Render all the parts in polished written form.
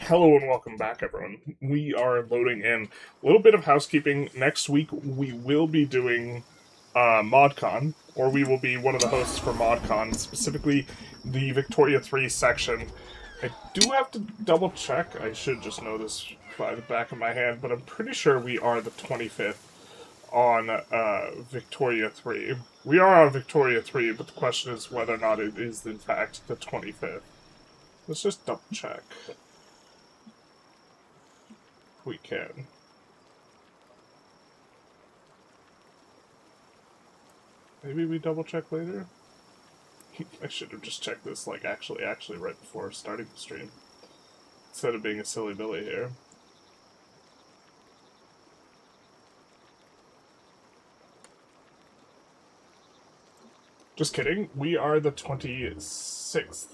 Hello and welcome back, everyone. We are loading in a little bit of housekeeping. Next week, we will be doing ModCon, or we will be one of the hosts for ModCon, specifically the Victoria 3 section. I do have to double check. I should just know this by the back of my hand, but I'm pretty sure we are the 25th on Victoria 3. We are on Victoria 3, but the question is whether or not it is, in fact, the 25th. Let's just double check. We can. Maybe we double check later? I should have just checked this, like, actually right before starting the stream. Instead of being a silly Billy here. Just kidding. We are the 26th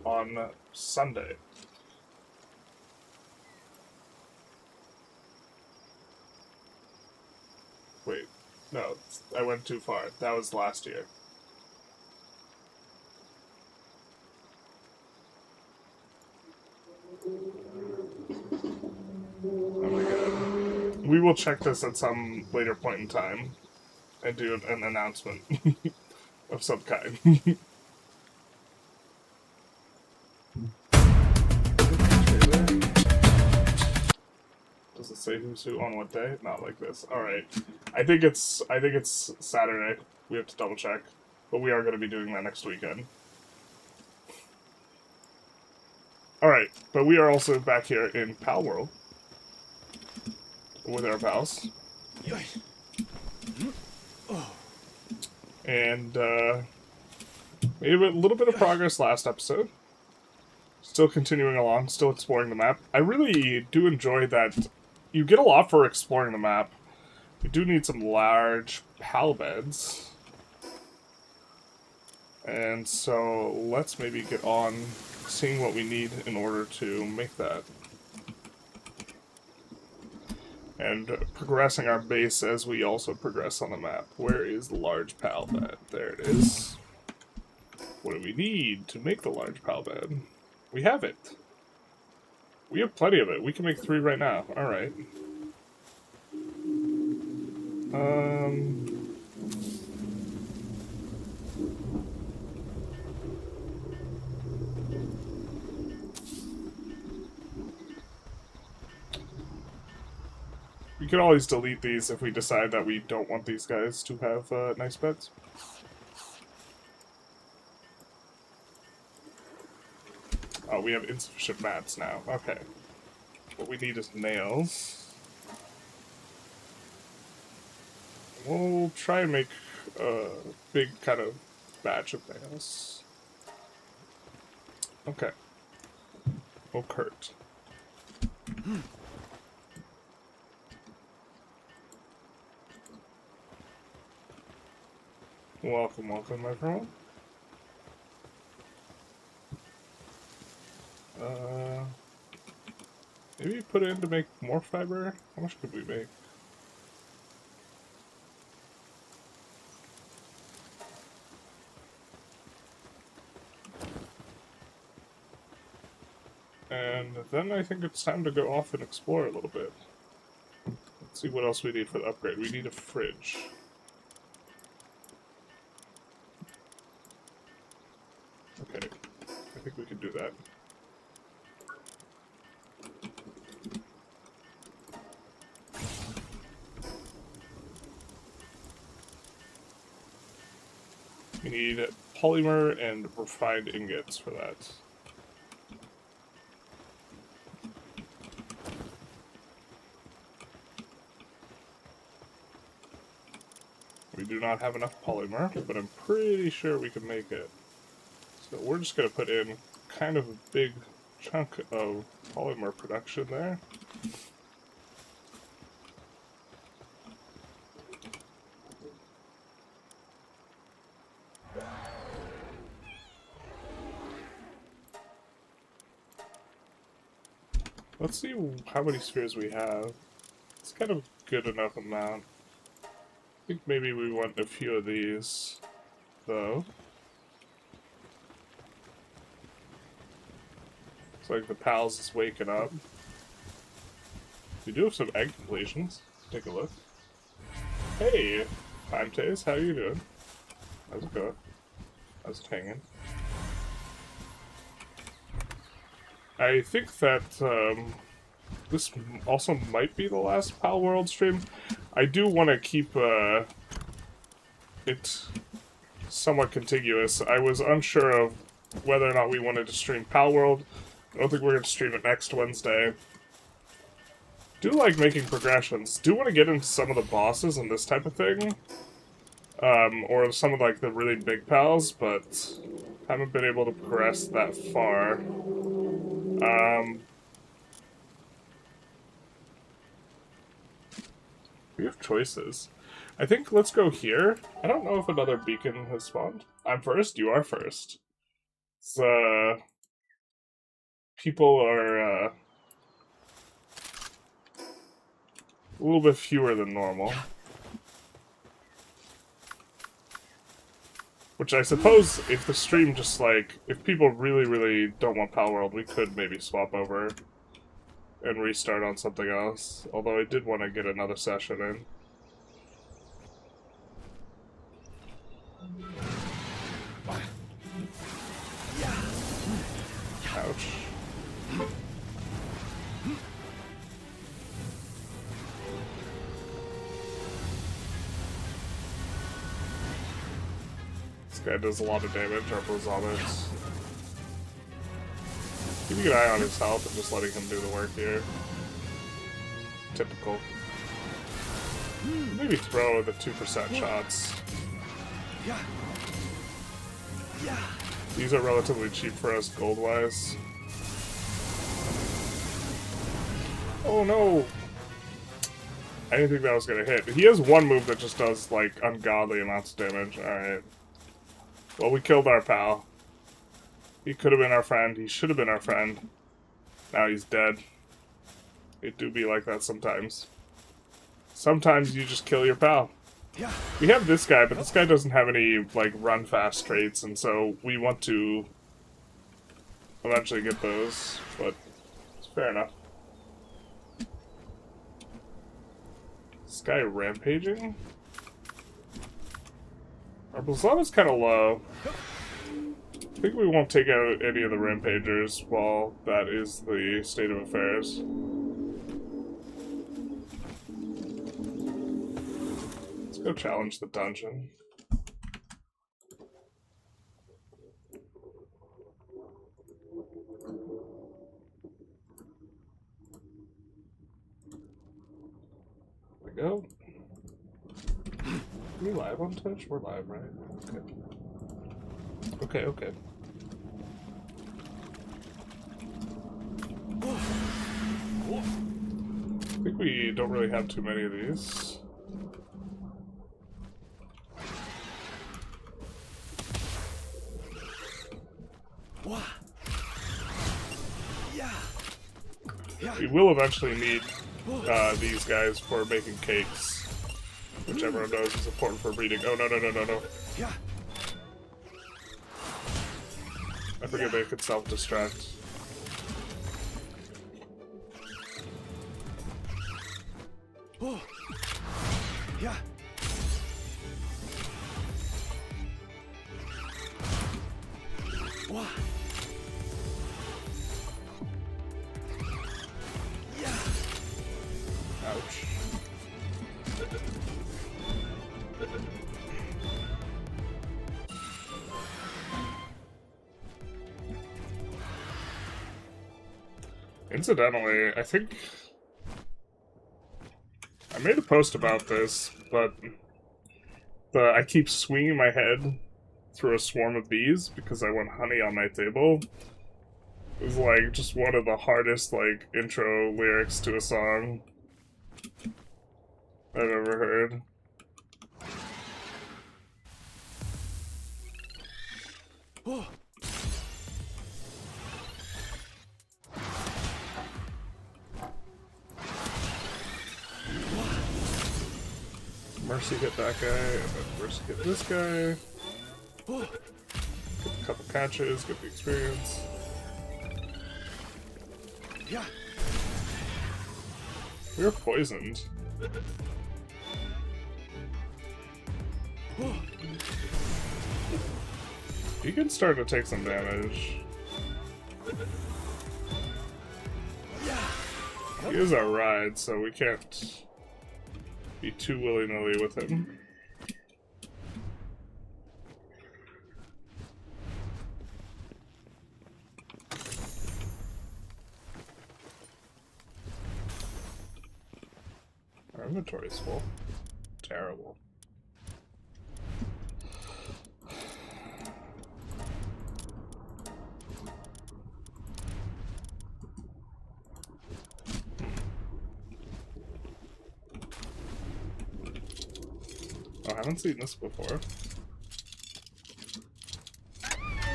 on Sunday. Wait, no, I went too far. That was last year. Oh my god. We will check this at some later point in time and do an announcement of some kind. Does it say who's who on what day? Not like this. Alright. I think it's Saturday. We have to double check. But we are gonna be doing that next weekend. Alright, but we are also back here in Palworld. With our pals. And made a little bit of progress last episode. Still continuing along, still exploring the map. I really do enjoy that you get a lot for exploring the map. We do need some large pal beds. And so let's maybe get on seeing what we need in order to make that. And progressing our base as we also progress on the map. Where is the large pal bed? There it is. What do we need to make the large pal bed? We have it. We have plenty of it. We can make 3 right now. Alright. We can always delete these if we decide that we don't want these guys to have nice beds. Oh, we have insufficient mats now. Okay. What we need is nails. We'll try and make a big kind of batch of nails. Okay. Oh, Kurt. Welcome, welcome, everyone. Maybe put it in to make more fiber? How much could we make? And then I think it's time to go off and explore a little bit. Let's see what else we need for the upgrade. We need a fridge. Okay, I think we can do that. We need polymer and refined ingots for that. We do not have enough polymer, but I'm pretty sure we can make it. So we're just going to put in kind of a big chunk of polymer production there. Let's see how many spheres we have. It's kind of a good enough amount. I think maybe we want a few of these, though. Looks like the pals is waking up. We do have some egg completions. Take a look. Hey, Time Taste, how you doing? How's it going? How's it hanging? I think that this also might be the last Palworld stream. I do want to keep it somewhat contiguous. I was unsure of whether or not we wanted to stream Palworld. I don't think we're going to stream it next Wednesday. Do like making progressions. Do want to get into some of the bosses and this type of thing. Or some of like the really big pals, but haven't been able to progress that far. We have choices. I think let's go here. I don't know if another beacon has spawned. I'm first, you are first. So, people are a little bit fewer than normal. Which I suppose, if the stream just like, if people really, really don't want Palworld, we could maybe swap over and restart on something else. Although I did want to get another session in. Ouch. This guy does a lot of damage, our Blazomix. Keeping an eye on his health and just letting him do the work here. Typical. Maybe throw the 2% shots. These are relatively cheap for us gold-wise. Oh no! I didn't think that was gonna hit. He has one move that just does, like, ungodly amounts of damage. Alright. Well, we killed our pal. He could have been our friend. He should have been our friend. Now he's dead. It do be like that sometimes. Sometimes you just kill your pal. We have this guy, but this guy doesn't have any, like, run-fast traits, and so we want to eventually get those, but it's fair enough. This guy rampaging? Our Blazon is kind of low. I think we won't take out any of the rampagers while that is the state of affairs. Go challenge the dungeon. There we go. Are we live on Twitch? We're live, right? Okay. Okay. I think we don't really have too many of these. We will eventually need these guys for making cakes, which everyone knows is important for breeding. Oh, no. I forget they could self-destruct. Ouch. Incidentally, I think I made a post about this, but I keep swinging my head through a swarm of bees because I want honey on my table. It was like just one of the hardest like intro lyrics to a song I've ever heard. Mercy hit that guy, and then Mercy hit this guy. Get a couple catches, get the experience. We're poisoned. You can start to take some damage. He is our ride, so we can't be too willy-nilly with him. Our inventory is full. Terrible. Oh, I haven't seen this before.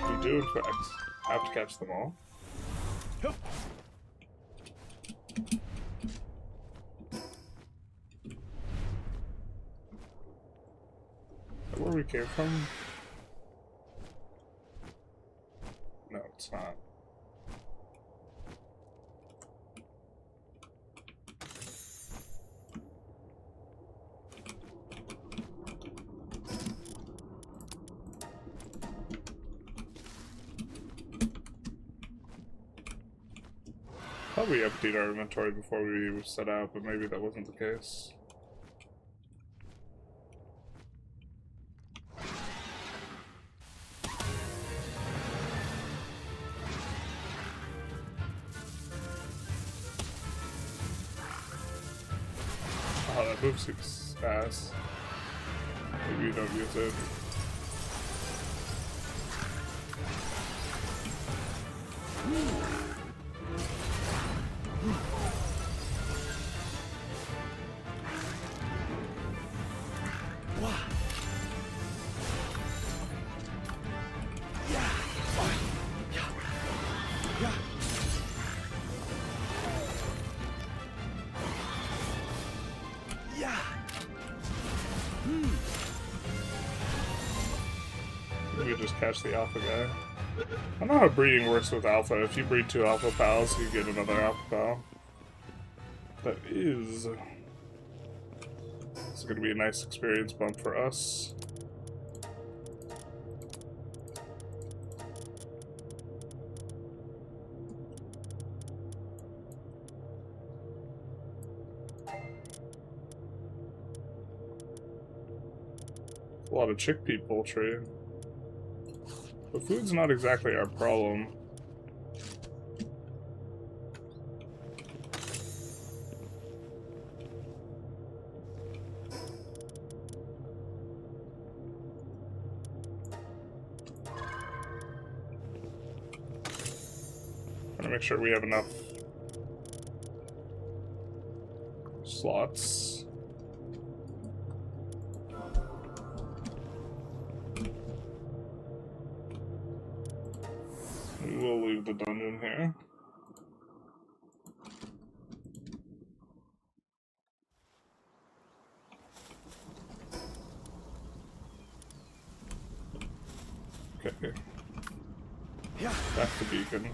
We do, in fact, have to catch them all. Is that where we came from? No, it's not. Thought we emptied our inventory before we set out, but maybe that wasn't the case. Oh, that move suits ass. Maybe you don't use it. We just catch the alpha guy. I don't know how breeding works with alpha. If you breed 2 alpha pals, you get another alpha pal. That is... It's going to be a nice experience bump for us. A lot of chickpea poultry. But food's not exactly our problem. Gotta make sure we have enough slots. We'll leave the dungeon here. Okay. Back to beacon.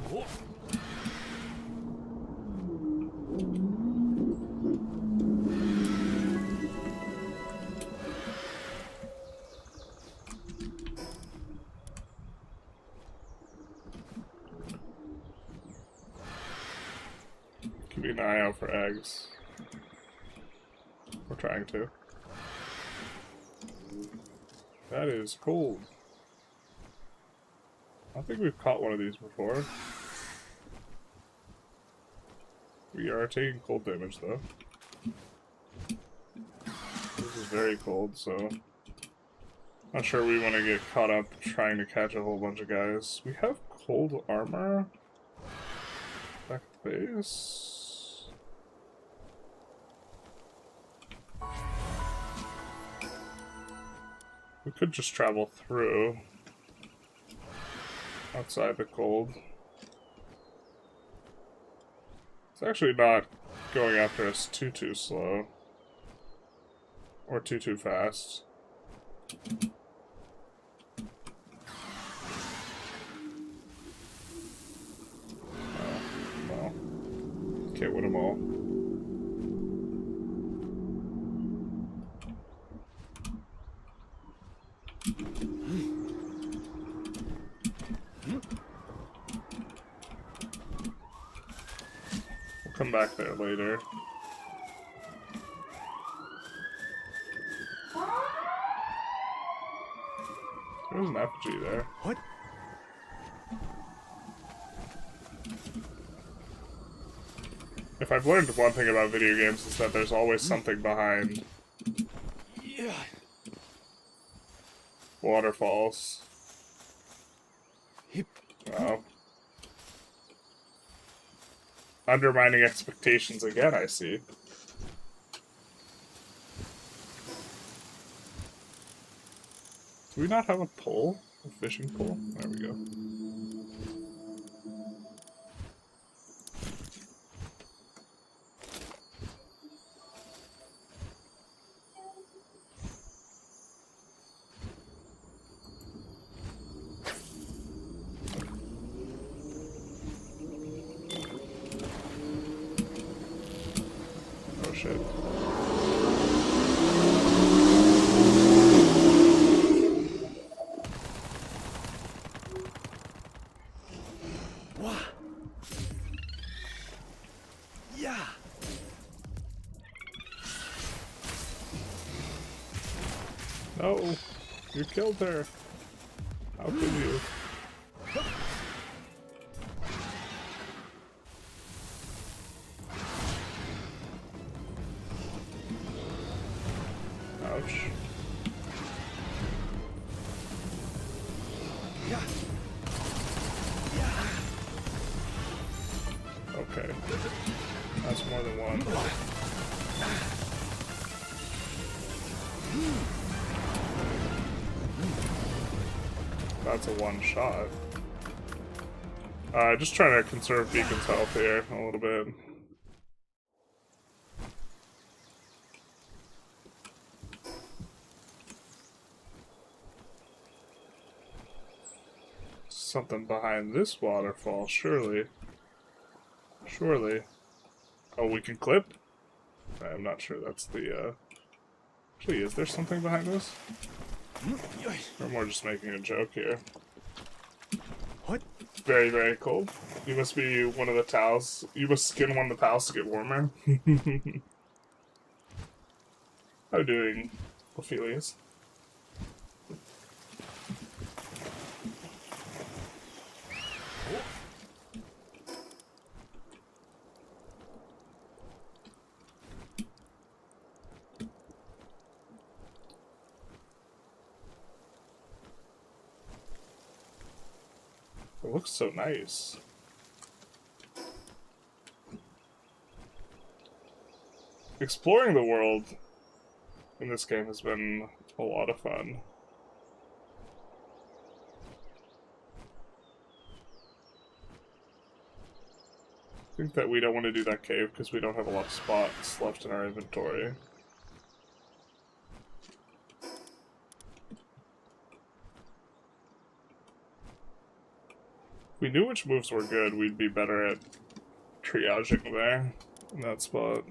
Keeping an eye out for eggs. We're trying to. That is cold. I don't think we've caught one of these before. We are taking cold damage though. This is very cold, so not sure we want to get caught up trying to catch a whole bunch of guys. We have cold armor. Back to base. We could just travel through outside the cold. It's actually not going after us too slow or too fast. Oh, well. Can't win them all. We'll come back there later. There's an effigy there. What? If I've learned one thing about video games, is that there's always something behind Yeah. waterfalls. Hip. Wow. Undermining expectations again, I see. Do we not have a pole? A fishing pole? There we go. Oh shit. Yeah. No! You killed her! How could you? Ouch. Yeah. Okay. That's more than one. That's a one shot. Just trying to conserve Beacon's health here a little bit. Something behind this waterfall, surely. Surely. Oh, we can clip? I'm not sure that's the, Actually, is there something behind this? Or more just making a joke here. What? Very, very cold. You must be one of the towels. You must skin one of the towels to get warmer. How are you doing, Ophelius? It looks so nice. Exploring the world in this game has been a lot of fun. I think that we don't want to do that cave because we don't have a lot of spots left in our inventory. If we knew which moves were good, we'd be better at triaging there in that spot.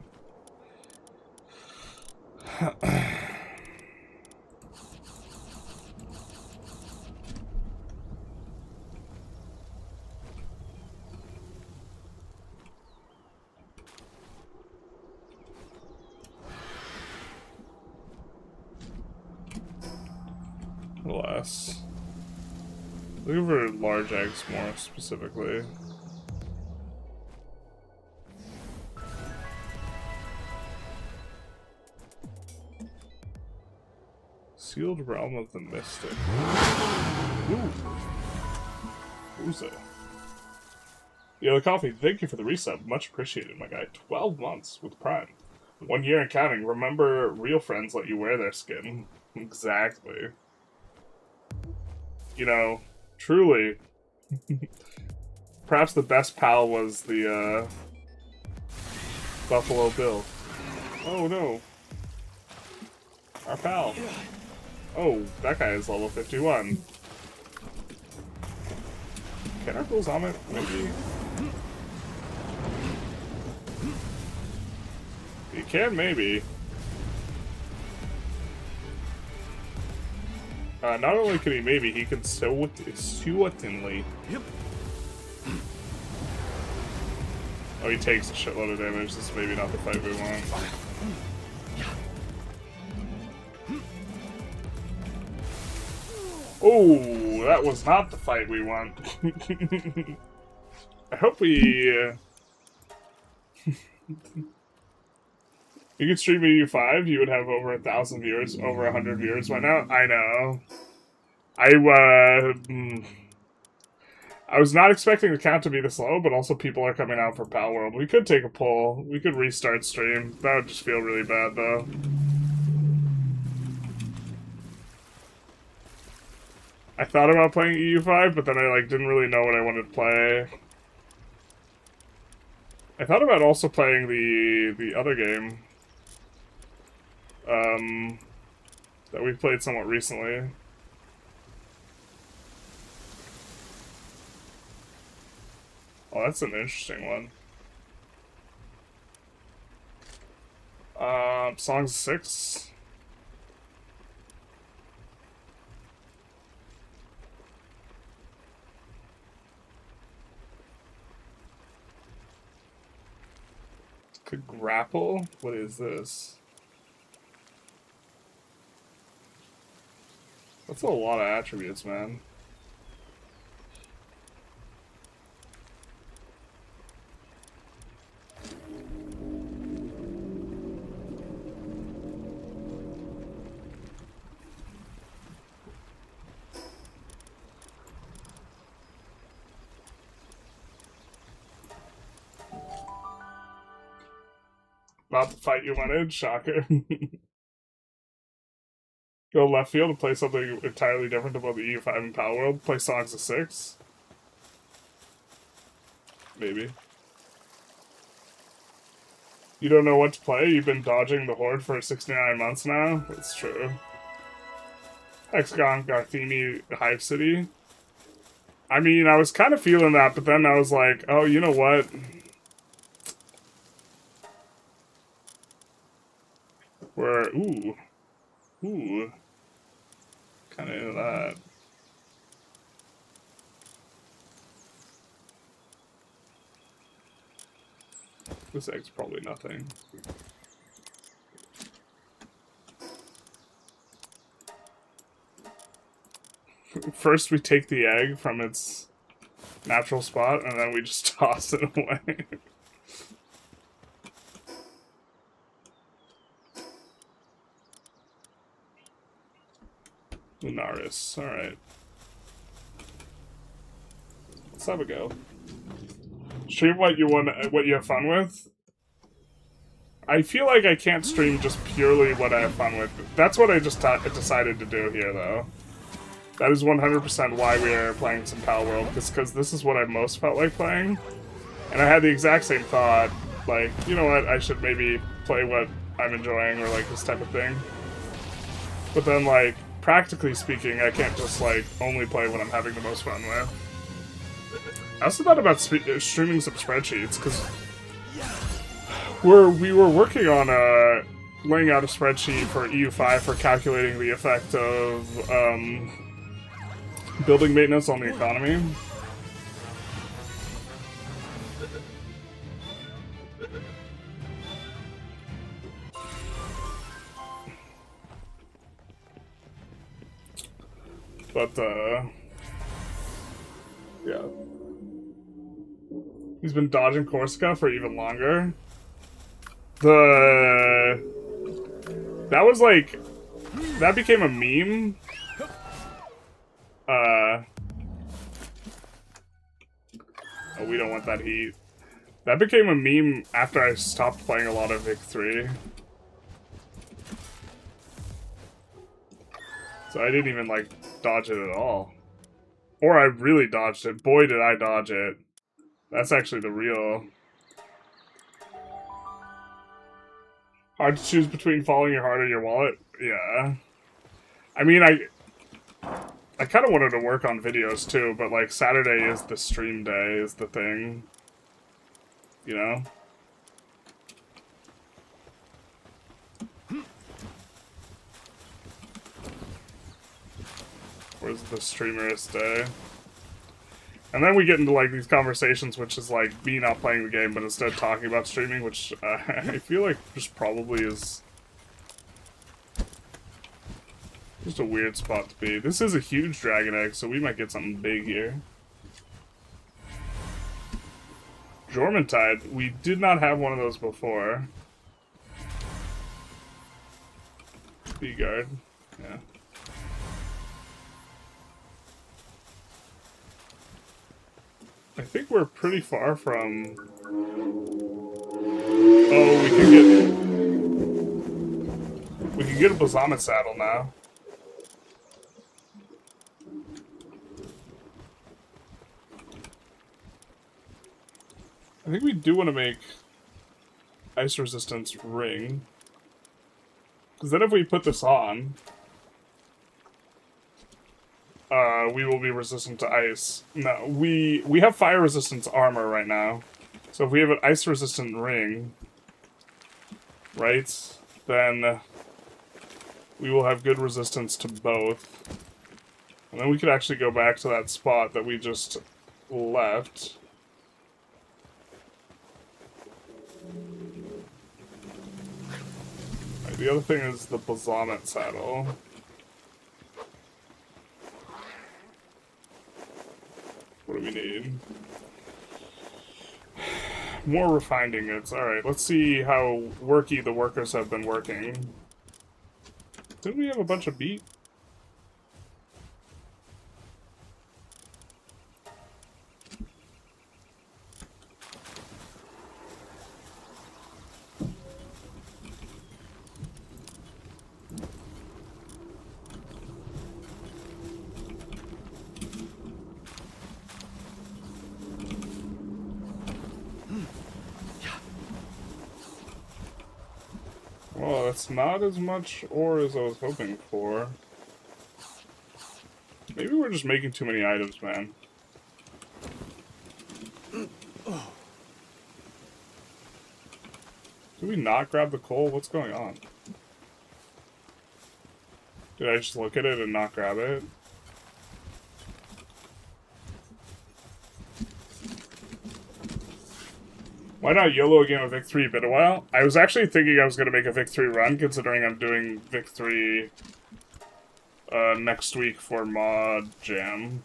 Less. Looking for large eggs more specifically. Sealed Realm of the Mystic. Ooh. Uzo. Yo, the coffee, thank you for the resub. Much appreciated, my guy. 12 months with Prime. 1 year and counting. Remember, real friends let you wear their skin. Exactly. You know, truly, perhaps the best pal was the, Buffalo Bill. Oh no. Our pal. Oh, that guy is level 51. Can our Bulls on it? Maybe? can maybe. Not only can he maybe, he can certainly. Yep. Oh, he takes a shitload of damage. This is maybe not the fight we want. Oh, that was not the fight we want. I hope we... You could stream EU5, you would have over 1,000 viewers, over 100 viewers by now. I know. I was not expecting the count to be this low, but also people are coming out for Palworld. We could take a poll. We could restart stream. That would just feel really bad, though. I thought about playing EU5, but then I didn't really know what I wanted to play. I thought about also playing the other game. That we played somewhat recently. Oh, that's an interesting one. Songs 6. Could grapple? What is this? That's a lot of attributes, man. Not the fight you wanted, shocker. Go left field and play something entirely different about the EU5 and Palworld. Play Songs of 6. Maybe. You don't know what to play? You've been dodging the Horde for 69 months now? That's true. Hexagon, Garthemi, Hive City. I mean, I was kind of feeling that, but then I was like, oh, you know what? Ooh. Kind of into that. This egg's probably nothing. First we take the egg from its natural spot, and then we just toss it away. Lunaris, alright. Let's have a go. Stream what you have fun with? I feel like I can't stream just purely what I have fun with. That's what I just decided to do here, though. That is 100% why we are playing some Palworld, because this is what I most felt like playing. And I had the exact same thought, like, you know what, I should maybe play what I'm enjoying, or like this type of thing. But then, like, practically speaking, I can't just, like, only play what I'm having the most fun with. I also thought about streaming some spreadsheets, because we were working on laying out a spreadsheet for EU5 for calculating the effect of building maintenance on the economy. But, yeah. He's been dodging Corsica for even longer. That was like... That became a meme. Oh, we don't want that heat. That became a meme after I stopped playing a lot of Vic 3. So I didn't even, like, dodge it at all. Or I really dodged it. Boy, did I dodge it. That's actually the real... Hard to choose between following your heart or your wallet? Yeah. I mean, I kind of wanted to work on videos too, but like Saturday is the stream day, is the thing. You know? Where's the streamerist day? And then we get into like these conversations, which is like me not playing the game, but instead talking about streaming, which I feel like just probably is just a weird spot to be. This is a huge dragon egg, so we might get something big here. Jormuntide. We did not have one of those before. B-guard. Yeah. I think we're pretty far from... Oh, we can get a Bazamet saddle now. I think we do want to make ice resistance ring. Because then if we put this on, we will be resistant to ice. No, we have fire resistance armor right now. So if we have an ice resistant ring, right, then we will have good resistance to both. And then we could actually go back to that spot that we just left. Right, the other thing is the Bazamet saddle. What do we need? More refined ingots. Alright, let's see how worky the workers have been working. Didn't we have a bunch of beet? Well, that's not as much ore as I was hoping for. Maybe we're just making too many items, man. Did we not grab the coal? What's going on? Did I just look at it and not grab it? Why not YOLO again with Vic 3? Been a while? I was actually thinking I was going to make a Vic 3 run, considering I'm doing Vic 3 next week for Mod Jam.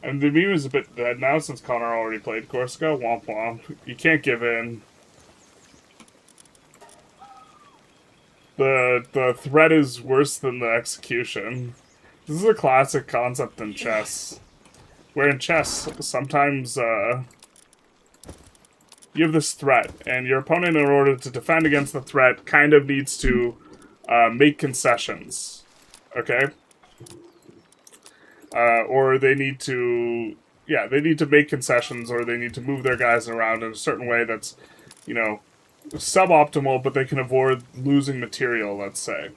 And the meme is a bit dead now since Connor already played Corsica. Womp womp. You can't give in. The threat is worse than the execution. This is a classic concept in chess. Where in chess, sometimes you have this threat, and your opponent, in order to defend against the threat, kind of needs to make concessions. Okay? Or they need to... Yeah, they need to make concessions, or they need to move their guys around in a certain way that's, you know, suboptimal, but they can avoid losing material, let's say.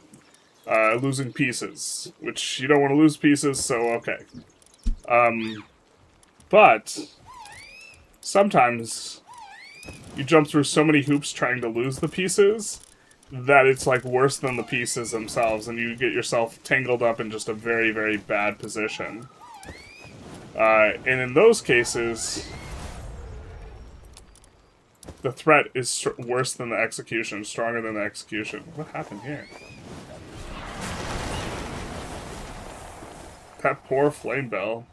Losing pieces. Which, you don't want to lose pieces, so okay. But sometimes you jump through so many hoops trying to lose the pieces that it's like worse than the pieces themselves, and you get yourself tangled up in just a very, very bad position. And in those cases, the threat is worse than the execution, stronger than the execution. What happened here? That poor flame bell.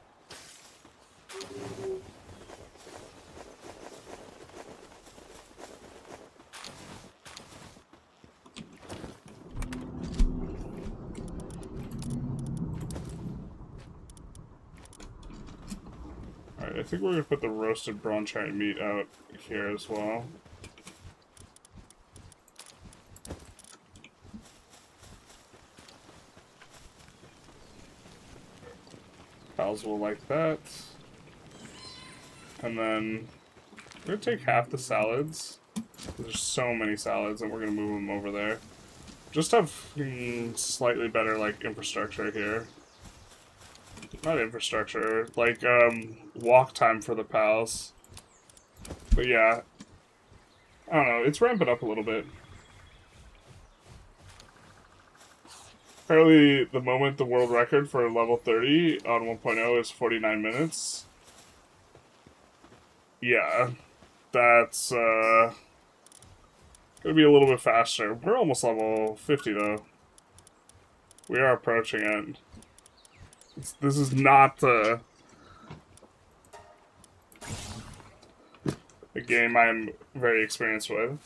Alright, I think we're gonna put the roasted bronchite meat out here as well. Pals will like that. And then we're gonna take half the salads. There's so many salads, and we're gonna move them over there. Just have slightly better, like, infrastructure here. Not infrastructure, like, walk time for the pals. But yeah, I don't know, it's ramping up a little bit. Apparently, the moment the world record for level 30 on 1.0 is 49 minutes. Yeah, that's gonna be a little bit faster. We're almost level 50 though. We are approaching it. This is not a game I'm very experienced with.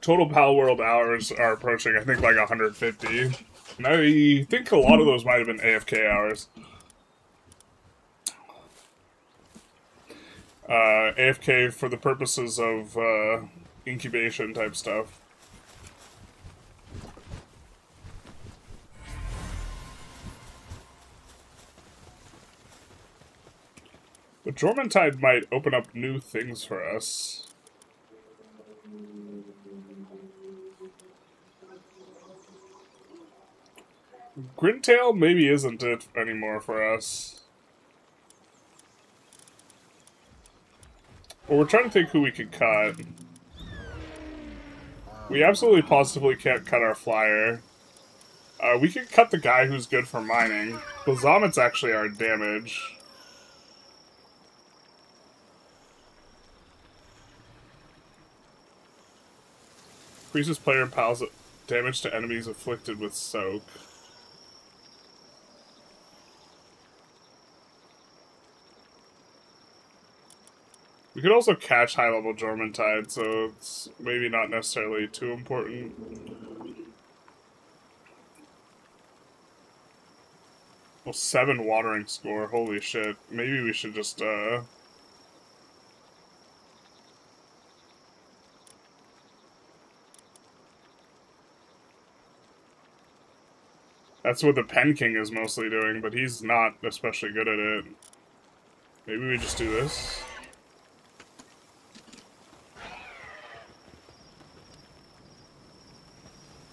Total Palworld hours are approaching, I think, like 150. And I think a lot of those might have been AFK hours. AFK for the purposes of incubation type stuff. But Jormuntide might open up new things for us. Grintail maybe isn't it anymore for us. Well, we're trying to think who we could cut. We absolutely positively can't cut our flyer. We could cut the guy who's good for mining. Bazamit's actually our damage. Increases player and pals damage to enemies afflicted with soak. We could also catch high-level Jormuntide, so it's maybe not necessarily too important. Well, 7 watering score, holy shit. Maybe we should just, That's what the Pen King is mostly doing, but he's not especially good at it. Maybe we just do this.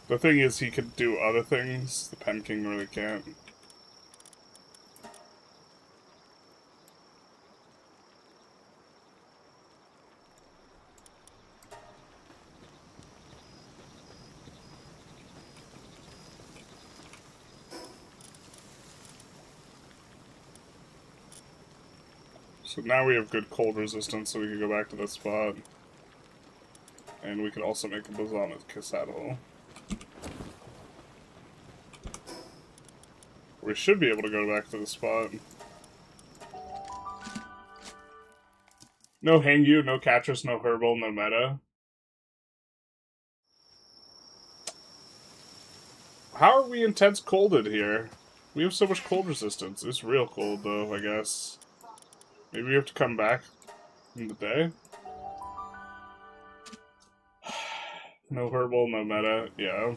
The thing is, he could do other things. The Pen King really can't. So now we have good cold resistance, so we can go back to that spot. And we can also make a Bazamet Cassaddle. We should be able to go back to the spot. No Hangyu, no Catrus, no Herbal, no Meta. How are we intense colded here? We have so much cold resistance. It's real cold, though, I guess. Maybe we have to come back in the day? No Herbal, no Meta. Yeah.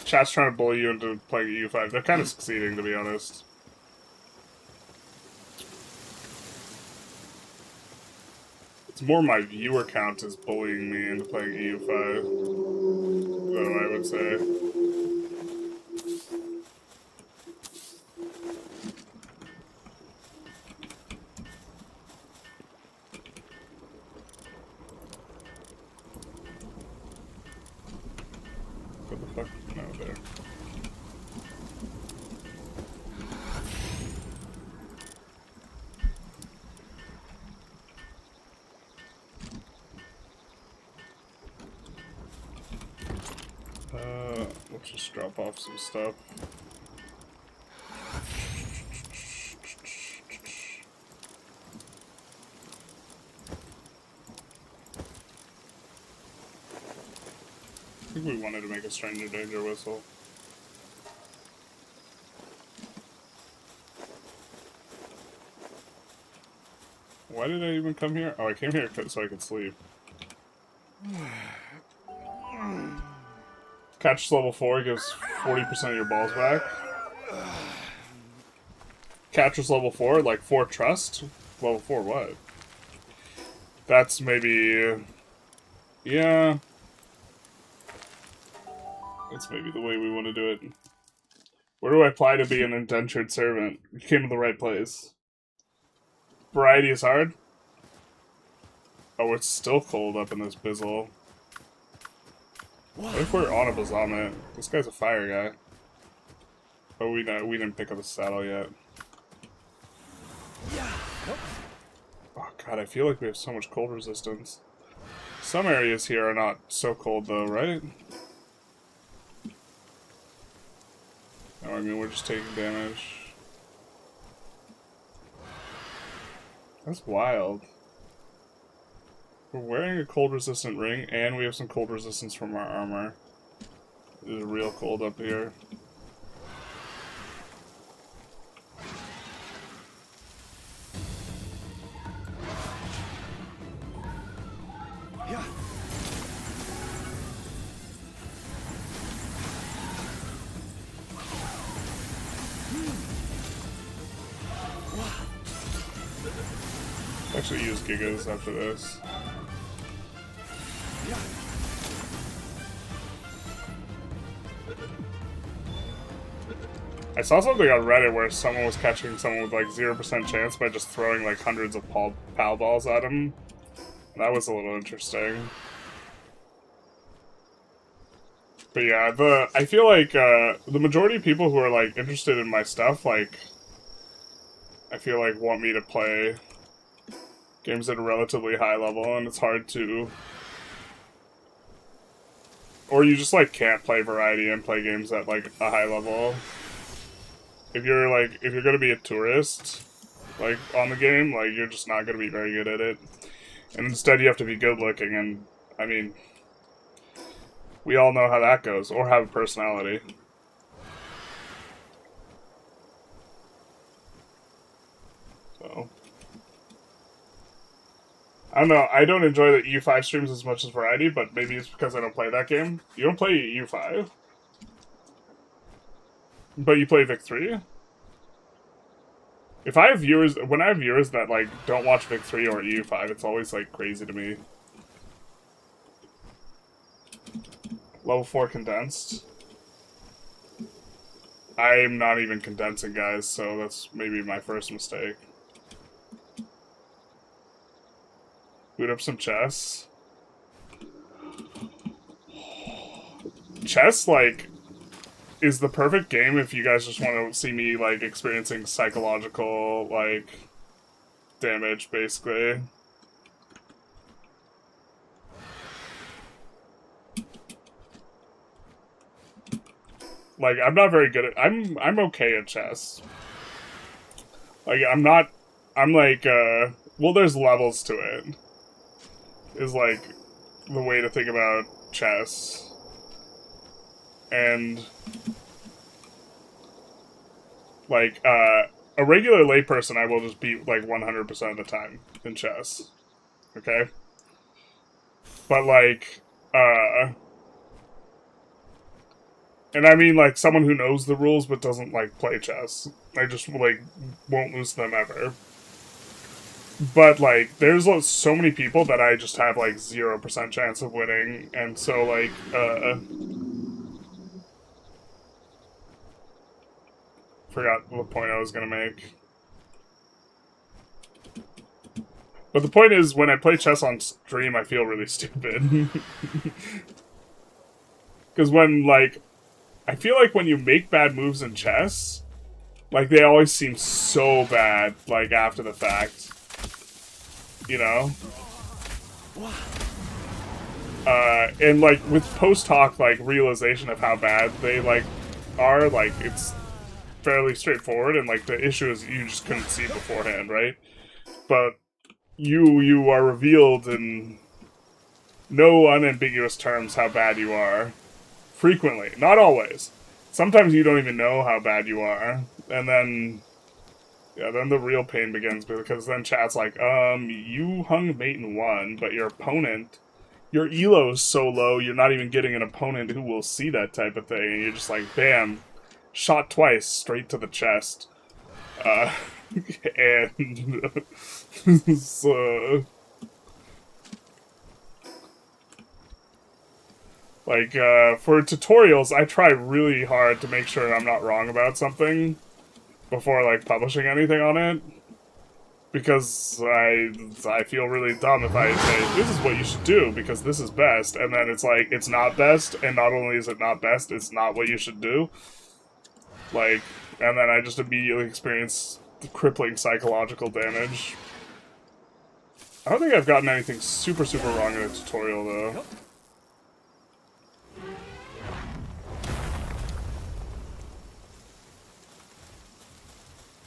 Chat's trying to bully you into playing EU5. They're kind of succeeding, to be honest. It's more my viewer count is bullying me into playing EU5, though, I would say. What the fuck? No, there. Let's just drop off some stuff. I think we wanted to make a Stranger Danger whistle. Why did I even come here? Oh, I came here so I could sleep. Catch level 4 gives 40% of your balls back. Catcher's level 4, like 4 trust? Level 4 what? That's maybe... yeah. That's maybe the way we want to do it. Where do I apply to be an indentured servant? You came to the right place. Variety is hard? Oh, it's still cold up in this bizzle. What if we're on a Bazamet? This guy's a fire guy. Oh, we didn't pick up a saddle yet. Yeah. Nope. Oh god, I feel like we have so much cold resistance. Some areas here are not so cold though, right? No, I mean we're just taking damage. That's wild. We're wearing a cold resistant ring and we have some cold resistance from our armor. It is real cold up here. Yeah. Actually use Gigas after this. Yeah. I saw something on Reddit where someone was catching someone with like 0% chance by just throwing like hundreds of pal balls at him. That was a little interesting. But yeah, I feel like the majority of people who are like interested in my stuff, like, I feel like want me to play games at a relatively high level, and it's hard to... Or you just like can't play variety and play games at like a high level. If you're gonna be a tourist, like, on the game, like, you're just not gonna be very good at it. And instead you have to be good looking, and, I mean, we all know how that goes, or have a personality. So. I don't know, I don't enjoy the EU5 streams as much as variety, but maybe it's because I don't play that game. You don't play EU5? But you play Vic 3? If I have viewers, when I have viewers that, like, don't watch Vic 3 or EU5, it's always, like, crazy to me. Level 4 condensed. I'm not even condensing, guys, so that's maybe my first mistake. Boot up some chess. Chess, like, is the perfect game if you guys just want to see me, like, experiencing psychological, like, damage, basically. Like, I'm not very good at... I'm okay at chess. Like, I'm like, well, there's levels to it. Is, like, the way to think about chess. And... like, a regular layperson I will just beat, like, 100% of the time in chess. Okay? But, like, and I mean, like, someone who knows the rules but doesn't, like, play chess. I just, like, won't lose to them ever. But, like, there's so many people that I just have, like, 0% chance of winning. And so, like, forgot what point I was gonna make. But the point is, when I play chess on stream, I feel really stupid. Because when, like... I feel like when you make bad moves in chess, like, they always seem so bad, like, after the fact. You know? And, like, with post-hoc, like, realization of how bad they, like, are, like, it's fairly straightforward, and, like, the issue is you just couldn't see beforehand, right? But you are revealed in no unambiguous terms how bad you are. Frequently. Not always. Sometimes you don't even know how bad you are. And then... yeah, then the real pain begins, because then chat's like, you hung mate and won, but your opponent... your elo's so low, you're not even getting an opponent who will see that type of thing. And you're just like, bam. Shot twice, straight to the chest. And... so... like, for tutorials, I try really hard to make sure I'm not wrong about something before, like, publishing anything on it. because I feel really dumb if I say this is what you should do because this is best, and then it's like it's not best, and not only is it not best, it's not what you should do. Like, and then I just immediately experience crippling psychological damage. I don't think I've gotten anything super wrong in a tutorial though.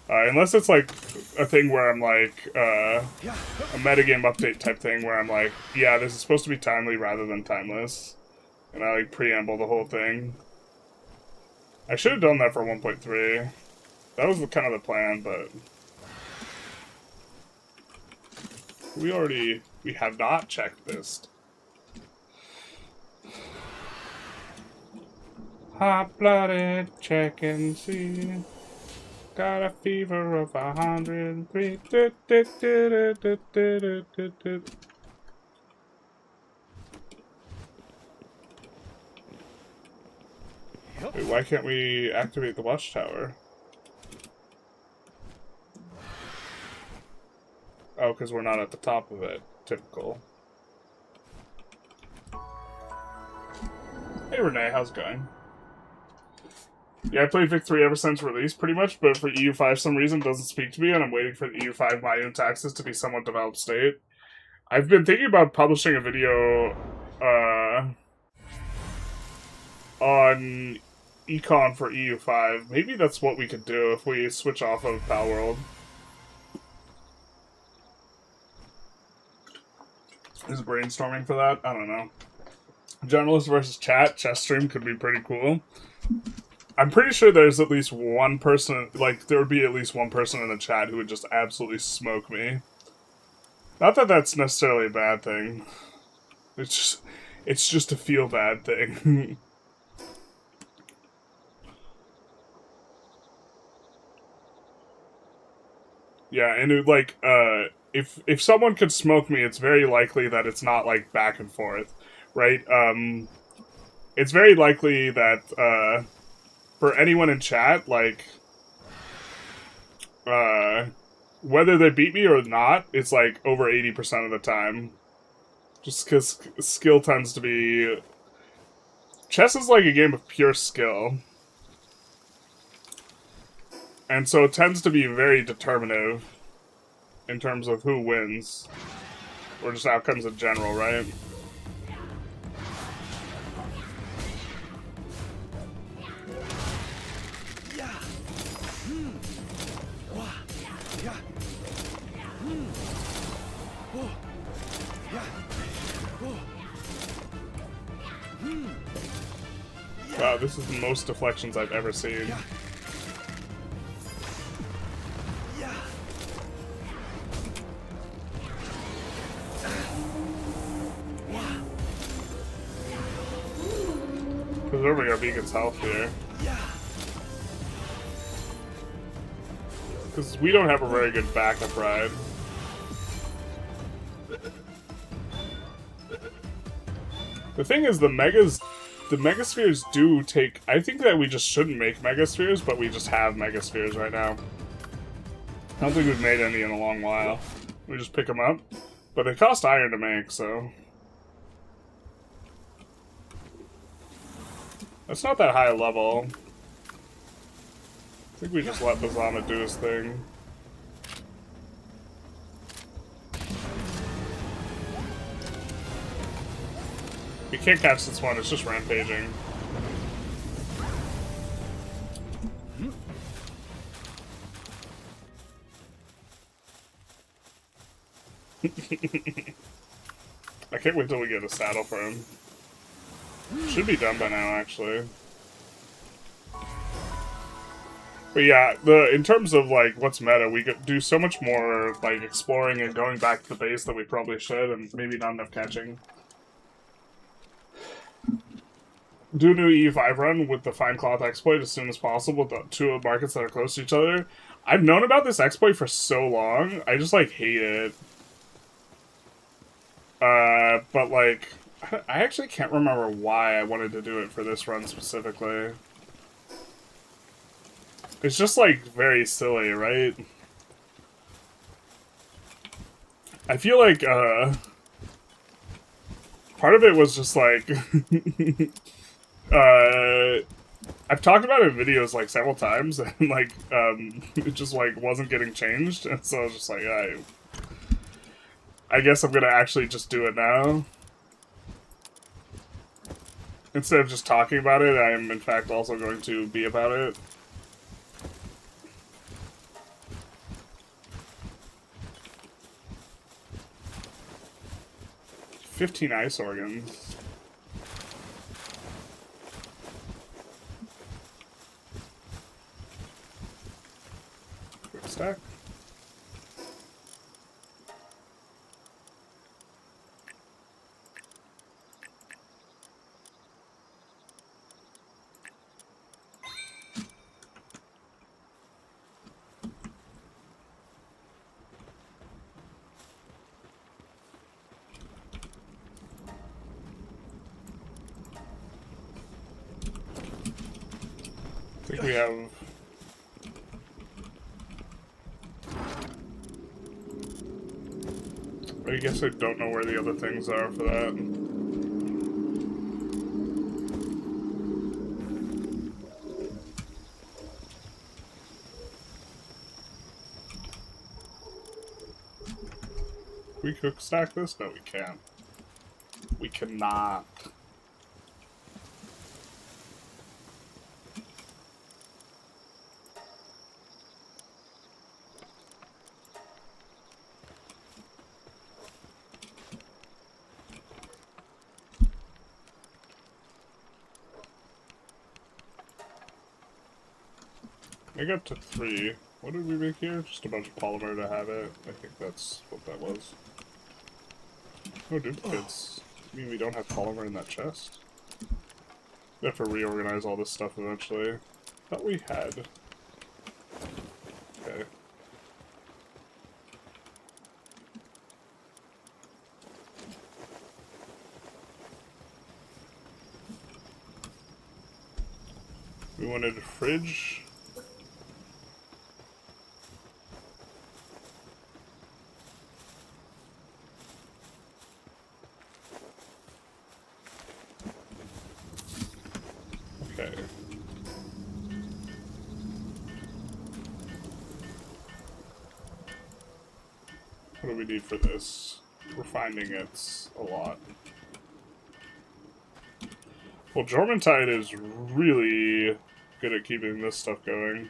Unless it's like a thing where I'm like, a metagame update type thing where I'm like, yeah, this is supposed to be timely rather than timeless. And I like preamble the whole thing. I should have done that for 1.3. That was kind of the plan, but... We have not checked this. Hot-blooded, check and see. Got a fever of 103. Wait, why can't we activate the watchtower? Oh, because we're not at the top of it. Typical. Hey Renee, how's it going? Yeah, I played Vic 3 ever since release, pretty much, but for EU5 some reason doesn't speak to me, and I'm waiting for the EU5 Mayan taxes to be somewhat developed state. I've been thinking about publishing a video, on econ for EU5. Maybe that's what we could do if we switch off of Palworld. Is brainstorming for that? I don't know. Journalist versus chat, chess stream could be pretty cool. I'm pretty sure there's at least one person, like, there would be at least one person in the chat who would just absolutely smoke me. Not that that's necessarily a bad thing. It's just a feel bad thing. Yeah, and it, like, if someone could smoke me, it's very likely that it's not, like, back and forth, right? It's very likely that, for anyone in chat, like, whether they beat me or not, it's, like, over 80% of the time. Just because skill tends to be... Chess is like a game of pure skill. And so it tends to be very determinative in terms of who wins. Or just outcomes in general, right? Wow, this is the most deflections I've ever seen. Preserving our beacon's health here. Because we don't have a very good backup ride. The thing is, the megaspheres do take... I think that we just shouldn't make megaspheres, but we just have megaspheres right now. I don't think we've made any in a long while. We just pick them up. But they cost iron to make, so... That's not that high a level. I think we just let Bazama do his thing. We can't catch this one, it's just rampaging. I can't wait till we get a saddle for him. Should be done by now, actually. But yeah, in terms of like what's meta, we could do so much more like exploring and going back to the base that we probably should, and maybe not enough catching. Do a new EU5 run with the Fine Cloth exploit as soon as possible with the two markets that are close to each other. I've known about this exploit for so long, I just like hate it. But like, I actually can't remember why I wanted to do it for this run specifically. It's just like very silly, right? I feel like part of it was just like I've talked about it in videos like several times, and like it just like wasn't getting changed, and so I was just like, I guess I'm gonna actually just do it now. Instead of just talking about it, I am in fact also going to be about it. 15 ice organs. Quick stack. I think we have... I guess I don't know where the other things are for that. We cook stack this? No, we can't. We cannot. I got to 3. What did we make here? Just a bunch of polymer to have it. I think that's what that was. Oh, duplicates. You mean we don't have polymer in that chest? We have to reorganize all this stuff eventually. Thought we had. Okay. We wanted a fridge. Okay. What do we need for this? We're finding it's a lot. Well, Jormuntide is really good at keeping this stuff going.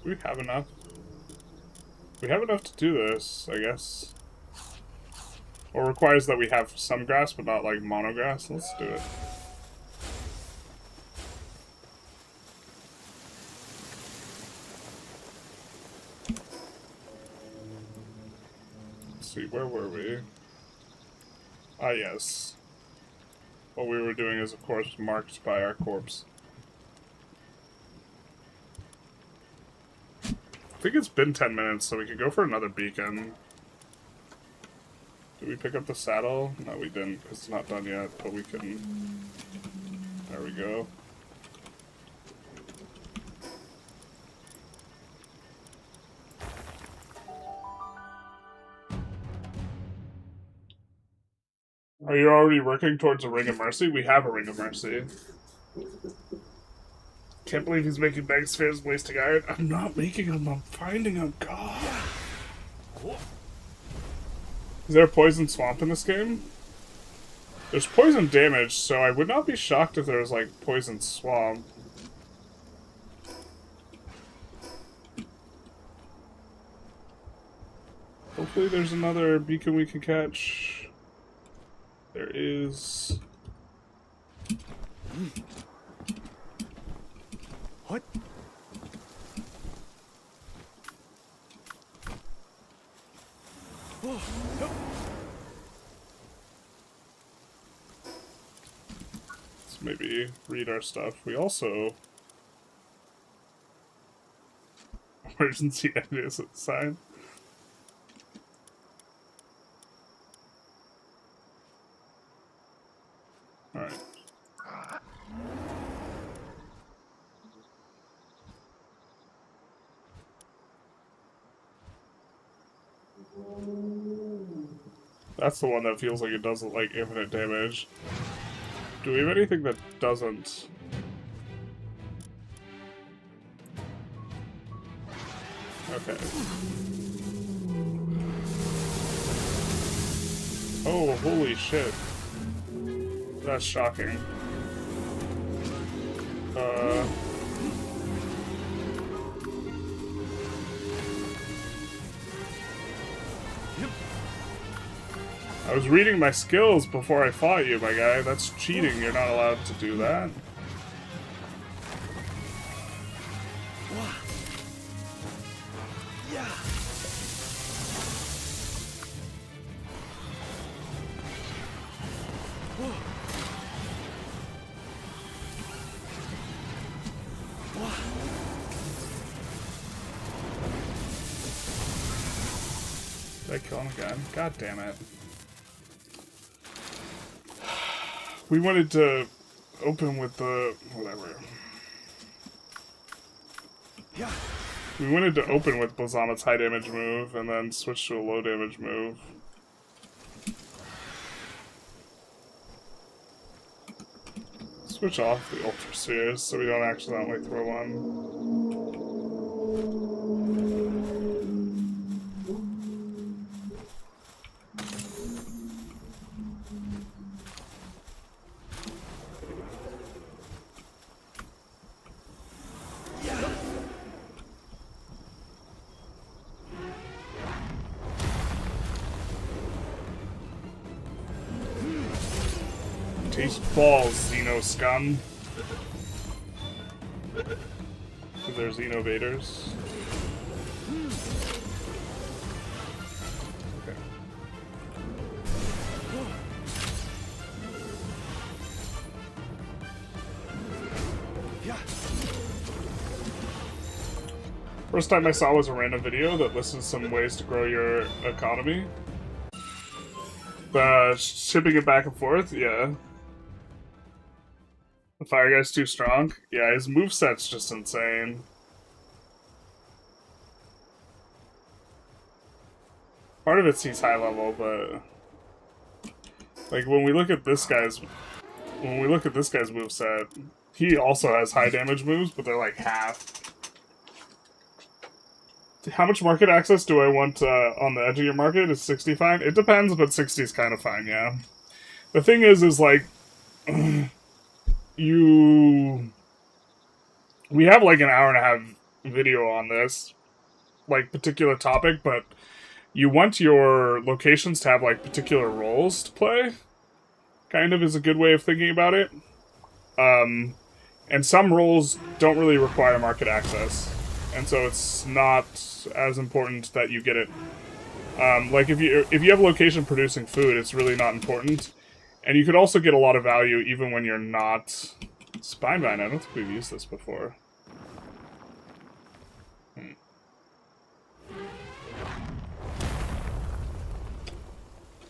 Do we have enough? We have enough to do this, I guess. Or requires that we have some grass, but not like monograss. Let's do it. Let's see, where were we? Ah, yes. What we were doing is, of course, marked by our corpse. I think it's been 10 minutes, so we could go for another beacon. Did we pick up the saddle? No, we didn't, because it's not done yet, but we can... There we go. Are you already working towards a Ring of Mercy? We have a Ring of Mercy. Can't believe he's making bag spheres wasting iron. I'm not making them, I'm finding them. God. Is there a poison swamp in this game? There's poison damage, so I would not be shocked if there was, like, poison swamp. Hopefully there's another beacon we can catch. There is... What? Oh, no. Let's maybe read our stuff. We also... emergency exit sign. Alright. That's the one that feels like it doesn't like infinite damage. Do we have anything that doesn't? Okay. Oh, holy shit. That's shocking. I was reading my skills before I fought you, my guy. That's cheating. You're not allowed to do that. Yeah. Did I kill him again? God damn it. We wanted to open with the... whatever. Yeah. We wanted to open with Blazamet's high damage move and then switch to a low damage move. Switch off the Ultra Spheres so we don't accidentally throw one. Taste balls, Xeno scum. Because they're Xenovaders. Okay. Yeah. First time I saw was a random video that listed some ways to grow your economy. Shipping it back and forth, yeah. The Fire Guy's too strong. Yeah, his moveset's just insane. Part of it's he's high level, but like when we look at this guy's moveset, he also has high damage moves, but they're like half. How much market access do I want on the edge of your market? Is 60 fine? It depends, but 60 is kind of fine, yeah. The thing is like we have like an hour and a half video on this like particular topic, but you want your locations to have like particular roles to play, kind of is a good way of thinking about it. And some roles don't really require market access, and so it's not as important that you get it. Like if you have a location producing food, it's really not important. And you could also get a lot of value even when you're not... Spinevine, I don't think we've used this before.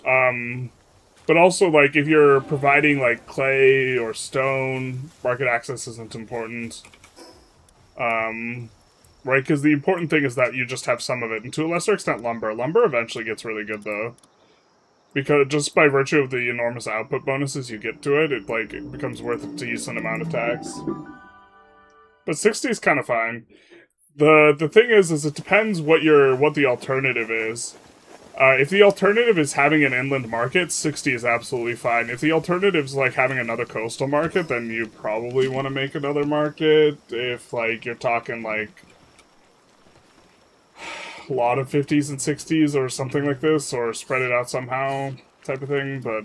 But also, like, if you're providing, like, clay or stone, market access isn't important. Right? Because the important thing is that you just have some of it. And to a lesser extent, lumber. Lumber eventually gets really good, though. Because just by virtue of the enormous output bonuses you get to it, it becomes worth a decent amount of tax. But 60 is kind of fine. The thing is it depends what the alternative is. If the alternative is having an inland market, 60 is absolutely fine. If the alternative is like having another coastal market, then you probably want to make another market. If like you're talking like a lot of 50s and 60s or something like this, or spread it out somehow type of thing, but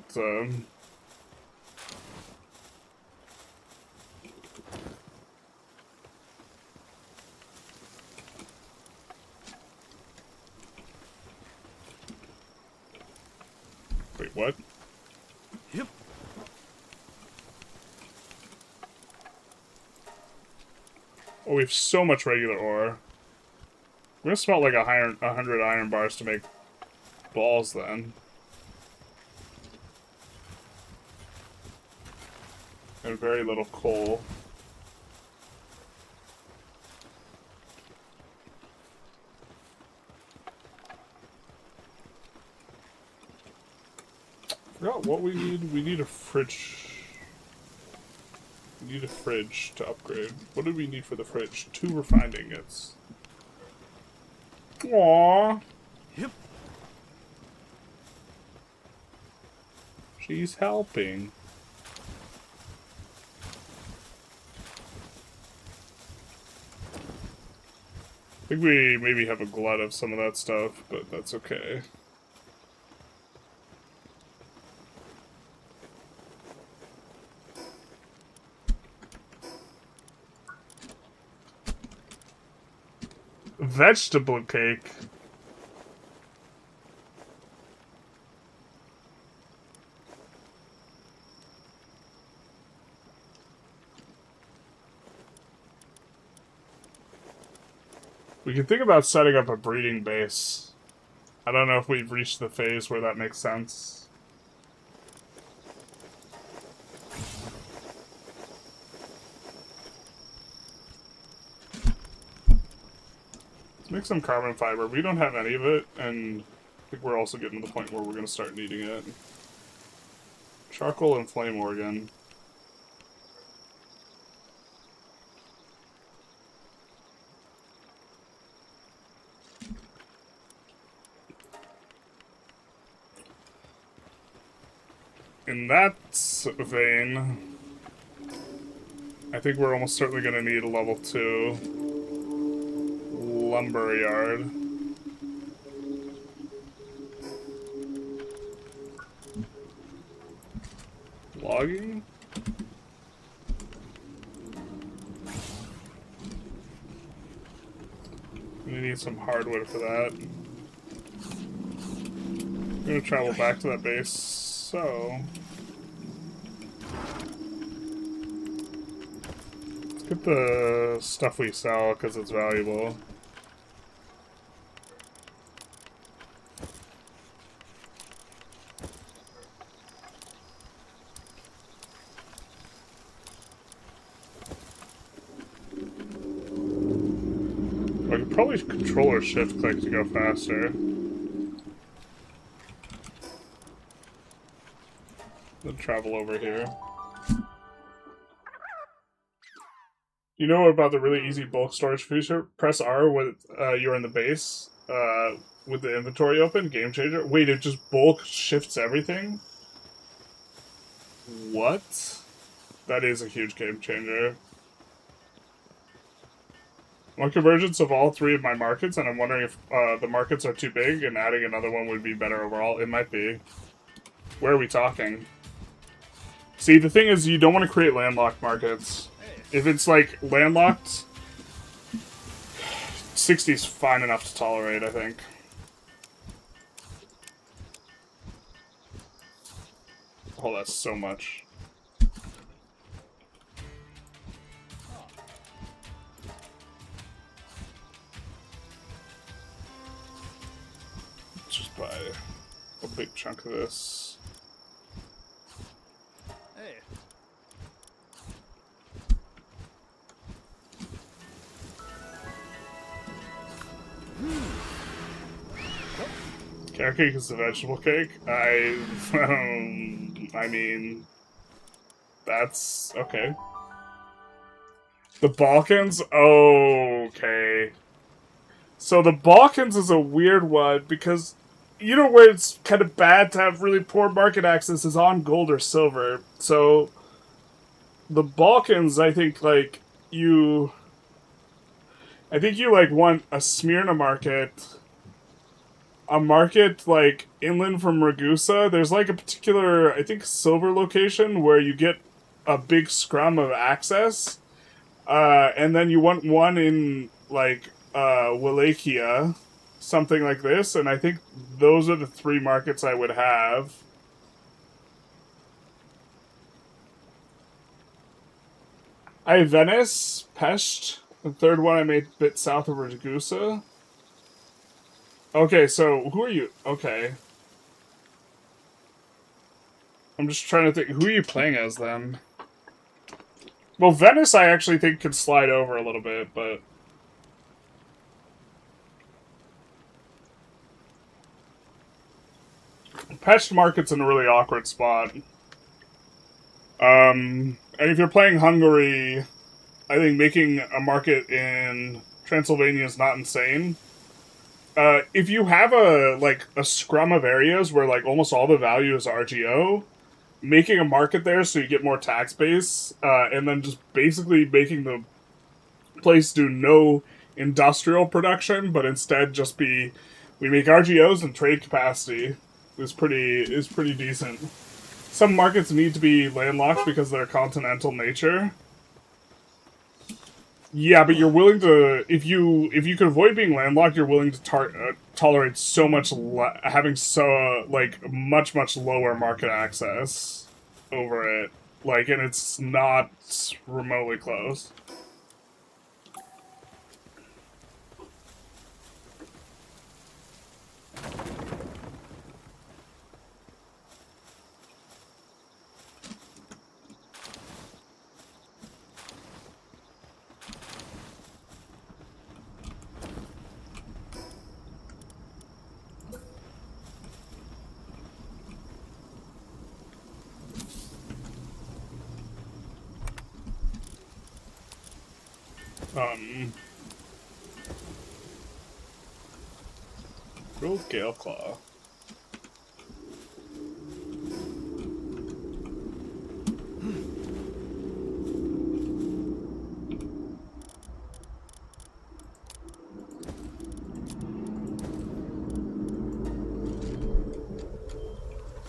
wait, what? Yep. Oh, we have so much regular ore. We're gonna smelt like 100 iron bars to make balls then. And very little coal. Forgot what we need. We need a fridge. We need a fridge to upgrade. What do we need for the fridge? 2 refined ingots. Aww. Yep. She's helping. I think we maybe have a glut of some of that stuff, but that's okay. Vegetable cake. We can think about setting up a breeding base. I don't know if we've reached the phase where that makes sense. Let's make some carbon fiber. We don't have any of it, and I think we're also getting to the point where we're going to start needing it. Charcoal and flame organ. In that vein, I think we're almost certainly going to need a level 2 lumber yard. Logging? We need some hardwood for that. I'm going to travel back to that base, so... let's get the stuff we sell, because it's valuable. I could probably controller shift click to go faster. Then travel over here. You know about the really easy bulk storage feature? Press R when you're in the base with the inventory open. Game changer. Wait, it just bulk shifts everything? What? That is a huge game changer. One convergence of all 3 of my markets, and I'm wondering if the markets are too big and adding another one would be better overall. It might be. Where are we talking? See, the thing is, you don't want to create landlocked markets. If it's, like, landlocked, 60's fine enough to tolerate, I think. Oh, that's so much. Let's just buy a big chunk of this. Hey. Carrot cake is a vegetable cake? I mean, that's okay. The Balkans? Okay. So the Balkans is a weird one because, you know where it's kind of bad to have really poor market access is on gold or silver. So the Balkans, I think, like, you like want a Smyrna market. A market, like, inland from Ragusa, there's, like, a particular, I think, silver location where you get a big scrum of access. And then you want one in, like, Wallachia, something like this. And I think those are the 3 markets I would have. I have Venice, Pest. The 3rd one I made a bit south of Ragusa. Okay, so who are you? Okay. I'm just trying to think. Who are you playing as then? Well, Venice I actually think could slide over a little bit, but... Patched Market's in a really awkward spot. And if you're playing Hungary, I think making a market in Transylvania is not insane. If you have a scrum of areas where like almost all the value is RGO, making a market there so you get more tax base, and then just basically making the place do no industrial production, but instead just be we make RGOs and trade capacity is pretty decent. Some markets need to be landlocked because of their continental nature. Yeah, but you're willing to if you could avoid being landlocked, you're willing to tolerate so much having so like much lower market access over it. Like, and it's not remotely close. Um, Grilled Gale Claw.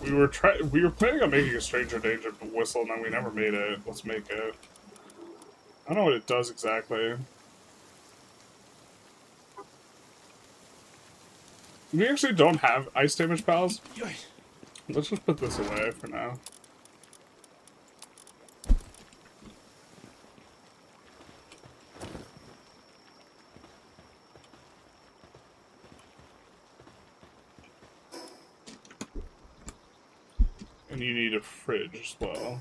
We were planning on making a Stranger Danger whistle, and then we never made it. Let's make it. I don't know what it does exactly. We actually don't have ice damage pals. Let's just put this away for now. And you need a fridge as well.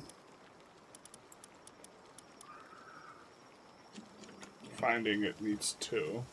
Finding it needs 2.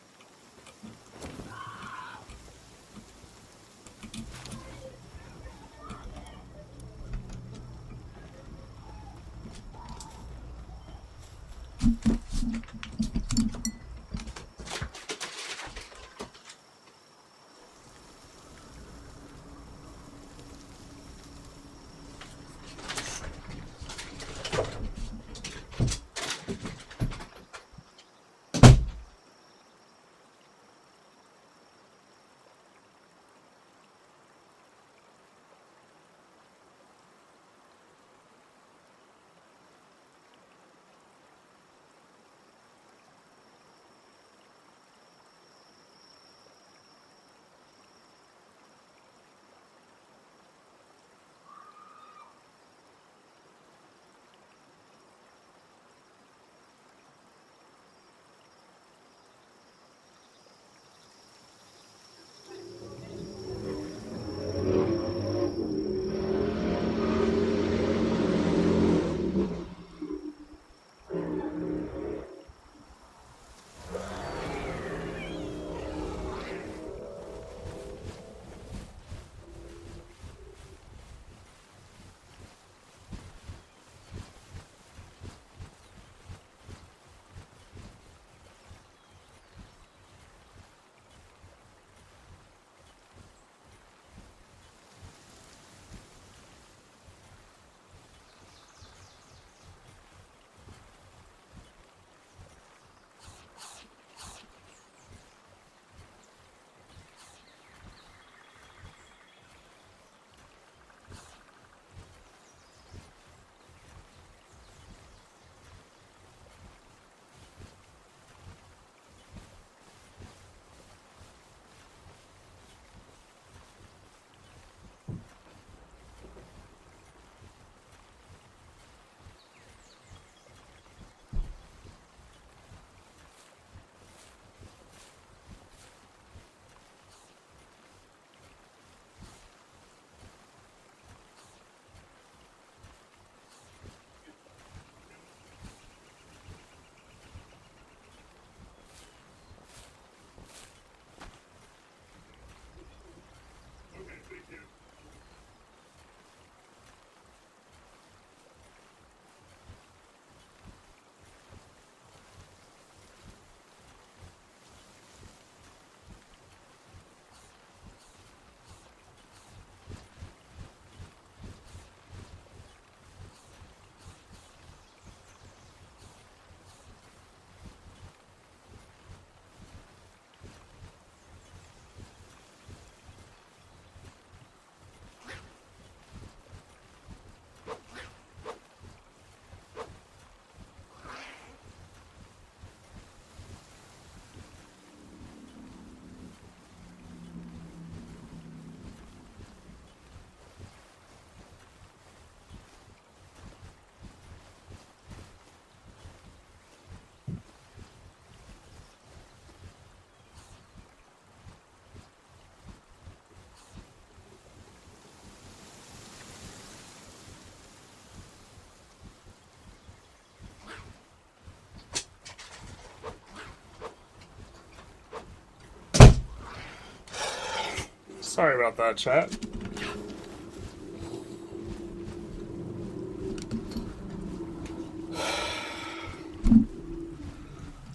Sorry about that, chat.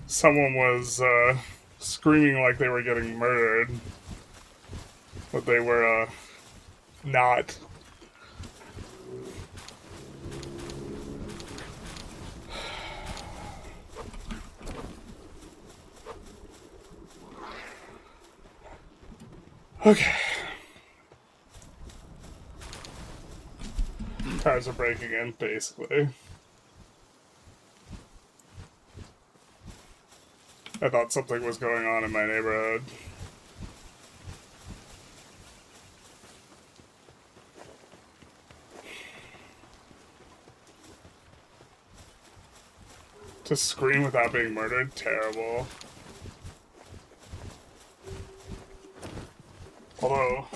Someone was screaming like they were getting murdered, but they were not. Okay. Cars are breaking in, basically. I thought something was going on in my neighborhood. To scream without being murdered? Terrible. Although...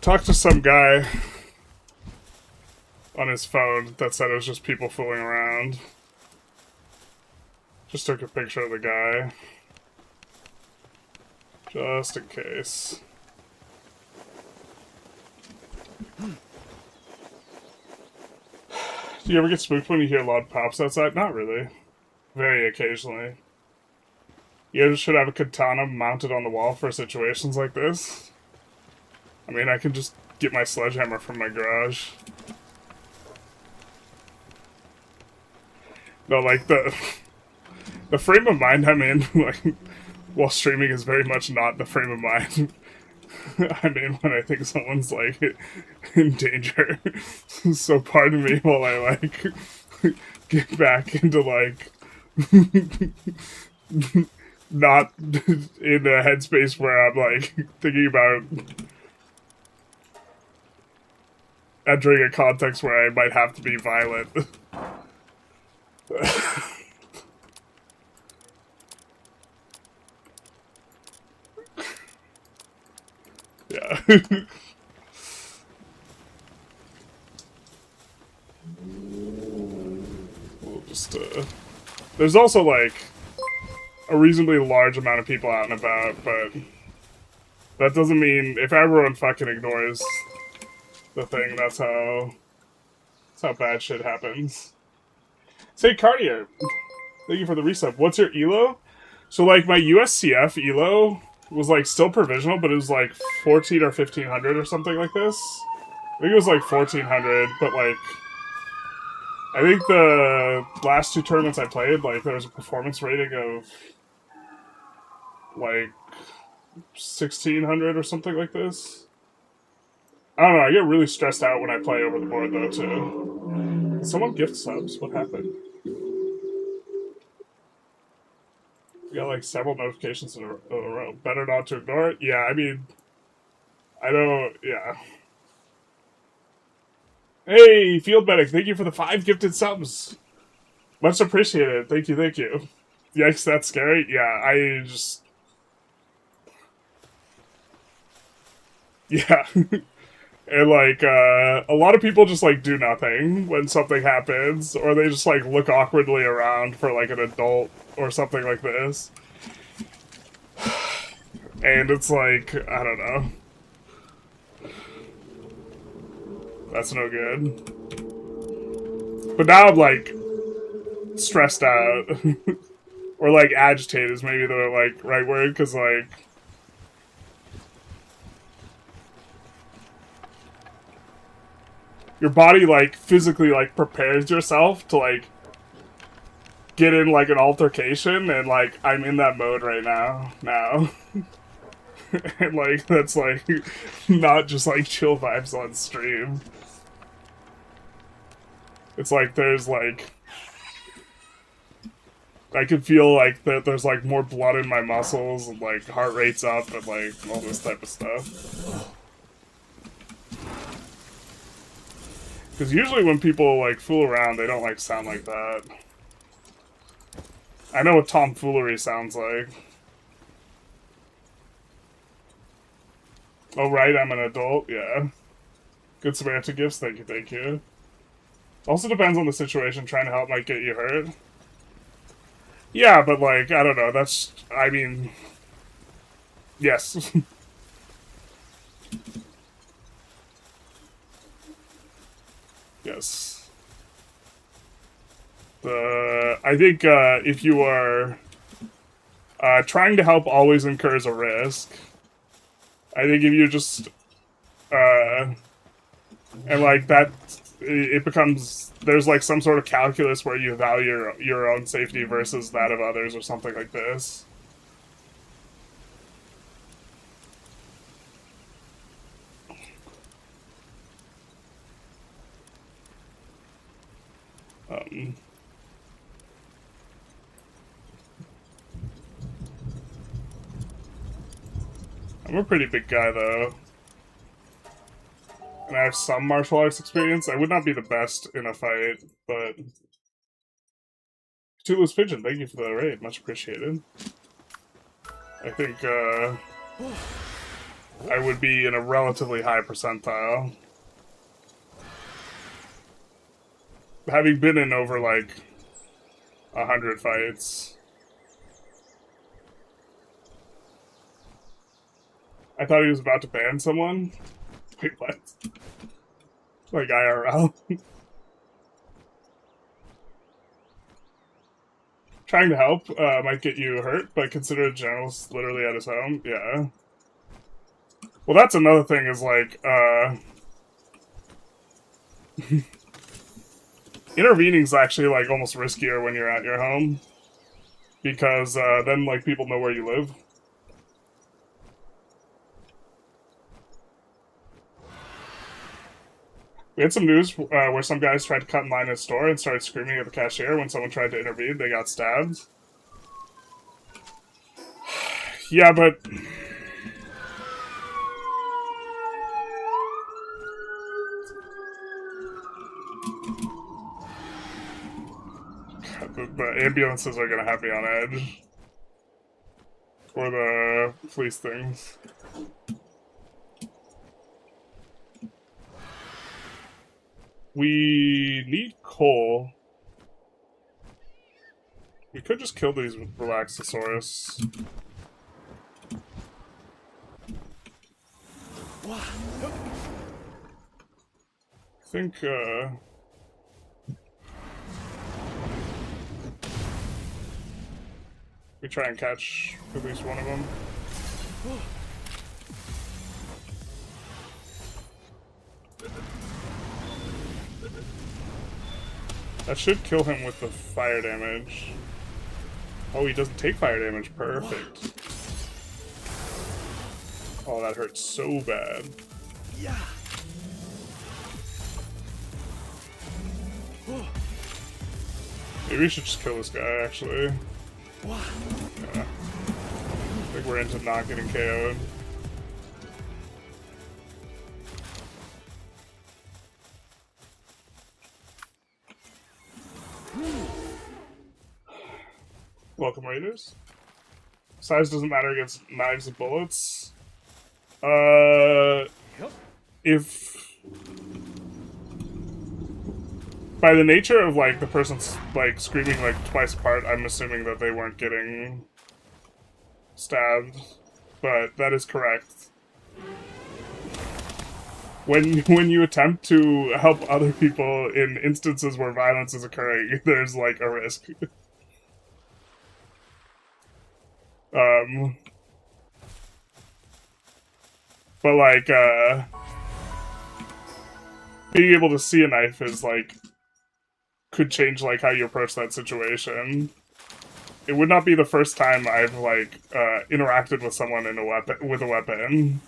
talked to some guy on his phone that said it was just people fooling around. Just took a picture of the guy. Just in case. Do you ever get spooked when you hear loud pops outside? Not really. Very occasionally. You should have a katana mounted on the wall for situations like this. I mean, I can just get my sledgehammer from my garage. No, like, the frame of mind I'm in, like, while streaming is very much not the frame of mind I'm in when I think someone's, like, in danger. So pardon me while I, like, get back into, like, not in a headspace where I'm, like, thinking about entering a context where I might have to be violent. Yeah. We'll just, there's also, like, a reasonably large amount of people out and about, but that doesn't mean if everyone fucking ignores the thing, that's how bad shit happens. Say Cartier, thank you for the resub. What's your elo? So, like, my USCF elo was, like, still provisional, but it was, like, 14 or 1500 or something like this. I think it was, like, 1400, but, like, I think the last two tournaments I played, like, there was a performance rating of, like, 1600 or something like this. I don't know, I get really stressed out when I play over the board, though, too. Someone gift subs? What happened? We got, like, several notifications in a row. Better not to ignore it? Yeah, I mean... I don't... yeah. Hey, Field Medic, thank you for the 5 gifted subs! Much appreciated. Thank you, thank you. Yikes, that's scary? Yeah, I just... yeah. And, like, a lot of people just, like, do nothing when something happens, or they just, like, look awkwardly around for, like, an adult or something like this. And it's like, I don't know. That's no good. But now I'm, like, stressed out. Or, like, agitated is maybe the, like, right word, because, like... your body, like, physically, like, prepares yourself to, like, get in, like, an altercation, and, like, I'm in that mode right now. And, like, that's, like, not just, like, chill vibes on stream. It's like, there's, like, I can feel like that there's like more blood in my muscles and like heart rate's up and like all this type of stuff. Because usually when people like fool around, they don't like sound like that. I know what tomfoolery sounds like. Oh right, I'm an adult, yeah. Good Samaritan gifts, thank you, thank you. Also depends on the situation, trying to help might get you hurt. Yeah, but like, I don't know, that's, I mean, yes. Yes. I think if you are trying to help always incurs a risk. I think if you just, and like that, it becomes, there's like some sort of calculus where you value your own safety versus that of others or something like this. I'm a pretty big guy though. And I have some martial arts experience. I would not be the best in a fight, but... Cthulhu's Pigeon, thank you for the raid. Much appreciated. I think, I would be in a relatively high percentile. Having been in over, like, 100 fights. I thought he was about to ban someone. Wait, what? Like IRL? Trying to help might get you hurt, but consider a general's literally at his home. Yeah. Well, that's another thing is, like, intervening's actually, like, almost riskier when you're at your home. Because, then, like, people know where you live. We had some news where some guys tried to cut in line in a store and started screaming at the cashier when someone tried to intervene. They got stabbed. Yeah, but... the ambulances are gonna have me on edge. Or the police things. We need coal. We could just kill these with Relaxosaurus. I think, we try and catch at least one of them. That should kill him with the fire damage. Oh, he doesn't take fire damage. Perfect. Oh, that hurts so bad. Yeah. Maybe we should just kill this guy, actually. Yeah. I think we're into not getting KO'd. Welcome, Raiders. Size doesn't matter against knives and bullets. If... By the nature of, like, the person's, like, screaming, like, twice apart, I'm assuming that they weren't getting stabbed. But that is correct. When you attempt to help other people in instances where violence is occurring, there's, like, a risk. But, like, being able to see a knife is, like, could change, like, how you approach that situation. It would not be the first time I've, like, interacted with someone with a weapon.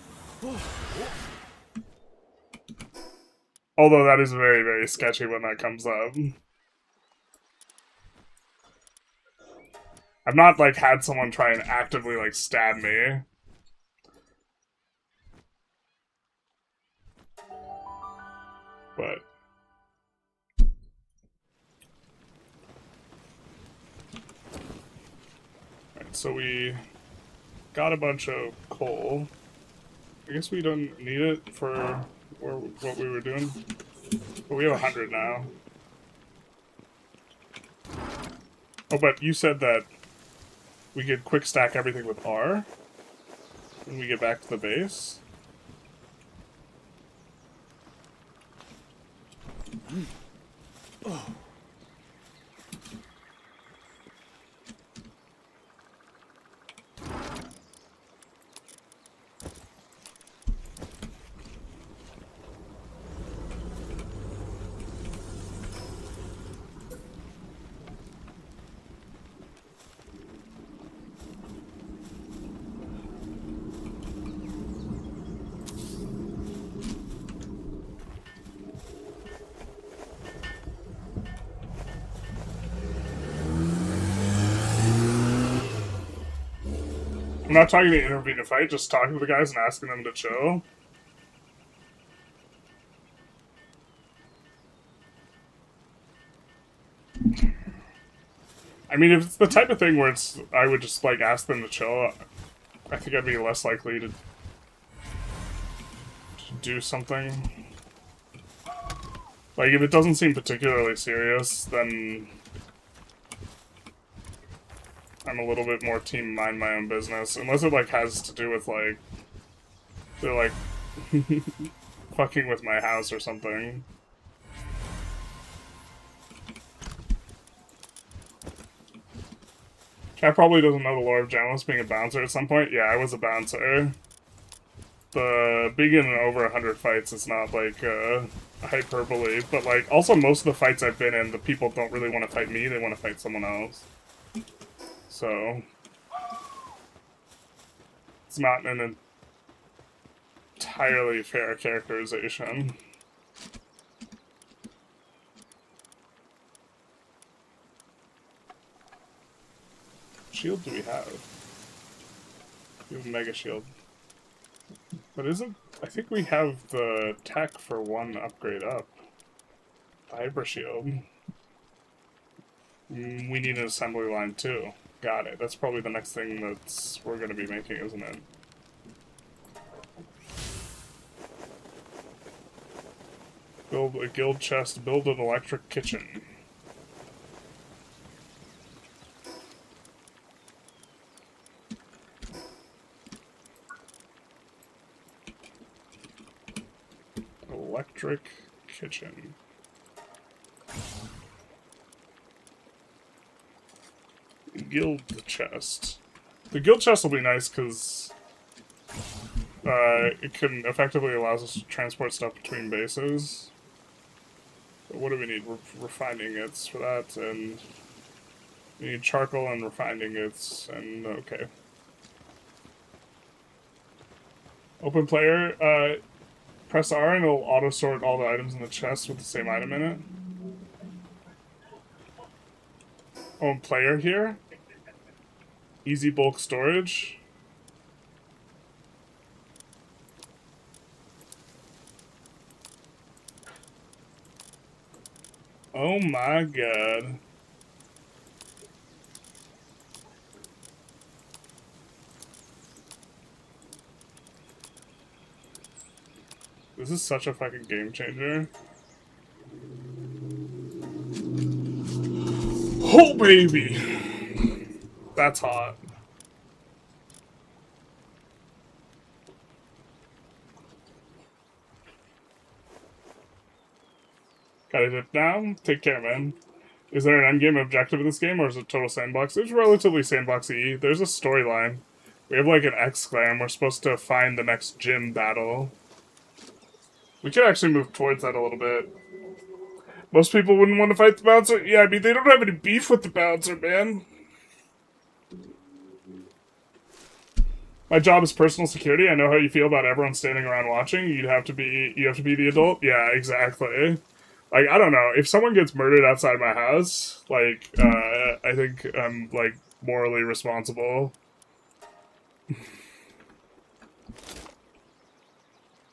Although that is very, very sketchy when that comes up. I've not, like, had someone try and actively, like, stab me. But... Alright, so we got a bunch of coal. I guess we don't need it for what we were doing. But we have 100 now. Oh, but you said that we could quick stack everything with R when we get back to the base. Oh. I'm not talking to intervene in a fight, just talking to the guys and asking them to chill. I mean, if it's the type of thing where it's, I would just, like, ask them to chill, I think I'd be less likely to do something. Like, if it doesn't seem particularly serious, then I'm a little bit more team mind my own business. Unless it, like, has to do with, like, they're, like, fucking with my house or something. Cat probably doesn't know the lore of journalists being a bouncer at some point. Yeah, I was a bouncer. The being in over 100 fights is not, like, hyperbole, but, like, also most of the fights I've been in, the people don't really want to fight me, they want to fight someone else. So... it's not an entirely fair characterization. Shield do we have? We have a mega shield. But isn't... I think we have the tech for one upgrade up. Vibra shield. We need an assembly line too. Got it. That's probably the next thing that's we're going to be making, isn't it? Build a guild chest, build an electric kitchen. Electric kitchen. Guild chest. The guild chest will be nice because it can effectively allows us to transport stuff between bases. But what do we need? Refined ingots for that, and we need charcoal and refined ingots, and okay. Open player, press R and it'll auto-sort all the items in the chest with the same item in it. Open player here. Easy bulk storage. Oh my god. This is such a fucking game changer. Oh baby! That's hot. Gotta dip down. Take care, man. Is there an endgame objective in this game, or is it total sandbox? It's relatively sandboxy. There's a storyline. We have like an exclam. We're supposed to find the next gym battle. We could actually move towards that a little bit. Most people wouldn't want to fight the bouncer. Yeah, I mean, they don't have any beef with the bouncer, man. My job is personal security. I know how you feel about everyone standing around watching. You have to be the adult. Yeah, exactly. Like, I don't know. If someone gets murdered outside my house, like, I think I'm, like, morally responsible.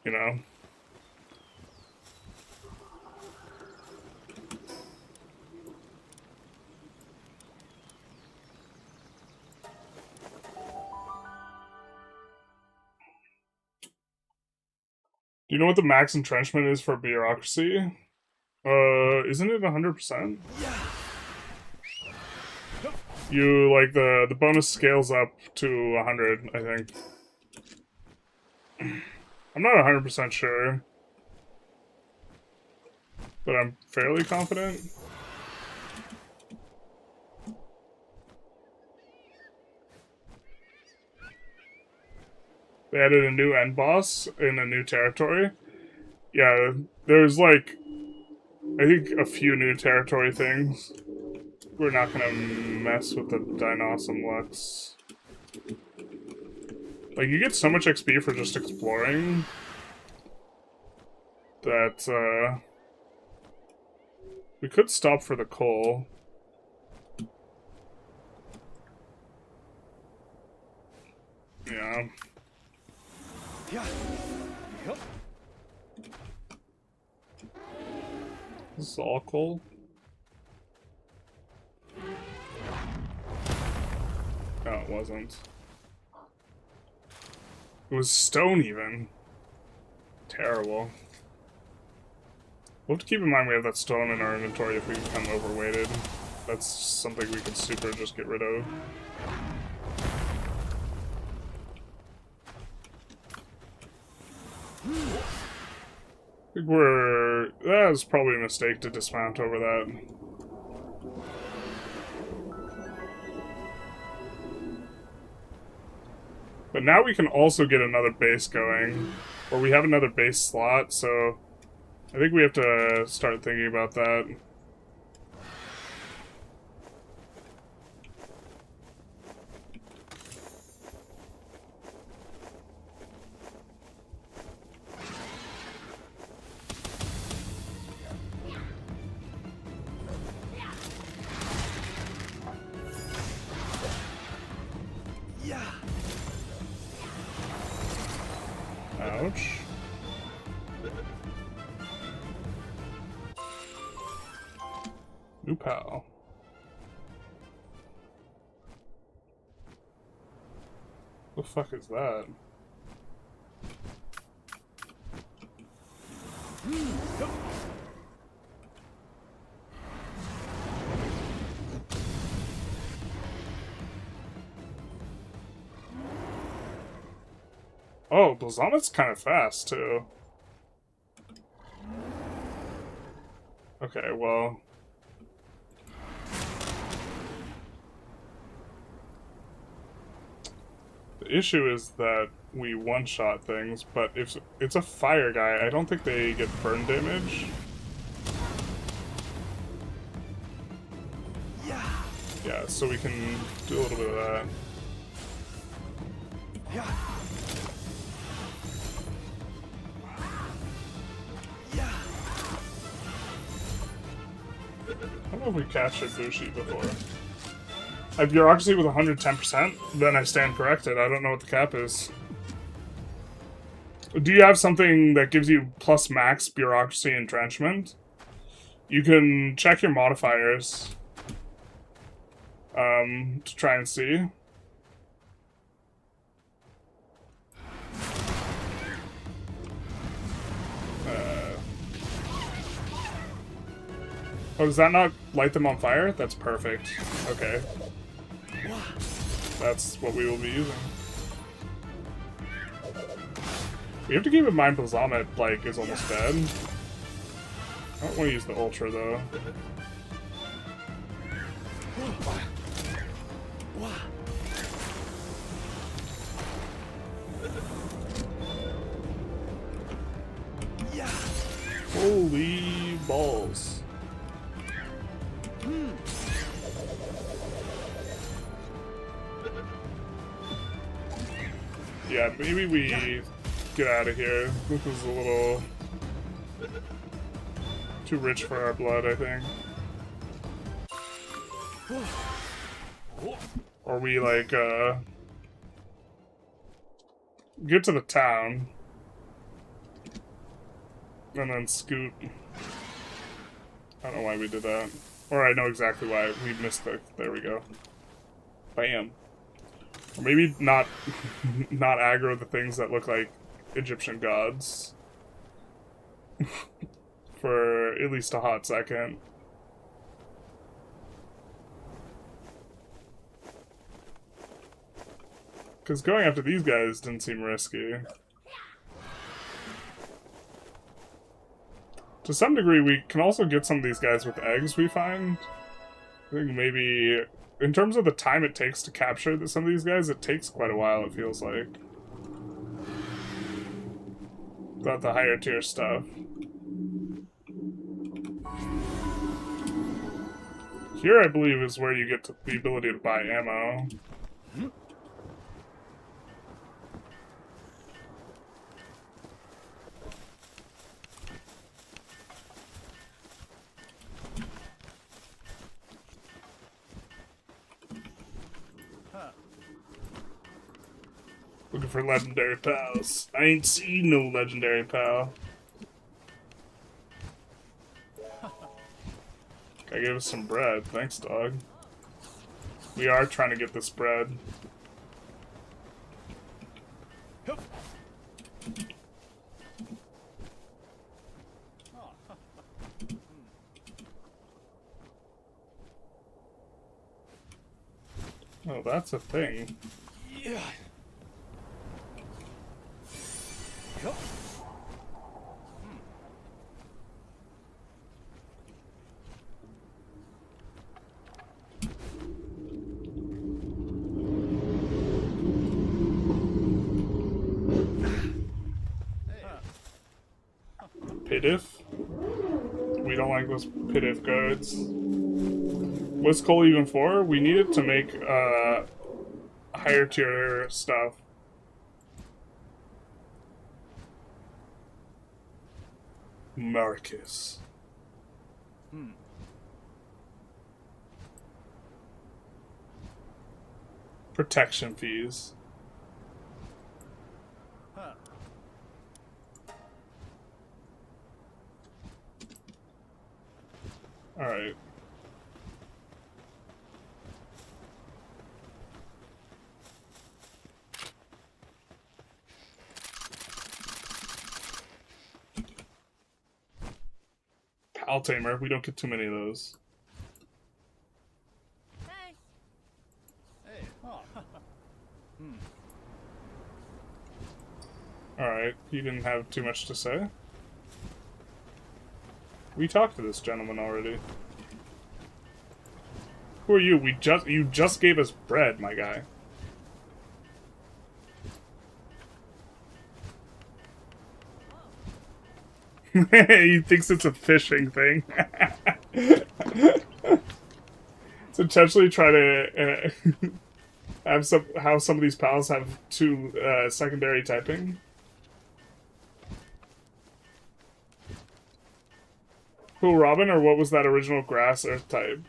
You know? Do you know what the max entrenchment is for bureaucracy? Isn't it 100%? You, like, the bonus scales up to 100, I think. I'm not 100% sure. But I'm fairly confident. They added a new end boss in a new territory. Yeah, there's like, I think a few new territory things. We're not gonna mess with the Dinosum Lux. Like, you get so much XP for just exploring that, we could stop for the coal. Yeah. This is all coal. No, it wasn't. It was stone, even. Terrible. We'll have to keep in mind we have that stone in our inventory if we become overweighted. That's something we could super just get rid of. I think that was probably a mistake to dismount over that. But now we can also get another base going, or we have another base slot, so I think we have to start thinking about that. Ouch. New pal. The fuck is that? Oh, Blazomet's kind of fast, too. Okay, well... The issue is that we one-shot things, but if it's a fire guy, I don't think they get burn damage. Yeah, so we can do a little bit of that. I don't know if we catch Ibushi before. I have bureaucracy with 110%, then I stand corrected. I don't know what the cap is. Do you have something that gives you plus max bureaucracy entrenchment? You can check your modifiers to try and see. Oh, does that not light them on fire? That's perfect. Okay. That's what we will be using. We have to keep in mind Blazomet, like, is almost dead. I don't want to use the Ultra, though. Holy balls. Yeah, maybe we get out of here. This was a little too rich for our blood, I think. Or we, like, get to the town. And then scoot. I don't know why we did that. Or I know exactly why. We missed the... There we go. Bam. Or maybe not... not aggro the things that look like Egyptian gods. For at least a hot second. Because going after these guys didn't seem risky. To some degree, we can also get some of these guys with eggs, we find. I think maybe... In terms of the time it takes to capture some of these guys, it takes quite a while, it feels like. Without the higher tier stuff. Here, I believe, is where you get the ability to buy ammo. Looking for legendary pals. I ain't seen no legendary pal. Guy gave us some bread. Thanks, dog. We are trying to get this bread. Oh, that's a thing. Yeah. Yep. Pitif? We don't like those Pitif guards. What's coal even for? We need it to make higher tier stuff. Marcus. Protection fees. Alright. Pal Tamer, we don't get too many of those. Hey. Hey. Oh. Alright, he didn't have too much to say. We talked to this gentleman already. Who are you? You just gave us bread, my guy. He thinks it's a fishing thing. To intentionally try to have how some of these pals have two secondary typing. Who, Robin, or what was that original grass earth type?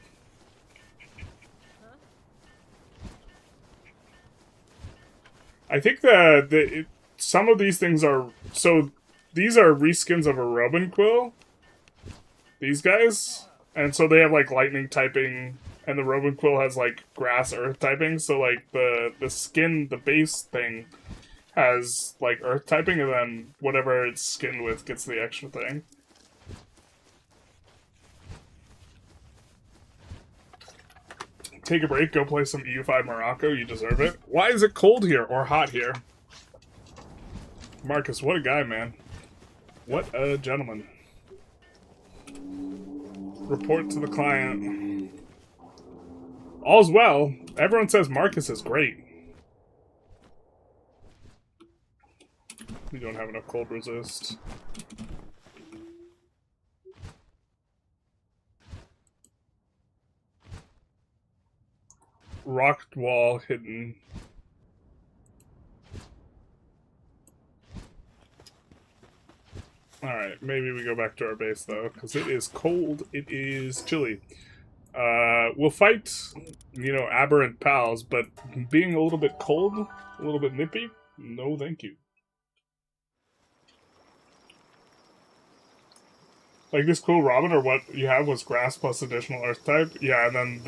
I think some of these things are... So, these are reskins of a Robin Quill. These guys. And so they have, like, lightning typing, and the Robin Quill has, like, grass earth typing. So, like, the skin, the base thing, has, like, earth typing, and then whatever it's skinned with gets the extra thing. Take a break, go play some EU5 Morocco, you deserve it. Why is it cold here, or hot here? Marcus, what a guy, man. What a gentleman. Report to the client. All's well. Everyone says Marcus is great. We don't have enough cold resist. Rock wall hidden. Alright, maybe we go back to our base though, because it is cold, it is chilly. We'll fight, you know, aberrant pals, but being a little bit cold, a little bit nippy, no thank you. Like this cool Robin, or what you have was grass plus additional earth type. Yeah, and then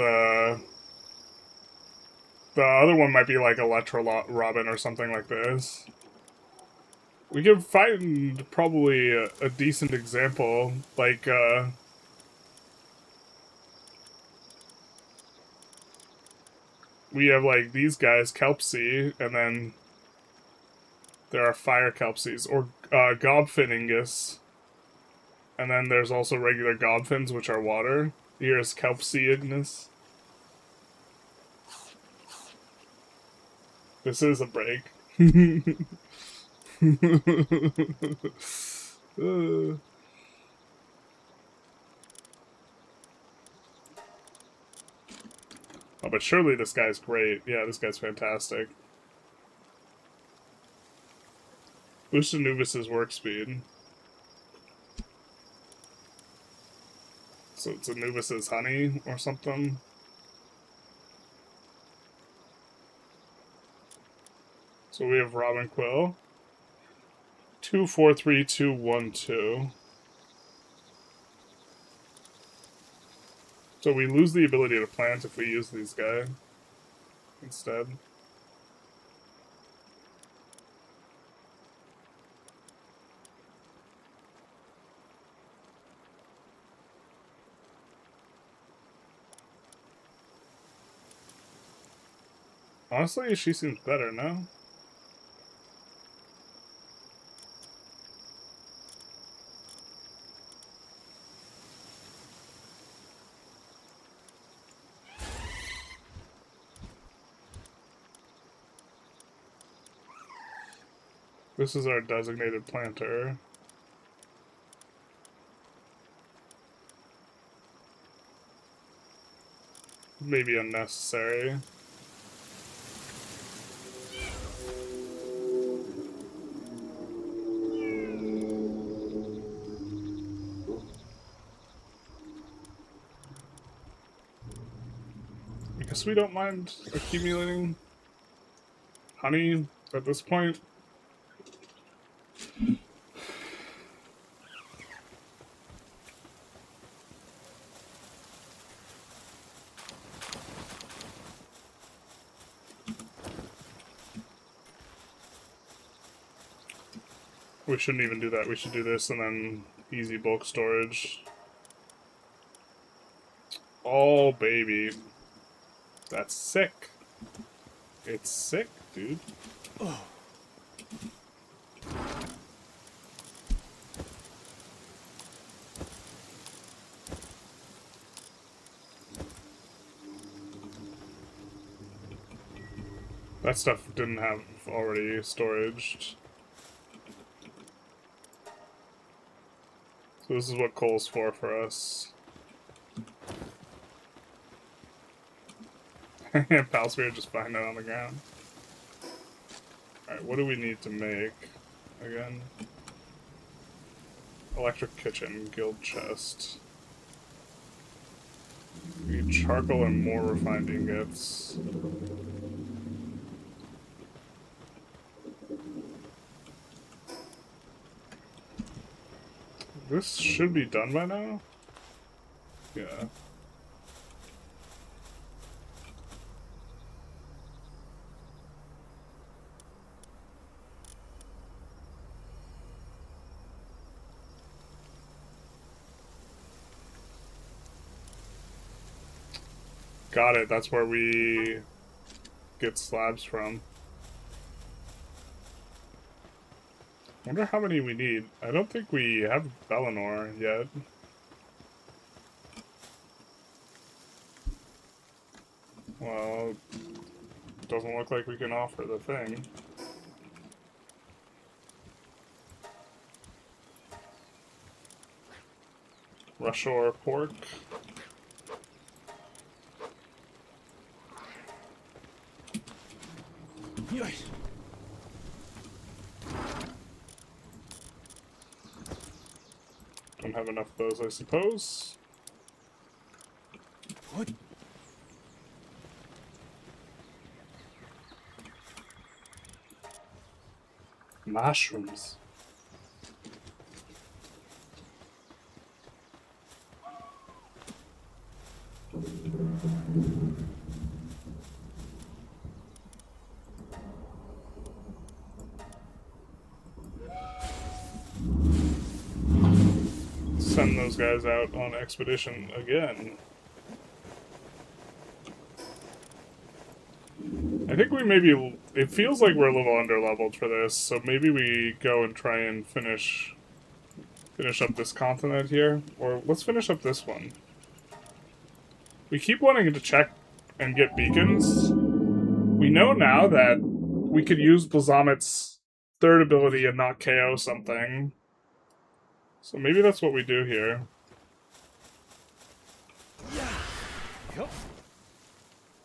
the other one might be like Electro Robin or something like this. We could find probably a decent example, like, we have like these guys, Kelpsy, and then there are fire Kelpsies, or Gobfiningus. And then there's also regular Gobfins, which are water. Here's Kelpsiidness. This is a break. Oh, but surely this guy's great. Yeah, this guy's fantastic. Boost Anubis's work speed. So it's Anubis's honey or something. So we have Robin Quill. 2, 4, 3, 2, 1, 2. So we lose the ability to plant if we use these guys instead. Honestly, she seems better now. This is our designated planter. Maybe unnecessary. I guess we don't mind accumulating honey at this point. We shouldn't even do that. We should do this and then easy bulk storage. Oh, baby. That's sick. It's sick, dude. Oh. That stuff didn't have already storaged. So this is what coal's for us. Palsphere just find it on the ground. Alright, what do we need to make? Again? Electric kitchen, guild chest. We need charcoal and more refined ingots. This should be done by now? Yeah. Got it, that's where we get slabs from. Wonder how many we need. I don't think we have Bellinor yet. Well, doesn't look like we can offer the thing. Rushore pork. Yes. Don't have enough of those, I suppose. Mushrooms. Send those guys out on expedition again. I think we maybe... It feels like we're a little under-leveled for this, so maybe we go and try and finish up this continent here. Or let's finish up this one. We keep wanting to check and get beacons. We know now that we could use Blazomet's third ability and not KO something. So maybe that's what we do here.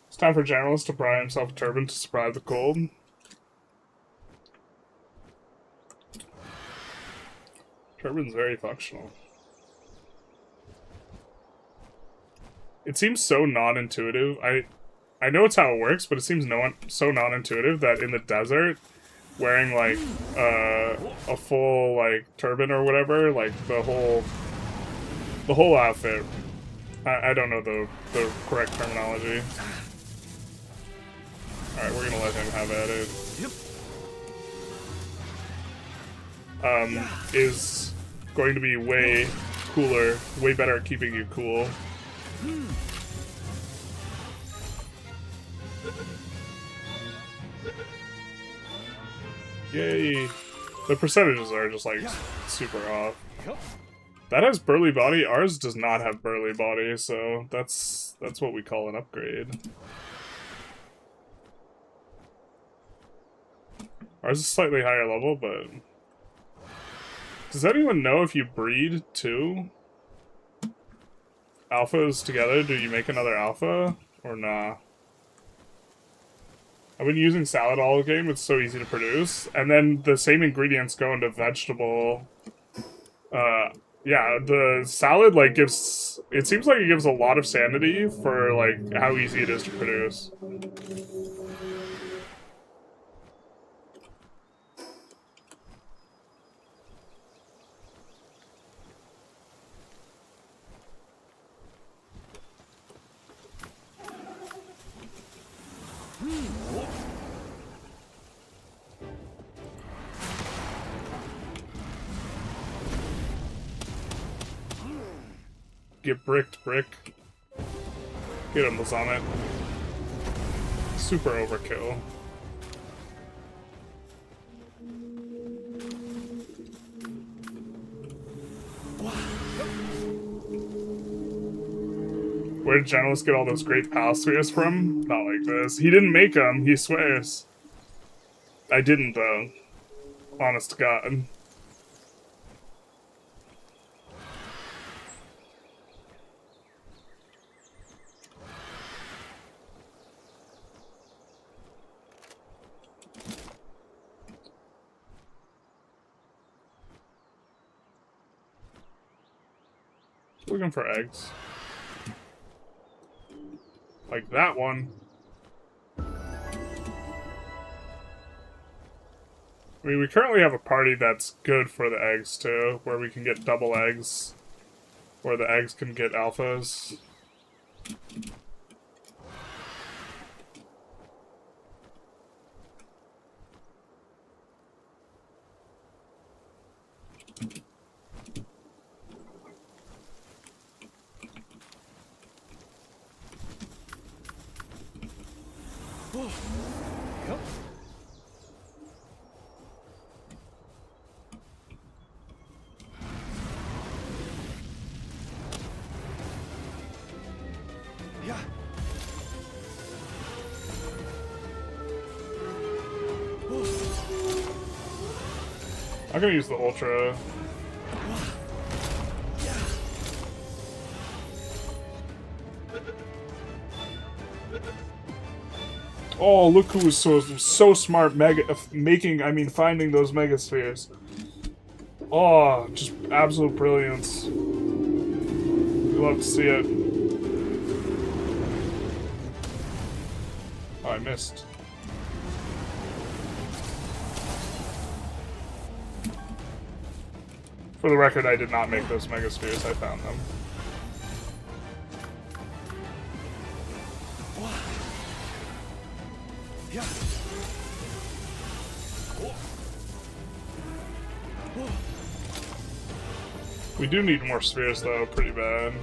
It's time for Generalist to pry himself a turban to survive the cold. Turban's very functional. It seems so non-intuitive. I know it's how it works, but it seems so non-intuitive that in the desert, wearing like a full like turban or whatever, like the whole outfit. I don't know the correct terminology. All right, we're gonna let him have at it. Is going to be way cooler, way better at keeping you cool. Yay! The percentages are just like super off. That has burly body. Ours does not have burly body, so that's what we call an upgrade. Ours is slightly higher level, but does anyone know if you breed two alphas together, do you make another alpha or nah? I've been using salad all the game, it's so easy to produce. And then the same ingredients go into vegetable. Yeah, the salad like gives, it seems like it gives a lot of sanity for like how easy it is to produce. Get bricked, brick. Get him, Blazomet. Super overkill. Where did Generalist get all those great pal spheres from? Not like this. He didn't make them, he swears. I didn't, though. Honest to God. Looking for eggs. Like that one. I mean, we currently have a party that's good for the eggs, too, where we can get double eggs, where the eggs can get alphas. I'm gonna use the Ultra. Oh, look who was so smart finding those megaspheres. Oh, just absolute brilliance. We love to see it. I missed. For the record, I did not make those Mega Spheres, I found them. We do need more spheres, though, pretty bad.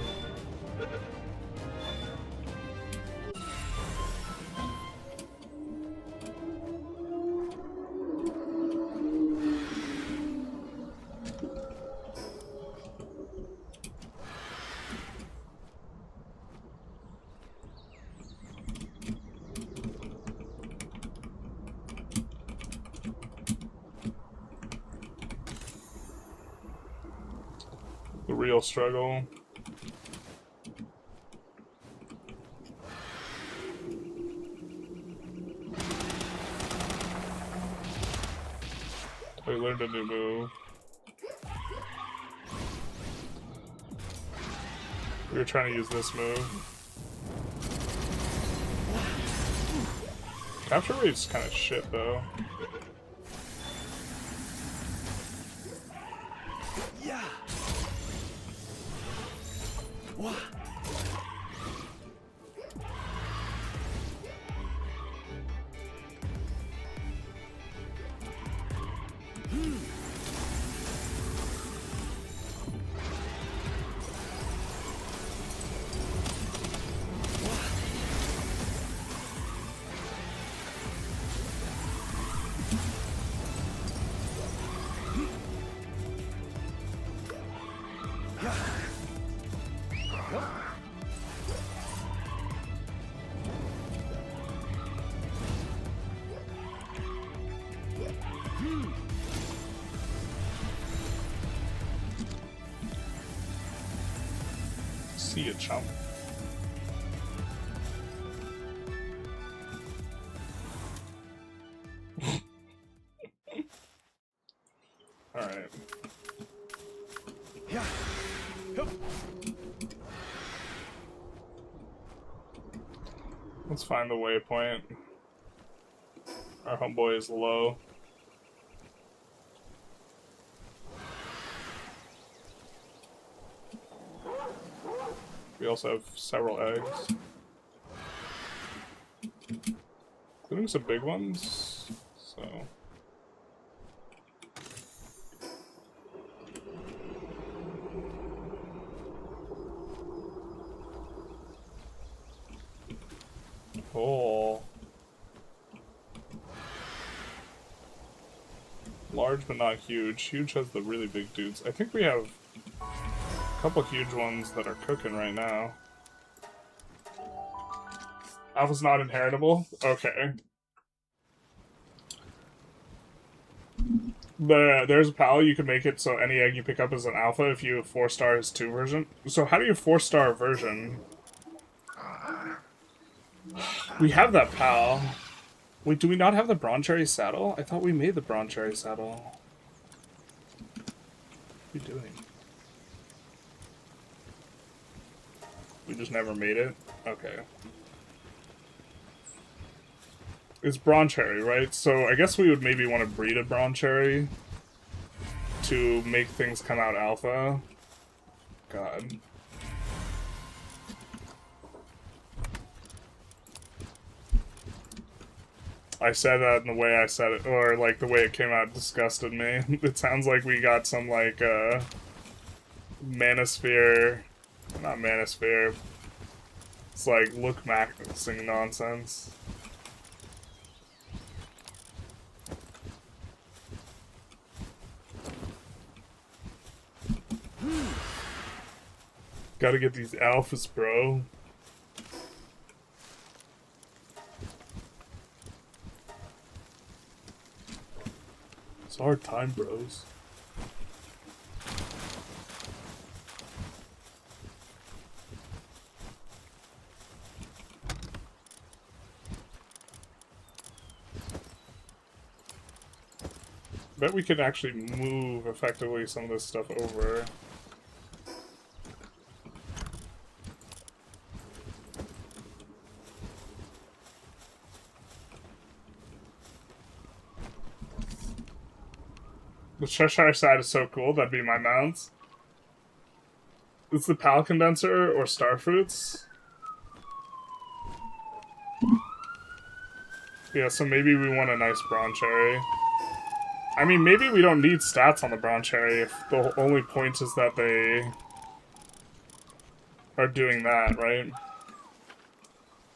The real struggle. I learned a new move. We were trying to use this move. Capture rate's kind of shit, though. Yeah. What? See ya, chump. Alright. Yeah. Hup. Let's find the waypoint. Our homeboy is low. We also have several eggs. Including some big ones, so... Oh. Large but not huge. Huge has the really big dudes. I think we have a couple huge ones that are cooking right now. Alpha's not inheritable? Okay. There's a pal, you can make it so any egg you pick up is an alpha if you have 4-star his 2 version. So how do you 4-star version? We have that pal. Wait, do we not have the Bronze Cherry saddle? I thought we made the Bronze Cherry saddle. What are we doing? We just never made it? Okay. It's Bronze Cherry, right? So I guess we would maybe want to breed a Bronze Cherry to make things come out alpha. God. I said that in the way I said it, or like the way it came out disgusted me. It sounds like we got some like manosphere, not manosphere. It's like look maxing nonsense. Gotta get these alphas, bro. It's a hard time, bros. Bet we could actually move effectively some of this stuff over. The Cheshire side is so cool. That'd be my mounts. It's the Pal Condenser or Starfruits. Yeah, so maybe we want a nice Bronze Cherry. I mean, maybe we don't need stats on the Bronze Cherry if the only point is that they are doing that, right?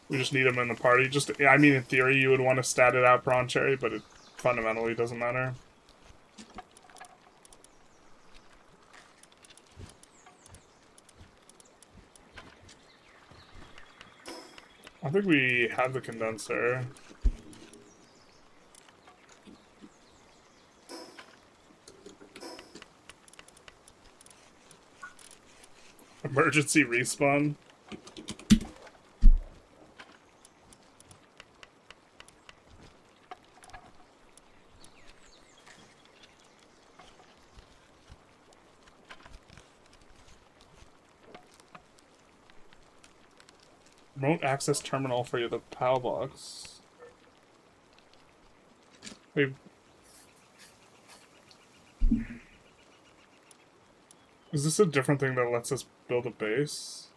We just need them in the party. Just, I mean, in theory, you would want to stat it out Bronze Cherry, but it fundamentally doesn't matter. I think we have the condenser. Emergency respawn. Remote access terminal for the PAL box. Wait. Is this a different thing that lets us build a base?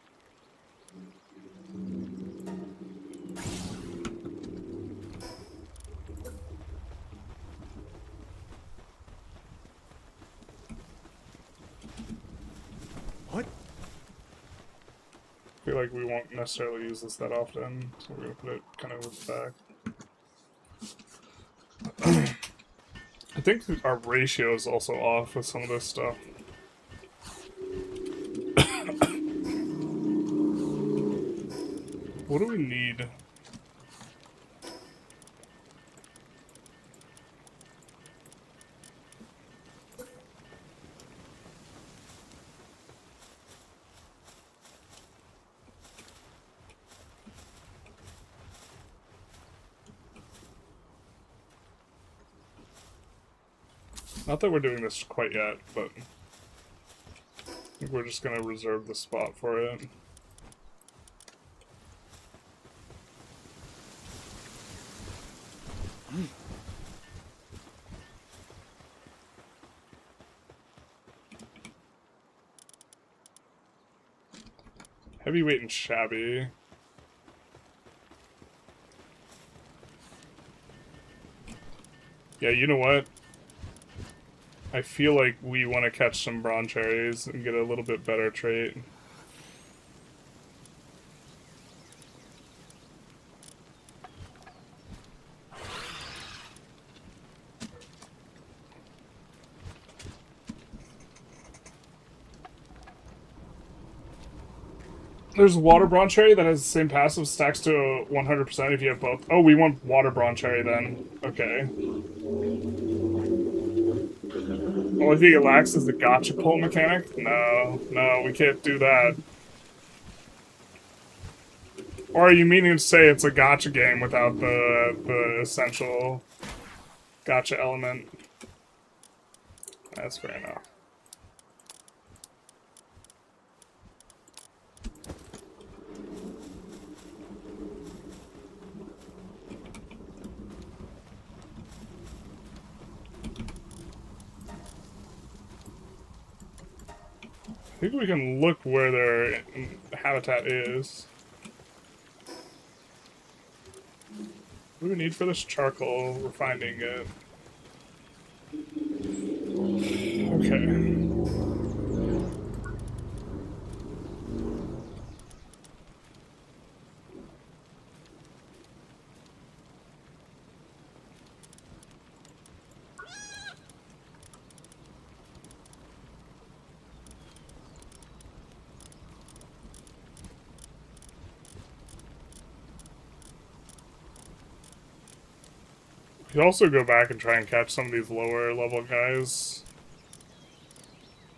What? I feel like we won't necessarily use this that often, so we're gonna put it kind of with the back. I think our ratio is also off with some of this stuff. What do we need? Not that we're doing this quite yet, but I think we're just gonna reserve the spot for it. Heavyweight and shabby. Yeah, you know what? I feel like we want to catch some Bronze Cherries and get a little bit better trait. There's Water Bronze Cherry that has the same passive, stacks to 100% if you have both. Oh, we want Water Bronze Cherry then. Okay. Only thing it lacks is the gotcha pull mechanic? No, we can't do that. Or are you meaning to say it's a gotcha game without the essential gotcha element? That's fair enough. I think we can look where their habitat is. What do we need for this charcoal? We're finding it. Okay. We could also go back and try and catch some of these lower level guys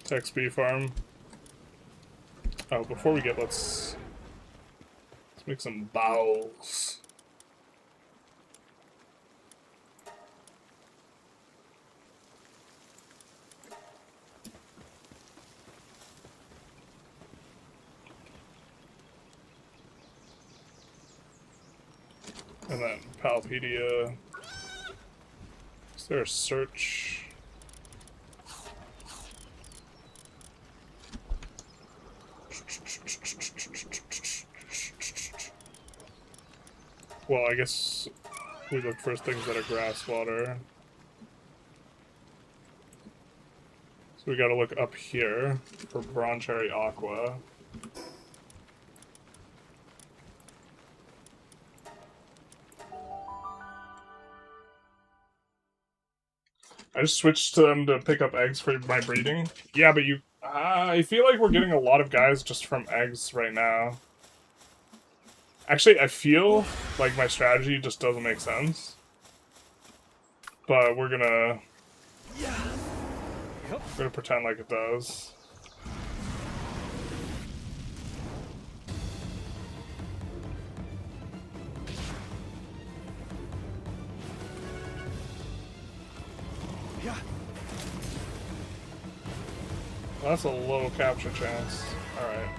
to XP farm. Oh, before we get, let's make some bowls. And then Palpedia. Is there a search? Well, I guess we look for things that are grass water. So we gotta look up here for Broncherry Aqua. I just switched to them to pick up eggs for my breeding. Yeah, but you... I feel like we're getting a lot of guys just from eggs right now. Actually, I feel like my strategy just doesn't make sense. But we're gonna pretend like it does. Well, that's a low capture chance. Alright.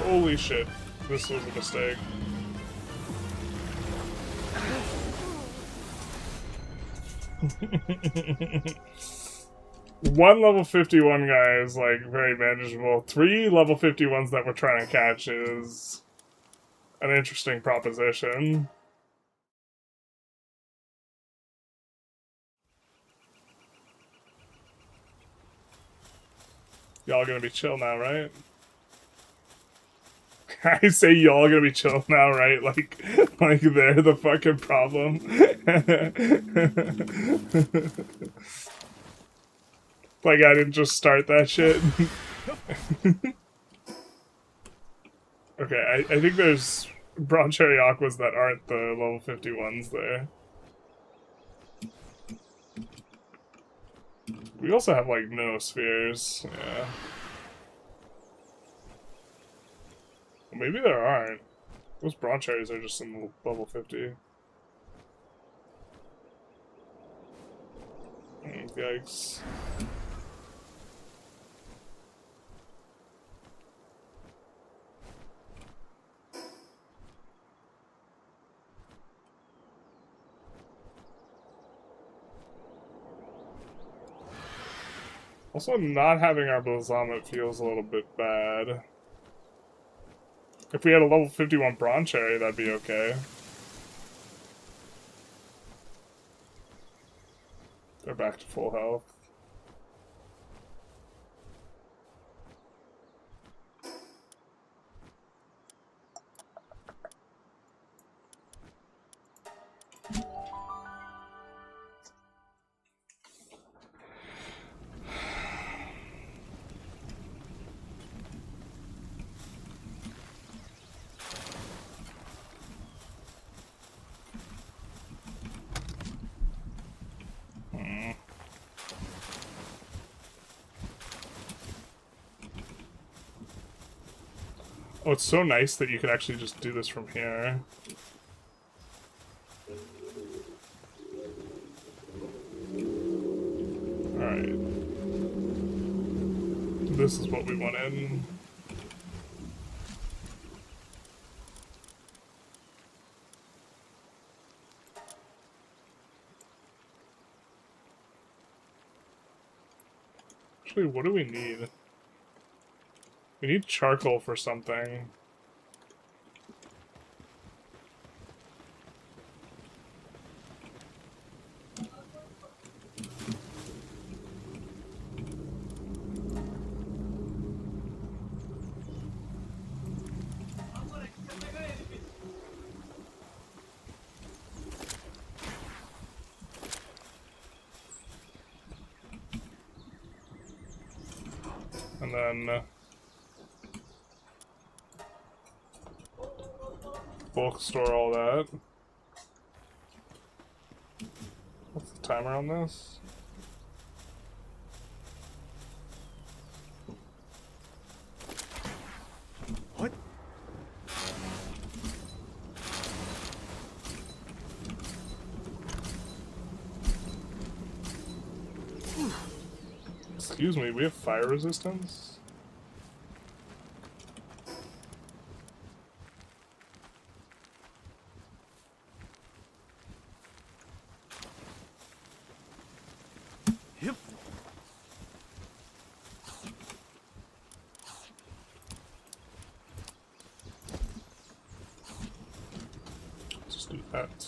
Holy shit. This was a mistake. One level 51 guy is, like, very manageable. 3 level 51s that we're trying to catch is an interesting proposition. Y'all gonna be chill now, right? I say y'all gonna be chill now, right? Like they're the fucking problem. Like I didn't just start that shit. Okay, I think there's Broncherry Aquas that aren't the level 51s there. We also have, like, no spheres. Yeah. Well, maybe there aren't. Those Broncherries are just in level 50. Yikes. Also, not having our Blazomet feels a little bit bad. If we had a level 51 Broncherry, that'd be okay. They're back to full health. Oh, it's so nice that you can actually just do this from here. Alright. This is what we wanted. Actually, what do we need? We need charcoal for something. And then bulk store all that. What's the timer on this? What? Excuse me, we have fire resistance? do that.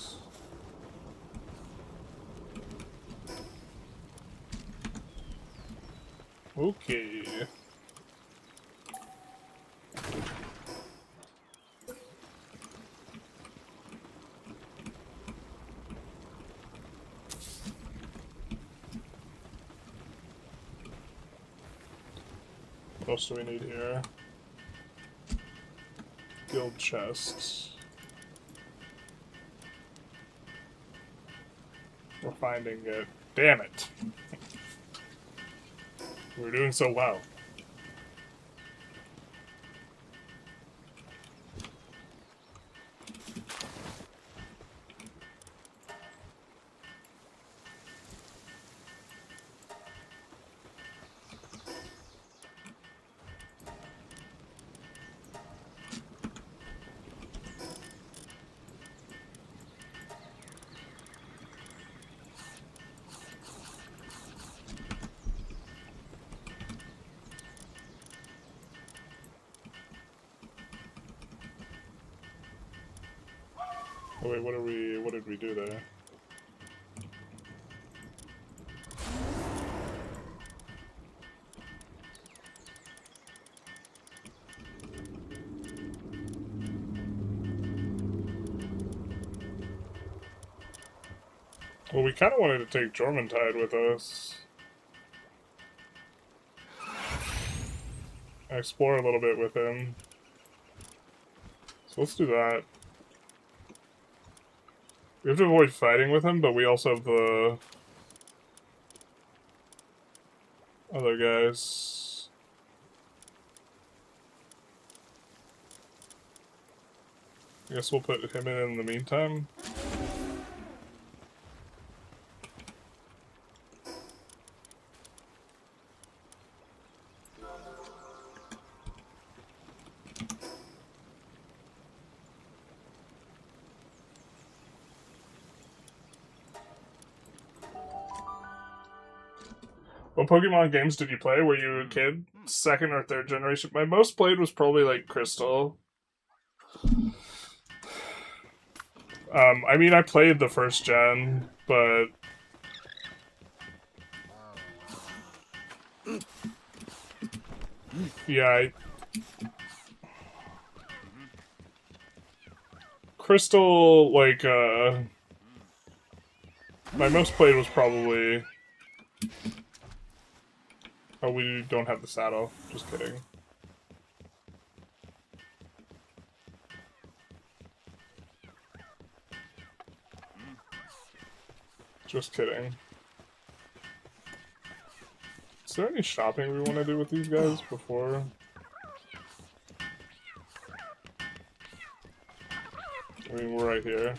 Okay. What else do we need here? Guild chests. We're finding it. Damn it. We're doing so well. Oh wait, what did we do there? Well, we kind of wanted to take Jormuntide with us. Explore a little bit with him. So let's do that. We have to avoid fighting with him, but we also have the other guys. I guess we'll put him in the meantime. What Pokemon games did you play? Were you a kid? Second or third generation? My most played was probably like Crystal. I mean, I played the first gen, but yeah, Crystal, like, my most played was probably... Oh, we don't have the saddle. Just kidding. Just kidding. Is there any shopping we want to do with these guys before? I mean, we're right here.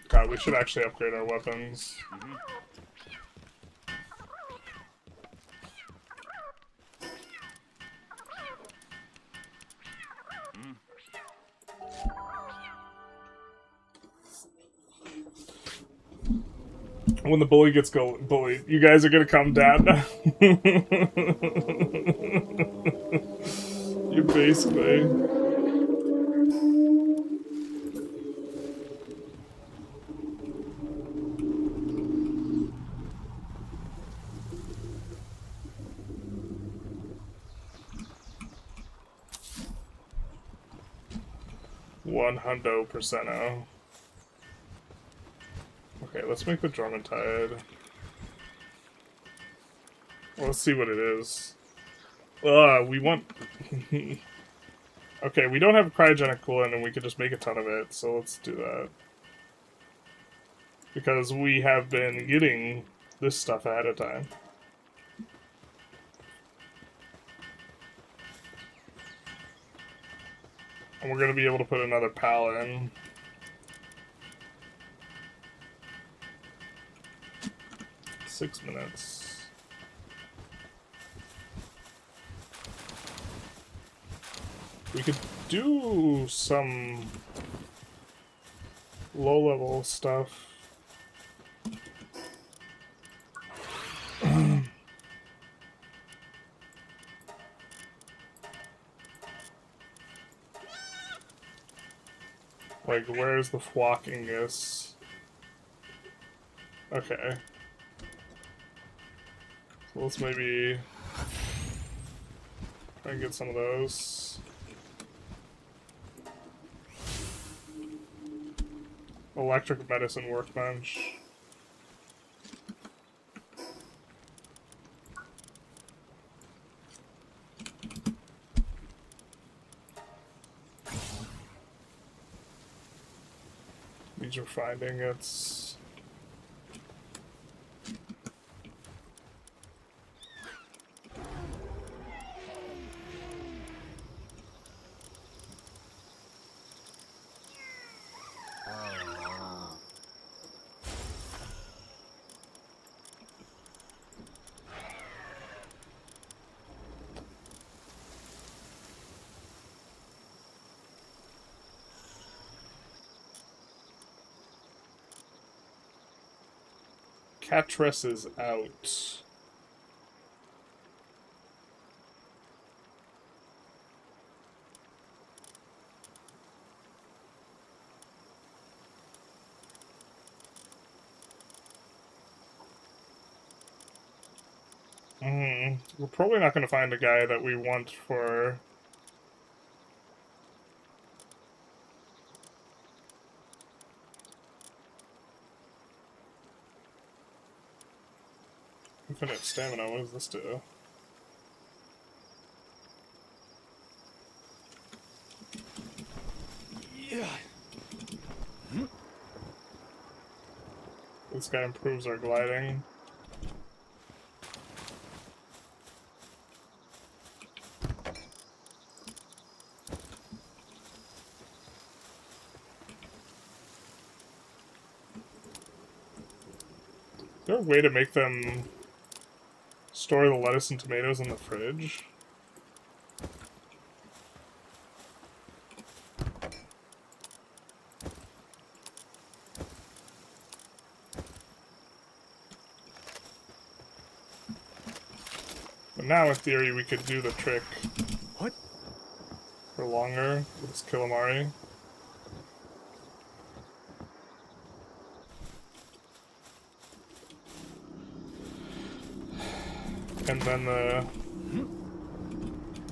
God, we should actually upgrade our weapons. When the bully gets bullied, you guys are gonna come down. You basically. $100%. Okay, let's make the Jormuntide. Well, let's see what it is. We want... Okay, we don't have a cryogenic coolant and we could just make a ton of it, so let's do that. Because we have been getting this stuff ahead of time. And we're gonna be able to put another pal in. Six minutes. We could do some low-level stuff. Like, where's the flockingus? Okay. So let's maybe try and get some of those. Electric medicine workbench. These are finding it's Catress is out. We're probably not going to find the guy that we want for... Infinite stamina, what does this do? Yeah. This guy improves our gliding. Is there a way to make them store the lettuce and tomatoes in the fridge? But now, in theory, we could do the trick What? for longer with this Killamari. And then the...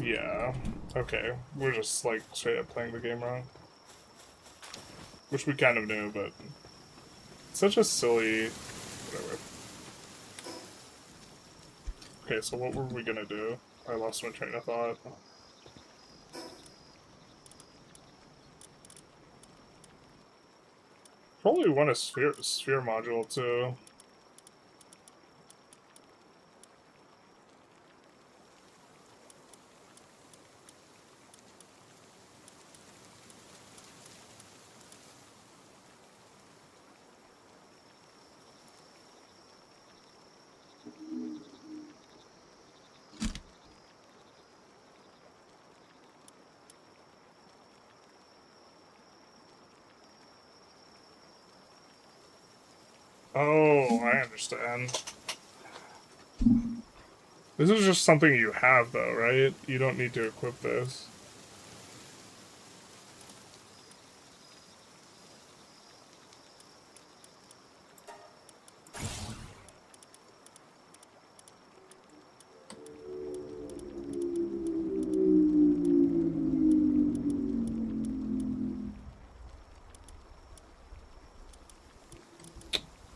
Yeah. Okay. We're just, like, straight up playing the game wrong. Which we kind of knew, but... It's such a silly... Whatever. Okay, so what were we gonna do? I lost my train of thought. Probably want a sphere module, too. Oh, I understand. This is just something you have, though, right? You don't need to equip this.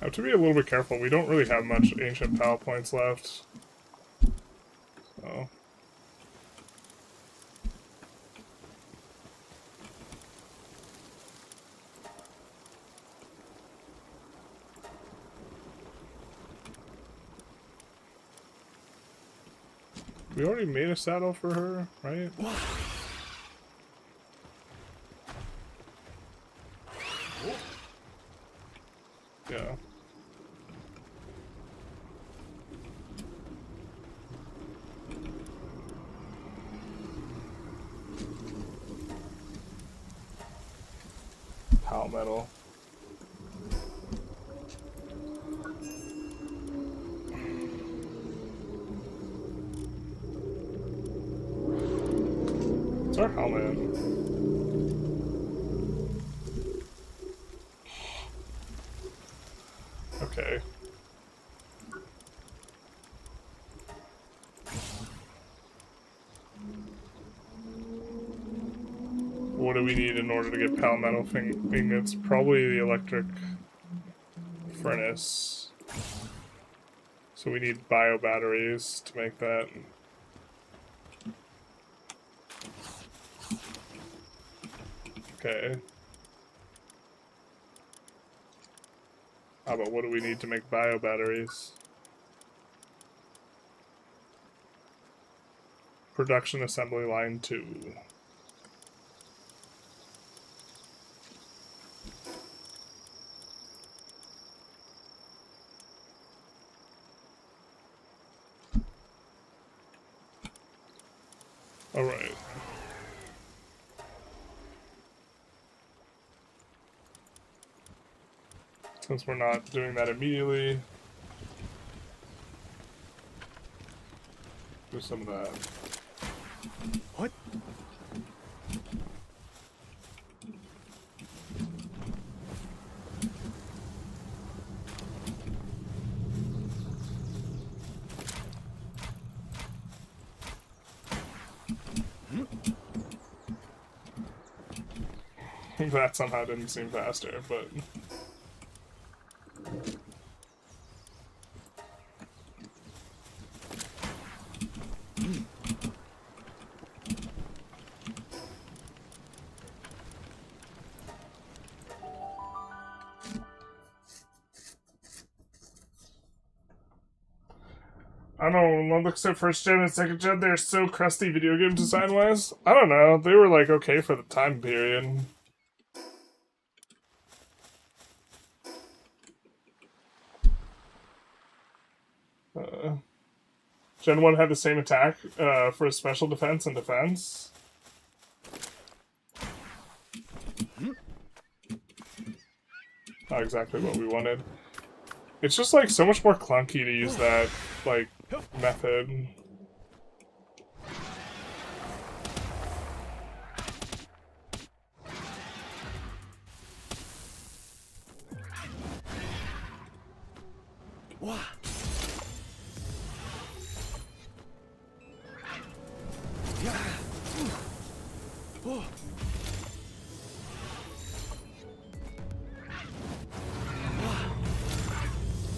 I have to be a little bit careful. We don't really have much ancient PAL points left. So. We already made a saddle for her, right? Yeah. PAL metal. It's our helmet. Okay. What do we need in order to get palmetto ingots? Probably the electric furnace. So we need bio batteries to make that. Okay. How about what do we need to make bio batteries? Production assembly line 2. Alright. Since we're not doing that immediately, do some of that. What? That somehow didn't seem faster, but... I don't know, looks at first gen and second gen, they're so crusty video game design wise. I don't know, they were like okay for the time period. Gen 1 had the same attack for special defense and defense. Not exactly what we wanted. It's just like so much more clunky to use that like method. Wow. Yeah. Oh.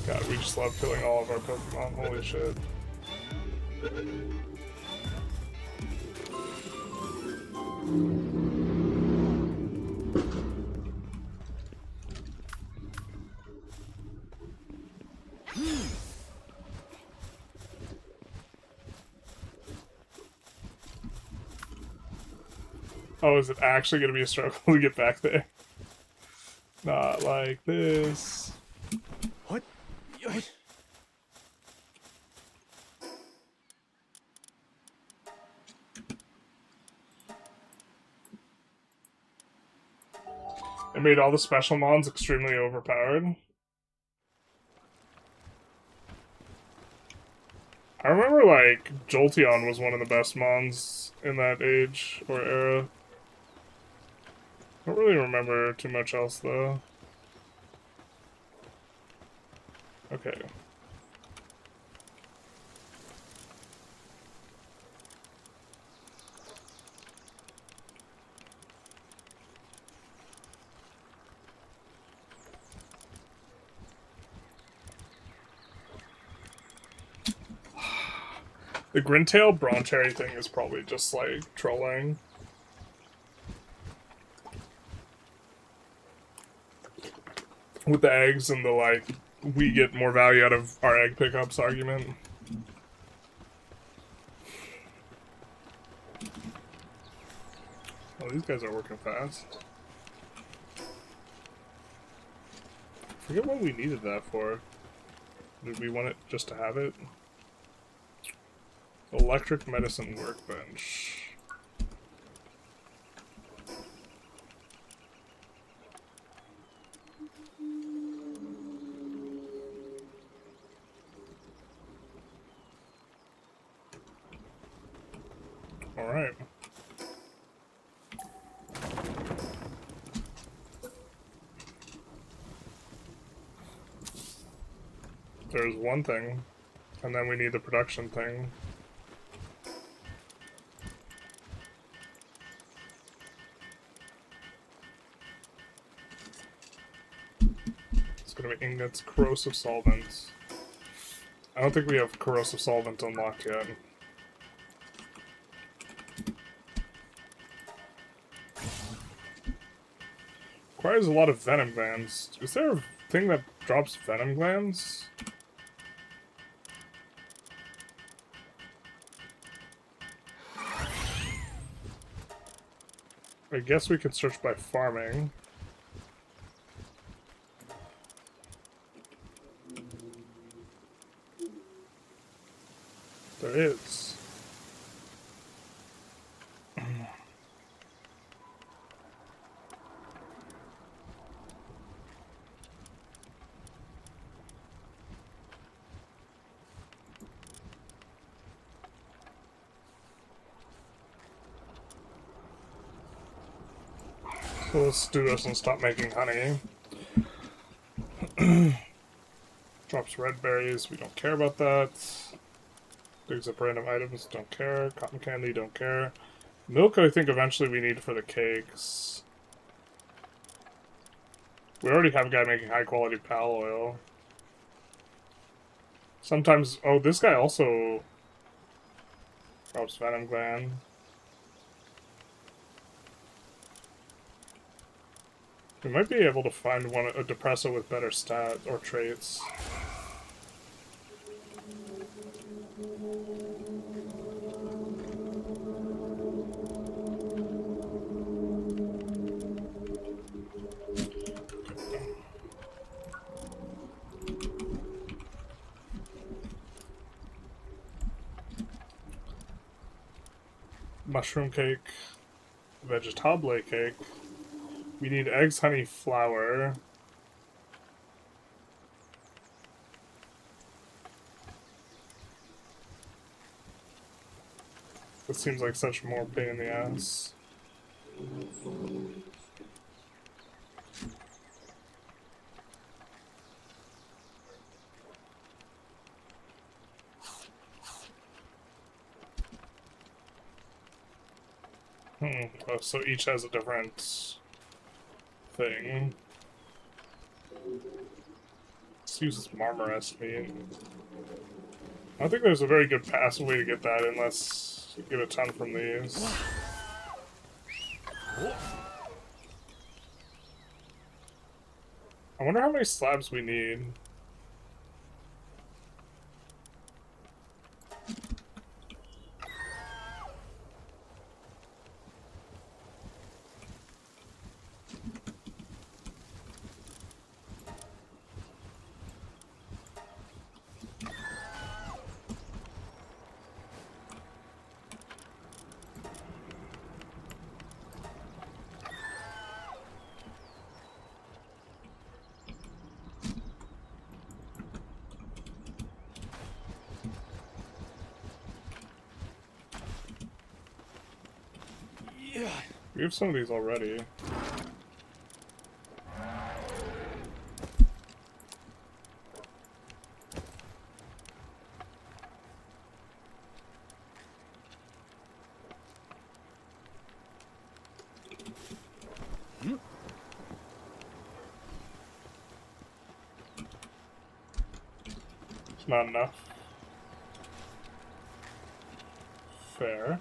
God, we just love killing all of our Pokemon. Holy shit. Oh, is it actually going to be a struggle to get back there? Not like this. What? What? It made all the special mons extremely overpowered. I remember, like, Jolteon was one of the best mons in that age or era. I don't really remember too much else, though. Okay. The Grintail Broncherry thing is probably just, like, trolling. With the eggs and the, like, we get more value out of our egg pickups argument. Oh, these guys are working fast. I forget what we needed that for. Did we want it just to have it? Electric medicine workbench. Alright. There's one thing. And then we need the production thing. It's gonna be ingots, corrosive solvents. I don't think we have corrosive solvent unlocked yet. Requires a lot of venom glands. Is there a thing that drops venom glands? I guess we can search by farming. There is. So let's do this and stop making honey. Drops red berries, we don't care about that. Digs up random items, don't care. Cotton candy, don't care. Milk, I think eventually we need for the cakes. We already have a guy making high quality pal oil. Sometimes, oh, this guy also drops venom gland. We might be able to find a depressor with better stat or traits. Mushroom cake, vegetable cake. We need eggs, honey, flour. This seems like such more pain in the ass. Oh, so each has a different thing. Let's use this marmora's meat. I don't think there's a very good passive way to get that unless you get a ton from these. I wonder how many slabs we need. We have some of these already. It's not enough. Fair.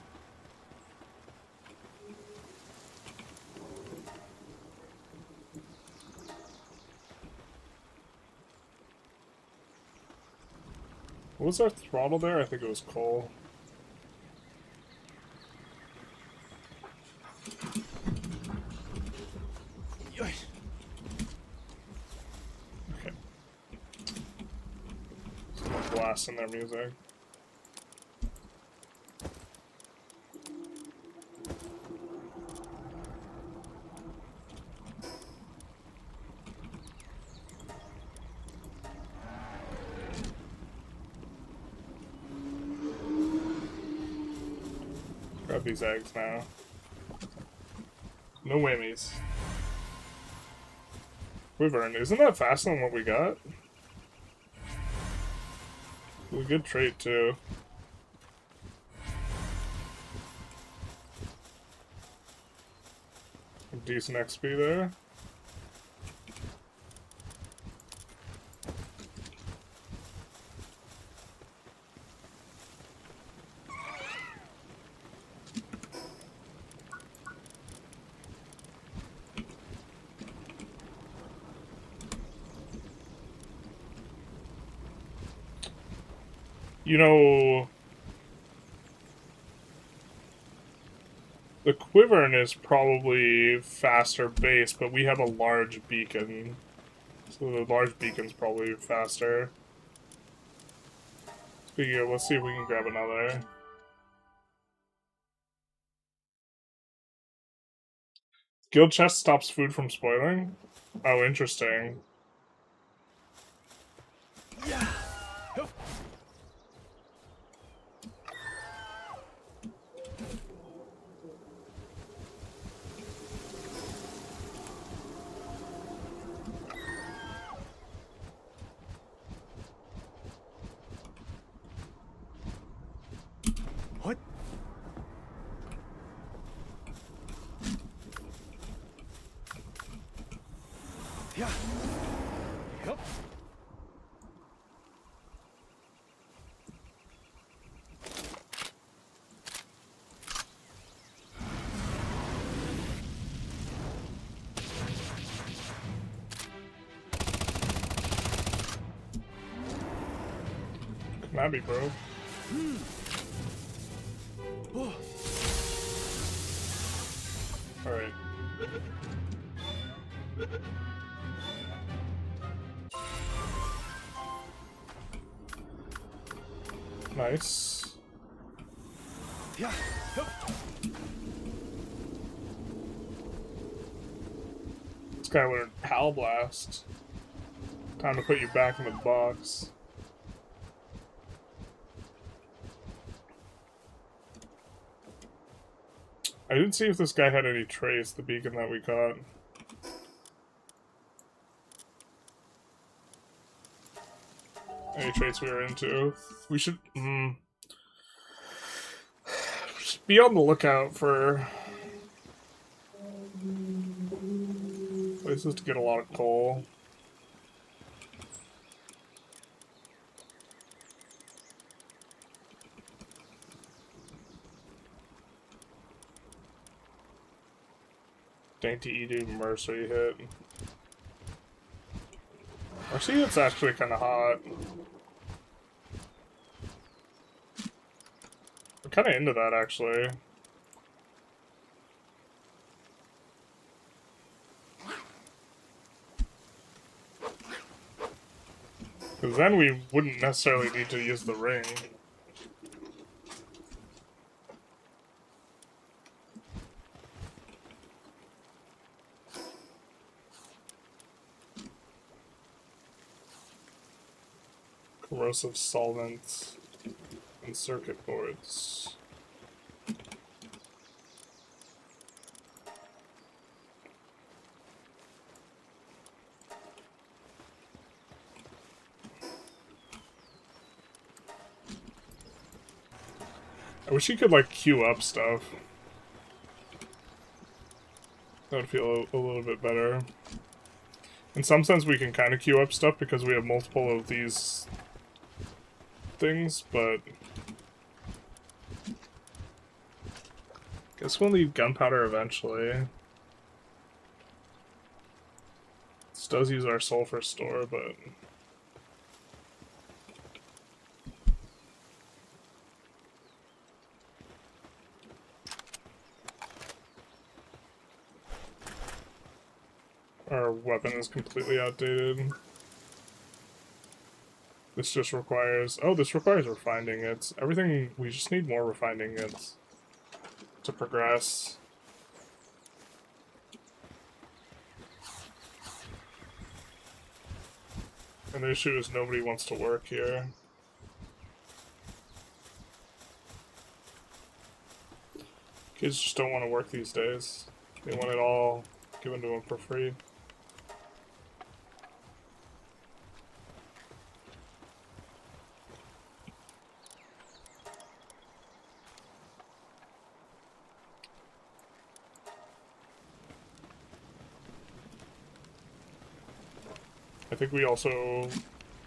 What was our throttle there? I think it was coal. Okay. Someone blasting their music. Grab these eggs now. No whammies. Wyvern, isn't that faster than what we got? It's a good trait, too. Decent XP there. You know, the Quivern is probably faster base, but we have a large beacon. So the large beacon's probably faster. Speaking of, let's see if we can grab another. Guild chest stops food from spoiling? Oh, interesting. Yeah. What? Yeah. Yep. Come at me, bro. Oh. Alright. Nice. Yeah. Yep. This guy learned Pal Blast. Time to put you back in the box. I didn't see if this guy had any trace, the beacon that we caught. Any traits we were into. We should be on the lookout for places to get a lot of coal. Dainty Edu Mercy hit. Mercy hit's actually kind of hot. I'm kind of into that, actually. Because then we wouldn't necessarily need to use the ring. Corrosive solvents and circuit boards. I wish you could, like, queue up stuff. That would feel a little bit better. In some sense, we can kind of queue up stuff because we have multiple of these things, but guess we'll need gunpowder eventually. This does use our sulfur store, but our weapon is completely outdated. This just requires... Oh, this requires refined ingots. Everything... We just need more refined ingots to progress. And the issue is nobody wants to work here. Kids just don't want to work these days. They want it all given to them for free. I think we also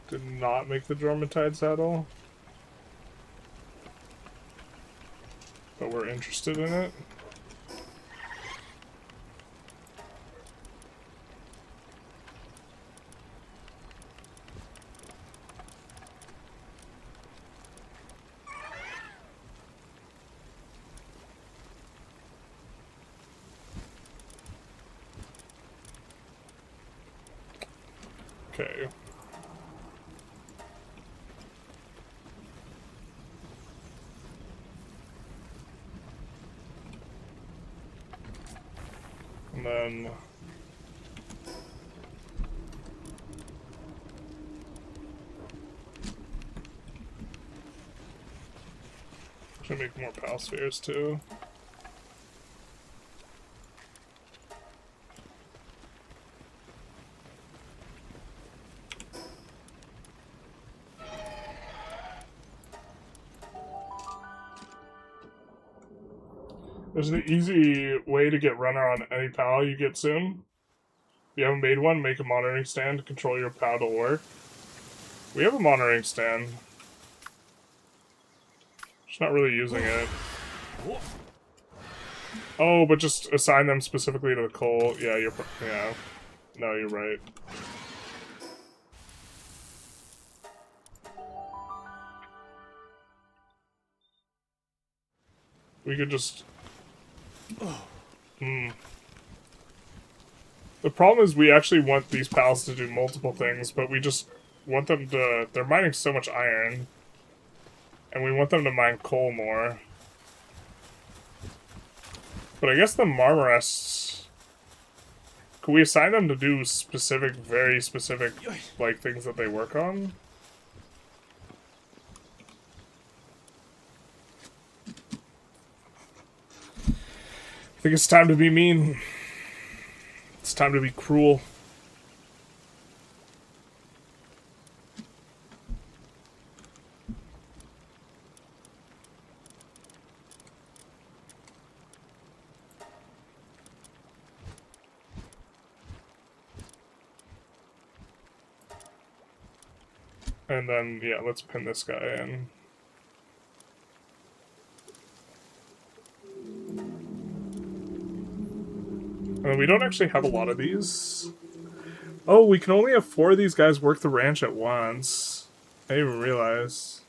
did not make the Dromatide saddle. But we're interested in it. Okay. And then should make more pal spheres too. There's an easy way to get runner on any pal you get soon. If you haven't made one, make a monitoring stand to control your pal to work. We have a monitoring stand. Just not really using it. Oh, but just assign them specifically to the coal. Yeah, yeah. No, you're right. We could just... The problem is we actually want these pals to do multiple things, but we just want them to... They're mining so much iron. And we want them to mine coal more. But I guess the Marmorests... Could we assign them to do specific, very specific, like, things that they work on? I think it's time to be mean. It's time to be cruel. And then, yeah, let's pin this guy in. We don't actually have a lot of these. Oh, we can only have 4 of these guys work the ranch at once. I didn't even realize.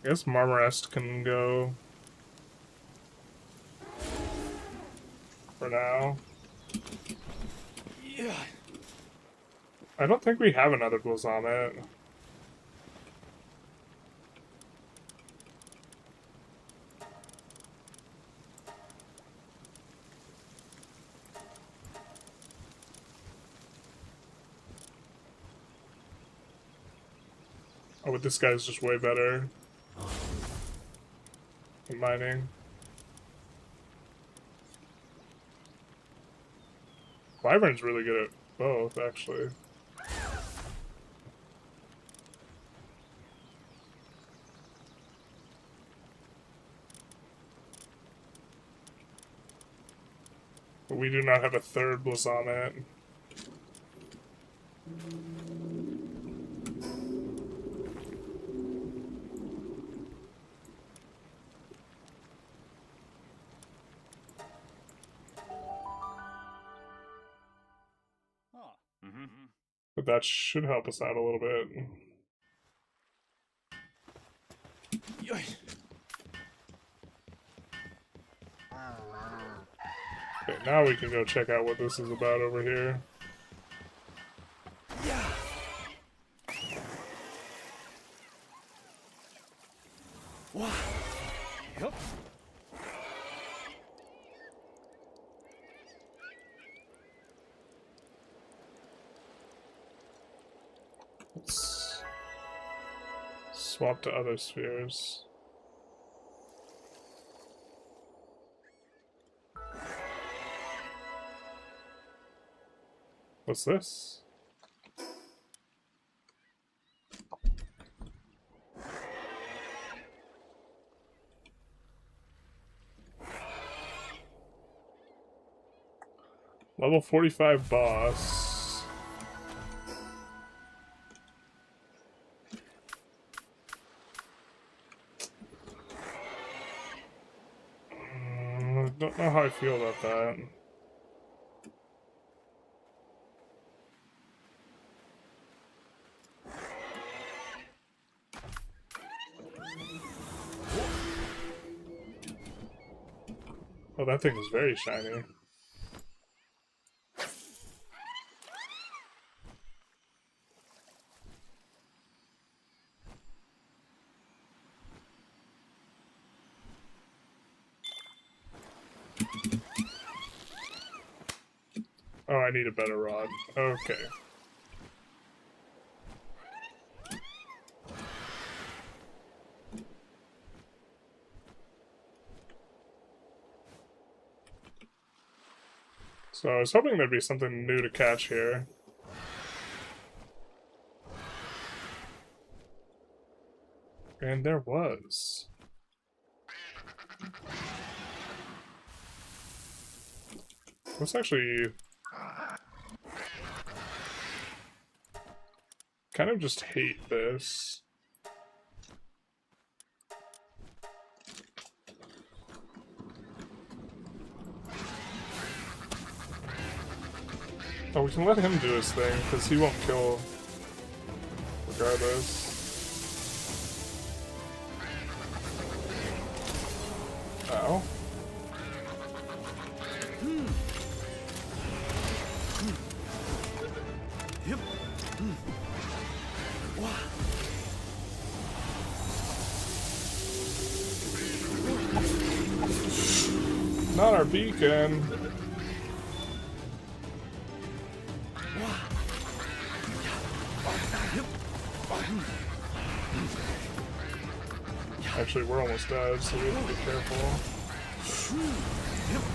I guess Marmorest can go for now. Yeah. I don't think we have another Blazomit. Oh, but this guy's just way better at mining. Wyvern's really good at both, actually. But we do not have a third Blazomit. But that should help us out a little bit. Okay, now we can go check out what this is about over here. Let's Swap to other spheres. What's this? Level 45 boss. Don't know how I feel about that. Oh, that thing is very shiny. Oh, I need a better rod. Okay. So I was hoping there'd be something new to catch here. And there was. Let's actually kind of just hate this. Oh, we can let him do his thing, because he won't kill regardless. Ow. Yep. Not our beacon. Actually, we're almost dead, so we have to be careful.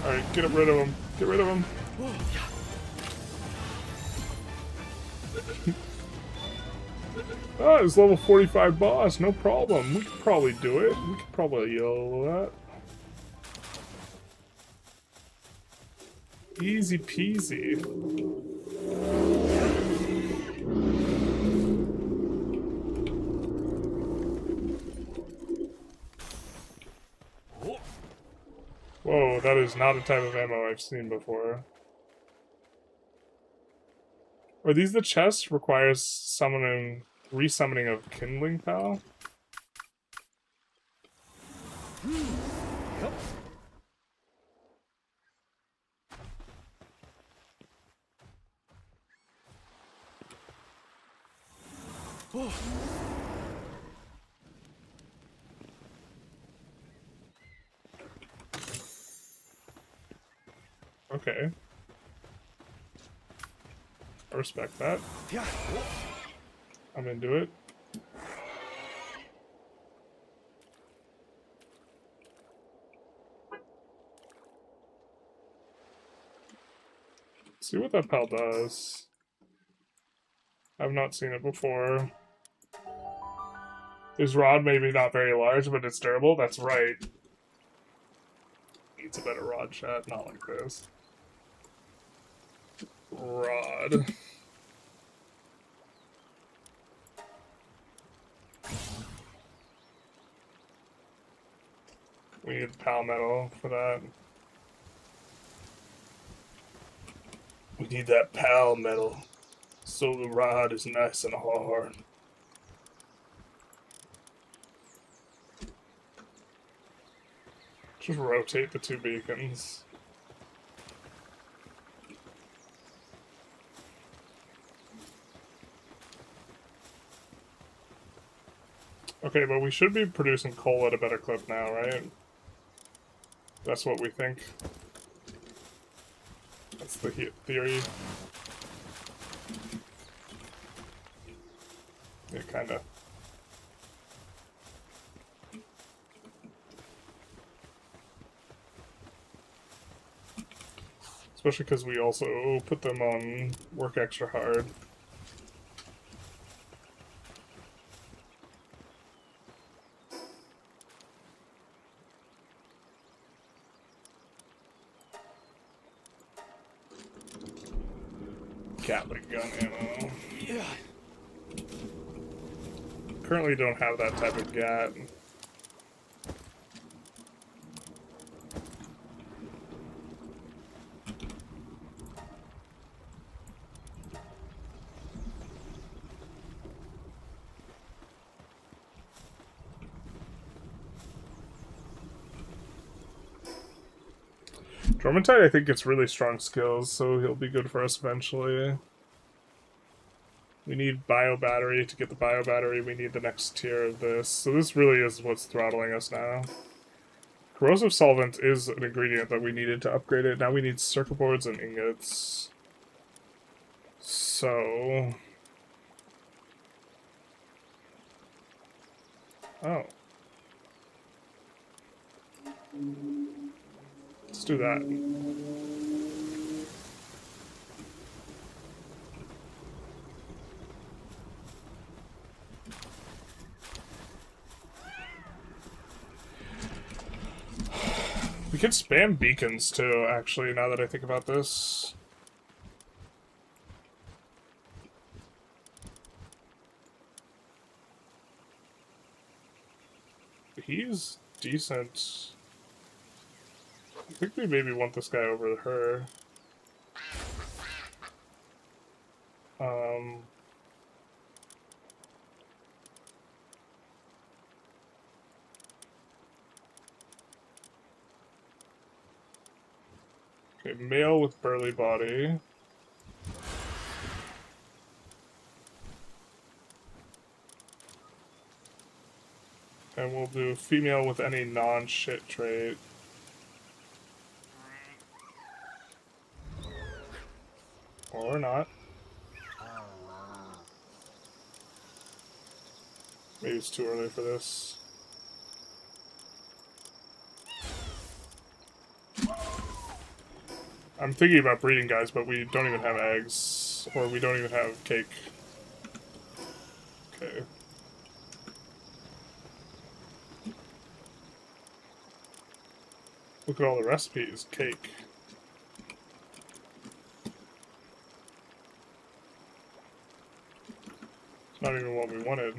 Alright, get rid of him. Get rid of him. Ah, it's level 45 boss, no problem. We could probably do it. We could probably yell that. Easy peasy. Whoa, that is not a type of ammo I've seen before. Are these the chests? Requires summoning, resummoning of kindling pal? Yep. Oh. Okay. I respect that. Yeah. I'm into it. See what that pal does. I've not seen it before. His rod maybe not very large, but it's durable. That's right. Needs a better rod shot, not like this. Rod. We need pal metal for that. We need that pal metal, so the rod is nice and hard. Just rotate the two beacons. Okay, but we should be producing coal at a better clip now, right? That's what we think. That's the theory. Yeah, kinda. Especially because we also put them on work extra hard. Gatling gun ammo. Yeah. Currently don't have that type of gat. Dormantide, I think, gets really strong skills, so he'll be good for us eventually. We need bio battery. To get the bio battery, we need the next tier of this. So this really is what's throttling us now. Corrosive solvent is an ingredient that we needed to upgrade it. Now we need circuit boards and ingots. So... Oh. Let's do that. We could spam beacons too, actually, now that I think about this. He's decent. I think we maybe want this guy over her. Okay, male with burly body. And we'll do female with any non-shit trait. Or not. Maybe it's too early for this. I'm thinking about breeding guys, but we don't even have eggs. Or we don't even have cake. Okay. Look at all the recipes. Cake. It's not even what we wanted.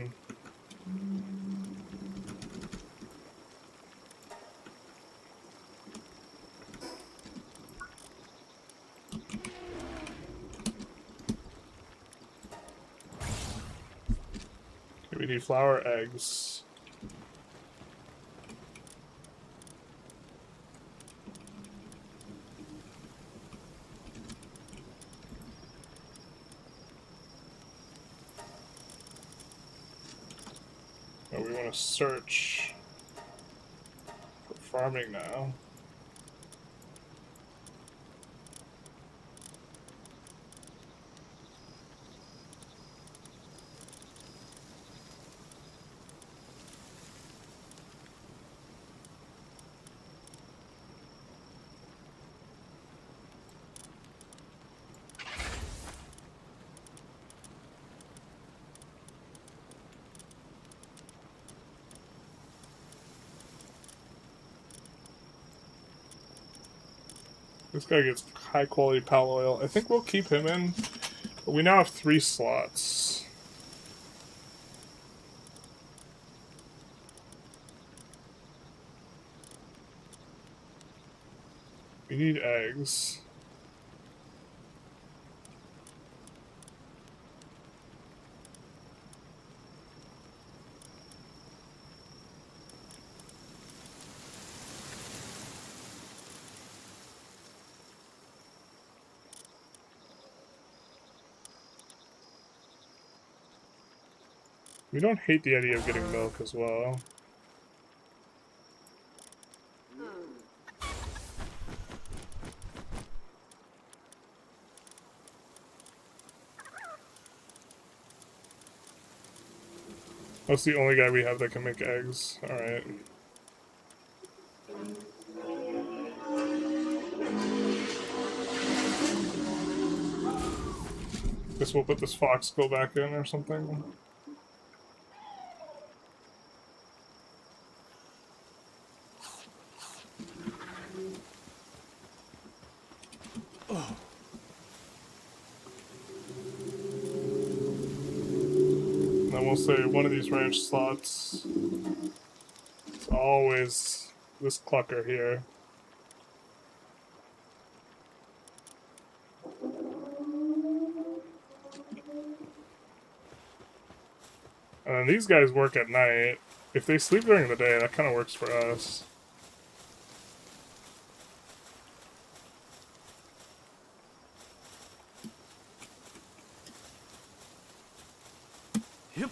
Okay, we need flour, eggs. Oh, we want to search for farming now. This guy gets high quality pal oil. I think we'll keep him in. But we now have 3 slots. We need eggs. We don't hate the idea of getting milk as well. That's the only guy we have that can make eggs. Alright. Guess we'll put this fox go back in or something. Then we'll say one of these ranch slots. It's always this clucker here. And then these guys work at night. If they sleep during the day, that kind of works for us. Yep.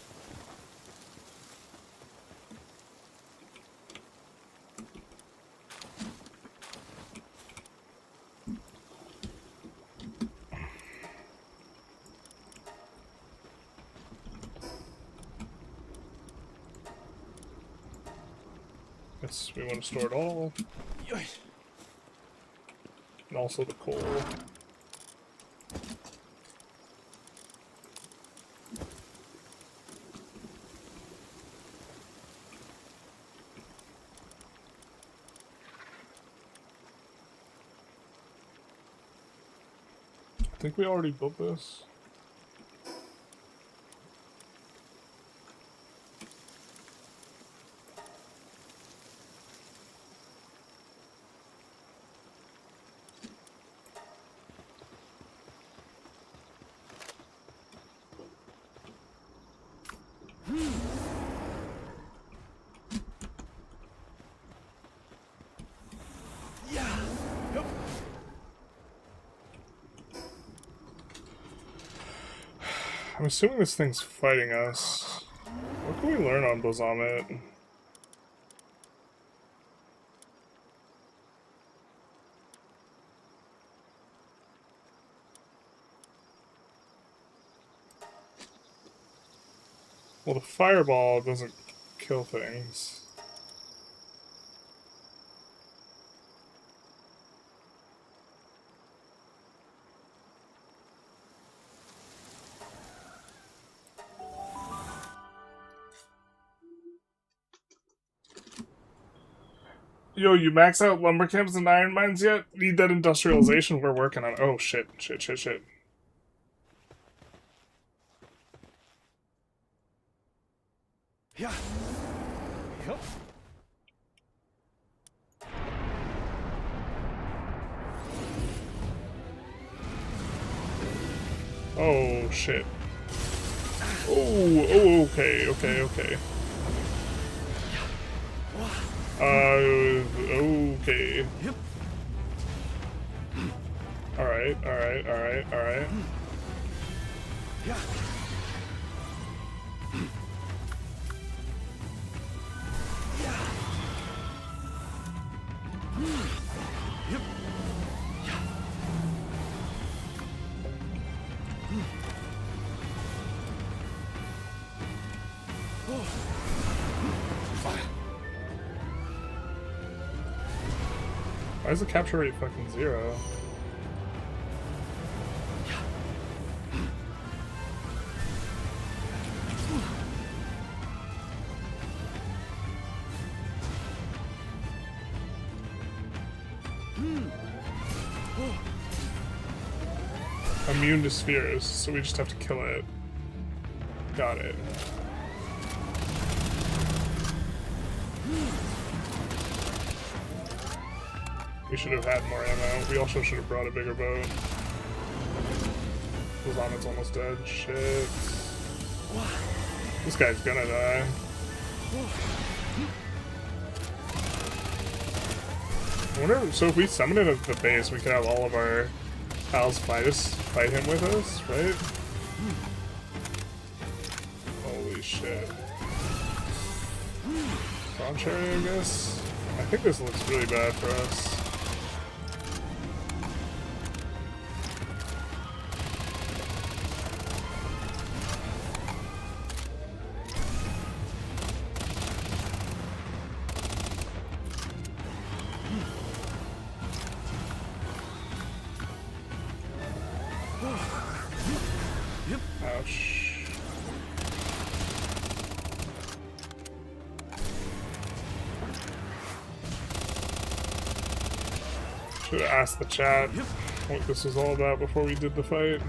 Guess we want to store it all. Yoy. And also the coal. I think we already built this. Yeah. Yep. I'm assuming this thing's fighting us. What can we learn on Bazamet? Well, the fireball doesn't kill things. Yo, you max out lumber camps and iron mines yet? Need that industrialization we're working on. Oh, shit. Yeah. Yep. Oh, shit. Oh, okay. Okay. Yep. Alright. Yeah. Yep. Why is the capture rate fucking 0? Immune to spheres, so we just have to kill it. Got it. We should have had more ammo. We also should have brought a bigger boat. Lazamet's almost dead. Shit. This guy's gonna die. I wonder, so if we summon it at the base, we could have all of our pals fight him with us, right? Holy shit. Prawn cherry, I guess? I think this looks really bad for us. Ouch. Should have asked the chat what this was all about before we did the fight.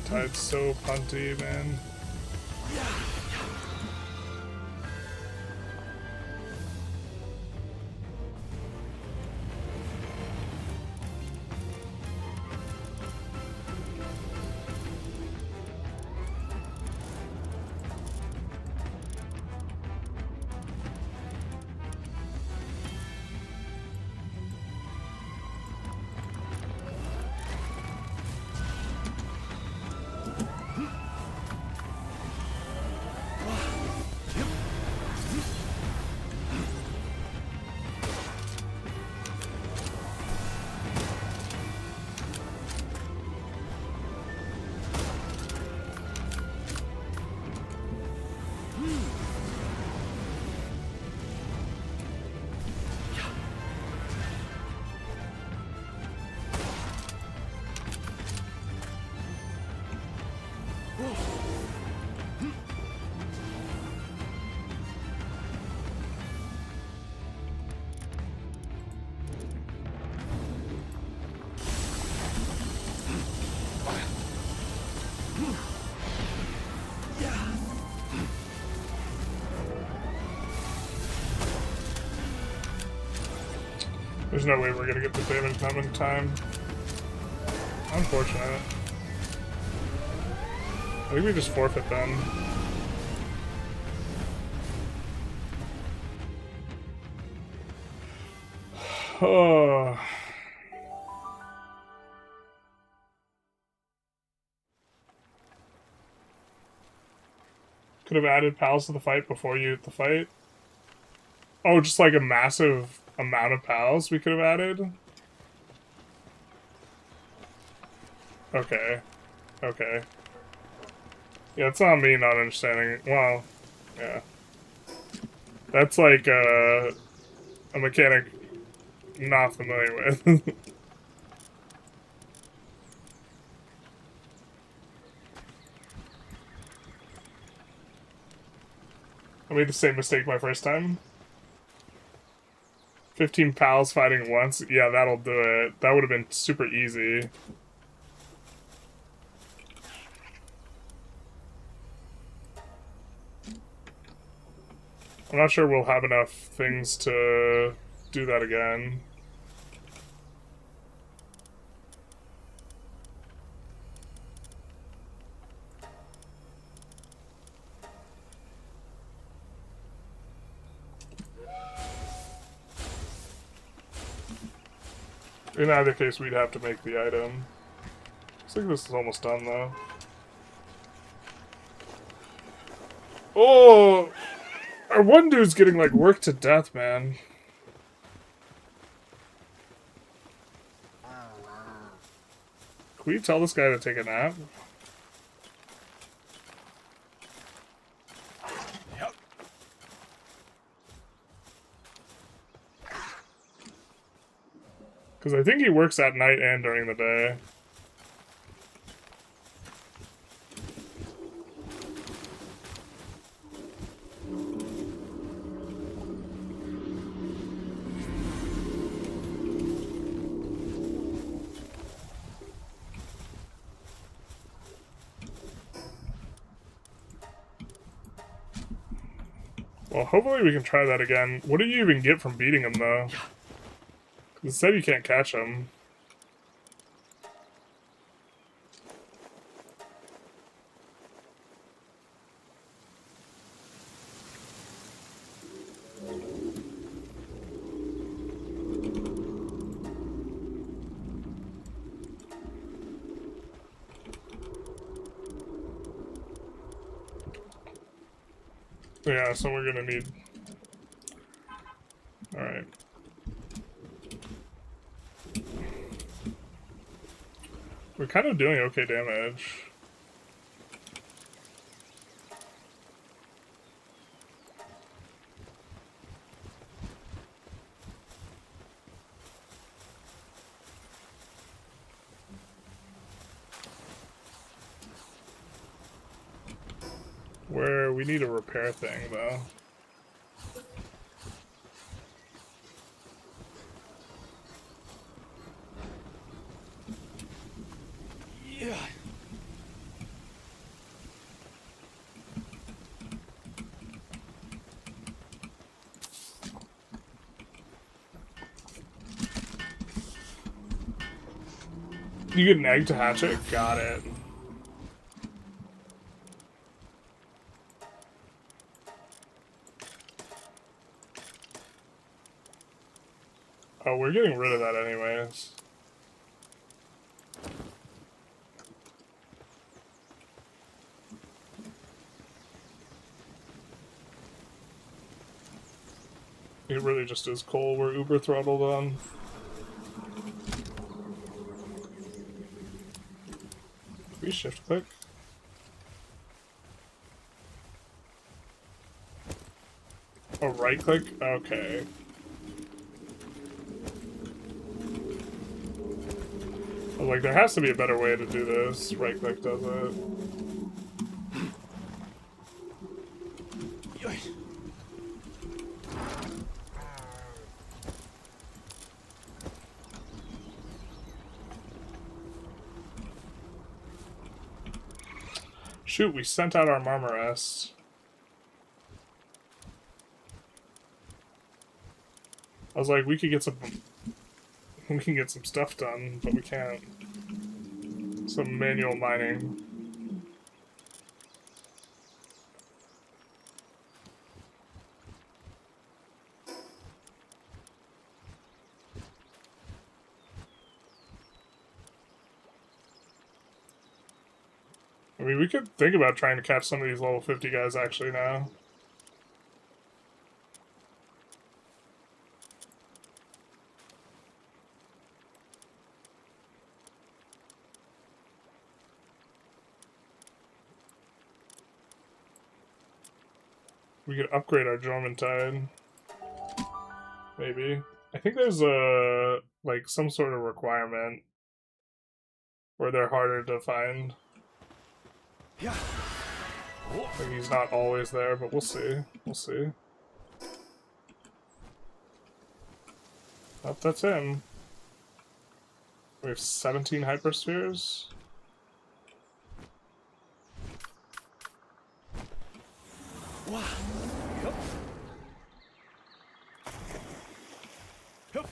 Tide's so punty, man. There's no way we're gonna get the damage done in time. Unfortunate. I think we just forfeit then. Oh. Could have added pals to the fight before you hit the fight. Oh, just like a massive amount of pals we could have added? Okay. Okay. Yeah, it's not me not understanding. Well, yeah. That's like a mechanic I'm not familiar with. I made the same mistake my first time. 15 pals fighting once? Yeah, that'll do it. That would have been super easy. I'm not sure we'll have enough things to do that again. In either case, we'd have to make the item. I think this is almost done, though. Oh! Our one dude's getting, like, worked to death, man. Can we tell this guy to take a nap? Because I think he works at night and during the day. Well, hopefully we can try that again. What do you even get from beating him, though? It said you can't catch him. Yeah, so we're gonna need... Alright. We're kind of doing okay damage. Where we need a repair thing, though. Yeah. You get an egg to hatch it? Got it. Oh, we're getting rid of that anyways. It really just is coal we're uber throttled on. We shift click. Oh, right click? Okay. I was like, there has to be a better way to do this. Right click does it. Shoot, we sent out our Marmarest. I was like, we can get some stuff done, but we can't. Some manual mining. I mean, we could think about trying to catch some of these level 50 guys actually now. We could upgrade our Jormuntide. Maybe. I think there's a, like, some sort of requirement where they're harder to find. Yeah. Like, he's not always there, but we'll see. We'll see. Oh, that's him. We have 17 hyperspheres. Wow. Yep. Yep.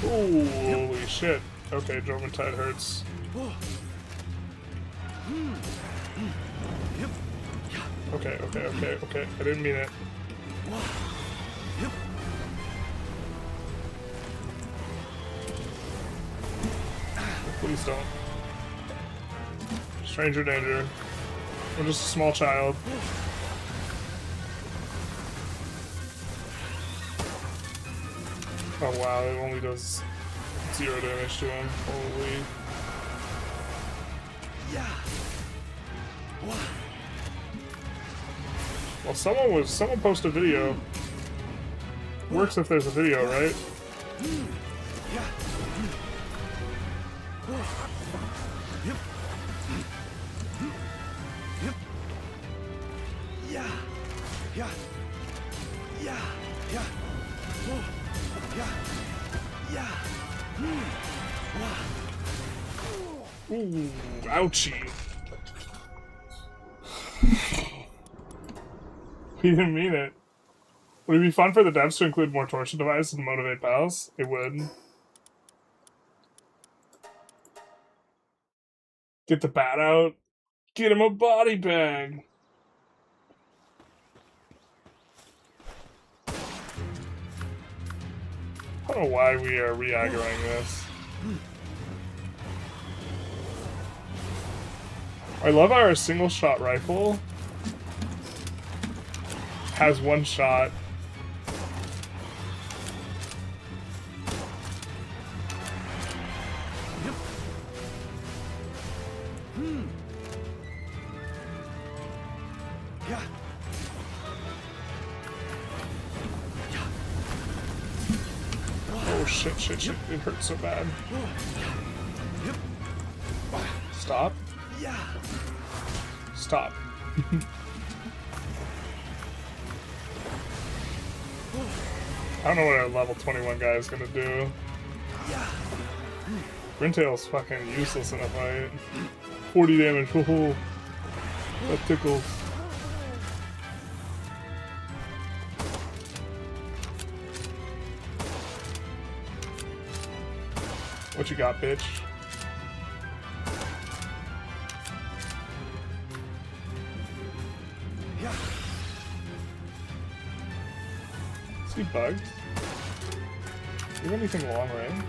Ooh, holy shit. Okay, Jormuntide hurts. Yep. Okay. I didn't mean it. Yep. Please don't. Stranger danger. I'm just a small child. Oh wow, it only does 0 damage to him. Holy. Yeah. Well, someone posted a video. Works if there's a video, right? Yeah. Yep. Yep. Yeah. Yeah. Yeah. Yeah. Yeah. Yeah. Ooh, ouchie. We didn't mean it. Would it be fun for the devs to include more torture devices and motivate pals? It would. Get the bat out. Get him a body bag. I don't know why we are re-aggroing this. I love our single shot rifle has one shot. Yeah. shit, shit, shit. It hurts so bad. Stop. Stop. I don't know what a level 21 guy is gonna do. Rintail's fucking useless in a fight. 40 damage. Oh, that tickles. What you got, bitch? See bugs? Do you have anything long range?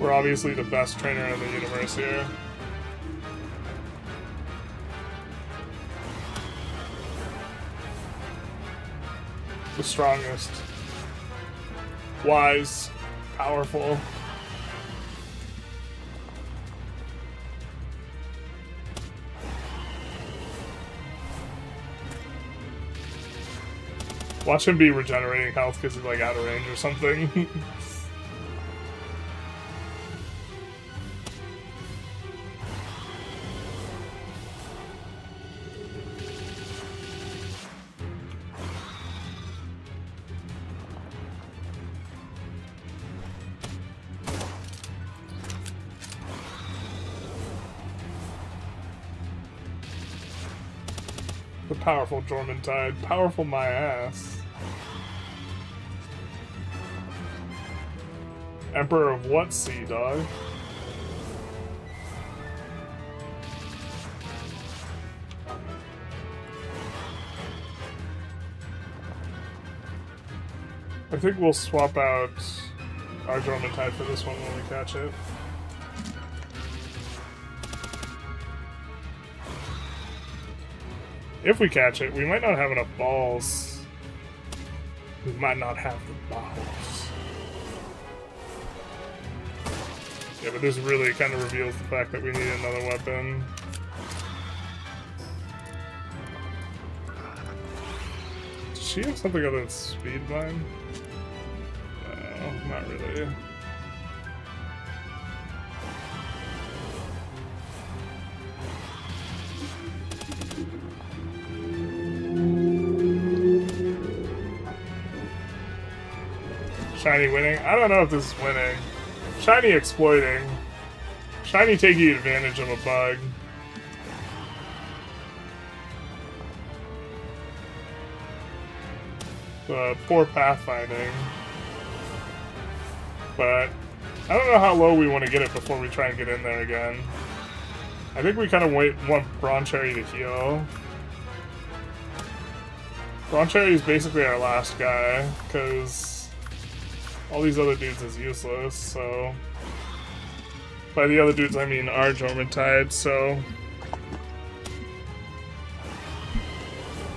We're obviously the best trainer in the universe here. The strongest. Wise. Powerful. Watch him be regenerating health because he's like out of range or something. The powerful Jormuntide. Powerful my ass. Emperor of what sea, dog? I think we'll swap out our Jormuntide for this one when we catch it. If we catch it, we might not have enough balls. We might not have the balls. Yeah, but this really kind of reveals the fact that we need another weapon. Does she have something other than Speedbind? No, not really. Shiny winning? I don't know if this is winning. Shiny exploiting. Shiny taking advantage of a bug. Poor pathfinding. But I don't know how low we want to get it before we try and get in there again. I think we kind of want Broncherry to heal. Broncherry is basically our last guy, because all these other dudes is useless, so... By the other dudes, I mean our Jormuntide, so...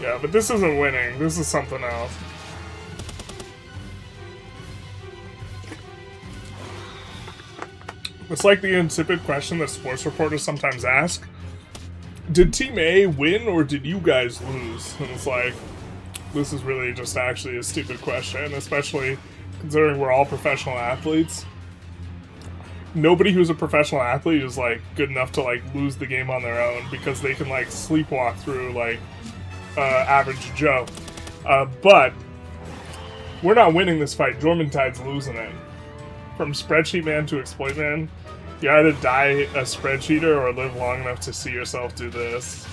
Yeah, but this isn't winning. This is something else. It's like the insipid question that sports reporters sometimes ask. Did Team A win, or did you guys lose? And it's like, this is really just actually a stupid question, especially considering we're all professional athletes. Nobody who's a professional athlete is like good enough to like lose the game on their own because they can like sleepwalk through like average Joe. But we're not winning this fight. Jormuntide's losing it. From spreadsheet man to exploit man, you either die a spreadsheeter or live long enough to see yourself do this.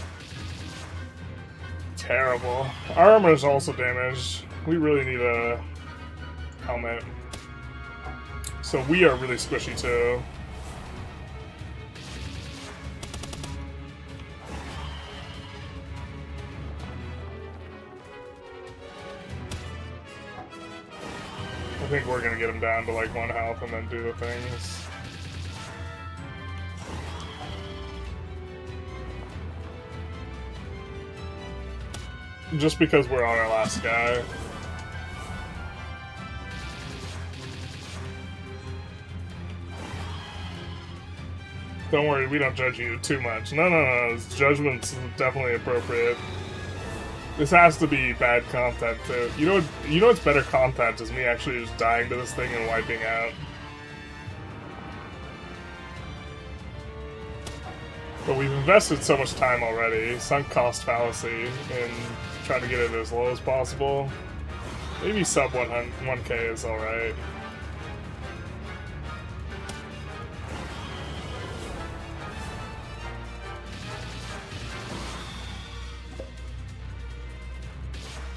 Terrible. Our armor is also damaged. We really need a helmet. So we are really squishy too. I think we're gonna get him down to like 1 health and then do the things. Just because we're on our last guy. Don't worry, we don't judge you too much. No. This judgment's definitely appropriate. This has to be bad content too. You know what's better content is me actually just dying to this thing and wiping out. But we've invested so much time already. Sunk cost fallacy in trying to get it as low as possible. Maybe sub 1k is alright.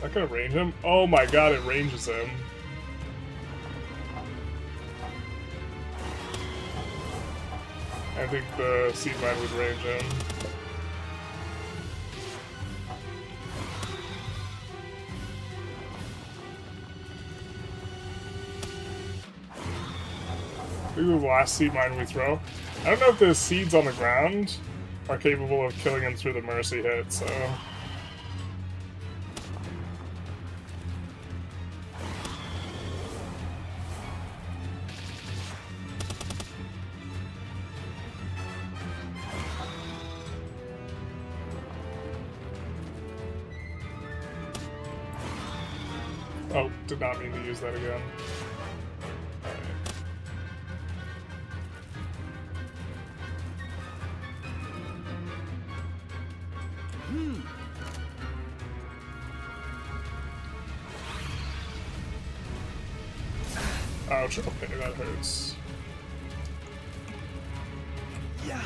Not gonna range him? Oh my god, it ranges him. I think the seed mine would range him. Maybe the last seed mine we throw. I don't know if the seeds on the ground are capable of killing him through the mercy hit, so... Oh, did not mean to use that again. Ouch, okay, that hurts. Yeah.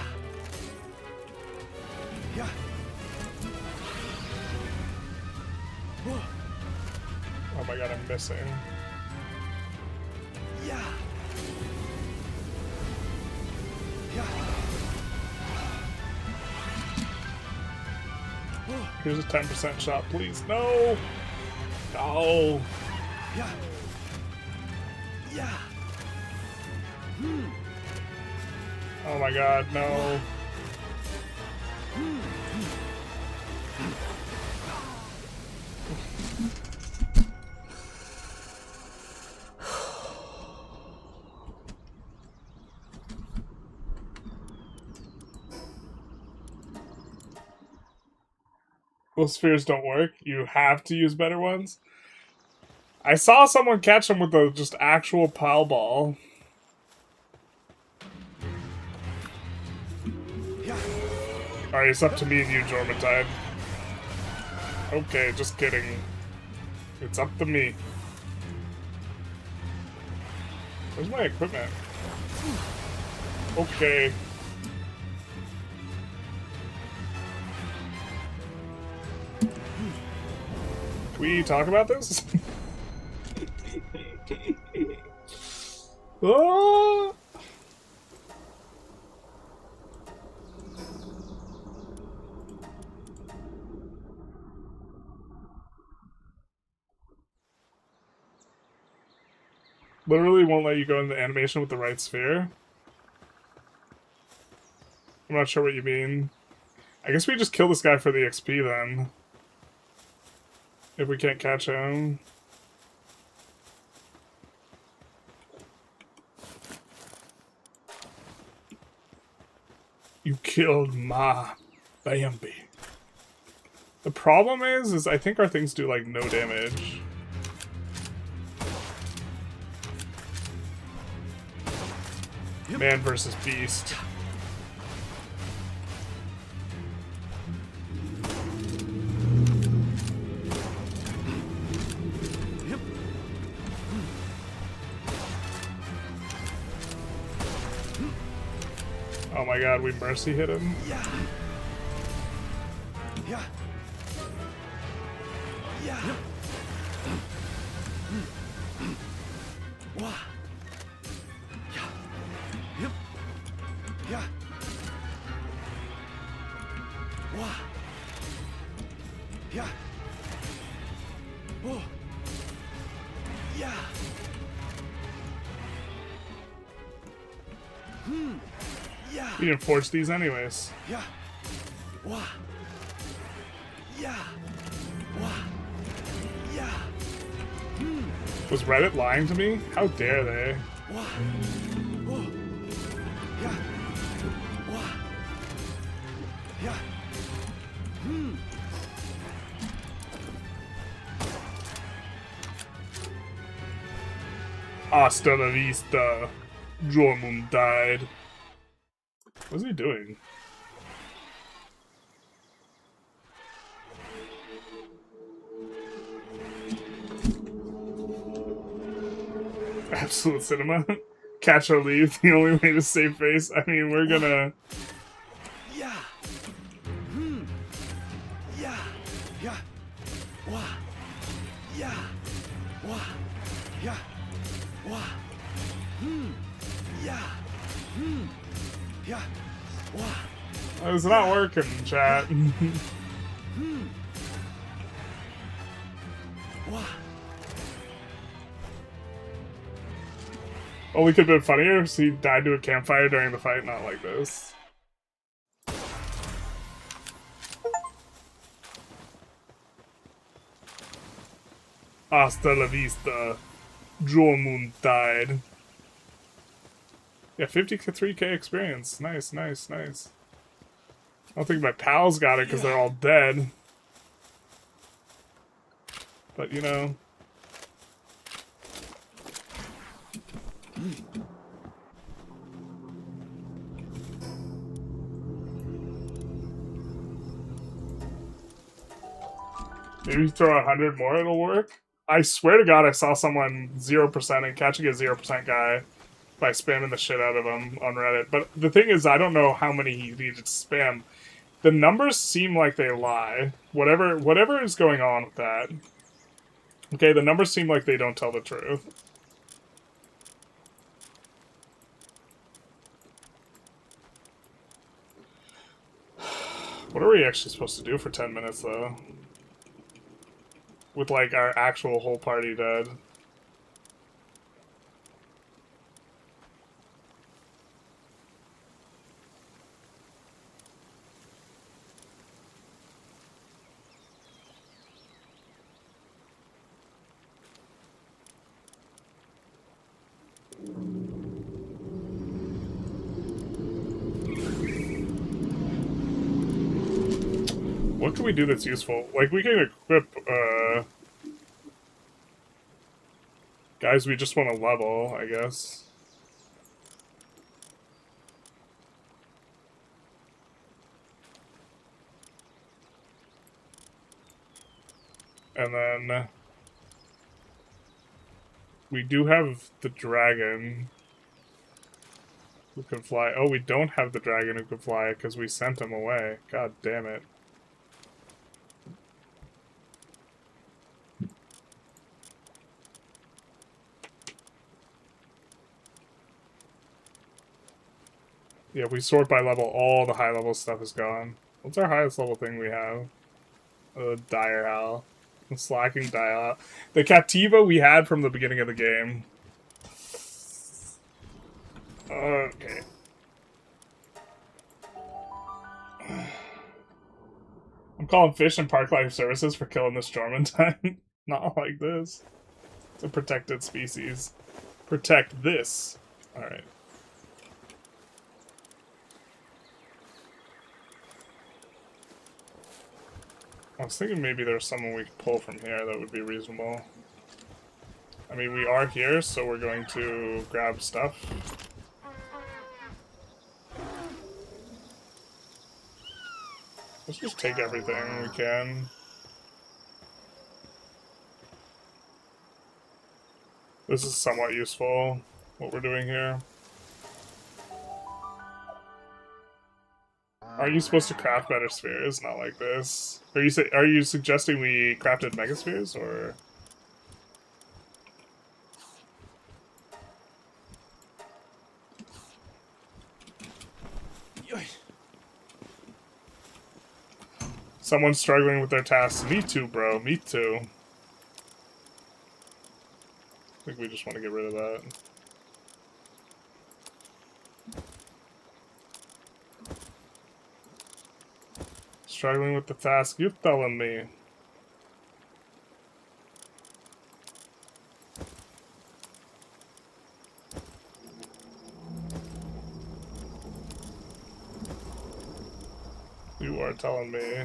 Yeah. Oh my god, I'm missing. Yeah. Yeah. Here's a 10% shot, please. No! No! Yeah. Yeah. Oh my god, no. Those spheres don't work. You have to use better ones. I saw someone catch him with a just actual pal ball. Alright, it's up to me and you, Jormantide. Okay, just kidding. It's up to me. Where's my equipment? Okay. Can we talk about this? Oh! Literally won't let you go in the animation with the right sphere. I'm not sure what you mean. I guess we just kill this guy for the XP then. If we can't catch him. You killed my Bambi. The problem is I think our things do like no damage. Man versus beast. Oh my god, we mercy hit him. Yeah. Yeah. Yeah. Wah. Yeah. Yep. Yeah. Wah. Yeah. Oh. Yeah. Yeah. We didn't forge these anyways. Yeah. Wah. Yeah. Wah. Yeah. Was Reddit lying to me? How dare they? Wah. Oh. Yeah. Wah. Hasta la vista. Jormund died. What's he doing? Absolute cinema. Catch or leave, the only way to save face. I mean, we're gonna... Yeah. Yeah. Yeah. Wah. Yeah. Wah. Yeah. Wah. Yeah. Yeah. Wah. It's not working, chat. Wah. Well, we could have been funnier if he died to a campfire during the fight, not like this. Hasta la vista. Jormund died. Yeah, 53k experience. Nice, nice, nice. I don't think my pals got it because they're all dead. But, you know... Maybe throw 100 more, it'll work. I swear to God, I saw someone 0% and catching a 0% guy by spamming the shit out of him on Reddit. But the thing is, I don't know how many he needed to spam. The numbers seem like they lie. Whatever is going on with that. Okay, the numbers seem like they don't tell the truth. What are we actually supposed to do for 10 minutes, though? With, like, our actual whole party dead. What can we do that's useful? Like, we can equip, guys we just want to level, I guess. And then... we do have the dragon who can fly. Oh, we don't have the dragon who can fly because we sent him away. God damn it. Yeah, we sort by level. All the high level stuff is gone. What's our highest level thing we have? Dire Owl. Slacking Dire. The Captiva we had from the beginning of the game. Okay. I'm calling Fish and Park Life Services for killing this Jormungandine. Not like this. It's a protected species. Protect this. Alright. I was thinking maybe there's someone we could pull from here that would be reasonable. I mean, we are here, so we're going to grab stuff. Let's just take everything we can. This is somewhat useful, what we're doing here. Are you supposed to craft better spheres? Not like this. Are you suggesting we crafted megaspheres, or...? Someone's struggling with their tasks. Me too, bro. Me too. I think we just want to get rid of that. Struggling with the task, you're telling me. You are telling me.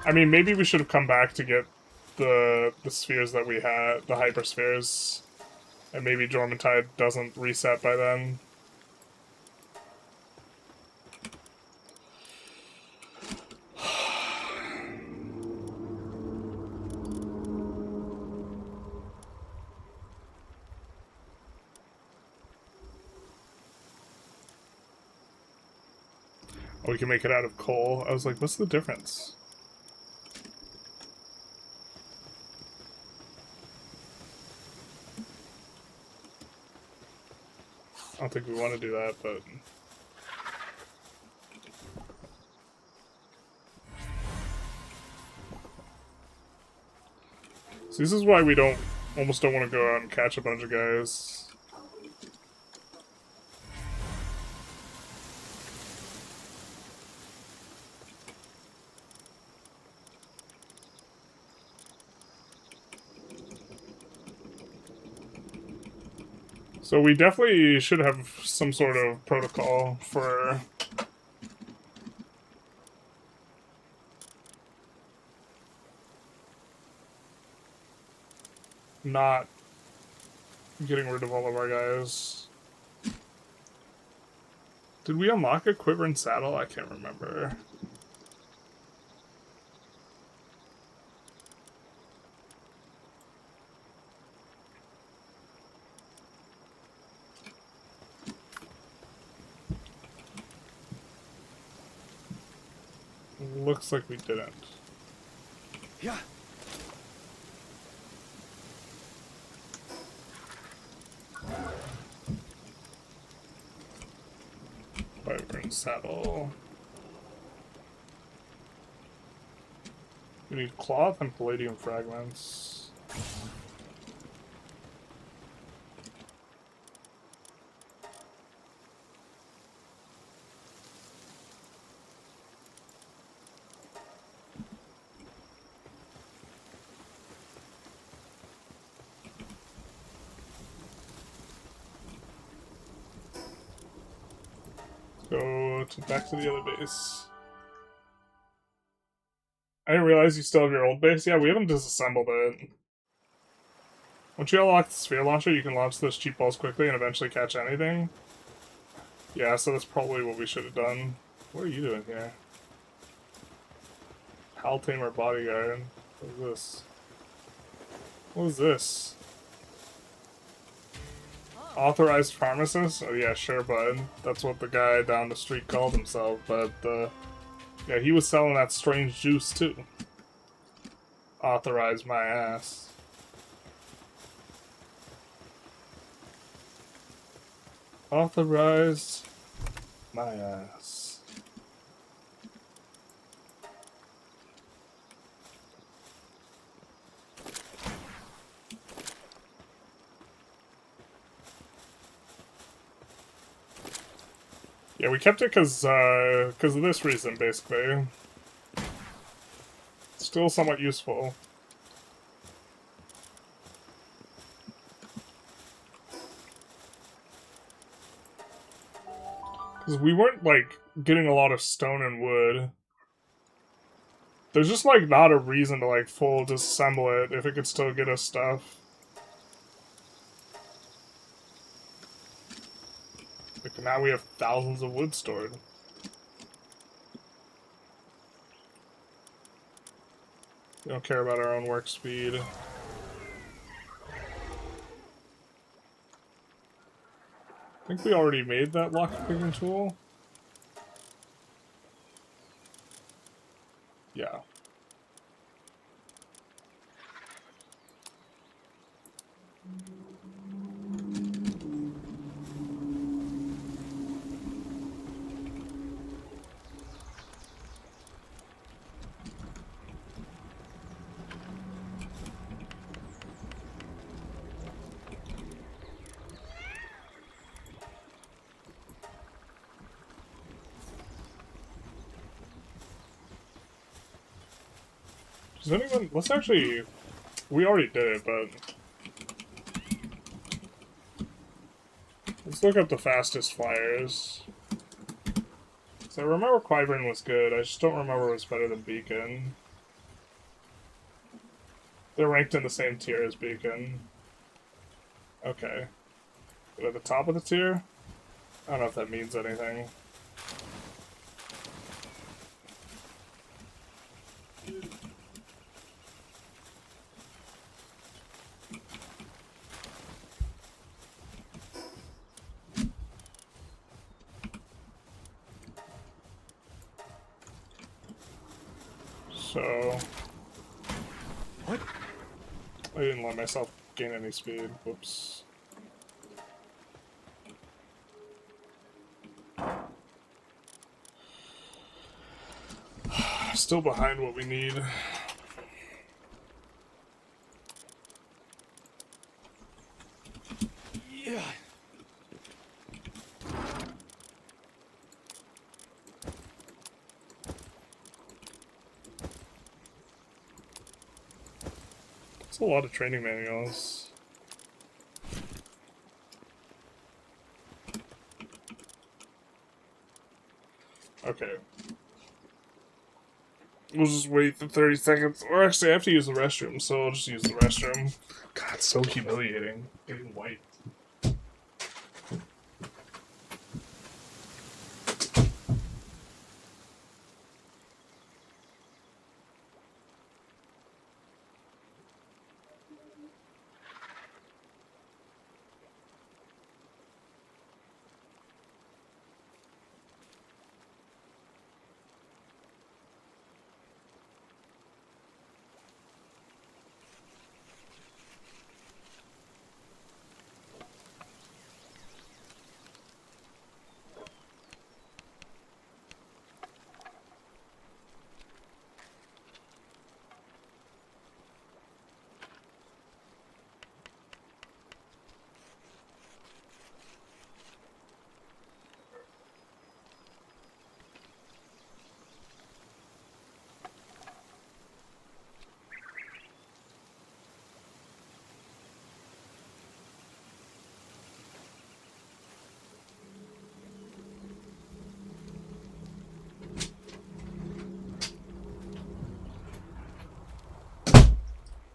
I mean, maybe we should have come back to get the spheres that we had, the hyper spheres, and maybe Jormuntide doesn't reset by then. Oh, we can make it out of coal. I was like, what's the difference? I don't think we want to do that, but... So this is why we almost don't want to go out and catch a bunch of guys. So we definitely should have some sort of protocol for not getting rid of all of our guys. Did we unlock a quiver and saddle? I can't remember. Looks like we didn't. Yeah. Quiver and saddle. We need cloth and palladium fragments. Back to the other base. I didn't realize you still have your old base. Yeah, we haven't disassembled it. Once you unlock the sphere launcher, you can launch those cheap balls quickly and eventually catch anything. Yeah, so that's probably what we should have done. What are you doing here? Hal Tamer Bodyguard. What is this? What is this? Authorized pharmacist? Oh yeah, sure, bud. That's what the guy down the street called himself, but yeah, he was selling that strange juice too. Authorized my ass. Authorized my ass. Yeah, we kept it because of this reason, basically. Still somewhat useful. Because we weren't, like, getting a lot of stone and wood. There's just, like, not a reason to, like, full disassemble it if it could still get us stuff. Like, now we have thousands of wood stored. We don't care about our own work speed. I think we already made that lockpicking tool. Yeah. Does anyone... Let's actually... We already did it, but... Let's look up the fastest flyers. So I remember Quivern was good, I just don't remember it was better than Beacon. They're ranked in the same tier as Beacon. Okay. But at the top of the tier? I don't know if that means anything. So... What? I didn't let myself gain any speed. Whoops. Still behind what we need. Yeah. It's a lot of training manuals. Okay. We'll just wait the 30 seconds. Or actually, I have to use the restroom, so I'll just use the restroom. God, it's so humiliating. Getting white.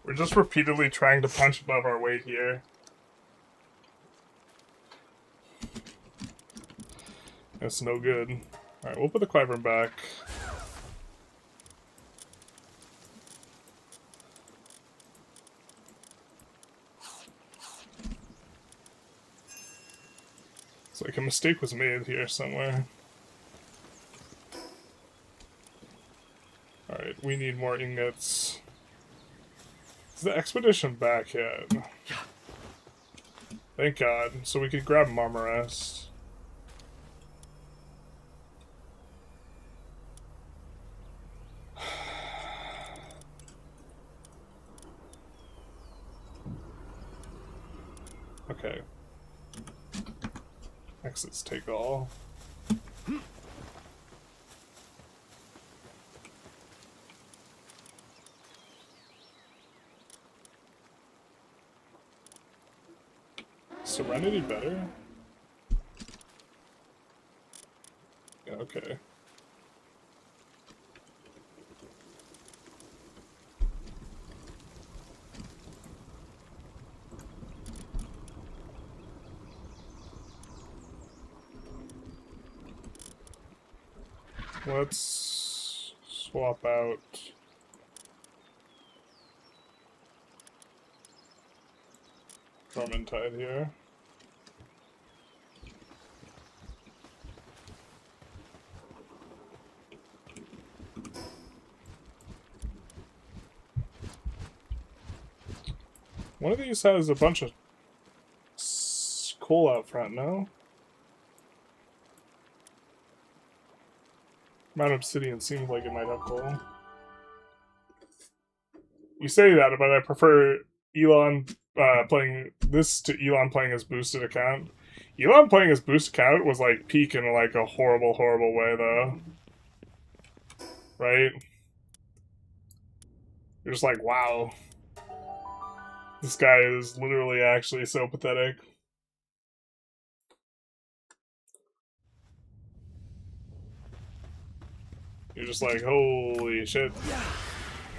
We're just repeatedly trying to punch above our weight here. That's no good. Alright, we'll put the Quiburn back. It's like a mistake was made here somewhere. Alright, we need more ingots. Is the expedition back yet? Thank God. So we could grab Marmarest. Okay. Exits take all. Serenity better? Yeah, okay. Let's swap out Vermintide here. One of these has a bunch of coal out front, no? Mount Obsidian seems like it might have coal. You say that, but I prefer Elon playing this to Elon playing his boosted account. Elon playing his boosted account was like peak in like a horrible, horrible way, though. Right? You're just like, wow. This guy is literally actually so pathetic. You're just like, holy shit.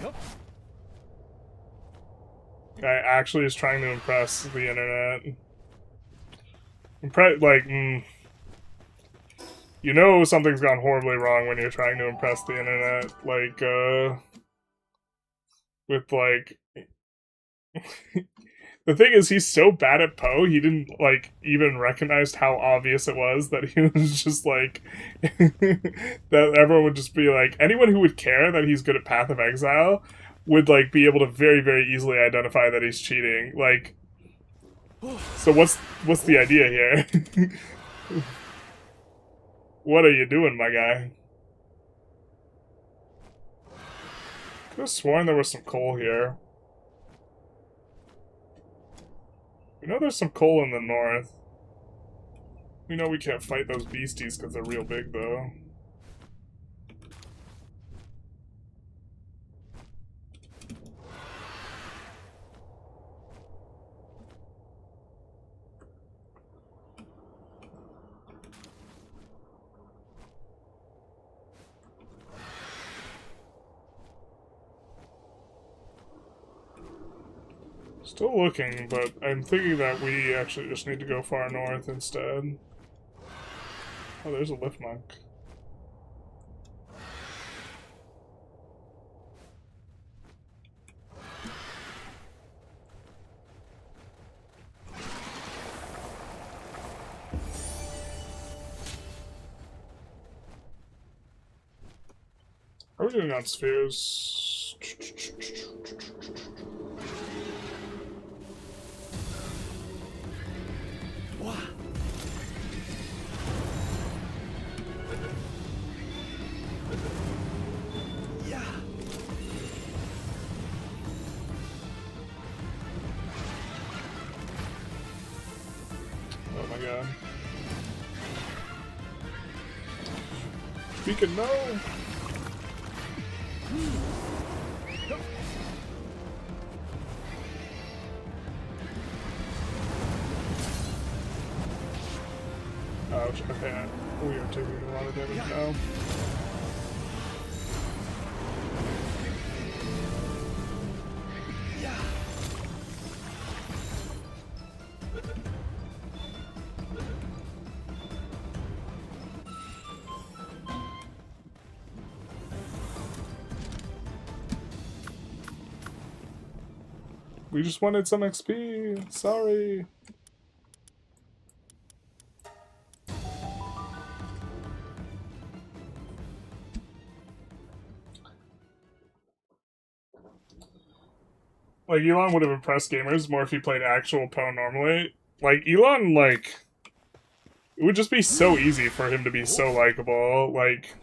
Yep. Guy actually is trying to impress the internet. You know something's gone horribly wrong when you're trying to impress the internet. With, like... The thing is, he's so bad at Poe, he didn't, like, even recognize how obvious it was that he was just, like... that everyone would just be like... Anyone who would care that he's good at Path of Exile would, like, be able to very, very easily identify that he's cheating. Like... So what's the idea here? What are you doing, my guy? Could have sworn there was some coal here. We know there's some coal in the north. We know we can't fight those beasties because they're real big, though. Still looking, but I'm thinking that we actually just need to go far north instead. Oh, there's a lift monk. How are we doing on spheres? Oh my god. Beacon, no! Ouch, okay. We are taking a lot of damage now. We just wanted some XP. Sorry. Like, Elon would have impressed gamers more if he played actual Poe normally. Like, Elon, like... It would just be so easy for him to be so likable. Like...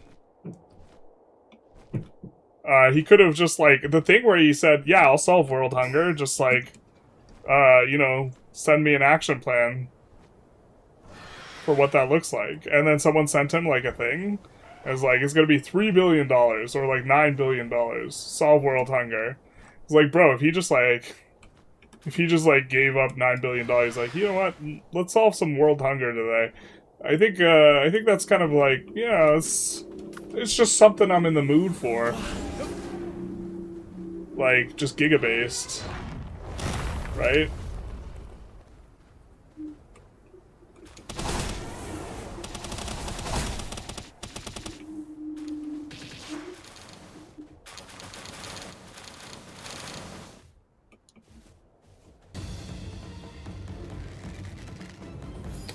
he could have just, like... The thing where he said, yeah, I'll solve world hunger. Just, like... you know, send me an action plan for what that looks like. And then someone sent him, like, a thing. It was like, it's gonna be $3 billion, or, like, $9 billion. Solve world hunger. It's like, bro, if he just, like, gave up $9 billion, like, you know what, let's solve some world hunger today. I think that's kind of like, yeah, it's just something I'm in the mood for. Like, just giga-based. Right?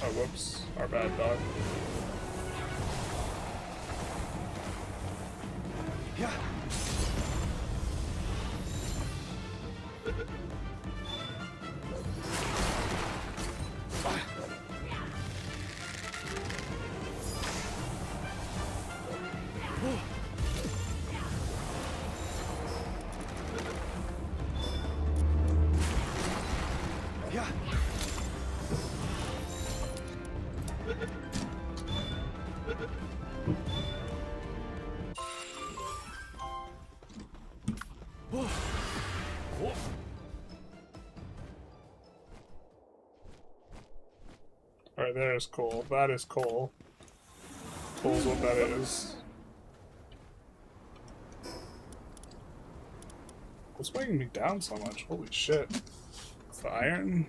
Oh, whoops. Our bad dog. Yeah. Alright, there's coal. That is coal. Coal's what that is. What's weighing me down so much? Holy shit. It's the iron?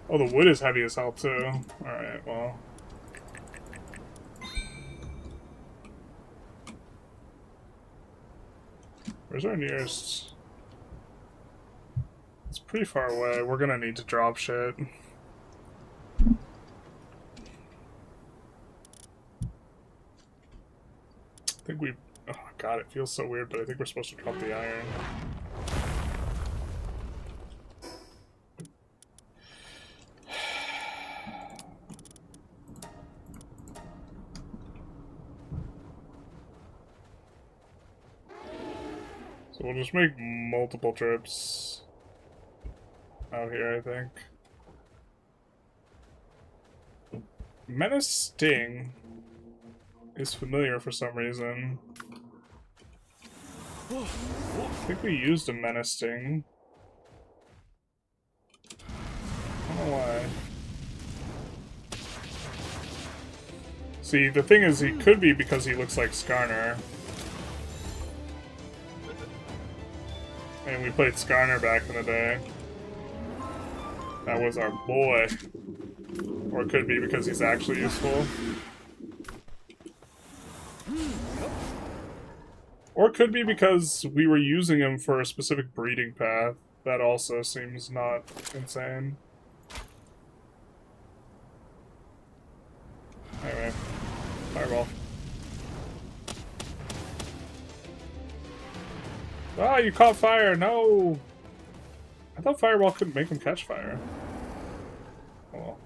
Oh, the wood is heavy as hell, too. Alright, well. Where's our nearest? It's pretty far away. We're gonna need to drop shit. I think we... Oh, God, it feels so weird, but I think we're supposed to drop the iron. So we'll just make multiple trips out here, I think. Menace Sting is familiar for some reason. I think we used a Menace Sting. I don't know why. See, the thing is, he could be because he looks like Skarner. And we played Skarner back in the day. That was our boy. Or it could be because he's actually useful. Or it could be because we were using him for a specific breeding path. That also seems not insane. Anyway. Fireball. Ah, you caught fire! No! I thought Fireball couldn't make him catch fire. Oh well.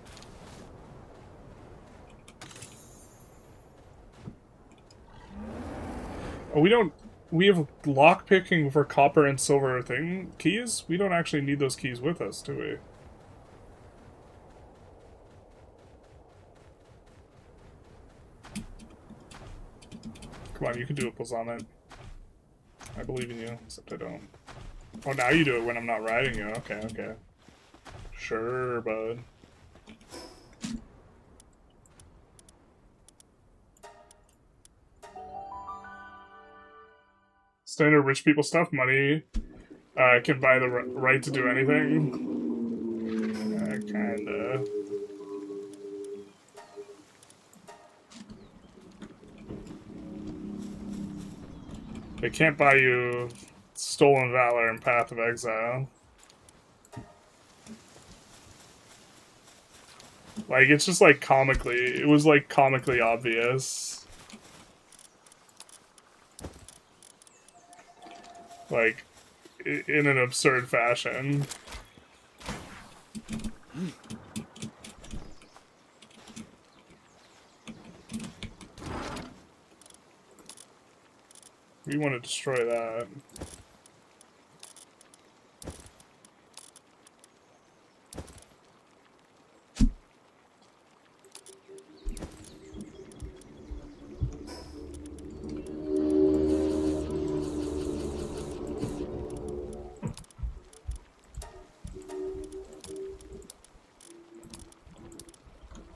Oh, we don't... We have lockpicking for copper and silver keys? We don't actually need those keys with us, do we? Come on, you can do it, Plazamet. I believe in you, except I don't. Oh, now you do it when I'm not riding you. Okay, okay. Sure, bud. Standard rich people stuff. Money can buy the right to do anything. Kinda. They can't buy you Stolen Valor and Path of Exile. Like, it's just like comically, it was like comically obvious. Like, in an absurd fashion. We want to destroy that.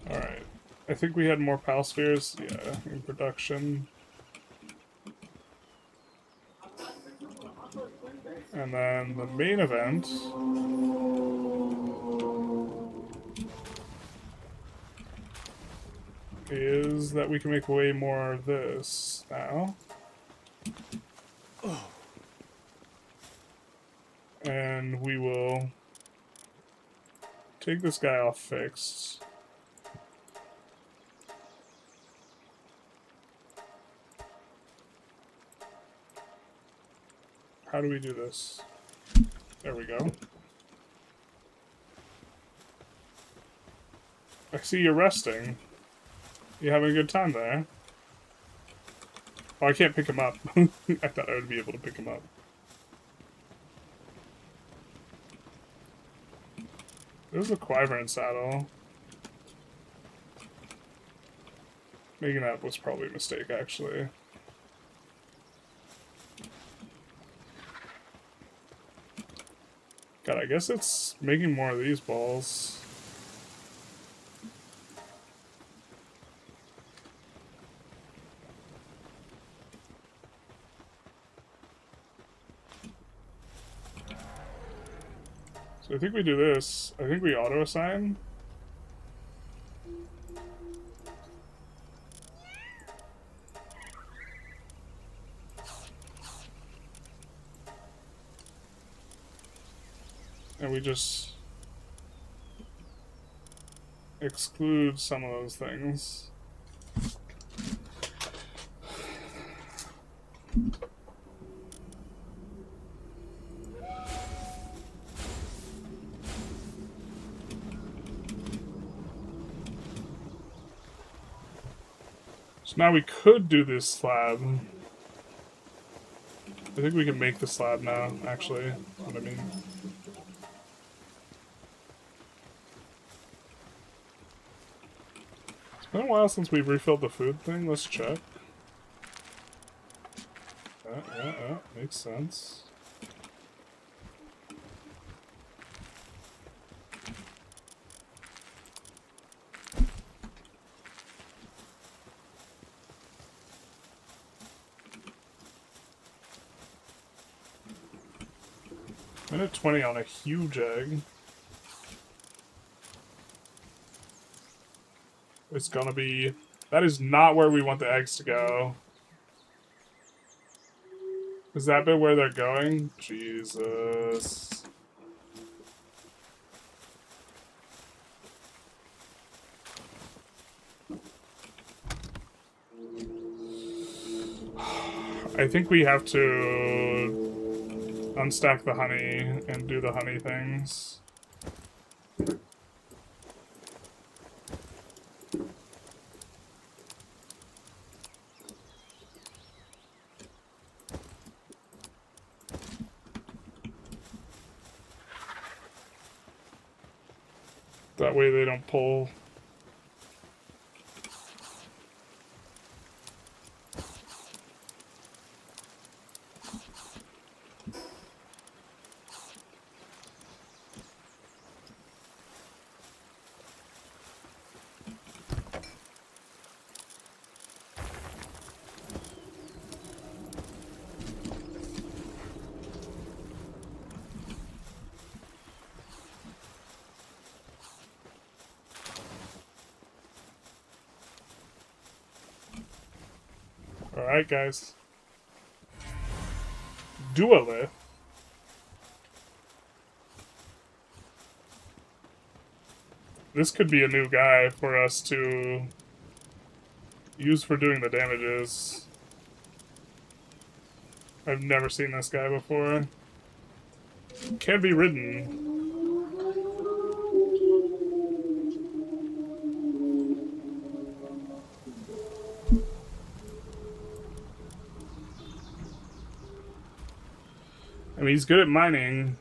Alright. I think we had more Pal Spheres, yeah, in production. And then the main event is that we can make way more of this now. And we will take this guy off fixed. How do we do this? There we go. I see you're resting. You having a good time there? Oh, I can't pick him up. I thought I would be able to pick him up. There's a Quiver saddle. Making that was probably a mistake, actually. God, I guess it's making more of these balls. So I think we do this. I think we auto-assign. And we just exclude some of those things. So now we could do this slab. I think we can make the slab now, actually. That's what I mean. It's been a while since we've refilled the food thing. Let's check. Yeah, makes sense. Minute 20 on a huge egg. It's gonna be... That is not where we want the eggs to go. Is that bit where they're going? Jesus. I think we have to unstack the honey and do the honey things. That way they don't pull. Alright, guys. Duolith. This could be a new guy for us to use for doing the damages. I've never seen this guy before. Can be ridden. I mean, he's good at mining.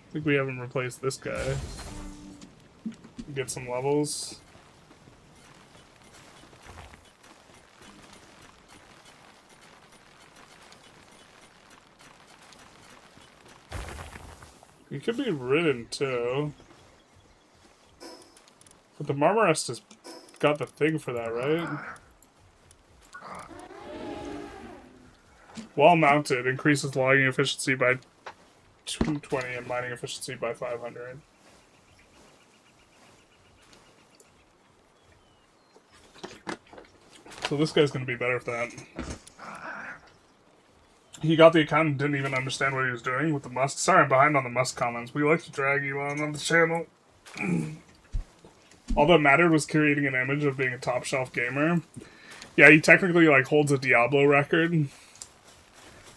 I think we haven't replaced this guy. Get some levels. He could be ridden too. But the Marmarest has got the thing for that, right? While mounted, increases logging efficiency by 220 and mining efficiency by 500. So this guy's going to be better for that. He got the account and didn't even understand what he was doing with the Musk. Sorry, I'm behind on the Musk comments. We like to drag you on the channel. All that mattered was creating an image of being a top shelf gamer. Yeah, he technically like holds a Diablo record.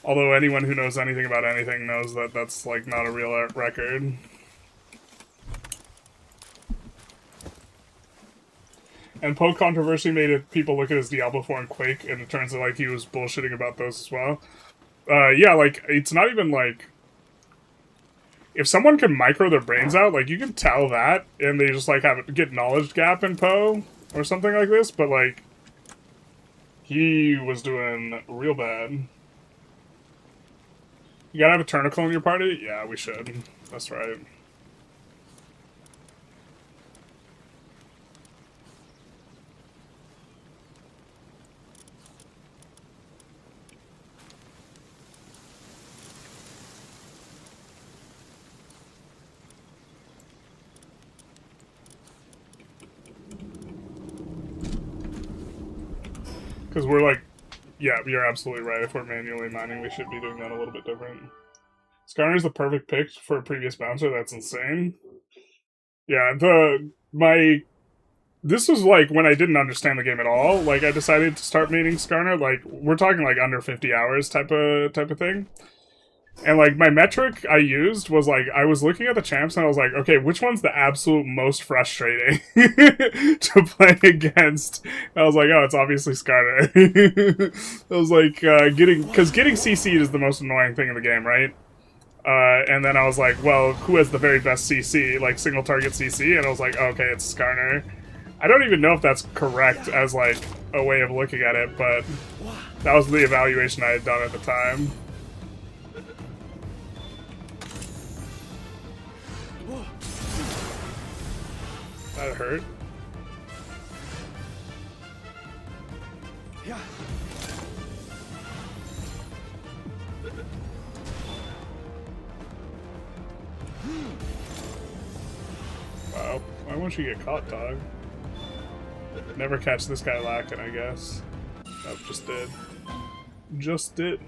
Although anyone who knows anything about anything knows that that's like not a real record. And Poe controversy made it people look at his Diablo 4 and Quake, and it turns out like he was bullshitting about those as well. Yeah, like it's not even like if someone can micro their brains out, like, you can tell that, and they just, like, get knowledge gap in Poe, or something like this, but, like, he was doing real bad. You gotta have a Turnicle in your party? Yeah, we should. That's right. Because we're like, yeah, you're absolutely right. If we're manually mining, we should be doing that a little bit different. Skarner's the perfect pick for a previous bouncer. That's insane. Yeah, this was like when I didn't understand the game at all. Like I decided to start maining Skarner. Like we're talking like under 50 hours type of thing. And like my metric I used was like I was looking at the champs and I was like, okay, which one's the absolute most frustrating to play against? And I was like, oh, it's obviously Skarner. I was like getting CC'd is the most annoying thing in the game, right? And then I was like, well, who has the very best CC, like single target CC? And I was like, oh, okay, it's Skarner. I don't even know if that's correct as like a way of looking at it, but that was the evaluation I had done at the time. That hurt. Yeah. Wow. Why won't you get caught, dog? Never catch this guy lacking, I guess. Nope, just did. Just did.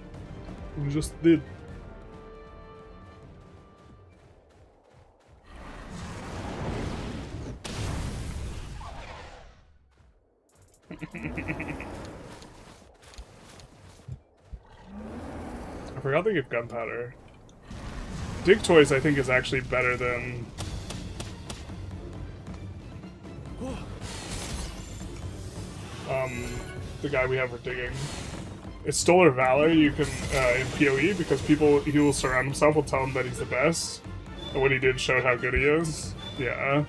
Just did. I forgot to give gunpowder. Dig toys, I think, is actually better than the guy we have for digging. It's Stolar Valor you can in PoE because he will surround himself will tell him that he's the best. And what he did showed how good he is. Yeah.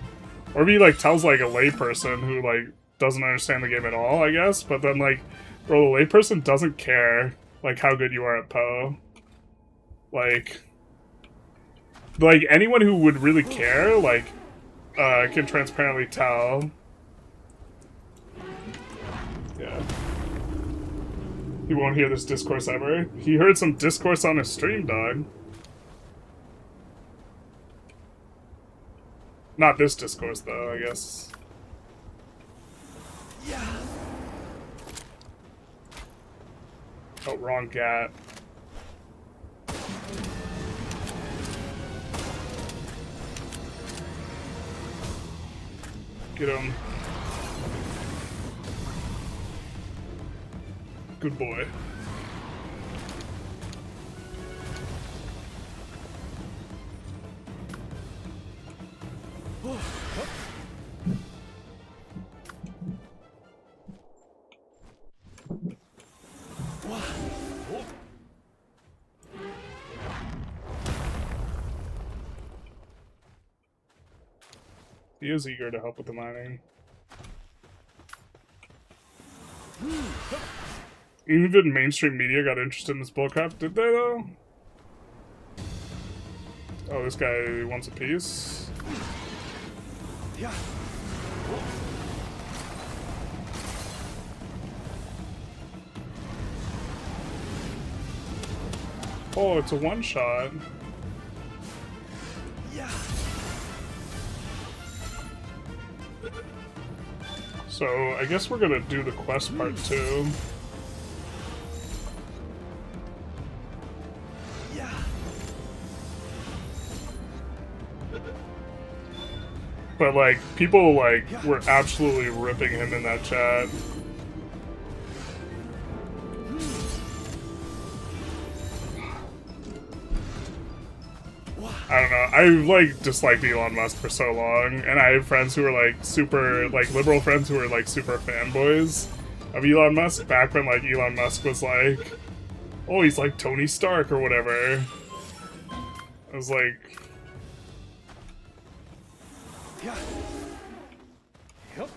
Or if he like tells like a layperson who like doesn't understand the game at all, I guess. But then like, bro, the layperson doesn't care like how good you are at Poe. Like anyone who would really care, like, can transparently tell. Yeah. He won't hear this discourse ever. He heard some discourse on his stream, dog. Not this discourse, though, I guess. Yeah. Oh, wrong gat. Get him. Good boy. He is eager to help with the mining. Even mainstream media got interested in this bullcrap, did they though? Oh, this guy wants a piece. Yeah. Oh, it's a one-shot. Yeah. So, I guess we're gonna do the quest part too. Yeah. But, like, people, like, were absolutely ripping him in that chat. I don't know. I've, like, disliked Elon Musk for so long, and I have friends who are, like, super, like, liberal friends who are, like, super fanboys of Elon Musk, back when, like, Elon Musk was, like, oh, he's like Tony Stark or whatever. I was like... Yeah. Yep.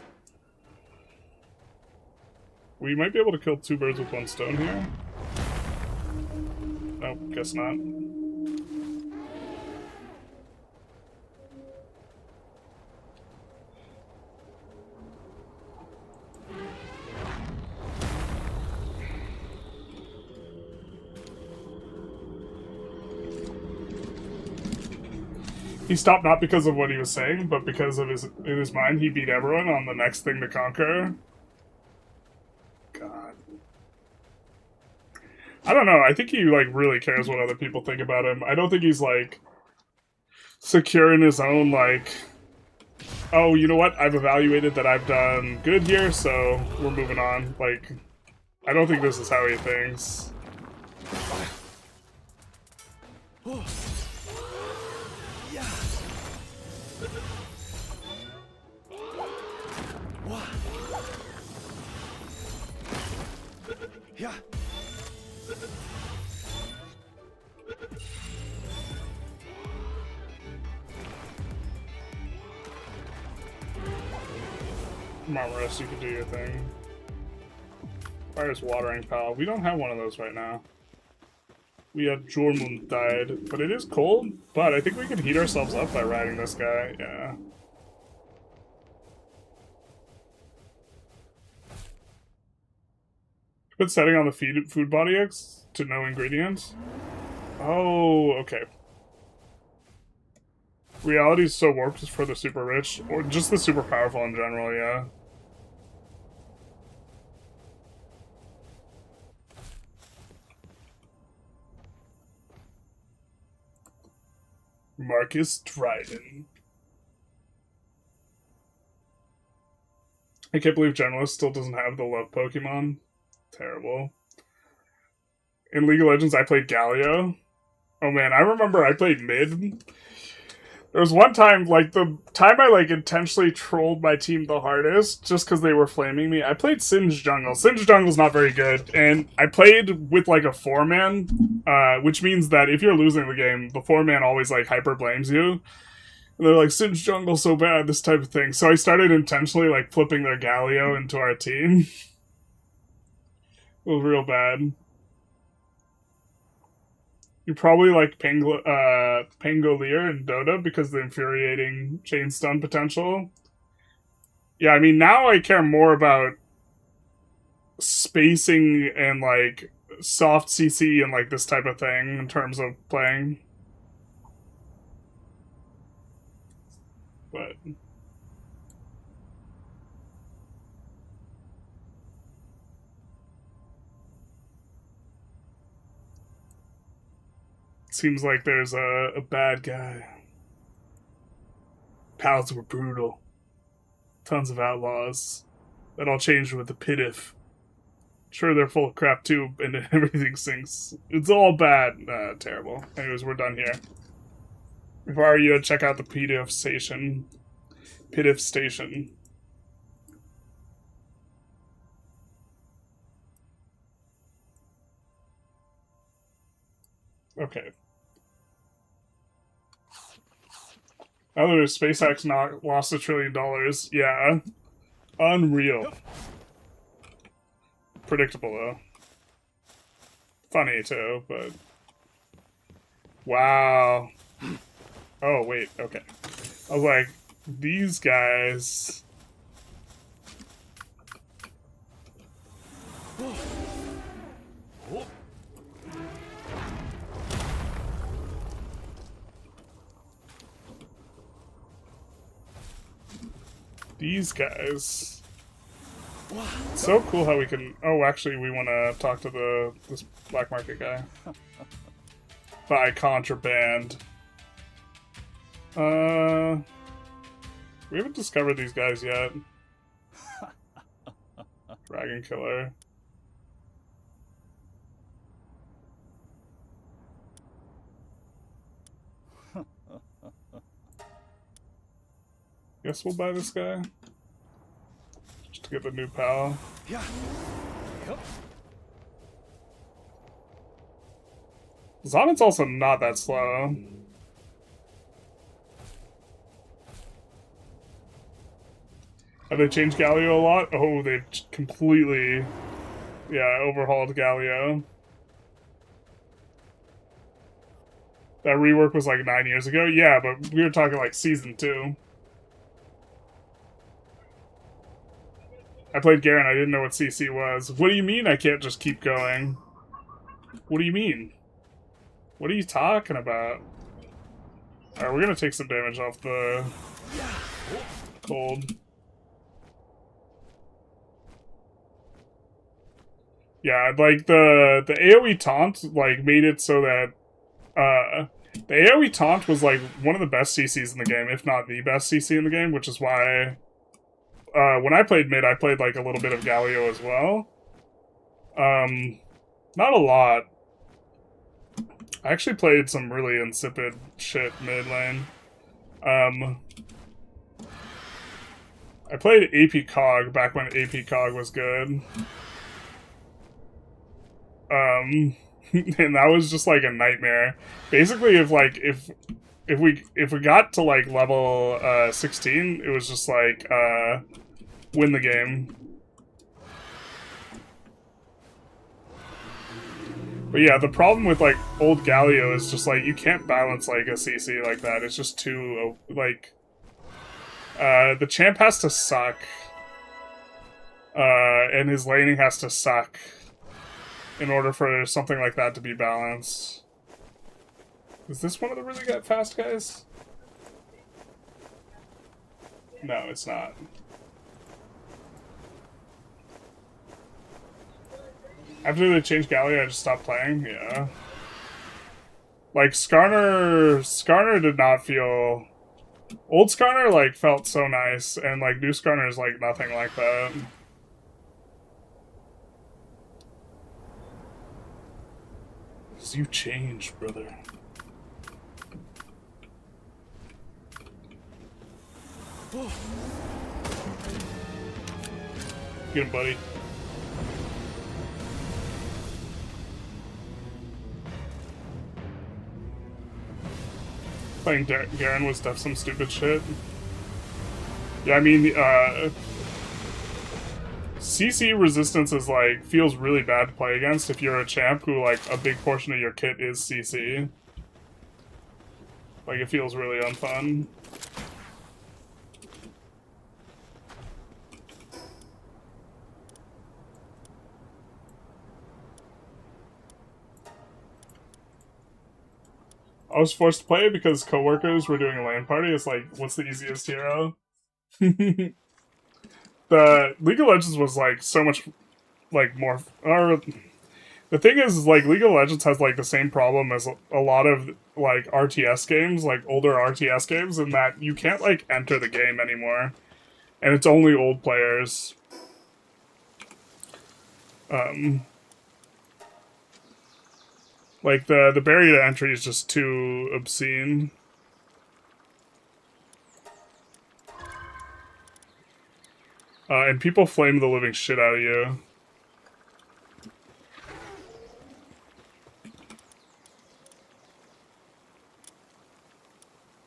We might be able to kill two birds with one stone here. Nope, guess not. He stopped not because of what he was saying, but because of in his mind he beat everyone on the next thing to conquer. God. don't know. I think he like really cares what other people think about him. I don't think he's like secure in his own like, oh, you know what? I've evaluated that I've done good here, so we're moving on. Like, I don't think this is how he thinks. Yeah. Come on, Russ, you can do your thing. Fire's watering pal. We don't have one of those right now. We have Jormund died, but it is cold. But I think we can heat ourselves up by riding this guy. Yeah. Put setting on the food body X to no ingredients. Oh, okay. Reality is so warped is for the super rich, or just the super powerful in general, yeah. Marcus Dryden. I can't believe Generalist still doesn't have the love Pokemon. Terrible. In League of Legends, I played Galio. Oh man, I remember I played mid. There was one time, like, the time I, like, intentionally trolled my team the hardest, just because they were flaming me, I played Singe Jungle. Singe Jungle's not very good, and I played with, like, a 4-man, which means that if you're losing the game, the 4-man always, like, hyper-blames you. And they're like, Singe Jungle's so bad, this type of thing. So I started intentionally, like, flipping their Galio into our team. It was real bad. You probably like Pangolier and Dota because of the infuriating chain stun potential. Yeah, I mean, now I care more about spacing and, like, soft CC and, like, this type of thing in terms of playing. But... seems like there's a bad guy. Pals were brutal. Tons of outlaws. That all changed with the Pitif. Sure, they're full of crap too, and everything sinks. It's all bad. Terrible. Anyways, we're done here. If I were you, check out the Pitif station. Pitif station. Okay. Now that SpaceX not lost $1 trillion, yeah. Unreal. Predictable, though. Funny, too, but... wow. Oh, wait, okay. I was like, these guys... these guys... it's so cool how we can... oh, actually, we want to talk to this black market guy. Buy contraband. We haven't discovered these guys yet. Dragon Killer. Guess we'll buy this guy. Just to get the new pal. Yeah. Yep. Zonit's also not that slow. Have they changed Galio a lot? Oh, they've completely, yeah, overhauled Galio. That rework was like 9 years ago? Yeah, but we were talking like Season 2. I played Garen, I didn't know what CC was. What do you mean I can't just keep going? What do you mean? What are you talking about? Alright, we're gonna take some damage off the cold. Yeah, like the AoE taunt like made it so that the AoE taunt was like one of the best CCs in the game, if not the best CC in the game, which is why when I played mid, I played like a little bit of Galio as well. Not a lot. I actually played some really insipid shit mid lane. I played AP Cog back when AP Cog was good. And that was just like a nightmare. Basically, if we got to like level 16, it was just like win the game. But yeah, the problem with like old Galio is just like you can't balance like a CC like that. It's just too like the champ has to suck, and his laning has to suck in order for something like that to be balanced. Is this one of the really fast guys? No, it's not. After they changed Galio, I just stopped playing. Yeah. Like Skarner did not feel. Old Skarner like felt so nice, and like new Skarner is like nothing like that. You changed, brother. Get him, buddy. Playing Garen was def some stupid shit. Yeah, I mean, CC resistance is like feels really bad to play against if you're a champ who like a big portion of your kit is CC. Like it feels really unfun. I was forced to play it because coworkers were doing a LAN party. It's like, what's the easiest hero? The League of Legends was like so much like more. The thing is, like League of Legends has like the same problem as a lot of like RTS games, like older RTS games, in that you can't like enter the game anymore, and it's only old players. Like the barrier to entry is just too obscene. And people flame the living shit out of you.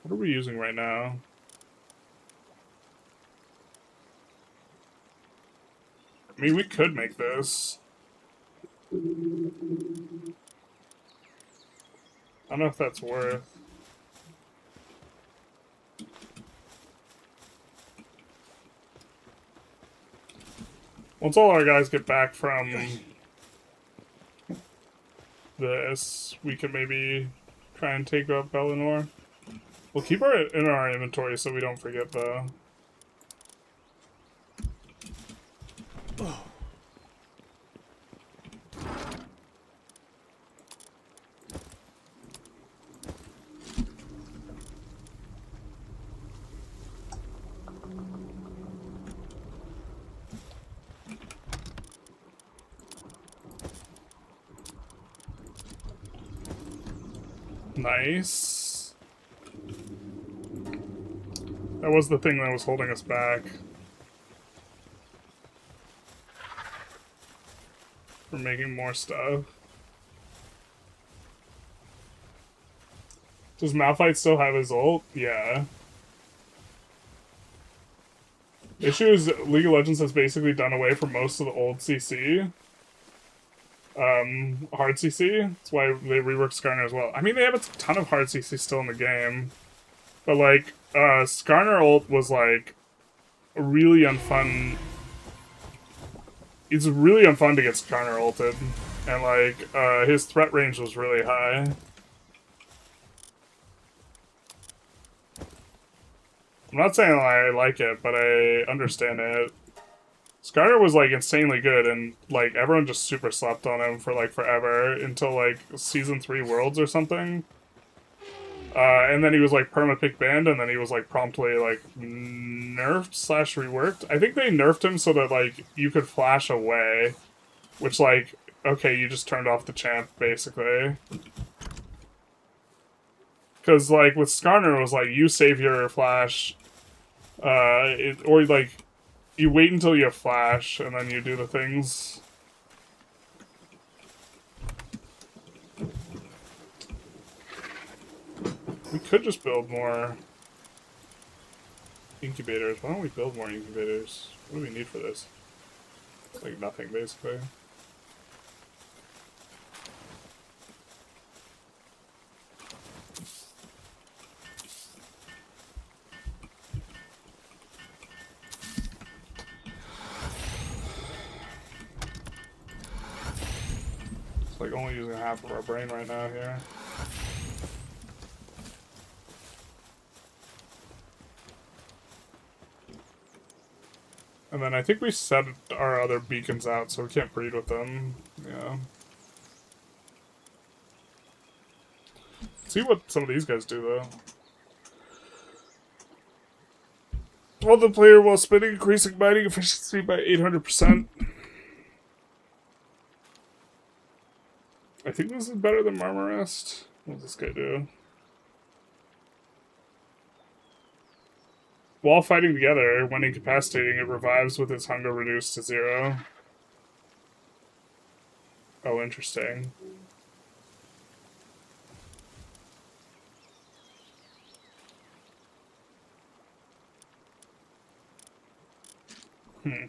What are we using right now? I mean, we could make this. I don't know if that's worth. Once all our guys get back from this, we can maybe try and take up Bellinor. We'll keep it in our inventory so we don't forget, though. Nice. That was the thing that was holding us back from making more stuff. Does Malphite still have his ult? Yeah. The issue is League of Legends has basically done away from most of the old CC. Hard CC. That's why they reworked Skarner as well. I mean, they have a ton of hard CC still in the game. But, like, Skarner ult was, like, really unfun. It's really unfun to get Skarner ulted. And, like, his threat range was really high. I'm not saying I like it, but I understand it. Skarner Skyrim was like insanely good, and like everyone just super slept on him for like forever until like season 3 Worlds or something. And then he was like perma-pick banned, and then he was like promptly like nerfed slash reworked. I think they nerfed him so that like you could flash away, which like okay, you just turned off the champ basically. Because like with Skarner, it was like you save your flash, or like you wait until you have flash and then you do the things. We could just build more incubators. Why don't we build more incubators? What do we need for this? Like nothing, basically. It's like only using half of our brain right now here. And then I think we set our other beacons out, so we can't breed with them. Yeah. See what some of these guys do, though. Well, the player while spinning, increasing mining efficiency by 800%. I think this is better than Marmarest. What does this guy do? While fighting together, when incapacitating, it revives with its hunger reduced to 0. Oh, interesting. Hmm.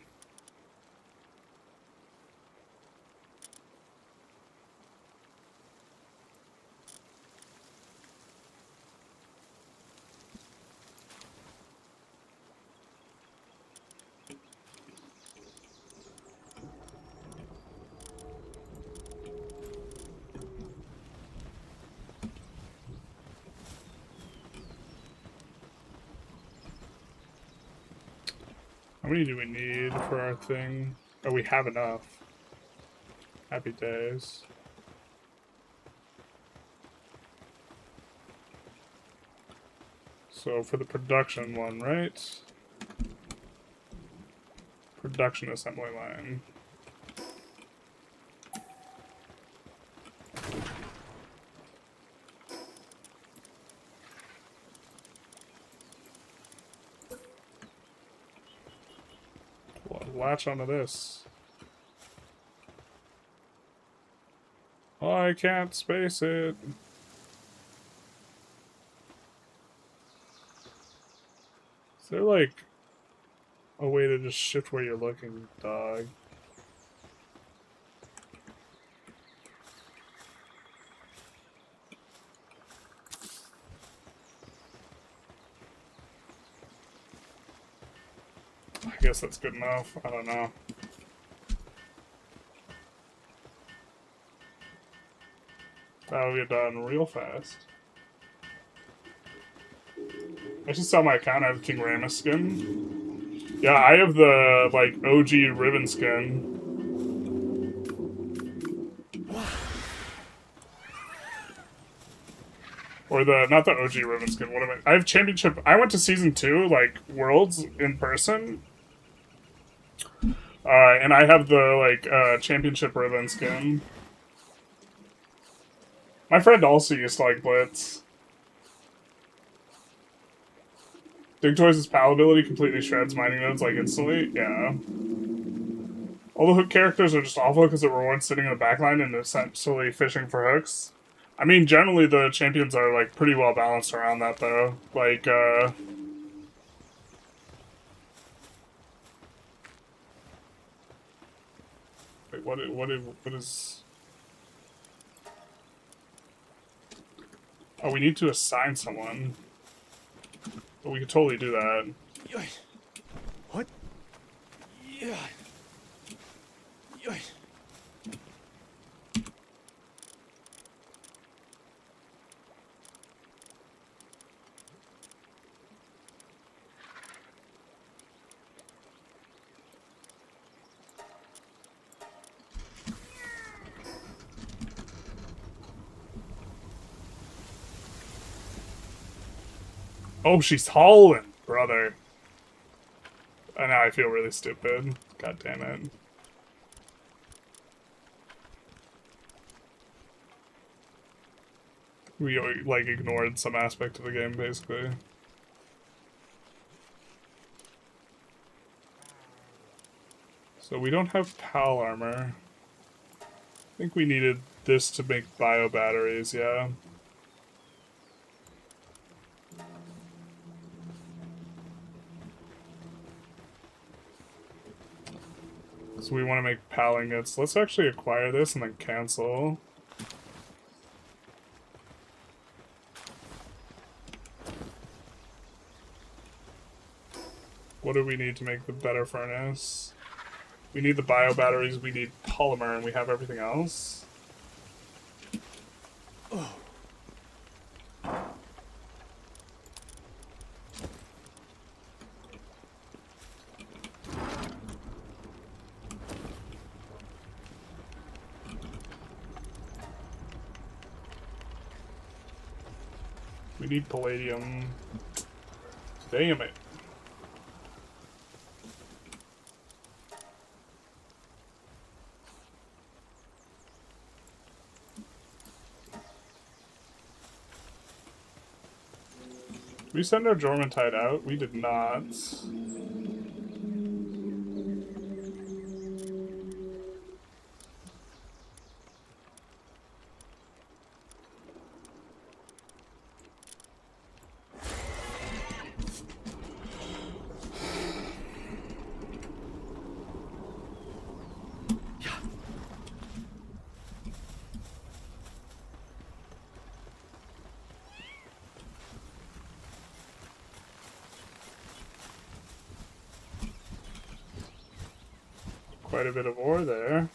How many do we need for our thing? Oh, we have enough. Happy days. So for the production one, right? Production assembly line. Latch onto this. Oh, I can't space it. Is there like a way to just shift where you're looking, dog? I guess that's good enough. I don't know. That'll get done real fast. I should sell my account. I have King Ramus skin. Yeah, I have the, like, OG ribbon skin. Or the, not the OG ribbon skin, what am I have championship, I went to season 2, like, Worlds in person. And I have the, like, championship ribbon skin. My friend also used to like Blitz. Dig Toys' PAL ability completely shreds mining nodes like instantly. Yeah. All the hook characters are just awful because it rewards sitting in the backline and essentially fishing for hooks. I mean, generally the champions are like pretty well balanced around that though. Like, wait, what is? Oh, we need to assign someone. But we could totally do that. What? Yeah. Oh, she's hauling, brother. And now I feel really stupid. God damn it. We, like, ignored some aspect of the game, basically. So we don't have PAL armor. I think we needed this to make bio batteries, yeah. So we want to make PAL ingots. Let's actually acquire this and then cancel. What do we need to make the better furnace? We need the bio batteries, we need polymer, and we have everything else. Oh. We need palladium. Damn it. Did we send our Jormuntide out? We did not. Quite a bit of ore there.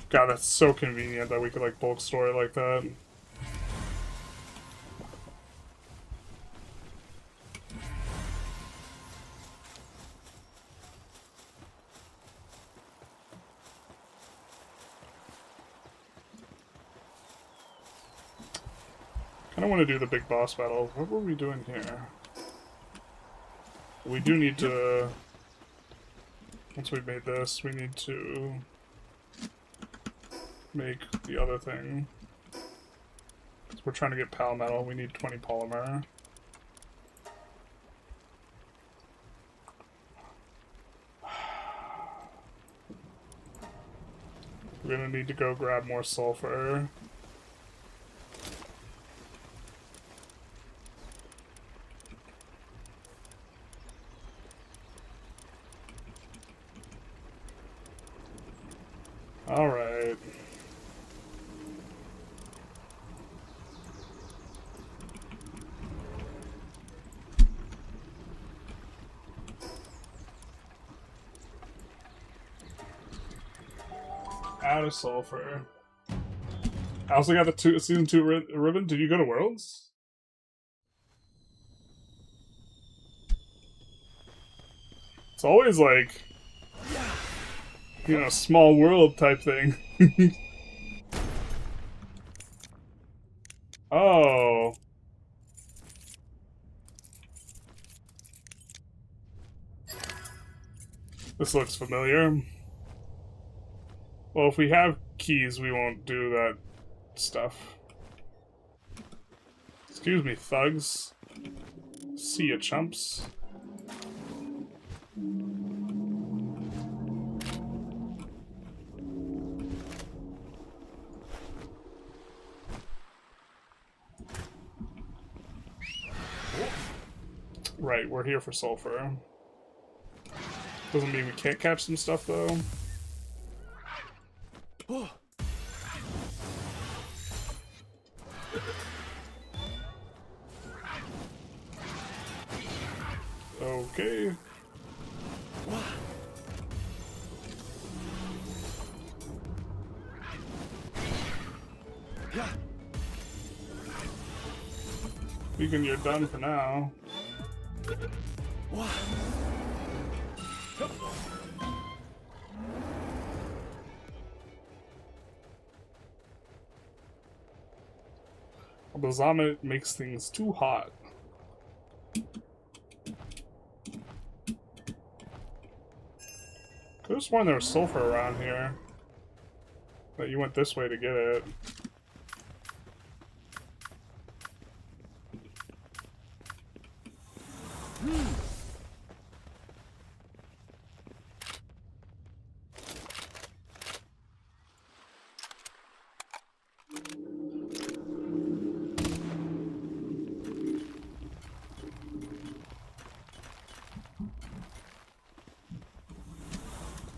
God, that's so convenient that we could, like, bulk store it like that. I don't want to do the big boss battle. What were we doing here? We do need to... Once we've made this, we need to make the other thing. Because we're trying to get PAL metal, we need 20 polymer. We're gonna need to go grab more sulfur. Alright. Out of sulfur. I also got the season 2 ribbon. Did you go to Worlds? It's always like, you know, small world type thing. Oh. This looks familiar. Well, if we have keys, we won't do that stuff. Excuse me, thugs. See ya, chumps. Right, we're here for sulfur. Doesn't mean we can't catch some stuff, though. Okay. Vegan, you're done for now. The Zama makes things too hot. Could have sworn there was sulfur around here. But you went this way to get it.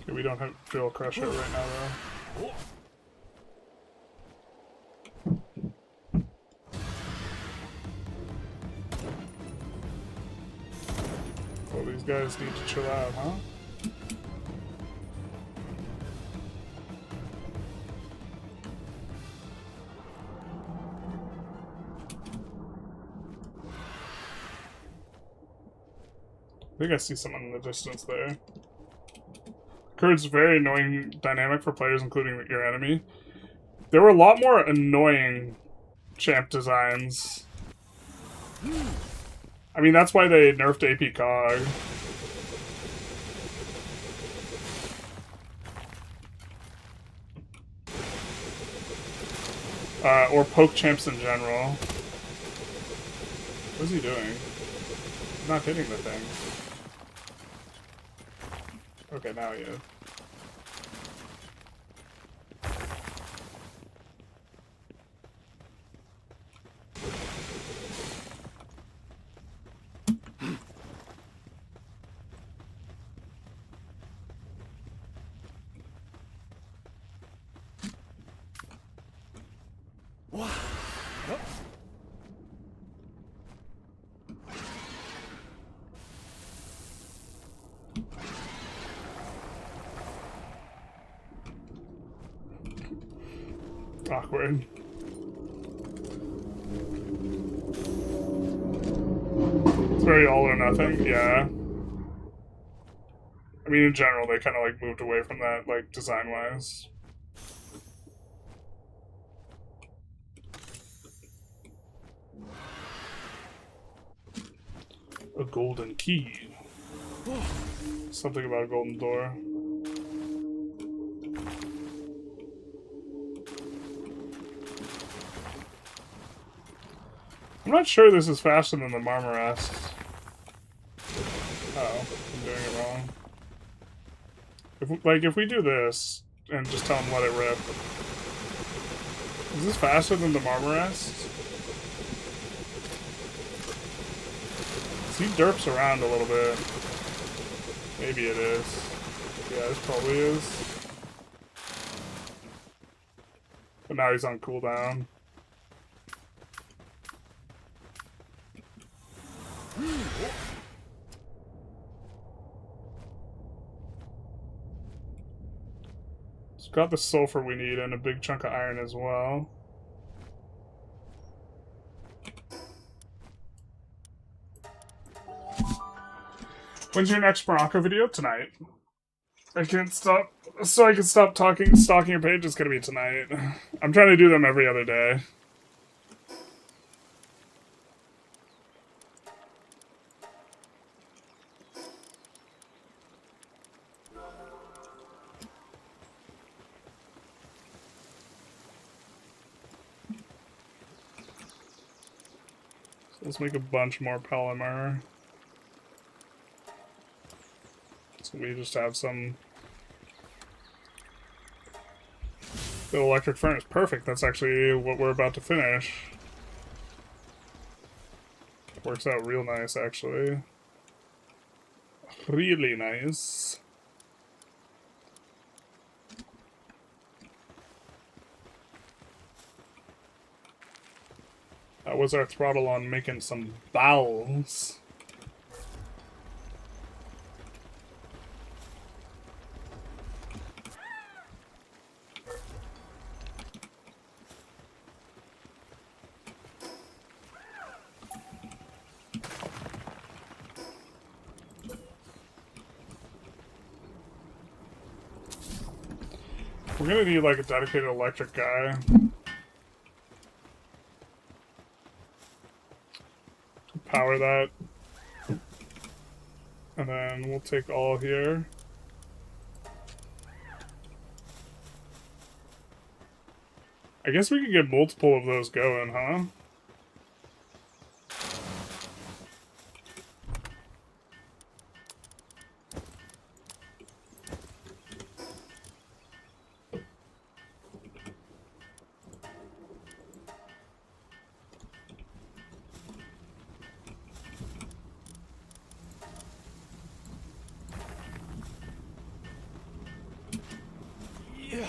Okay, we don't have drill crusher right now though. Well, these guys need to chill out, huh? I think I see someone in the distance there. Kurd's very annoying dynamic for players, including your enemy. There were a lot more annoying champ designs. I mean, that's why they nerfed AP Cog. Or poke champs in general. What is he doing? He's not hitting the thing. Okay, now he is. Awkward. It's very all or nothing, yeah. I mean, in general, they kind of like moved away from that, like design-wise. A golden key. Something about a golden door. I'm not sure this is faster than the Marmarest. Uh-oh, I'm doing it wrong. If we do this and just tell him let it rip, is this faster than the Marmarest? He derps around a little bit. Maybe it is. Yeah, this probably is. But now he's on cooldown. It's got the sulfur we need and a big chunk of iron as well. When's your next Baraka video? Tonight. I can't stop. So I can stop stalking your page. It's gonna be tonight. I'm trying to do them every other day. So let's make a bunch more polymer. So we just have some the electric furnace. Perfect. That's actually what we're about to finish. Works out real nice, actually. Really nice. That was our throttle on making some bowels. We're gonna need like a dedicated electric guy. power that. And then we'll take all here. I guess we could get multiple of those going, huh? Yeah.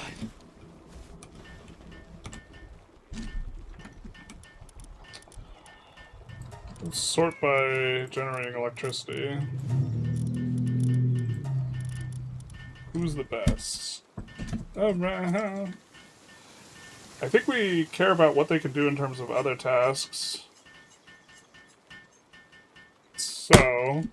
Let's sort by generating electricity. Who's the best? Alright. I think we care about what they can do in terms of other tasks. So...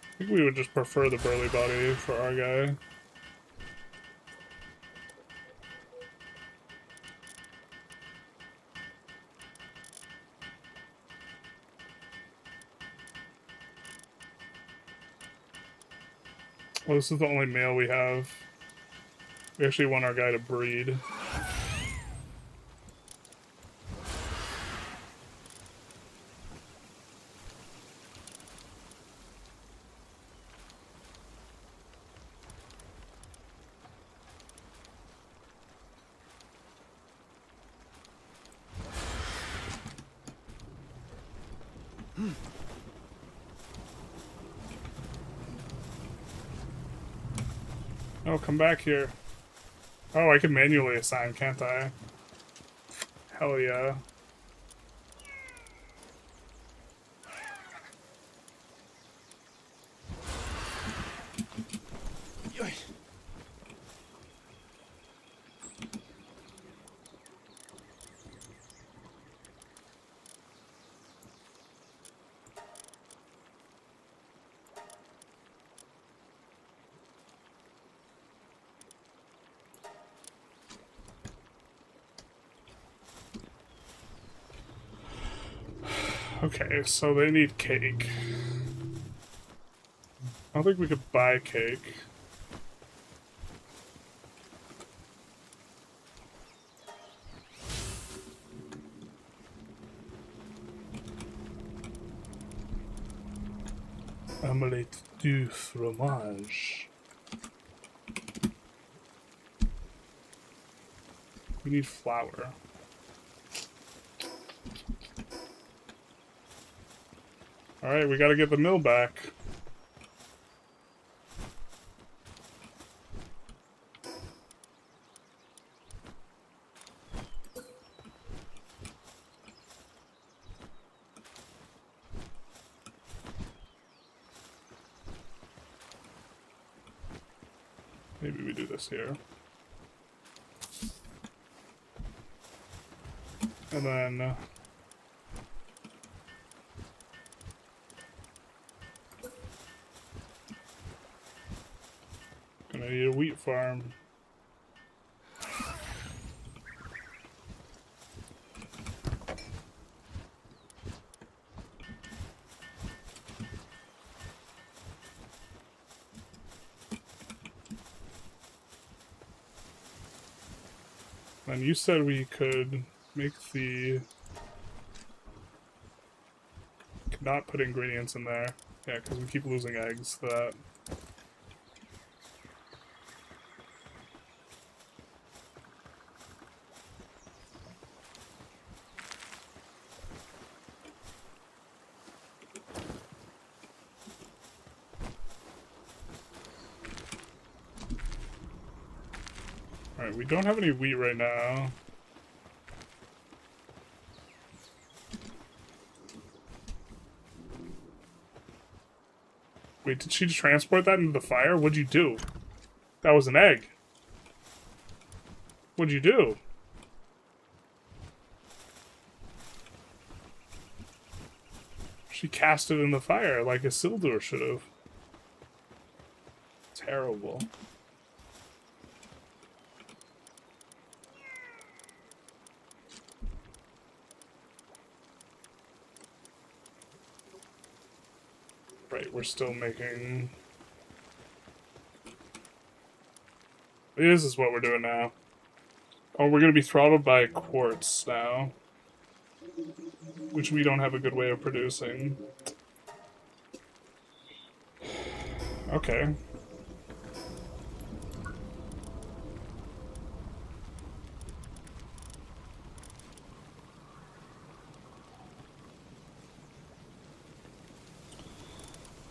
I think we would just prefer the burly body for our guy. Well, this is the only male we have. We actually want our guy to breed. Oh, come back here. Oh, I can manually assign, can't I? Hell yeah. Okay, so they need cake. I don't think we could buy cake. Omelette du fromage. We need flour. Alright, we gotta get the mill back. Maybe we do this here. And then... gonna need a wheat farm. And you said we could make the... could not put ingredients in there. Yeah, because we keep losing eggs to that. Alright, we don't have any wheat right now. Wait, did she transport that into the fire? What'd you do? That was an egg. What'd you do? She cast it in the fire like a Isildur should have. Terrible. Right, we're still making... This is what we're doing now. Oh, we're gonna be throttled by quartz now. Which we don't have a good way of producing. Okay.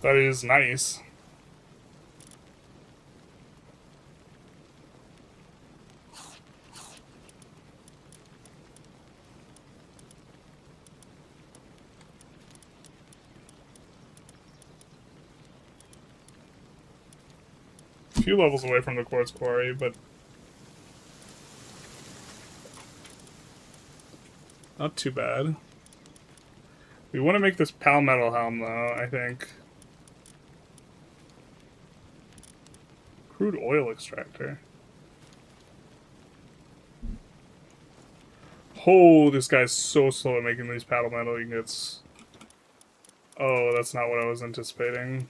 That is nice. A few levels away from the quartz quarry, but not too bad. We want to make this palmetto helm, though, I think. Crude oil extractor. Oh, this guy's so slow at making these palmetto ingots. Oh, that's not what I was anticipating.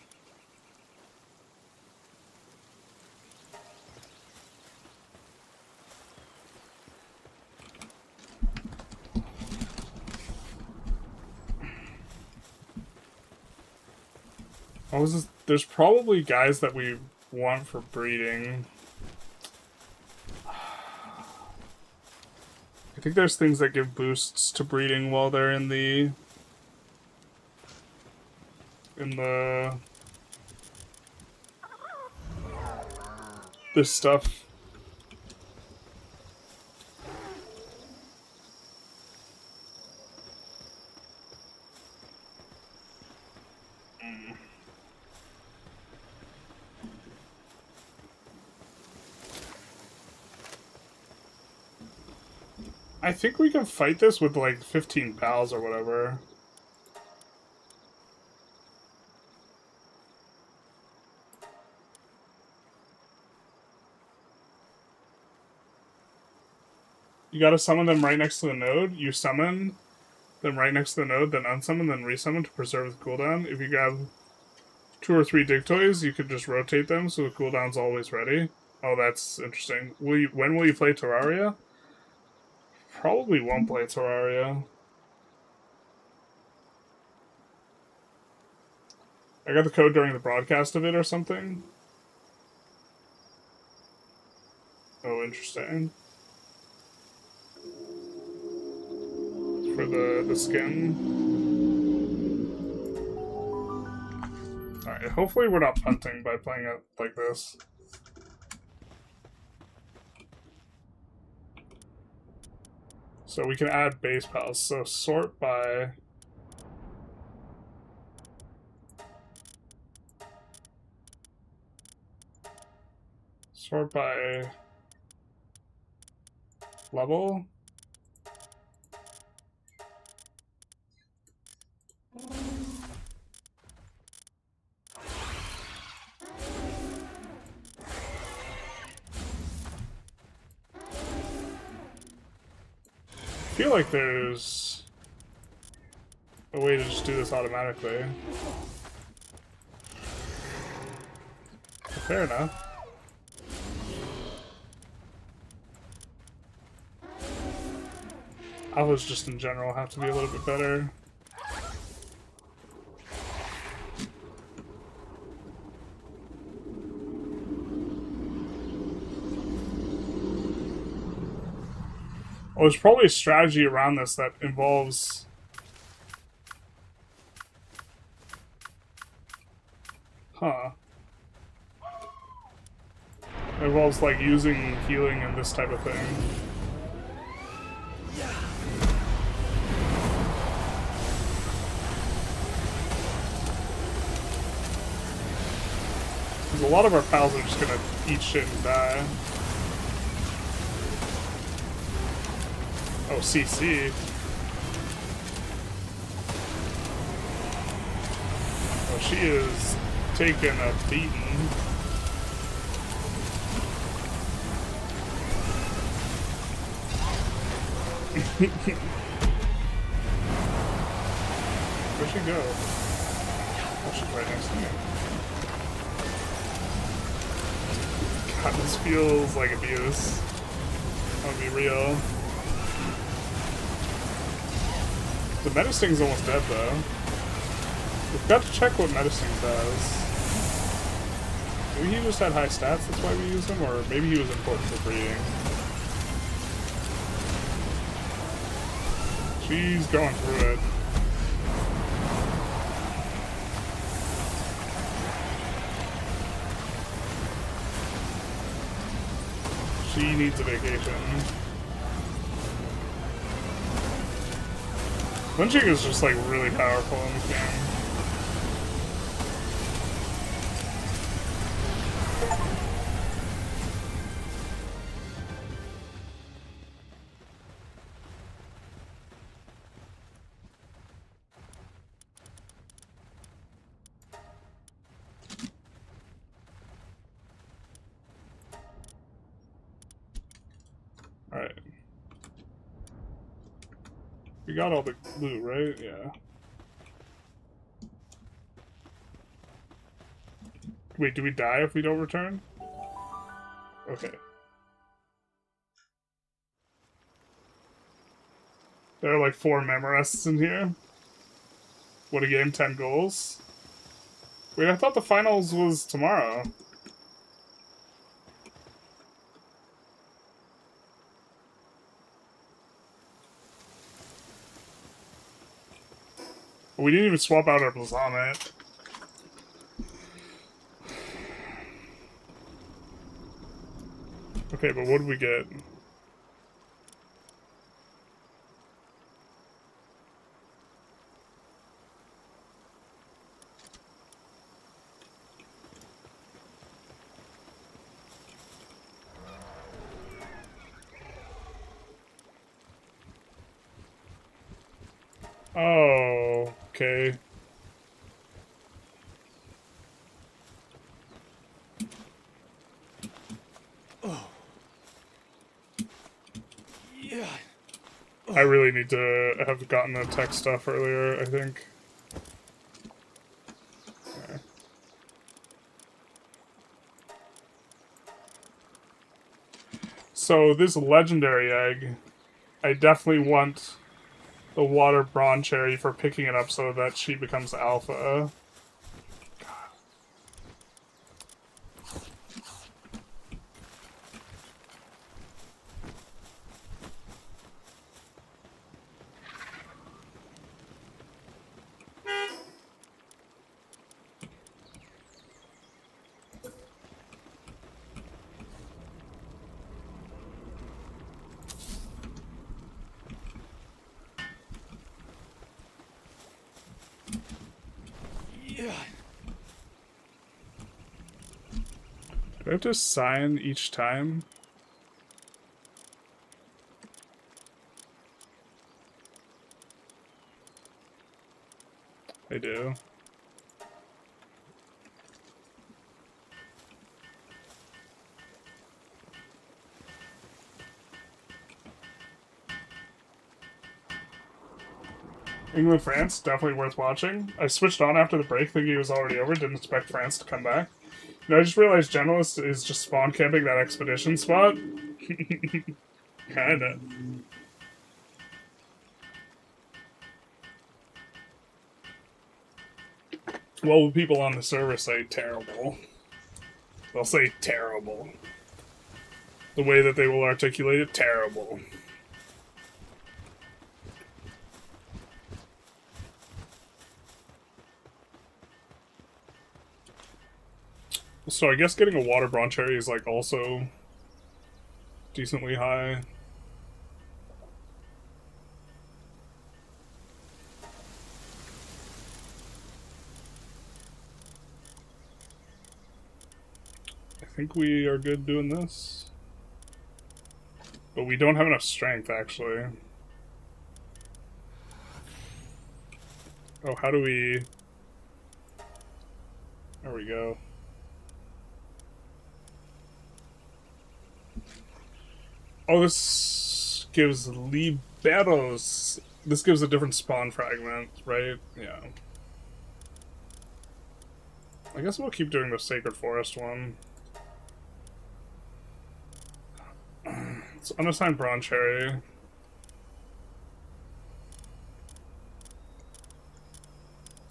Oh, is this? There's probably guys that we want for breeding. I think there's things that give boosts to breeding while they're in the this stuff. I think we can fight this with like 15 pals or whatever. You gotta summon them right next to the node. You summon them right next to the node, then unsummon, then resummon to preserve the cooldown. If you grab 2 or 3 dig toys, you could just rotate them so the cooldown's always ready. Oh, that's interesting. When will you play Terraria? Probably won't play Terraria. I got the code during the broadcast of it or something. Oh, interesting. For the skin. Alright, hopefully we're not punting by playing it like this. So we can add base pals. So sort by... Sort by... level? I feel like there's a way to just do this automatically. Fair enough. Alphas just in general have to be a little bit better. Oh, there's probably a strategy around this that involves... Huh. It involves, like, using healing and this type of thing. Because a lot of our pals are just gonna eat shit and die. Oh, CC. Oh, she is taking a beating. Where'd she go? Oh, she's right next to me. God, this feels like abuse. I'll be real. The Medisting's almost dead, though. We've got to check what Medisting does. Maybe he just had high stats, that's why we use him, or maybe he was important for breeding. She's going through it. She needs a vacation. Lynching is just like really powerful in this game. Alright. We got all the loot, right? Yeah. Wait, do we die if we don't return? Okay. There are like 4 Memorists in here. What a game, 10 goals. Wait, I thought the finals was tomorrow. We didn't even swap out our Blazonite. Okay, but what did we get? Oh, okay. Oh. Yeah. I really need to have gotten the tech stuff earlier, I think. Okay. So, this legendary egg, I definitely want the water brawn cherry for picking it up so that she becomes alpha. Yeah. Do I have to sign each time? I do. England, France, definitely worth watching. I switched on after the break thinking it was already over, didn't expect France to come back. You know, I just realized Generalist is just spawn camping that expedition spot. Kinda. Well, people on the server say terrible. They'll say terrible. The way that they will articulate it, terrible. So I guess getting a water brawn cherry is like also decently high. I think we are good doing this. But we don't have enough strength, actually. Oh, how do we... There we go. Oh, this gives liberos. This gives a different spawn fragment, right? Yeah. I guess we'll keep doing the Sacred Forest one. It's unassigned Bronze Cherry.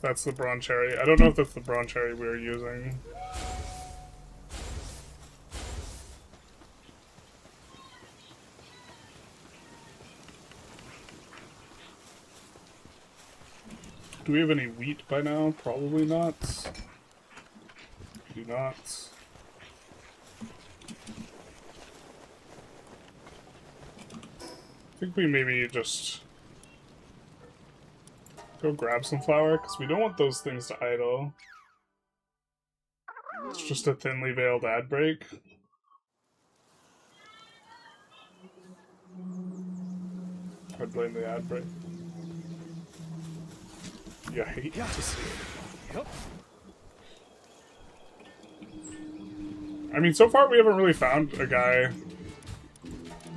That's the Bronze Cherry. I don't know if that's the Bronze Cherry we were using. Do we have any wheat by now? Probably not. Do not. I think we maybe just go grab some flour, because we don't want those things to idle. It's just a thinly veiled ad break. I'd blame the ad break. You hate to see it. Yep. I mean, so far we haven't really found a guy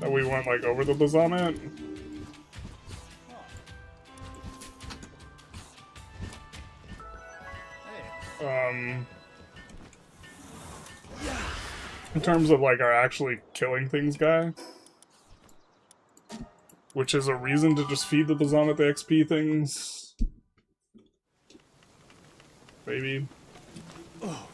that we went, like, over the Bazamet. In terms of, like, our actually killing things guy. Which is a reason to just feed the Bazamet the XP things. Maybe. Oh.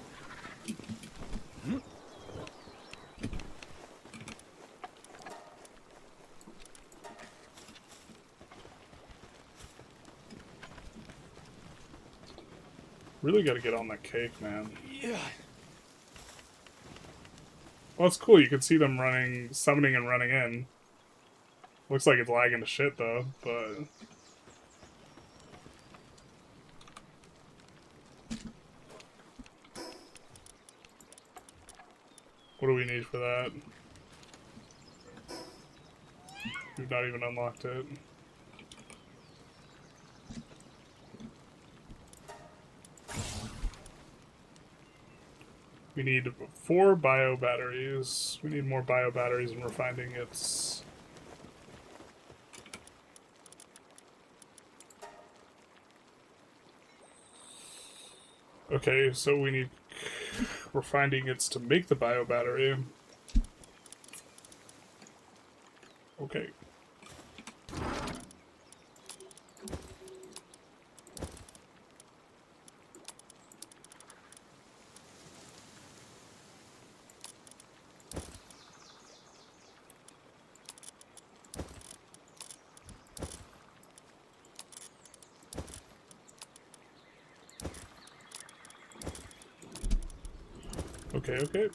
Really gotta get on that cake, man. Yeah. Well, it's cool. You can see them running, summoning and running in. Looks like it's lagging to shit, though, but... What do we need for that? We've not even unlocked it. We need 4 bio batteries. We need more bio batteries, and we're finding it's... Okay, so we need... We're finding it's to make the bio battery. Okay. Okay, okay.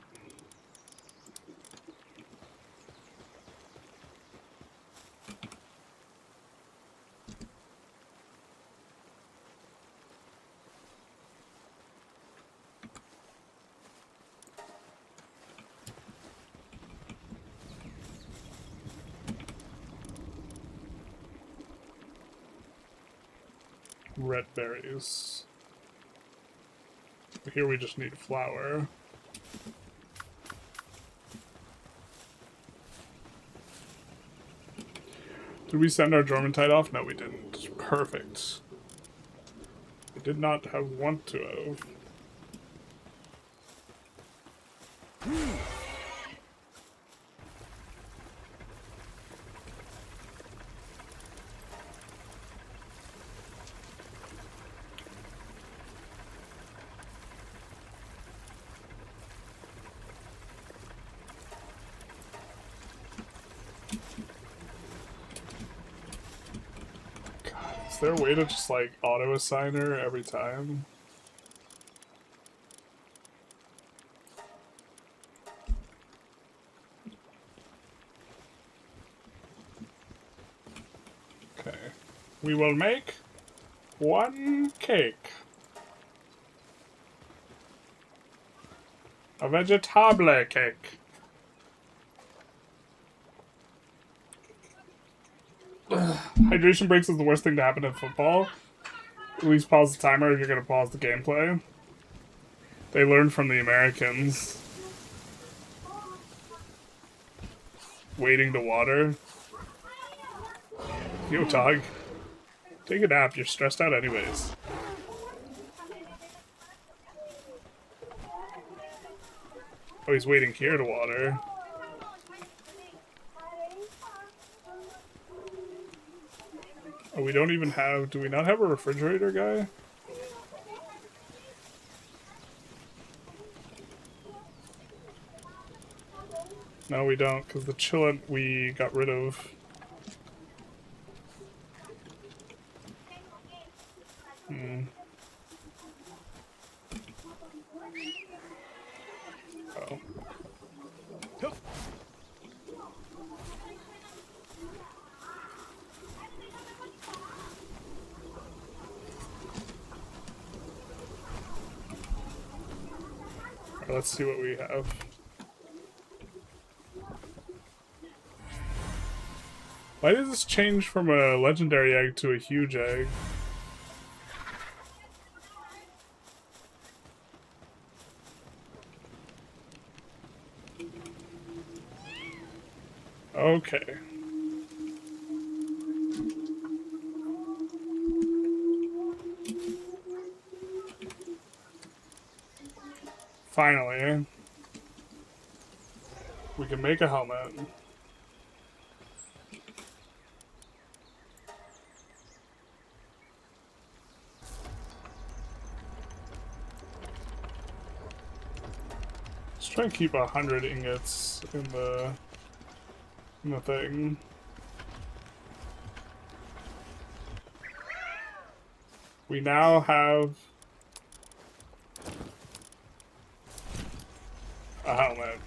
Red berries. Here we just need flour. Did we send our Jormuntide off? No, we didn't. Perfect. We did not want to have. Is there a way to just, like, auto-assign her every time? Okay. We will make 1 cake. A vegetable cake. Hydration breaks is the worst thing to happen in football. At least pause the timer if you're gonna pause the gameplay. They learned from the Americans. Wading to water. Yo, dog. Take a nap, you're stressed out anyways. Oh, he's wading here to water. Oh, we don't even have... Do we not have a refrigerator guy? No, we don't, because the chillant we got rid of. Oh. Alright, let's see what we have. Why does this change from a legendary egg to a huge egg? Okay. Finally. We can make a helmet. Let's try and keep 100 ingots in the thing. We now have a helmet.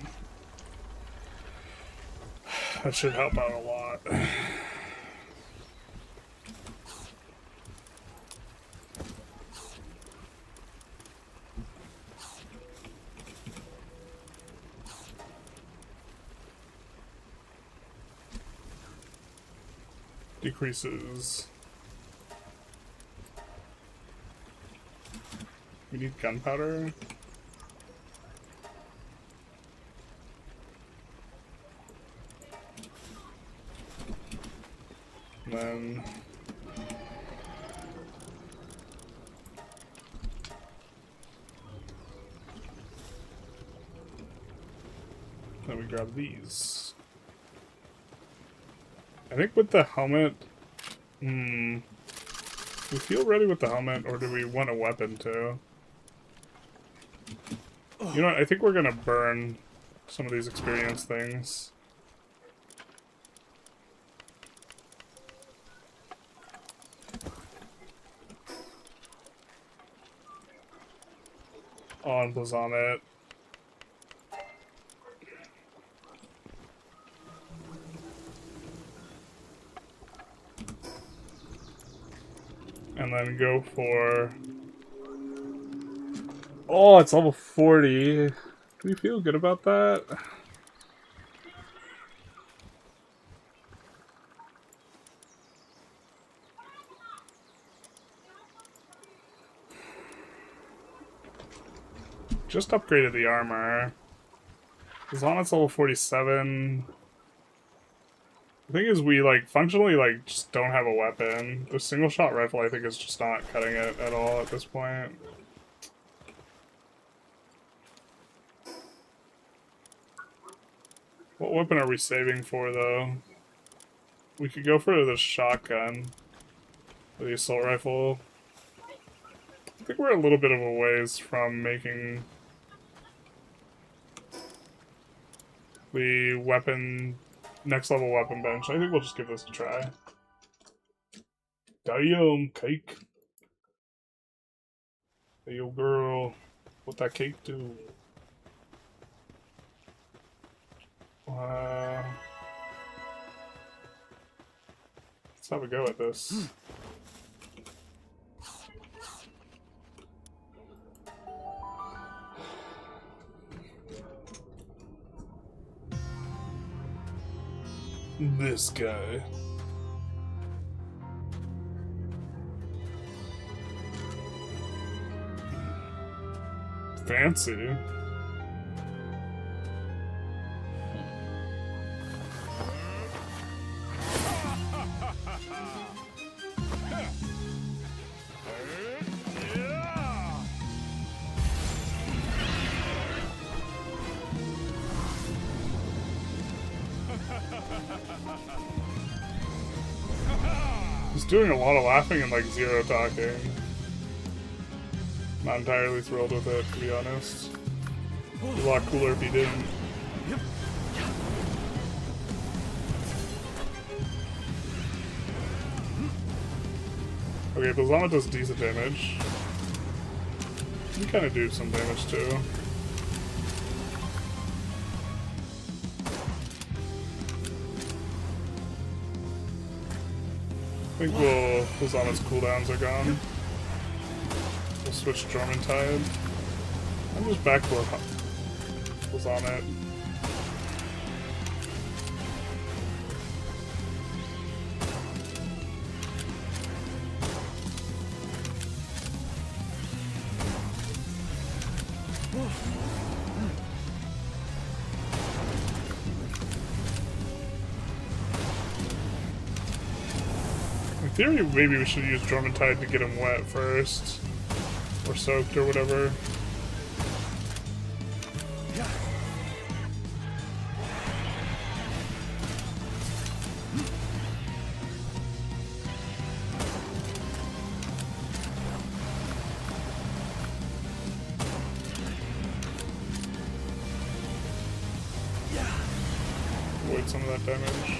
That should help out a lot. Decreases. We need gunpowder. And then we grab these. I think with the helmet, we feel ready with the helmet, or do we want a weapon too? You know what, I think we're gonna burn some of these experience things. On it. And then go for... Oh, it's level 40. Do we feel good about that? Just upgraded the armor. As long as it's level 47... The thing is, we, like, functionally, like, just don't have a weapon. The single-shot rifle, I think, is just not cutting it at all at this point. What weapon are we saving for, though? We could go for the shotgun. Or the assault rifle. I think we're a little bit of a ways from making the weapon... Next level weapon bench. I think we'll just give this a try. Damn, cake. Hey, yo, girl. What that cake do? Let's have a go at this. This guy. Fancy. He's doing a lot of laughing and like zero talking. Not entirely thrilled with it, to be honest. It'd be a lot cooler if he didn't. Okay, Balzama does decent damage. You kind of do some damage too. I think Balzama's cooldowns are gone. We'll switch Dormantide. I'm just back where was on it. In theory, maybe we should use Dormantide to get him wet first. Or soaked or whatever. Avoid some of that damage.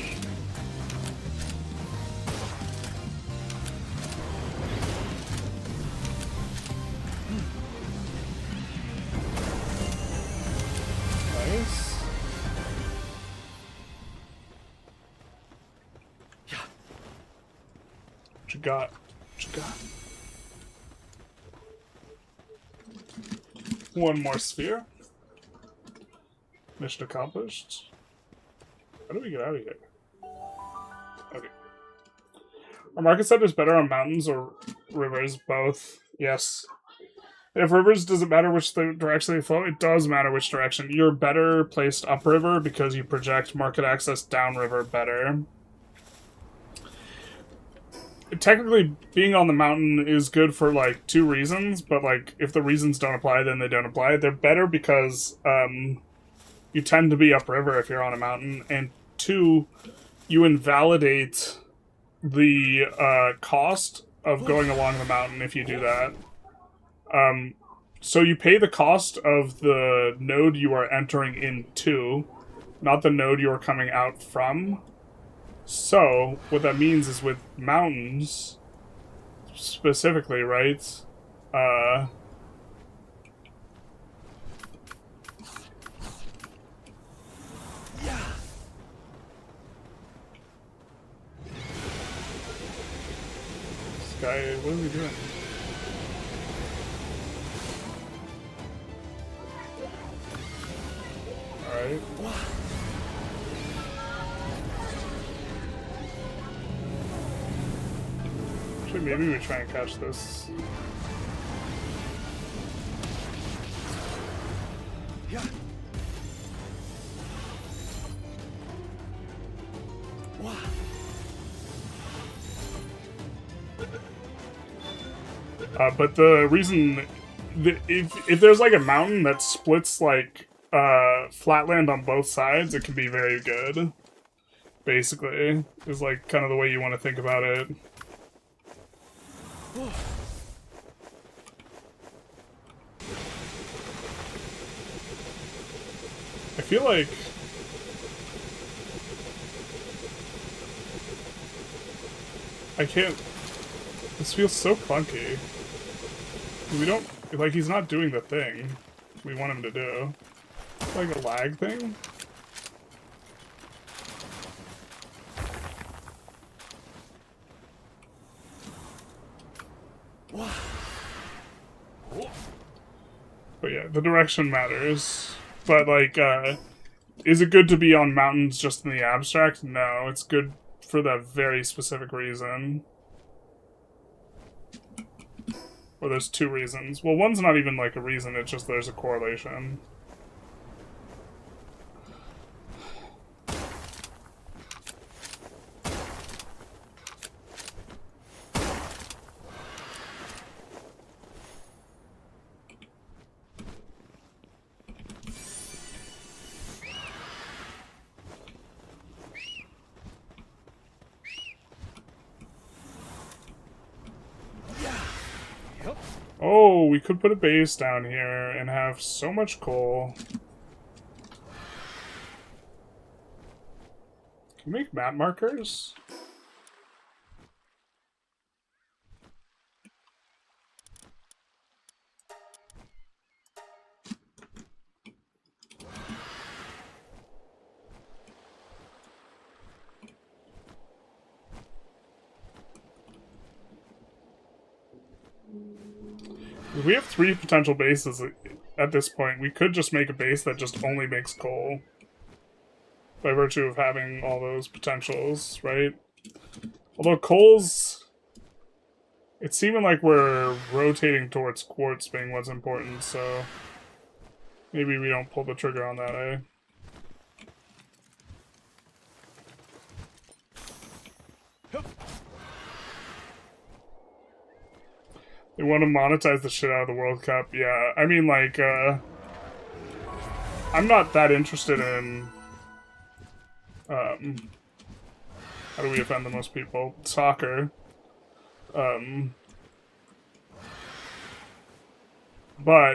What you got? What you got? One more sphere. Mission accomplished. How do we get out of here? Okay. Our market set is better on mountains or rivers, both. Yes. If rivers doesn't matter which direction they flow, it does matter which direction. You're better placed upriver because you project market access downriver better. Technically, being on the mountain is good for, like, 2 reasons, but, like, if the reasons don't apply, then they don't apply. They're better because, you tend to be upriver if you're on a mountain, and 2, you invalidate the, cost of going along the mountain if you do that. So you pay the cost of the node you are entering into, not the node you are coming out from. So, what that means is with mountains, specifically, right, this guy, what is he doing? Alright. Maybe we try and catch this. But the reason, if there's like a mountain that splits like flatland on both sides, it can be very good. Basically, is like kind of the way you want to think about it. I feel like I can't. This feels so clunky. We don't like. He's not doing the thing we want him to do. Like a lag thing. But yeah, the direction matters. But like, is it good to be on mountains just in the abstract? No, it's good for that very specific reason. Or there's two reasons. Well, one's not even like a reason, it's just there's a correlation. Oh, we could put a base down here and have so much coal. Can we make map markers? We have 3 potential bases at this point. We could just make a base that just only makes coal. By virtue of having all those potentials, right? Although coal's... It's seeming like we're rotating towards quartz being what's important, so... Maybe we don't pull the trigger on that, eh? They want to monetize the shit out of the World Cup. Yeah, I mean, like, I'm not that interested in, how do we offend the most people? Soccer. But,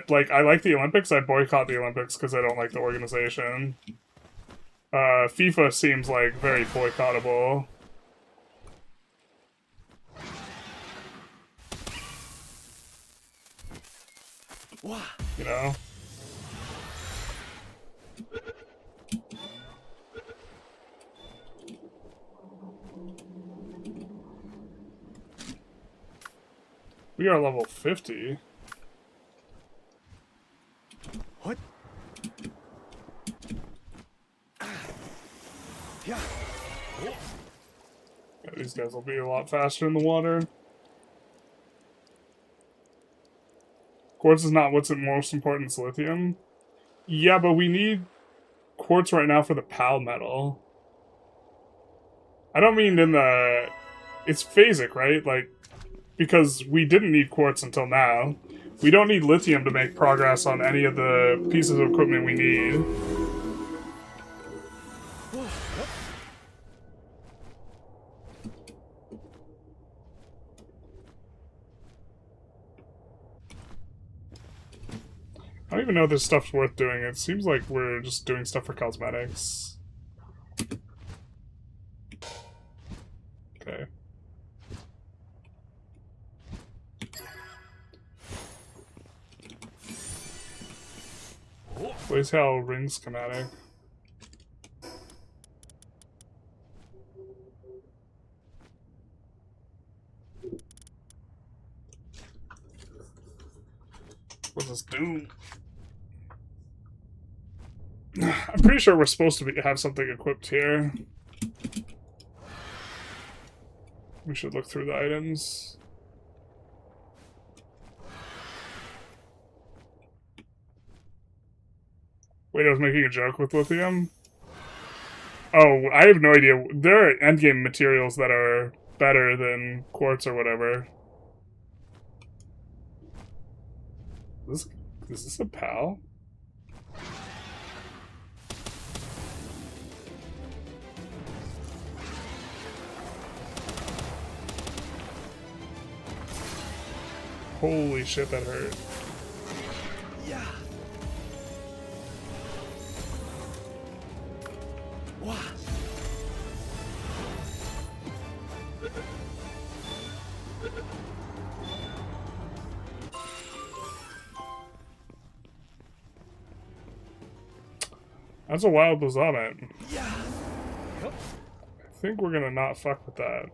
like, I like the Olympics. I boycott the Olympics because I don't like the organization. FIFA seems, like, very boycottable. You know? We are level 50. What? Yeah. Yeah, these guys will be a lot faster in the water. Quartz is not what's most important, it's lithium. Yeah, but we need quartz right now for the Pal metal. I don't mean in the... It's phasic, right? Like, because we didn't need quartz until now. We don't need lithium to make progress on any of the pieces of equipment we need. I don't even know if this stuff's worth doing. It seems like we're just doing stuff for cosmetics. Okay. Blaze Hell ring schematic. What does this do? I'm pretty sure we're supposed to have something equipped here. We should look through the items. Wait, I was making a joke with lithium? Oh, I have no idea. There are endgame materials that are better than quartz or whatever. Is this a PAL? Holy shit, that hurt. Yeah. Wow. That's a wild Bazomet. Yeah. Yep. I think we're gonna not fuck with that.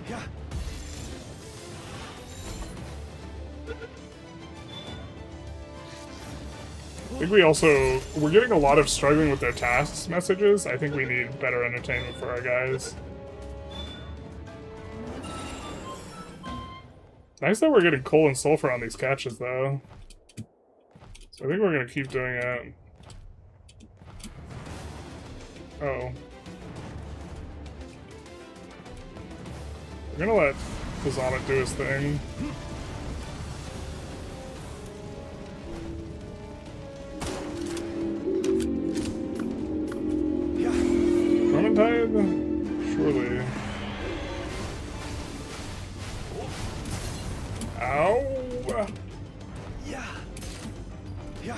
Yeah. I think we're getting a lot of struggling with their tasks messages. I think we need better entertainment for our guys. Nice that we're getting coal and sulfur on these catches, though. So I think we're gonna keep doing it. Oh. We're gonna let Plazomet do his thing. Clementine? Surely. Ow! Yeah. Yeah.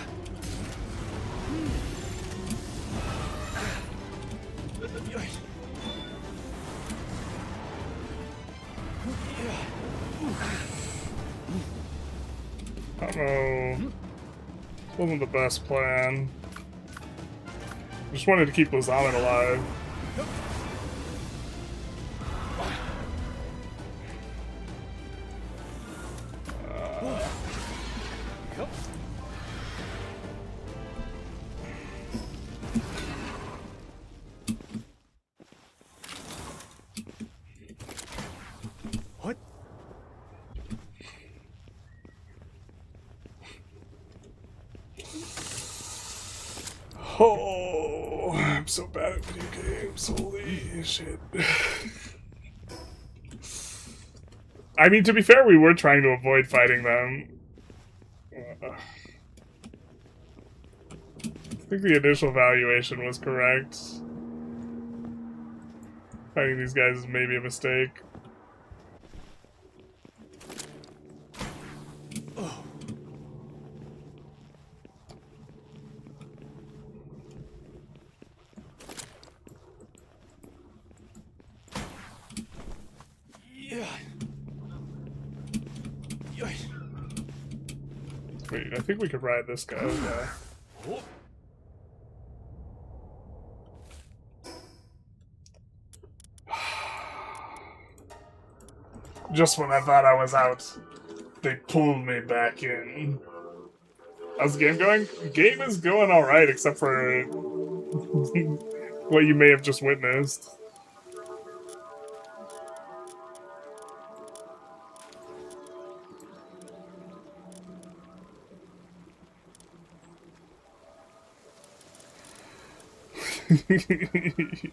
Uh-oh. This wasn't the best plan. Just wanted to keep Plazomet alive. What? Oh, I'm so bad at video games. Holy shit. I mean, to be fair, we were trying to avoid fighting them. I think the initial valuation was correct. Fighting these guys is maybe a mistake. Wait, I think we could ride this guy. Yeah. Just when I thought I was out, they pulled me back in. How's the game going? The game is going alright, except for what you may have just witnessed. Alright,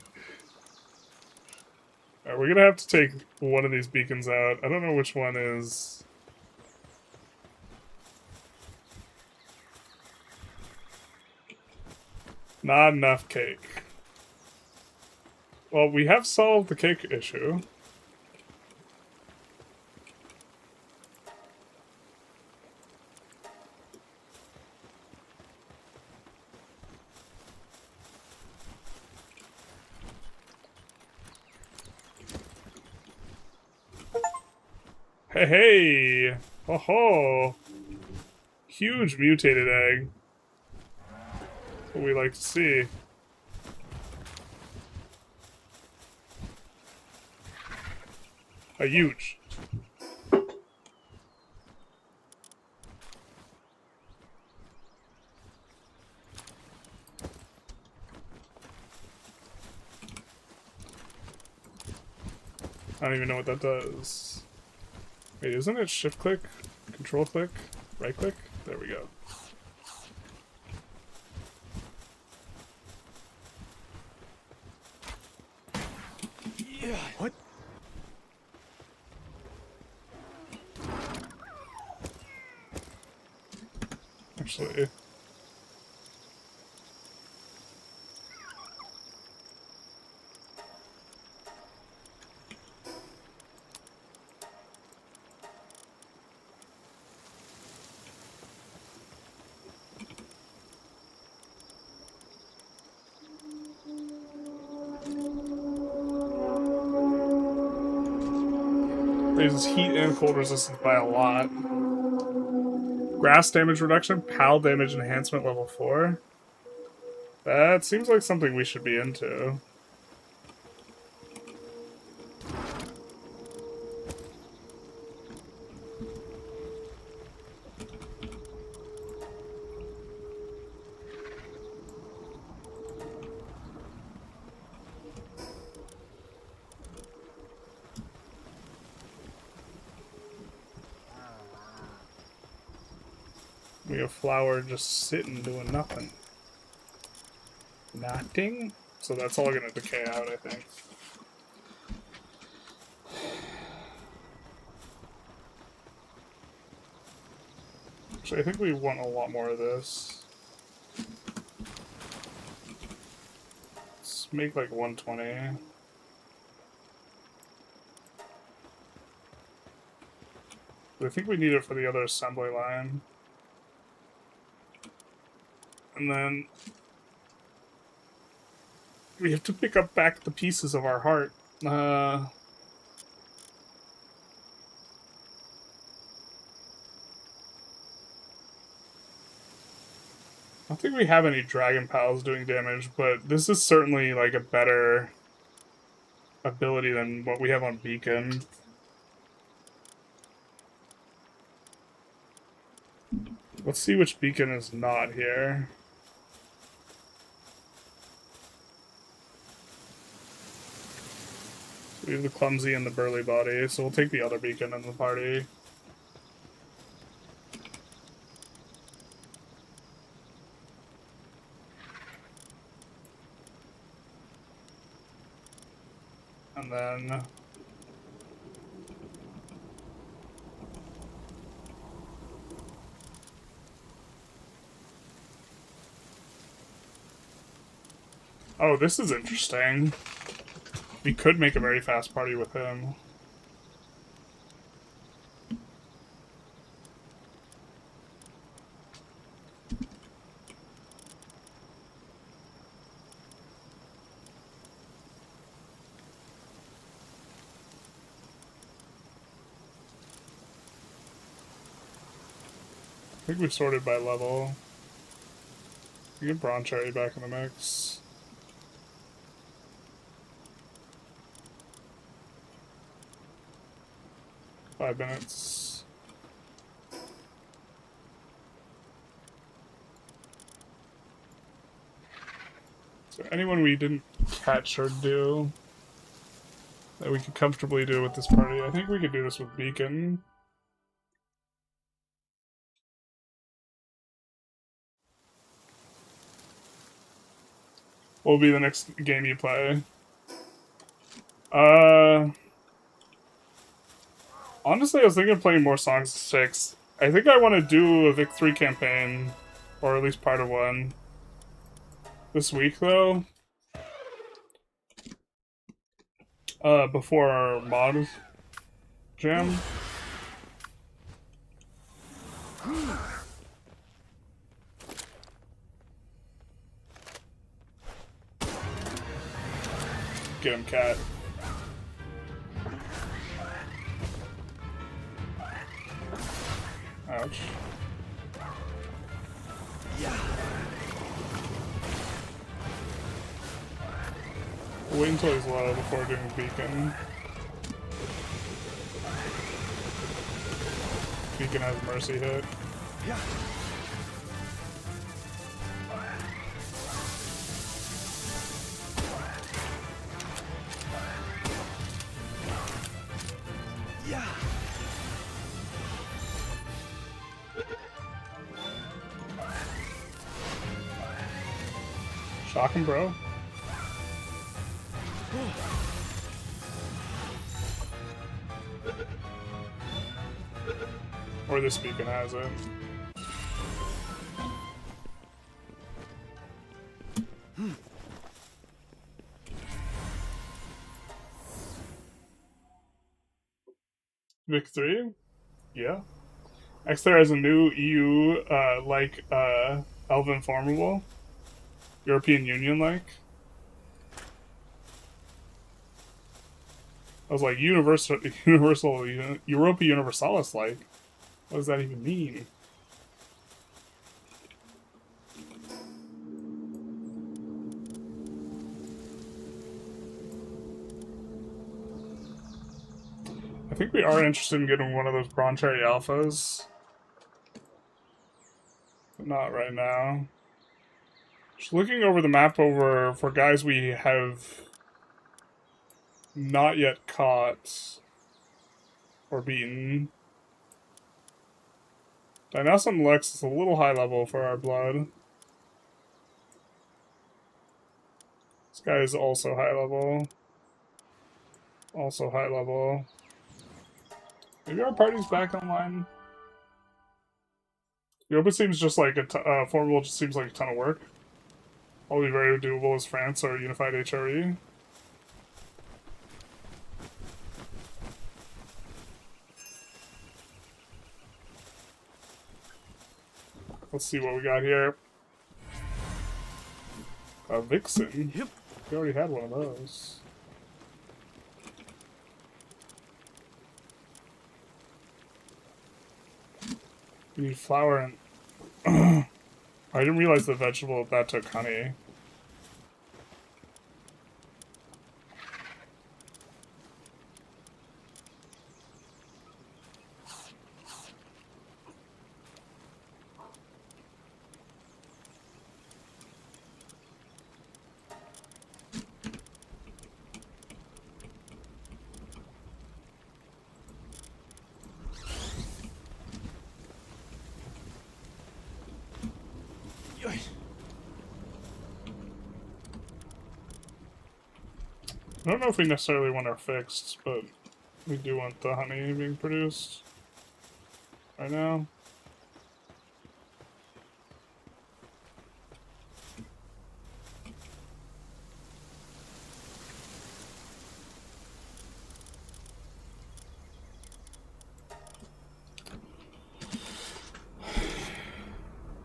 we're gonna have to take one of these beacons out. I don't know which one is... Not enough cake. Well, we have solved the cake issue. Hey, hey! Ho ho! Huge mutated egg. That's what we like to see. A huge. I don't even know what that does. Wait, isn't it shift click, control click, right click? There we go. Yeah. What? Actually... Raises heat and cold resistance by a lot. Grass damage reduction, PAL damage enhancement level 4. That seems like something we should be into. We have flour just sitting doing nothing. Nothing? So that's all gonna decay out, I think. Actually, I think we want a lot more of this. Let's make like 120. I think we need it for the other assembly line. And then we have to pick up back the pieces of our heart. I don't think we have any dragon pals doing damage, but this is certainly like a better ability than what we have on Beacon. Let's see which beacon is not here. We have the clumsy and the burly body, so we'll take the other beacon in the party. And then oh, this is interesting. We could make a very fast party with him. I think we sorted by level. We get Bronze Cherry back in the mix. Five minutes. Is there anyone we didn't catch or do that we could comfortably do with this party? I think we could do this with Beacon. What will be the next game you play? Honestly, I was thinking of playing more Songs of Six. I think I want to do a Vic 3 campaign, or at least part of one. This week, though. Before our mod jam. Get him, cat. Ouch. Wait until he's low before doing Beacon. Beacon has Mercy hit. Shock him, bro. Or this beacon has it. Vic 3? Yeah. Exter has a new EU, Elven Formable. European Union-like. I was like, Europa Universalis-like. What does that even mean? I think we are interested in getting one of those Bronze Cherry Alphas. But not right now. Just looking over the map for guys we have not yet caught or beaten. Dinosaur Lex is a little high level for our blood. This guy is also high level. Also high level. Maybe our party's back online. Yoba seems just like Formable just seems like a ton of work. Probably very doable as France or Unified HRE. Let's see what we got here. A Vixen. Yep. We already had one of those. We need flour and... I didn't realize the vegetable that took honey. I don't know if we necessarily want our fixed, but we do want the honey being produced right now.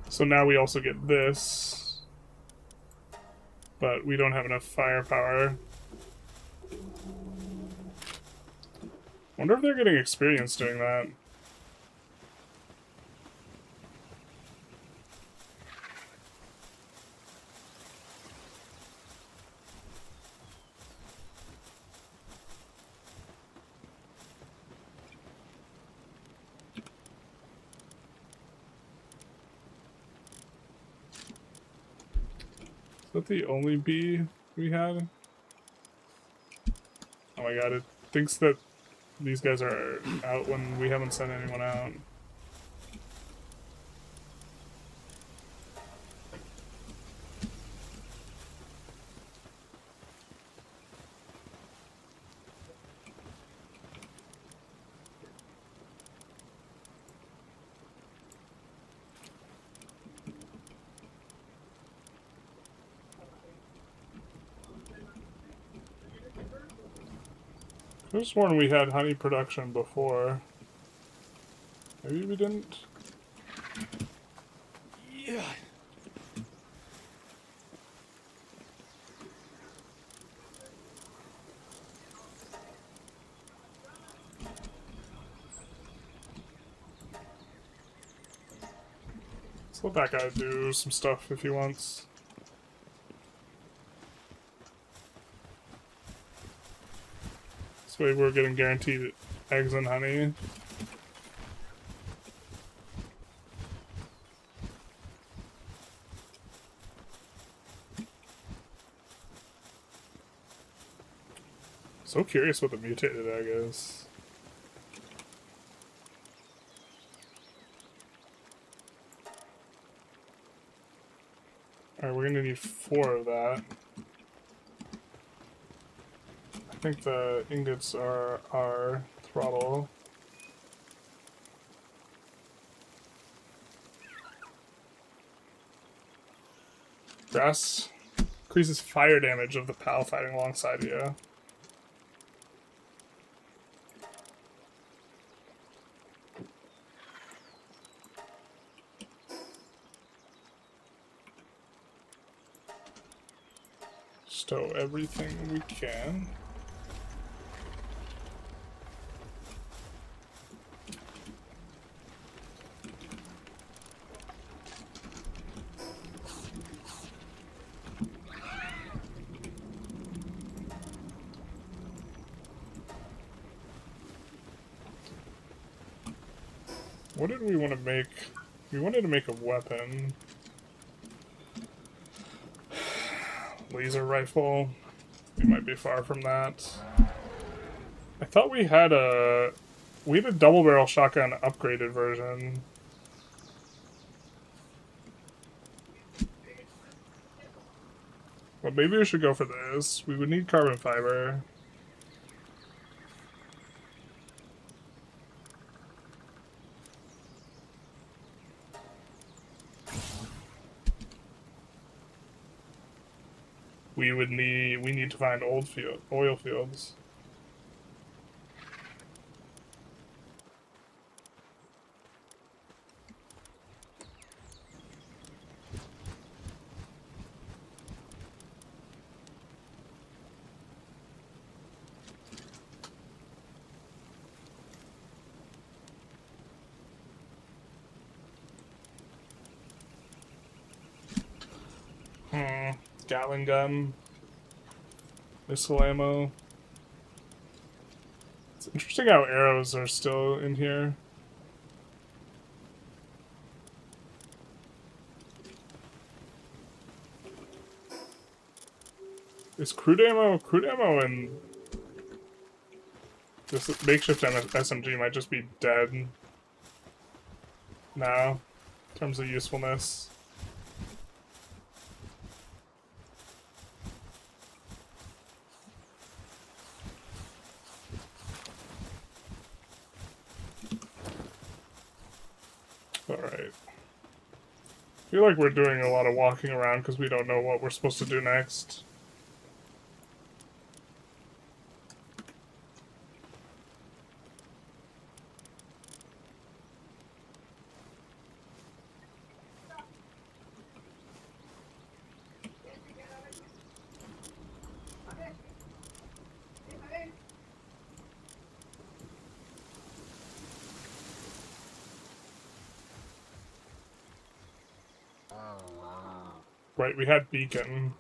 So now we also get this, but we don't have enough firepower. Wonder if they're getting experience doing that. Is that the only bee we had? Oh my god, it thinks that these guys are out when we haven't sent anyone out. I could have sworn we had honey production before. Maybe we didn't? Yeah. Let's let that guy do some stuff if he wants. This way we're getting guaranteed eggs and honey. So curious what the mutated egg is. Alright, we're gonna need 4 of that. I think the ingots are our throttle. Grass increases fire damage of the pal fighting alongside you. Stow everything we can. What did we want to make? We wanted to make a weapon. Laser rifle. We might be far from that. I thought we had a double barrel shotgun upgraded version. But maybe we should go for this. We would need carbon fiber. We need to find oil fields. Gatling gun. Missile ammo. It's interesting how arrows are still in here. Is crude ammo and this makeshift SMG might just be dead now in terms of usefulness. Alright. I feel like we're doing a lot of walking around because we don't know what we're supposed to do next. Right, we had beacon.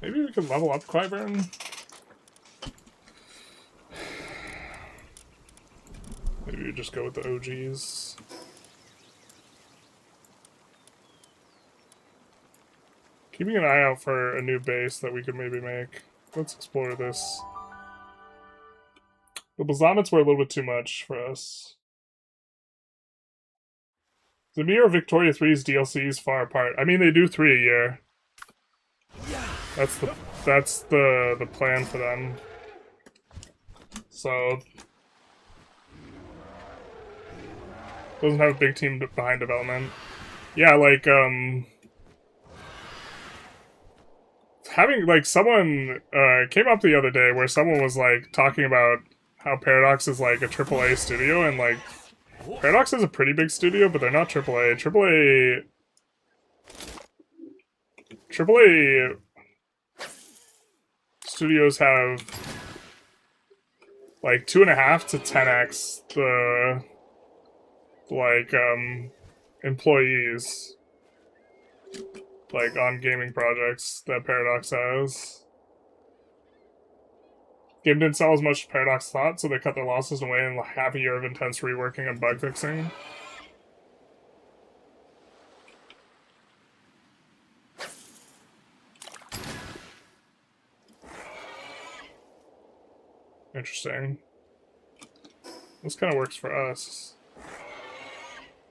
Maybe we can level up Clyburn? Maybe we just go with the OGs. Keeping an eye out for a new base that we could maybe make. Let's explore this. The Blazonets were a little bit too much for us. Zamir or Victoria 3's DLCs far apart. I mean, they do 3 a year. That's the plan for them. So doesn't have a big team behind development. Yeah, like having like someone came up the other day where someone was like talking about how Paradox is like a AAA studio, and like Paradox is a pretty big studio, but they're not AAA. AAA studios have like 2.5 to 10x the like employees like on gaming projects that Paradox has. Game didn't sell as much as Paradox thought, so they cut their losses away in half a year of intense reworking and bug fixing. Interesting. This kind of works for us.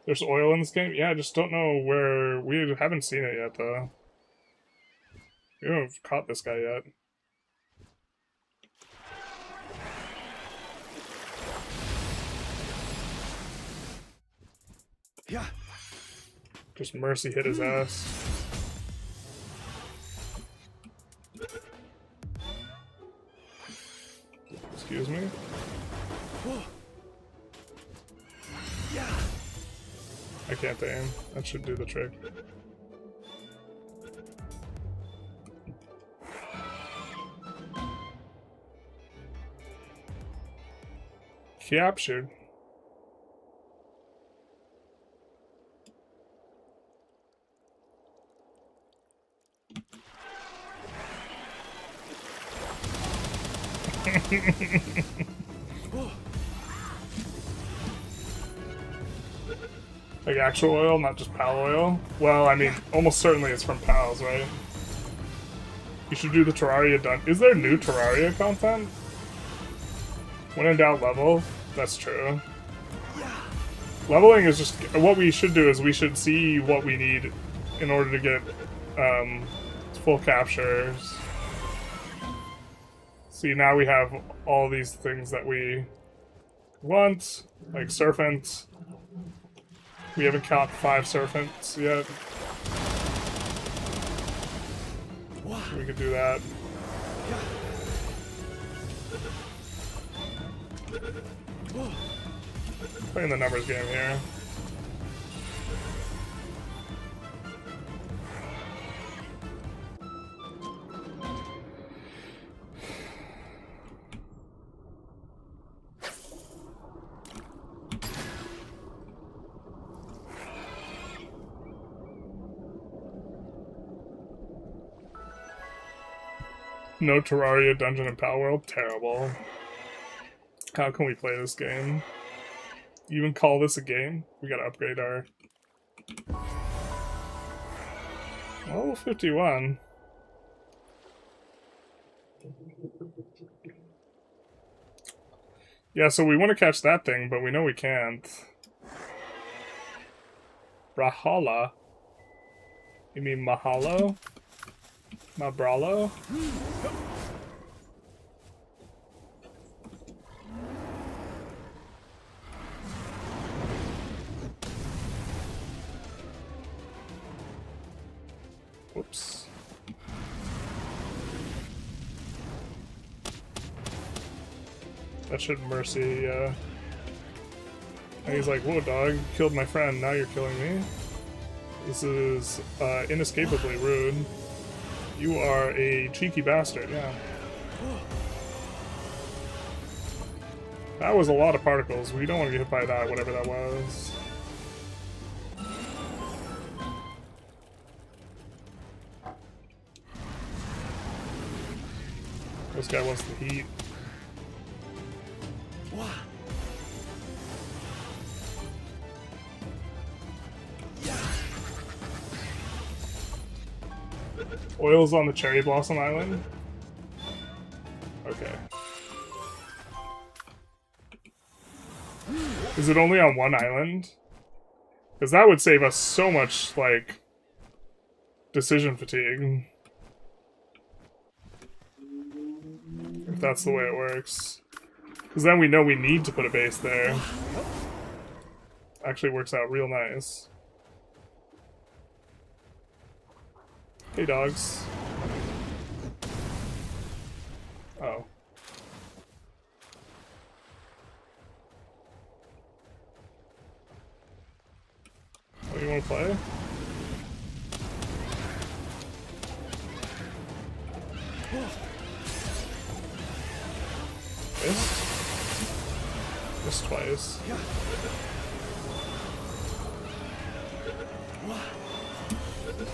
There's oil in this game? Yeah, I just don't know where... We haven't seen it yet, though. We haven't caught this guy yet. Yeah. Just mercy hit his ass. Excuse me? Whoa. Yeah. I can't aim. That should do the trick. Captured. Like actual oil, not just pal oil? Well, I mean, almost certainly it's from pals, right? You should do the Terraria done. Is there new Terraria content? When in doubt, level. That's true. Leveling is just what we should do. Is we should see what we need in order to get full captures. See, now we have all these things that we want, like serpent. We haven't caught 5 serpents yet. We could do that. Playing the numbers game here. No Terraria dungeon in Palworld? Terrible. How can we play this game? You even call this a game? We gotta upgrade our... Level 51. Yeah, so we want to catch that thing, but we know we can't. Rahala? You mean Mahalo? Mabralo? Whoops. That should mercy, And he's like, whoa, dog, you killed my friend, now you're killing me? This is, inescapably rude. You are a cheeky bastard, yeah. That was a lot of particles. We don't want to get hit by that, whatever that was. This guy wants the heat. Oil's on the Cherry Blossom Island? Okay. Is it only on one island? Because that would save us so much, like, decision fatigue. If that's the way it works. Because then we know we need to put a base there. Actually works out real nice. Hey, dogs. Oh. Oh, you wanna play? This twice.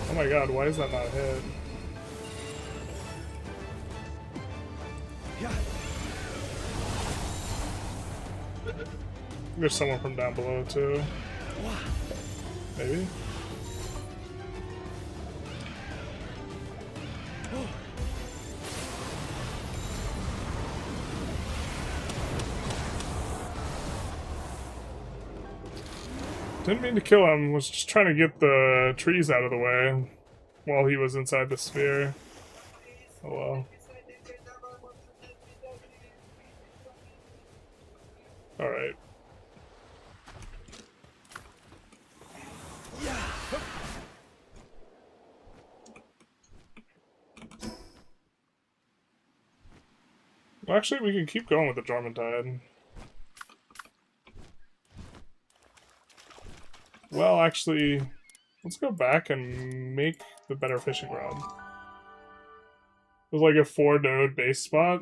Oh my god, why is that not hit? There's someone from down below too. Maybe? Didn't mean to kill him, was just trying to get the trees out of the way while he was inside the sphere. Oh well. Alright. Well, actually, we can keep going with the Jormuntide. Well, actually, let's go back and make the better fishing rod. It was like a 4-node base spot.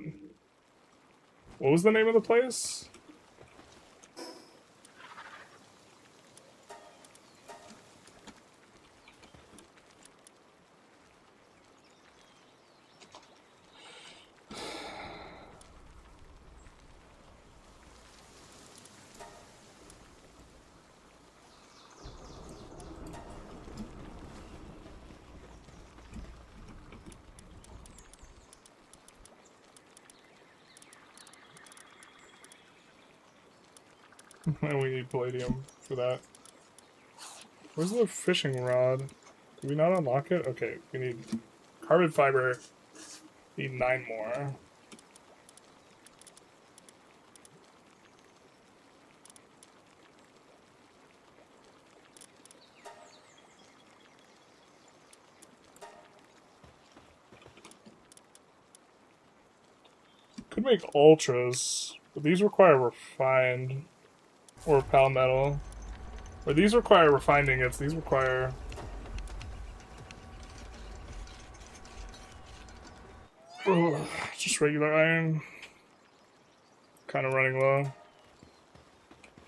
What was the name of the place? And we need palladium for that. Where's the fishing rod? Did we not unlock it? Okay, we need carbon fiber. Need 9 more. Could make ultras, but these require refined or palmetto. Or these require refined ingots, these require just regular iron. Kind of running low.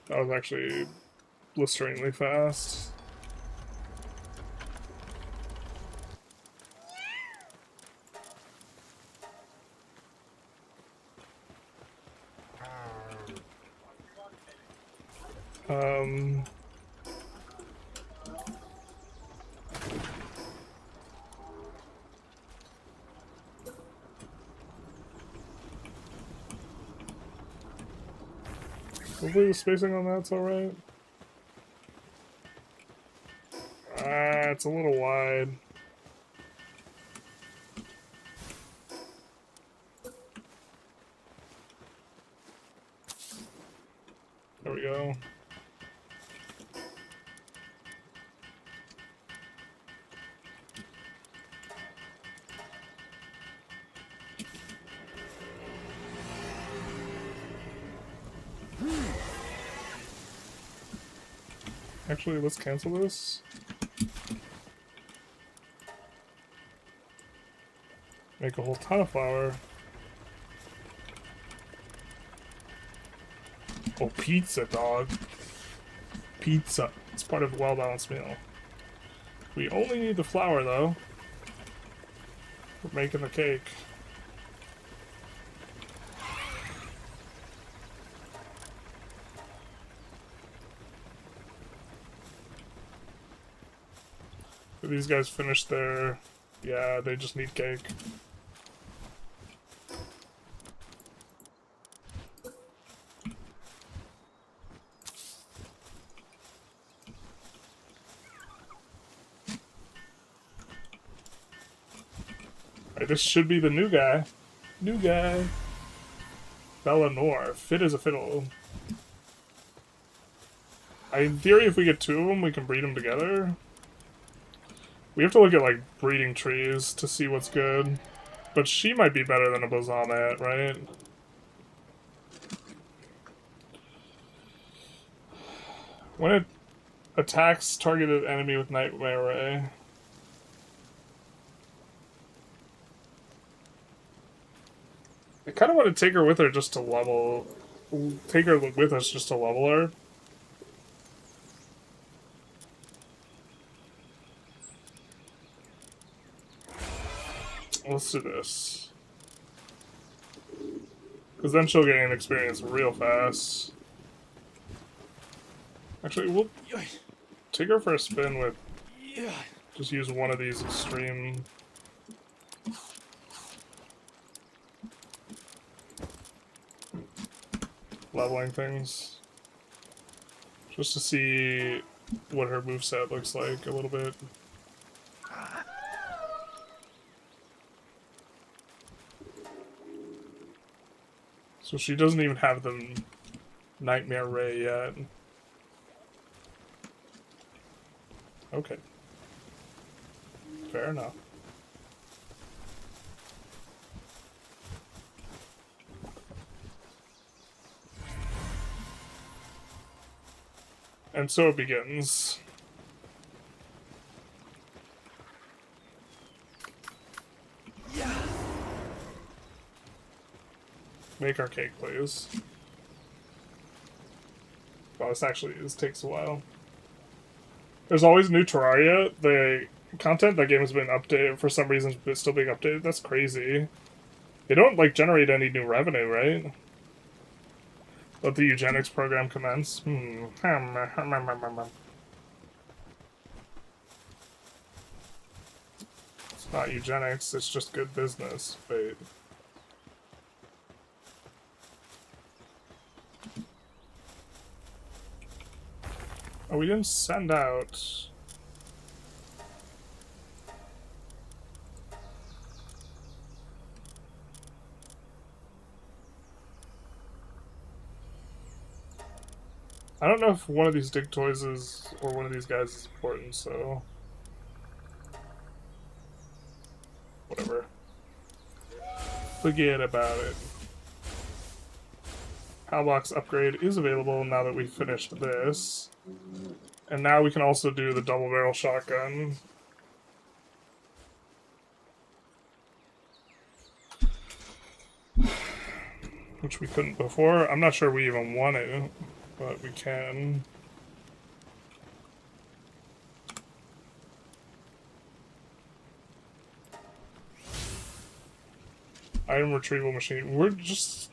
That was actually blisteringly fast. Hopefully the spacing on that's alright. It's a little wide. There we go. Actually, let's cancel this. Make a whole ton of flour. Oh, pizza, dog. Pizza. It's part of a well-balanced meal. We only need the flour, though. We're making the cake. Did these guys finish their... Yeah, they just need cake. Alright, this should be the new guy. New guy. Bellanor. Fit as a fiddle. In theory, if we get 2 of them, we can breed them together. We have to look at, like, breeding trees to see what's good. But she might be better than a Bazamet, right? When it attacks targeted enemy with Nightmare Ray. I kind of want to take her with her just to level... Take her with us just to level her. Let's do this. Because then she'll gain experience real fast. Actually, we'll take her for a spin with... Just use one of these extreme... leveling things. Just to see what her moveset looks like a little bit. So she doesn't even have the Nightmare Ray yet. Okay. Fair enough. And so it begins. Make our cake, please. Well, this takes a while. There's always new Terraria. The content that game has been updated for some reason, it's still being updated. That's crazy. They don't like generate any new revenue, right? Let the eugenics program commence. It's not eugenics. It's just good business. Wait. Oh, we didn't send out... I don't know if one of these dig toys is, or one of these guys is important, so... Whatever. Forget about it. Palbox upgrade is available now that we've finished this. And now we can also do the double barrel shotgun. Which we couldn't before. I'm not sure we even want it, but we can. Item retrieval machine. We're just...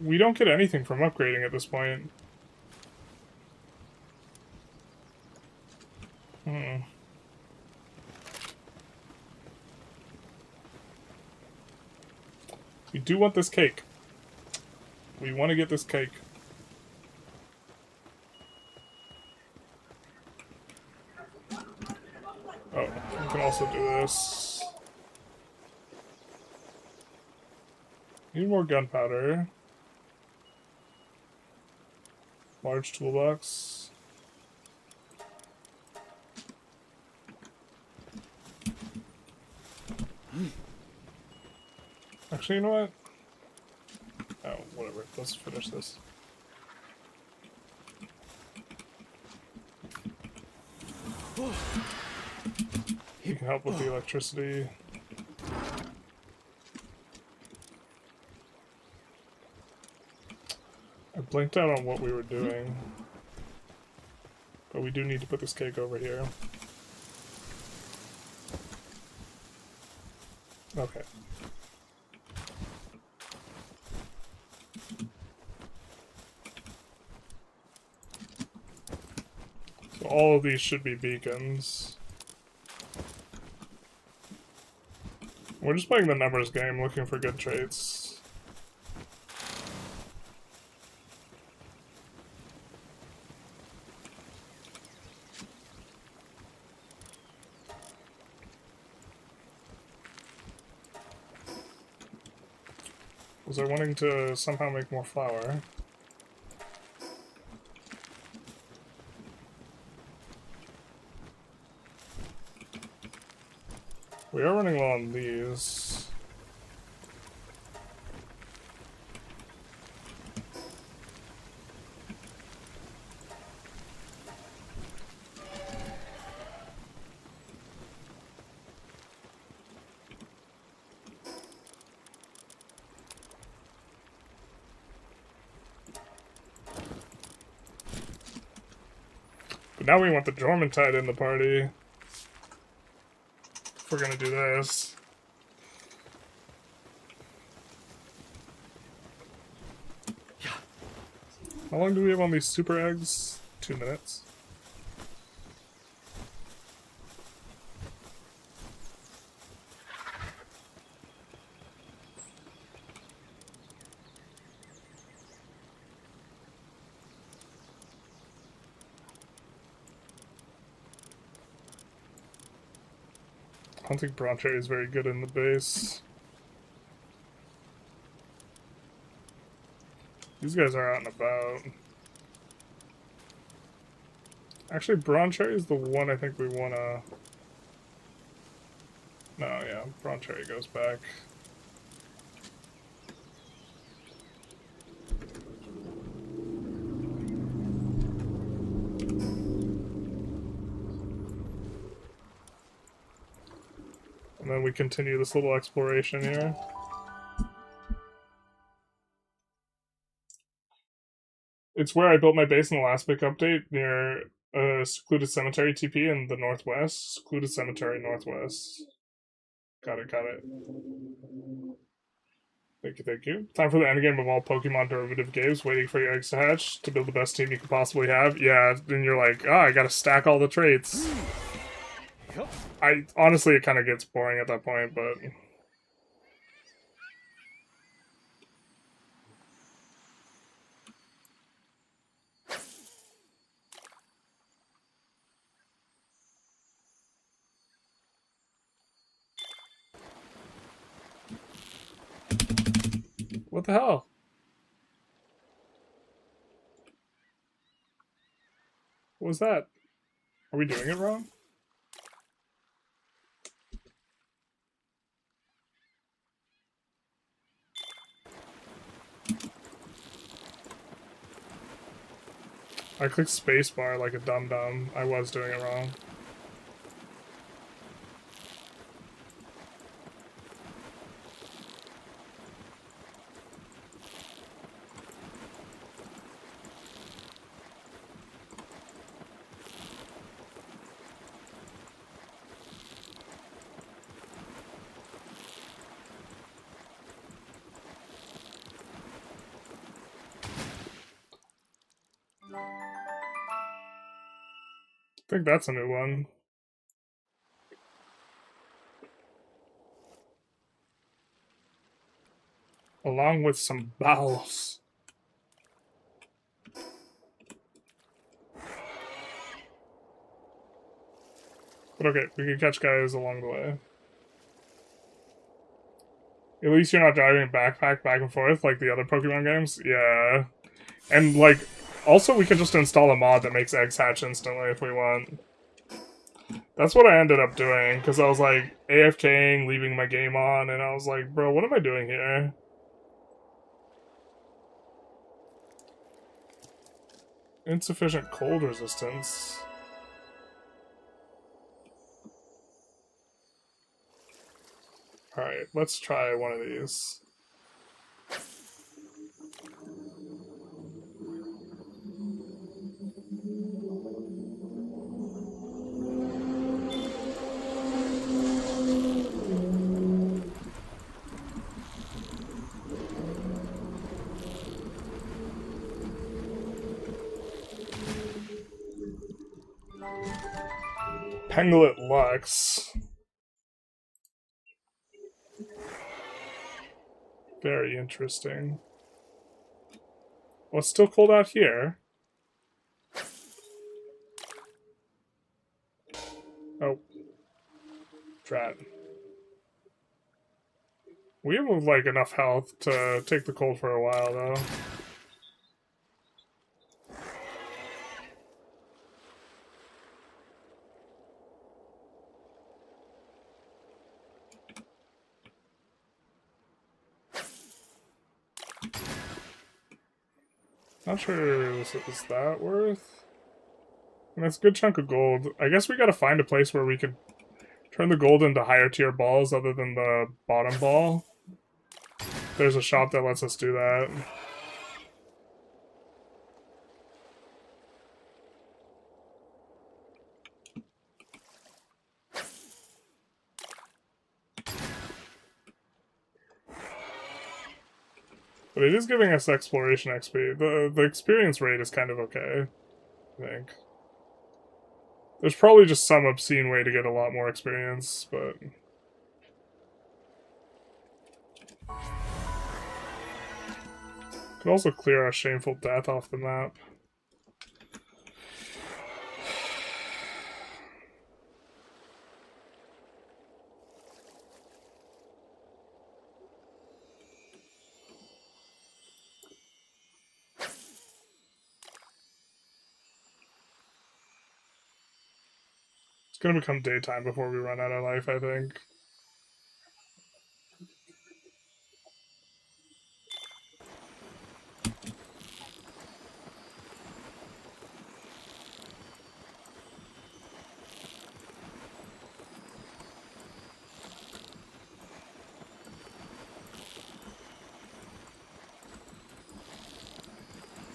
We don't get anything from upgrading at this point. We do want this cake. We want to get this cake. Oh, we can also do this. Need more gunpowder. Large toolbox. Actually, you know what? Oh, whatever. Let's finish this. You can help with the electricity. I blinked out on what we were doing. But we do need to put this cake over here. Okay. So all of these should be beacons. We're just playing the numbers game, looking for good traits. Was I wanting to somehow make more flour? We are running low on these. But now we want the Dormantide in the party. If we're gonna do this. How long do we have on these super eggs? 2 minutes. I don't think Broncherry is very good in the base. These guys are out and about. Actually, Broncherry is the one I think we wanna... No, yeah, Broncherry goes back. And then we continue this little exploration here. It's where I built my base in the last big update, near Secluded Cemetery TP in the northwest. Secluded Cemetery northwest. Got it, got it. Thank you, thank you. Time for the endgame of all Pokemon derivative games, waiting for your eggs to hatch to build the best team you could possibly have. Yeah, then you're like, I gotta stack all the traits. Honestly, it kind of gets boring at that point, but... What the hell? What was that? Are we doing it wrong? I clicked spacebar like a dum-dum. I was doing it wrong. I think that's a new one. Along with some bowels. But okay, we can catch guys along the way. At least you're not driving a backpack back and forth like the other Pokemon games. Yeah. And, like, also we could just install a mod that makes eggs hatch instantly if we want. That's what I ended up doing, because I was, like, AFKing, leaving my game on, and I was like, bro, what am I doing here? Insufficient cold resistance. Alright, let's try one of these. Penglet Lux. Very interesting. Well, it's still cold out here. Oh. Drat. We have, like, enough health to take the cold for a while, though. Not sure is that worth? And that's a good chunk of gold. I guess we gotta find a place where we could turn the gold into higher tier balls other than the bottom ball. There's a shop that lets us do that. But it is giving us exploration XP. The experience rate is kind of okay, I think. There's probably just some obscene way to get a lot more experience, but... Could also clear our shameful death off the map. It's gonna become daytime before we run out of life, I think.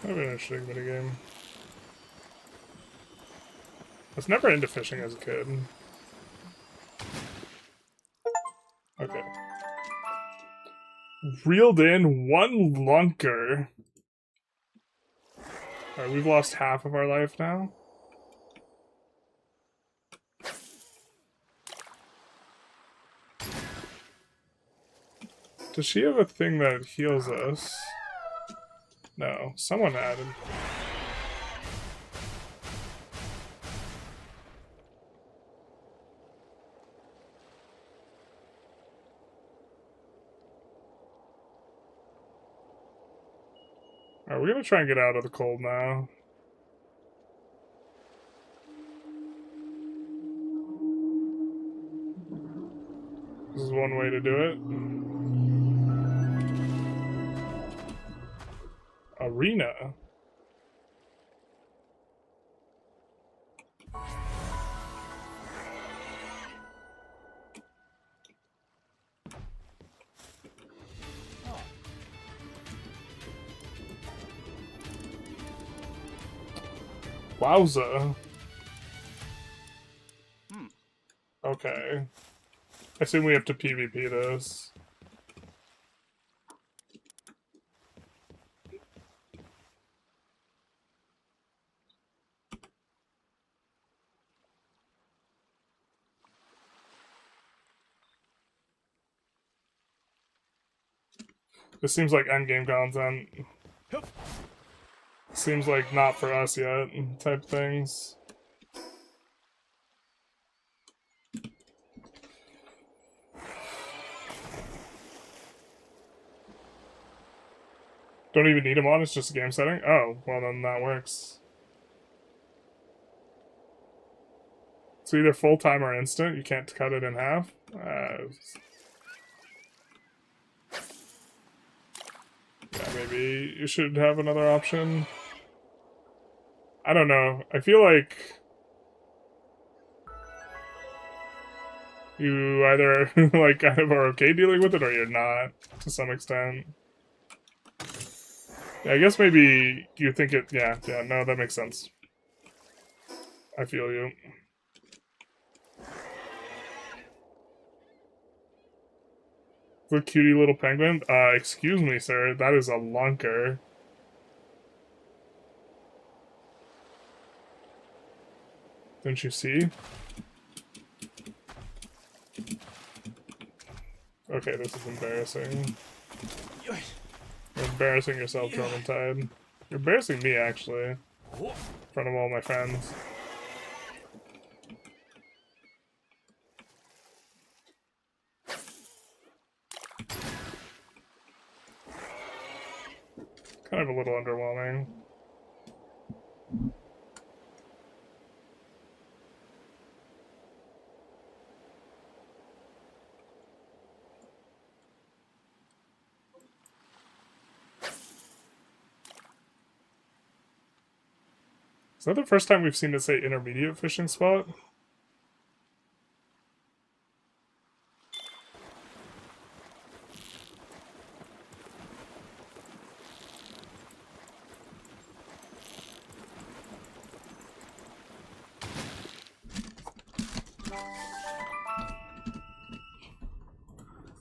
Kind of an interesting minigame. I was never into fishing as a kid. Okay. Reeled in one lunker. Alright, we've lost half of our life now. Does she have a thing that heals us? No, someone added. Alright, we're gonna try and get out of the cold now. This is one way to do it. Arena. Wowza. Okay. I assume we have to PvP this. This seems like endgame content. Seems like not for us yet, type things. Don't even need him on, it's just a game setting? Oh, well then that works. So either full-time or instant, you can't cut it in half? Yeah, maybe you should have another option. I don't know. I feel like you either like kind of are okay dealing with it or you're not to some extent. Yeah, I guess maybe you think it. Yeah, no, that makes sense. I feel you. The cutie little penguin? Excuse me, sir. That is a lunker. Didn't you see? Okay, this is embarrassing. You're embarrassing yourself, Tide. You're embarrassing me, actually. In front of all my friends. Kind of a little underwhelming. Is that the first time we've seen it say intermediate fishing spot?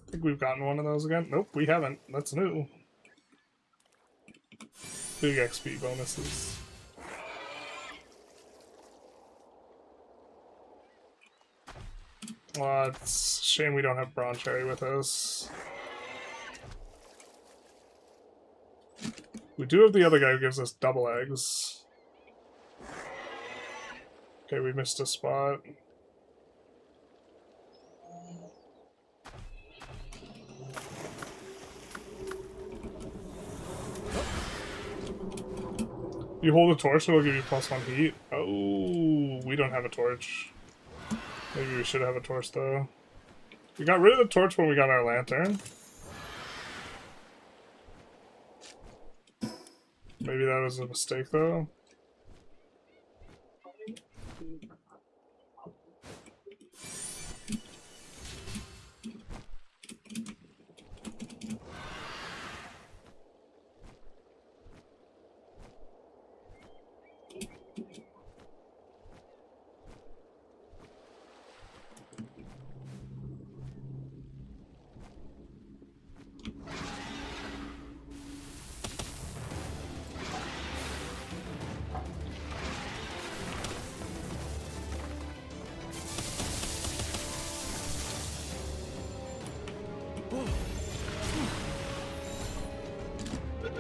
I think we've gotten one of those again. Nope, we haven't. That's new. Big XP bonuses. It's a shame we don't have Bronze Cherry with us. We do have the other guy who gives us double eggs. Okay, we missed a spot. You hold a torch, it'll give you +1 heat. Oh, we don't have a torch. Maybe we should have a torch, though. We got rid of the torch when we got our lantern. Maybe that was a mistake, though.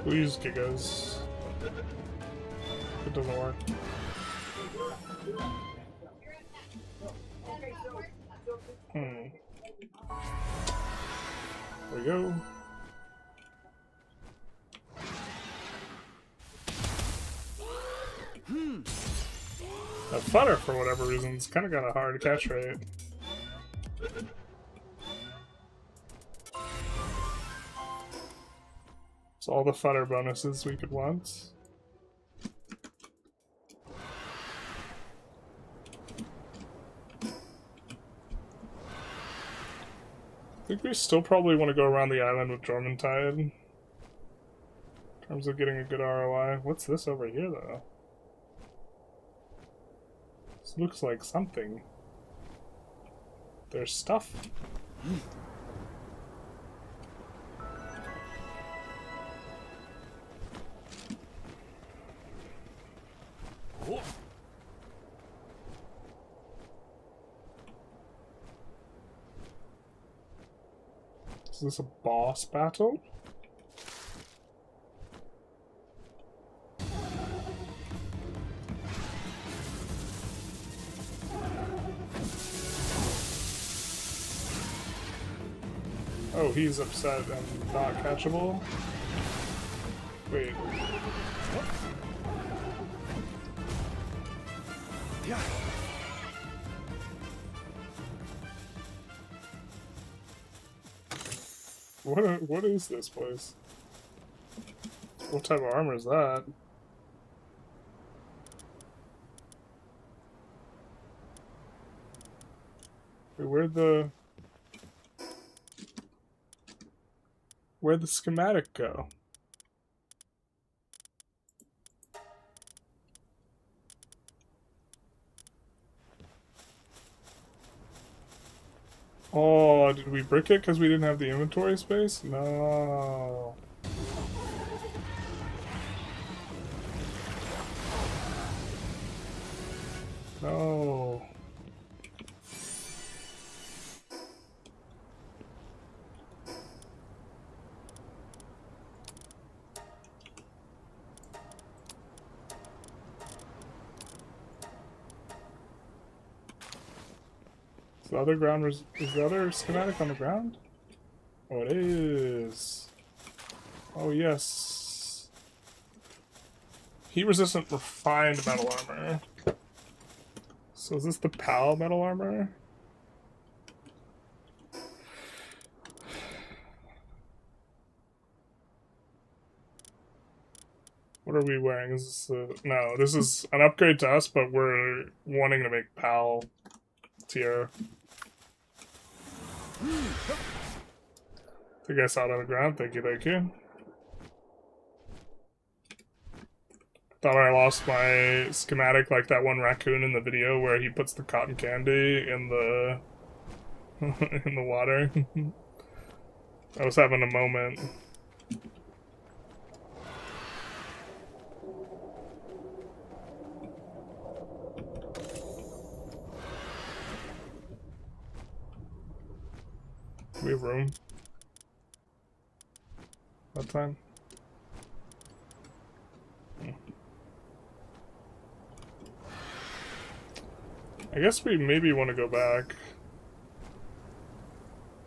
We'll use Gigas. It doesn't work. There we go. A flutter, for whatever reason, it's kind of got a hard catch rate. So all the flutter bonuses we could want. I think we still probably want to go around the island with Dormantide. In terms of getting a good ROI. What's this over here, though? This looks like something. There's stuff. Is this a boss battle? Oh, he's upset and not catchable? Wait. Yeah. What is this place? What type of armor is that? Wait, where'd the schematic go? Oh, did we brick it because we didn't have the inventory space? No. No. Is the other ground is the other schematic on the ground? Oh, it is. Oh, yes. Heat resistant refined metal armor. So is this the PAL metal armor? What are we wearing? Is this no, this is an upgrade to us, but we're wanting to make PAL tier. I think I saw it on the ground. Thank you, thank you. Thought I lost my schematic like that one raccoon in the video where he puts the cotton candy in the in the water. I was having a moment. We have room. That time. I guess we maybe want to go back.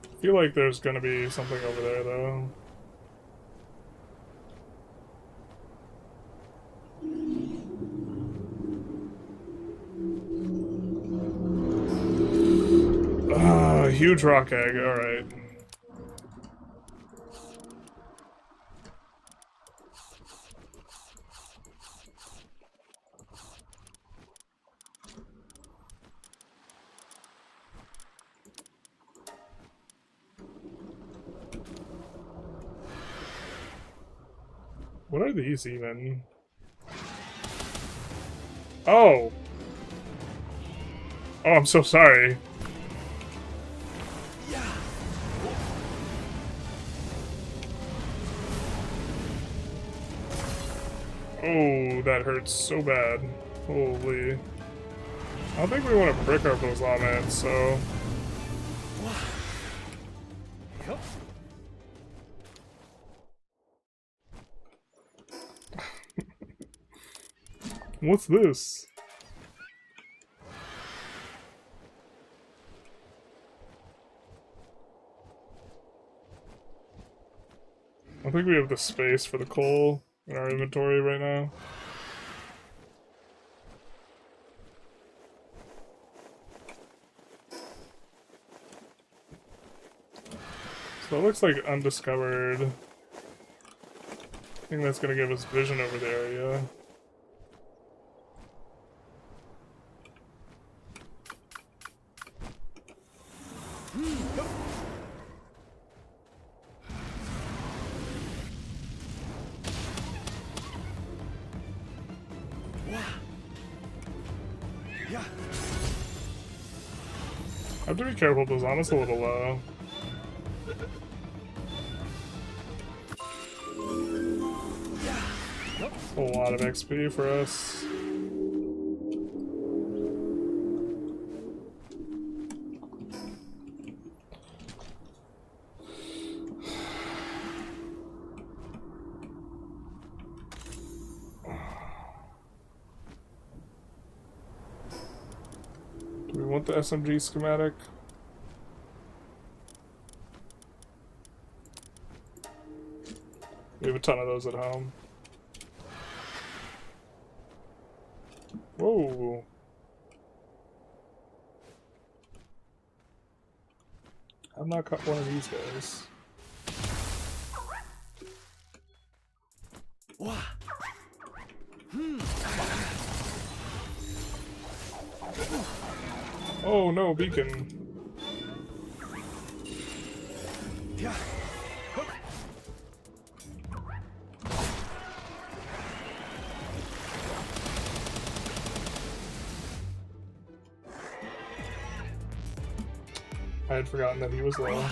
I feel like there's gonna be something over there, though. Ah, huge rock egg, alright. What are these even? Oh! Oh, I'm so sorry. Oh, that hurts so bad. Holy. I don't think we want to brick up those lawmans, so... What's this? I don't think we have the space for the coal in our inventory right now. So it looks like undiscovered. I think that's gonna give us vision over the area. Yeah. I have to be careful, because Zana's a little low. That's a lot of XP for us. Do we want the SMG schematic? We have a ton of those at home. Whoa. I've not caught one of these guys. Oh no, beacon. Yeah. I had forgotten that he was low.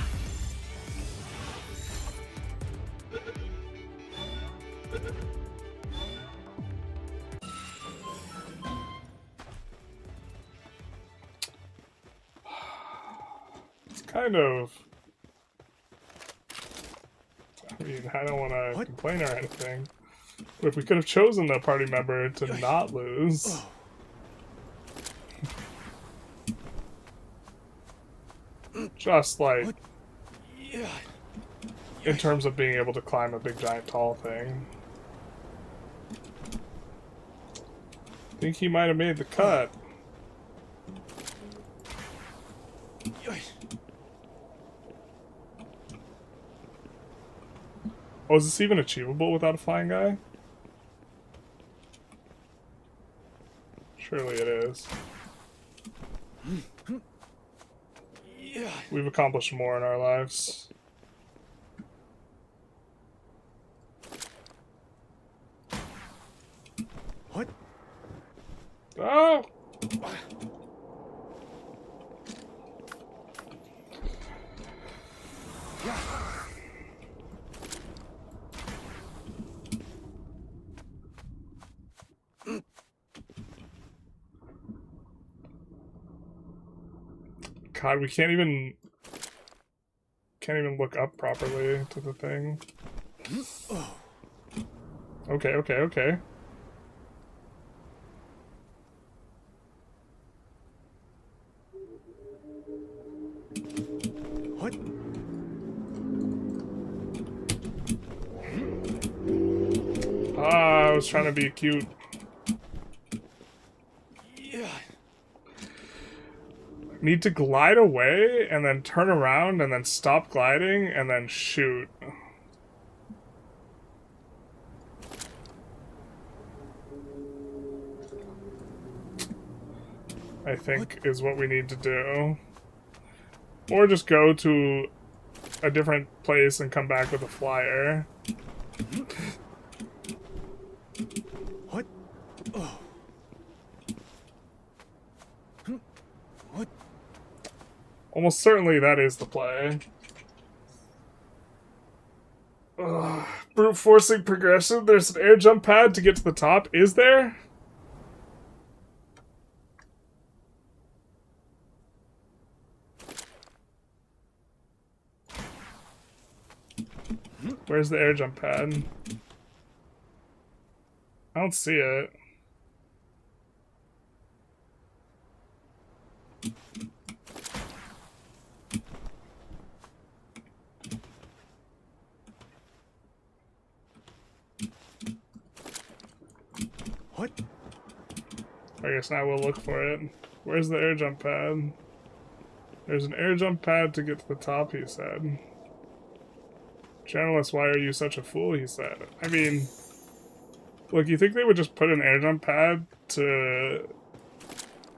It's kind of... I mean, I don't want to complain or anything, but if we could have chosen the party member to not lose... Just like... in terms of being able to climb a big giant tall thing. I think he might have made the cut. Oh, is this even achievable without a flying guy? Surely it is. We've accomplished more in our lives. What? Oh! Yeah. God, we can't even look up properly to the thing. Okay, okay, okay. What? Ah, I was trying to be cute. Yeah. Need to glide away and then turn around and then stop gliding and then shoot. I think is what we need to do. Or just go to a different place and come back with a flyer. What? Oh. What? Almost certainly that is the play. Ugh. Brute forcing progression. There's an air jump pad to get to the top. Is there? Where's the air jump pad? I don't see it. What? I guess now we'll look for it. Where's the air jump pad? There's an air jump pad to get to the top, he said. Journalist, why are you such a fool? He said. I mean, look, you think they would just put an air jump pad to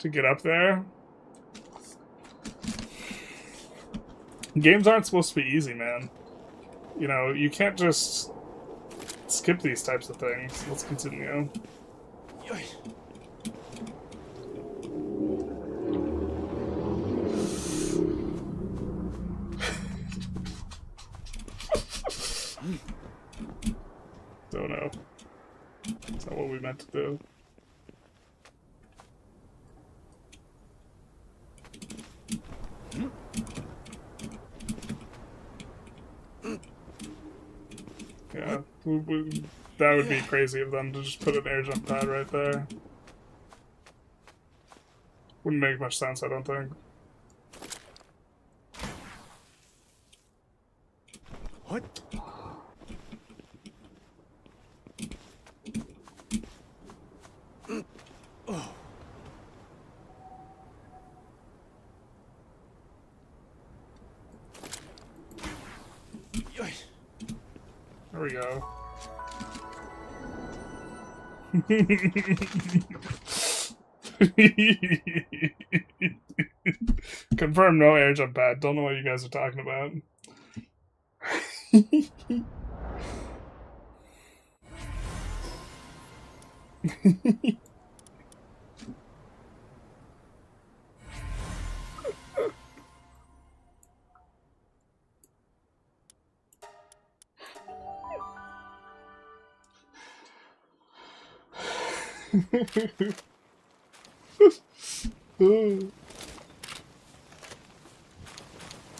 get up there? Games aren't supposed to be easy, man. You know, you can't just skip these types of things. Let's continue. Don't know. That's not what we meant to do. Yeah, that would be crazy of them to just put an air jump pad right there. Wouldn't make much sense, I don't think. What? Oh. There we go. Confirm no air jump pad. Don't know what you guys are talking about.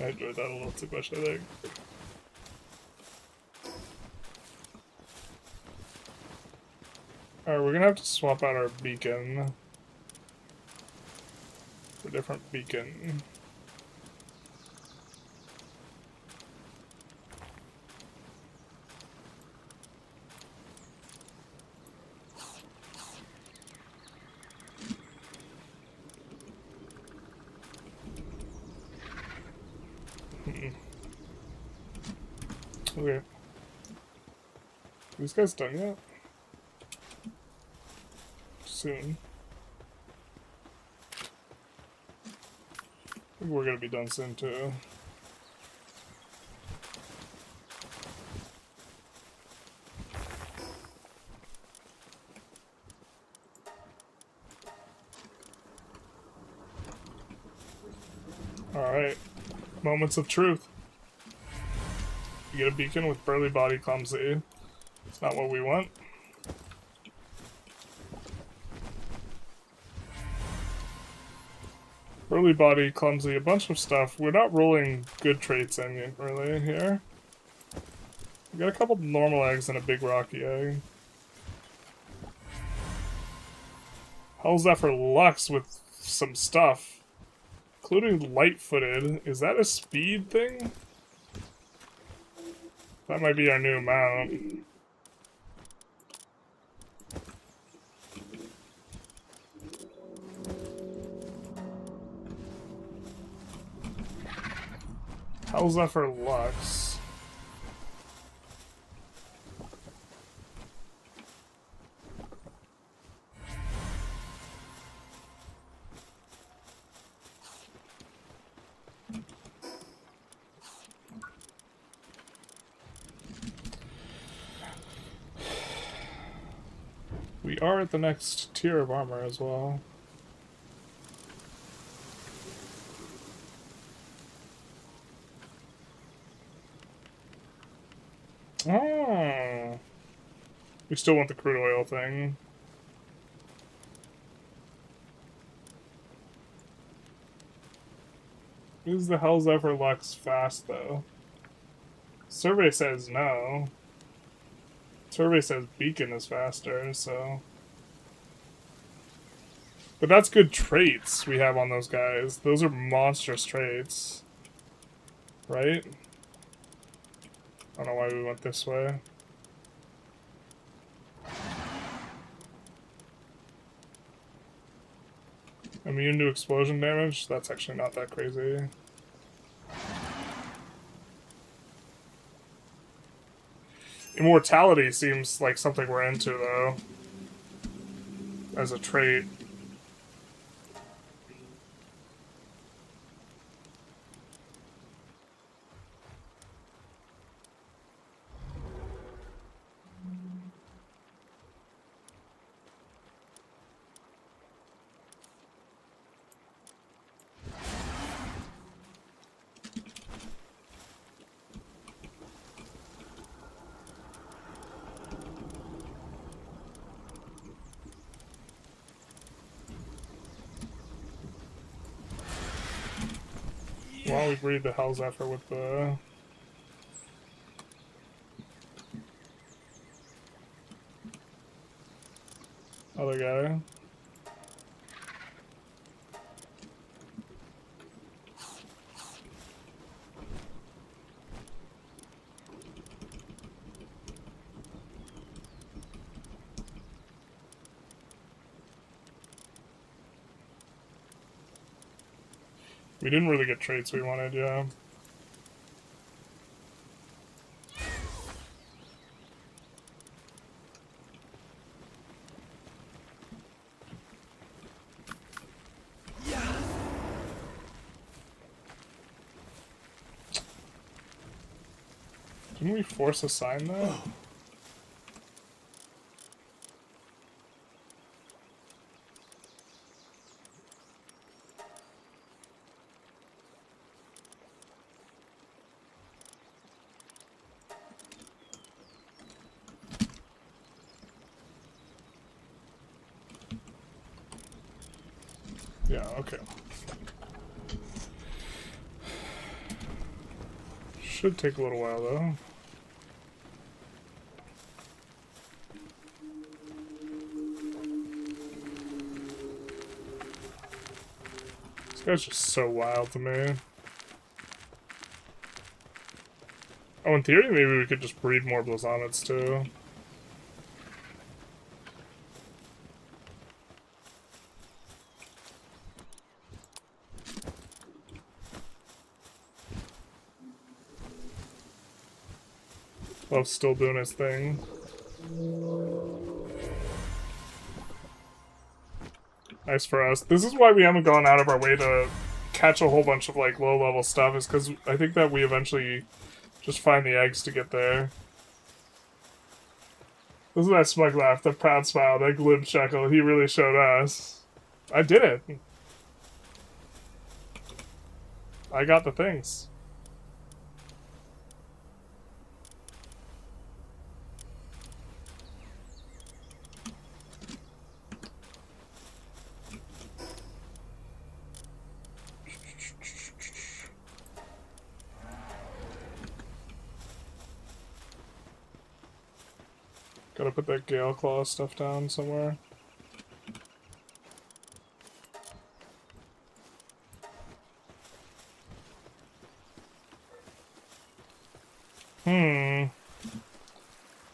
I enjoyed that a little too much, I think. Alright, we're gonna have to swap out our beacon for a different beacon. Okay. These guys done yet? Soon. I think we're gonna be done soon too. Alright. Moments of truth. You get a beacon with burly body clumsy. It's not what we want. Burly body, clumsy, a bunch of stuff. We're not rolling good traits in yet, really, here. We got a couple normal eggs and a big rocky egg. How's that for Lux with some stuff? Including light-footed. Is that a speed thing? That might be our new mount. How's that for Lux? We are at the next tier of armor as well. Oh. We still want the crude oil thing. Is the hell's ever Lux fast though? Survey says no. Survey says beacon is faster, so. But that's good traits we have on those guys. Those are monstrous traits. Right? I don't know why we went this way. Immune to explosion damage? That's actually not that crazy. Immortality seems like something we're into, though. As a trait. Why don't we breathe the hell's effort with the... other guy? We didn't really get traits we wanted, yeah. Didn't we force a sign though? Yeah, okay. Should take a little while though. This guy's just so wild to me. Oh, in theory, maybe we could just breed more Blazonets too. Love's still doing his thing. Nice for us. This is why we haven't gone out of our way to catch a whole bunch of like low-level stuff, is because I think that we eventually just find the eggs to get there. This is that smug laugh, the proud smile, that glib chuckle. He really showed us. I did it. I got the things. Gotta put that Gale Claw stuff down somewhere.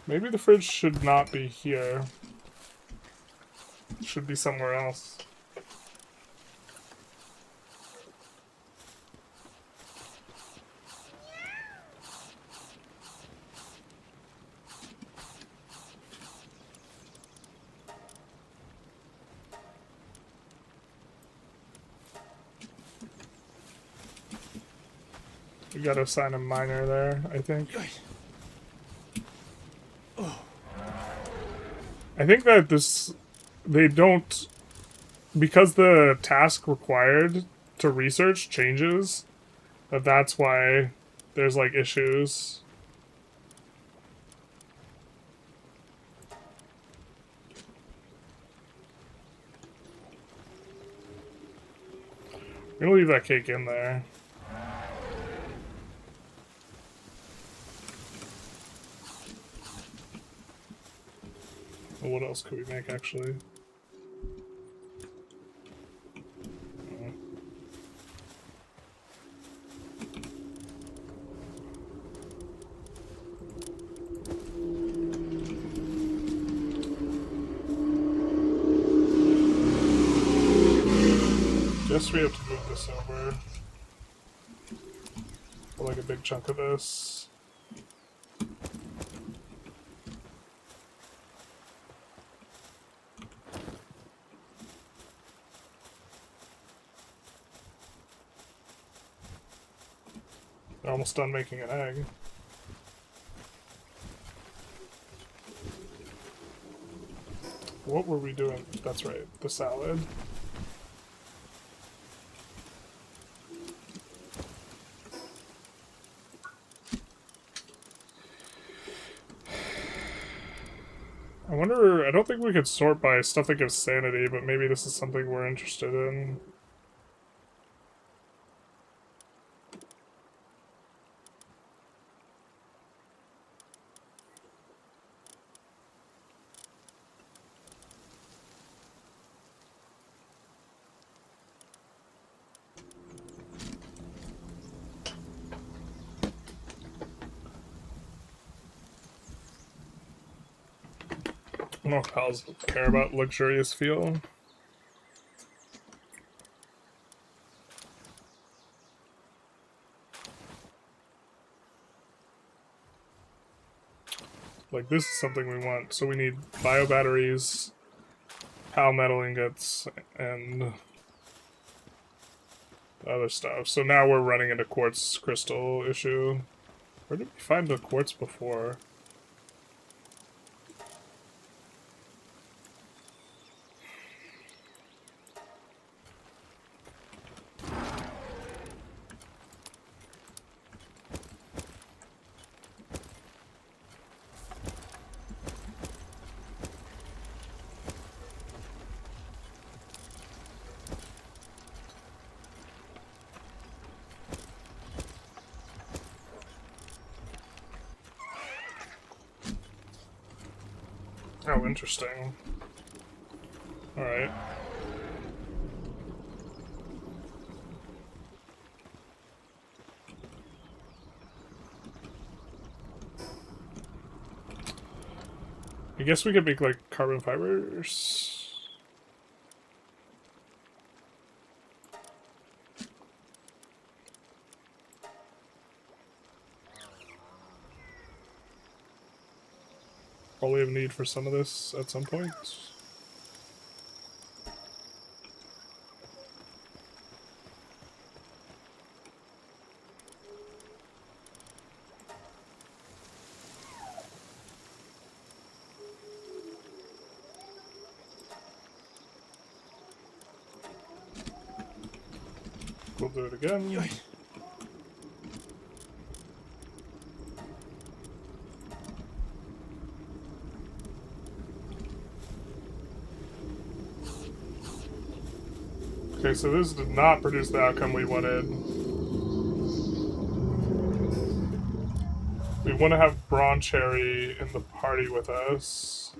Maybe the fridge should not be here. It should be somewhere else. We gotta assign a miner there, I think. I think that they don't, because the task required to research changes, that's why there's like issues. I'm gonna leave that cake in there. Well, what else could we make, actually? Guess we have to move this over. For like a big chunk of this. They're almost done making an egg. What were we doing? That's right, the salad. I wonder, I don't think we could sort by stuff that gives sanity, but maybe this is something we're interested in. I don't know if pals care about luxurious feel. Like, this is something we want. So we need bio batteries, pal metal ingots, and other stuff. So now we're running into quartz crystal issue. Where did we find the quartz before? Oh, interesting. Alright. I guess we could make, like, carbon fibers. Probably have need for some of this at some point. We'll do it again. Okay, so this did not produce the outcome we wanted. We want to have Brawn Cherry in the party with us.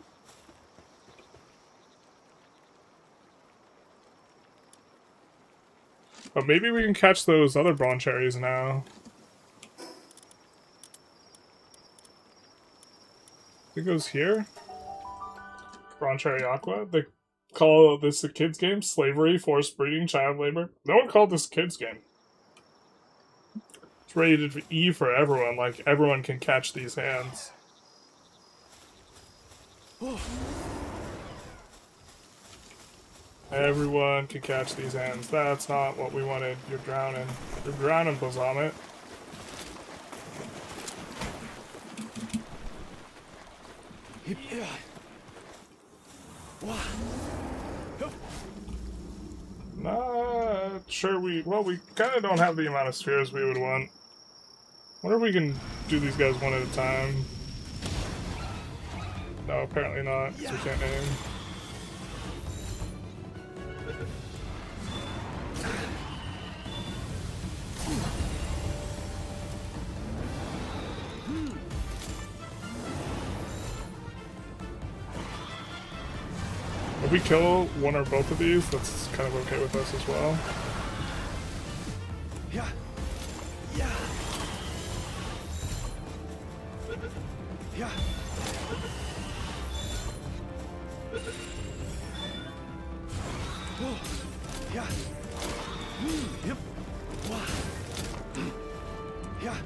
But maybe we can catch those other Brawn Cherries now. I think it goes here. Brawn Cherry Aqua. They call this a kids game? Slavery, forced breeding, child labor. No one called this a kids game. It's rated E for everyone. Like, everyone can catch these hands. Everyone can catch these hands. That's not what we wanted. You're drowning. You're drowning, Bazamet. Not sure we kind of don't have the amount of spheres we would want. Wonder if we can do these guys one at a time. No, apparently not, because we can't aim. If we kill one or both of these, that's kind of okay with us as well. Yeah. Yeah. Yeah. Whoa. Yeah. Yep. Wow. Yeah.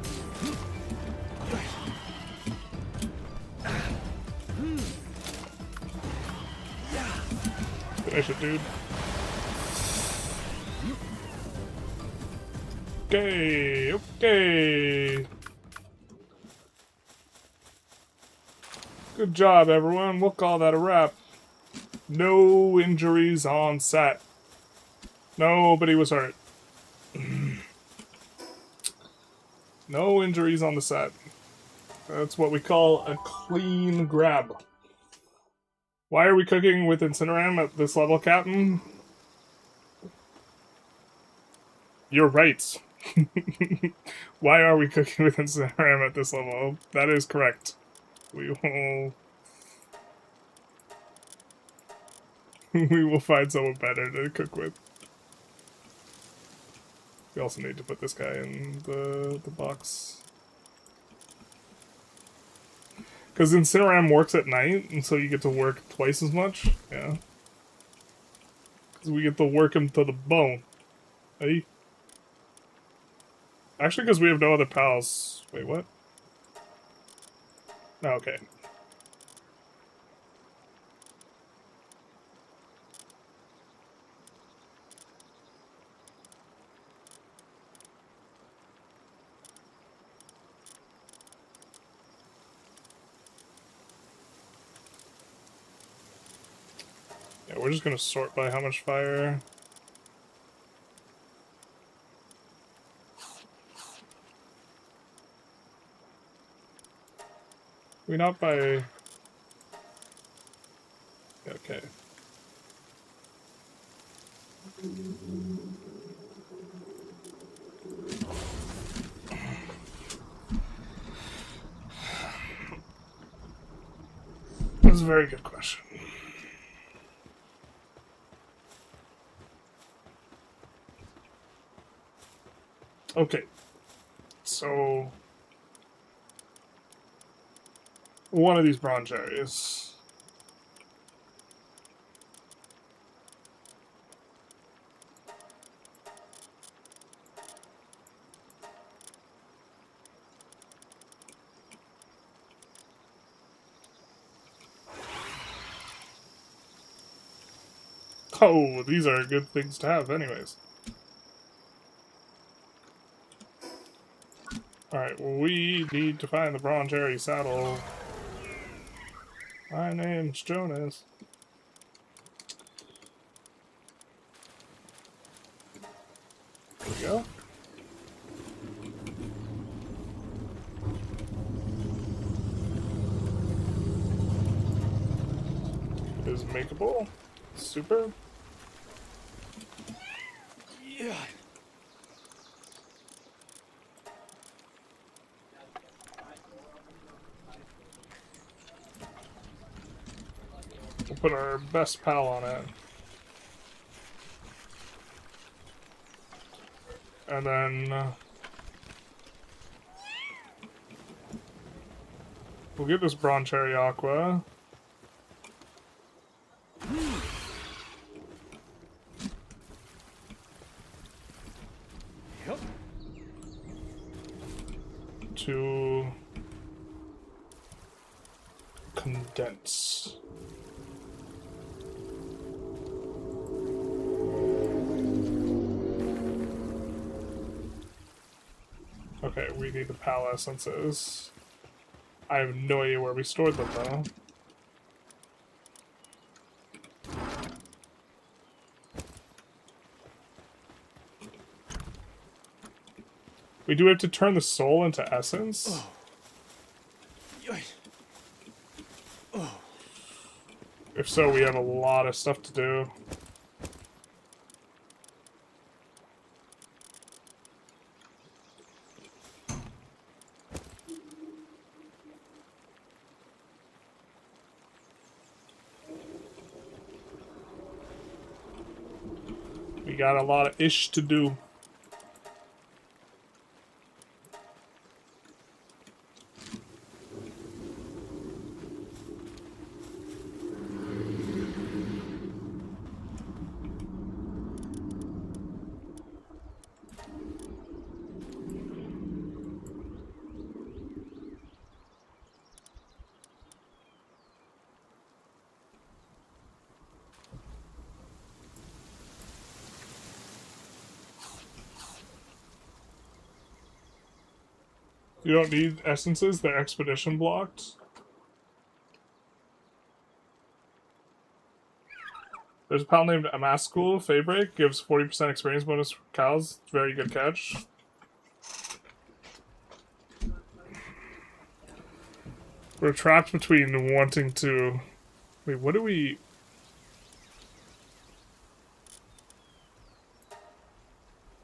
Finish it, dude. Okay, okay. Good job, everyone. We'll call that a wrap. No injuries on set. Nobody was hurt. No injuries on the set. That's what we call a clean grab. Why are we cooking with Incineram at this level, Captain? You're right. Why are we cooking with Incineram at this level? That is correct. We will... we will find someone better to cook with. We also need to put this guy in the box. Because Incineram works at night, and so you get to work twice as much. Yeah. Because we get to work him to the bone. Hey? Actually, because we have no other pals. Wait, what? Oh, okay. Yeah, we're just gonna sort by how much fire. We not by... Okay. That's a very good question. Okay. So... one of these bronze areas. Oh, these are good things to have anyways. Alright, well, we need to find the bronze area saddle. My name's Jonas. There we go. It is makeable. Super. Yeah. We'll put our best pal on it. And then... we'll get this bronze cherry aqua. Yep. To condense. Okay, we need the pal essences. I have no idea where we stored them though. We do have to turn the soul into essence. If so, we have a lot of stuff to do. We got a lot of ish to do. You don't need essences, they're expedition blocked. There's a pal named Amaskul Fabric, gives 40% experience bonus for cows. Very good catch. We're trapped between wanting to... Wait, what do we...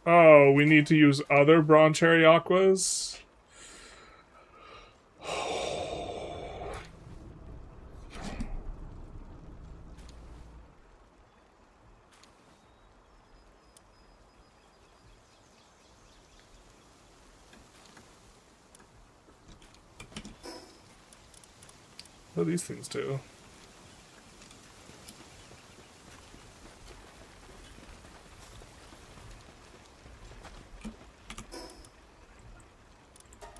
Oh, we need to use other Broncherry Aquas? What do these things do?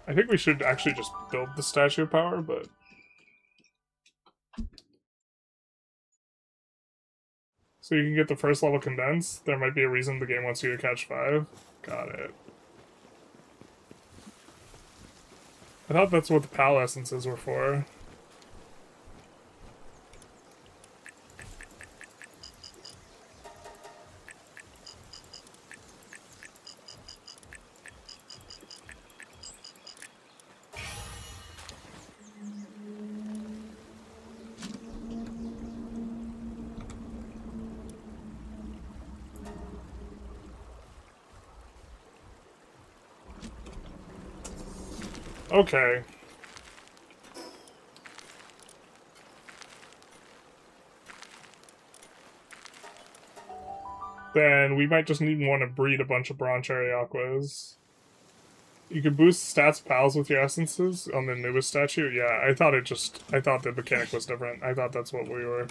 I think we should actually just build the Statue of Power, but... So you can get the first level Condense. There might be a reason the game wants you to catch 5. Got it. I thought that's what the PAL essences were for. Okay. Then we might just need one to breed a bunch of Broncherry Aquas. You can boost stats pals with your essences on the newest statue. Yeah, I thought the mechanic was different. I thought that's what we were.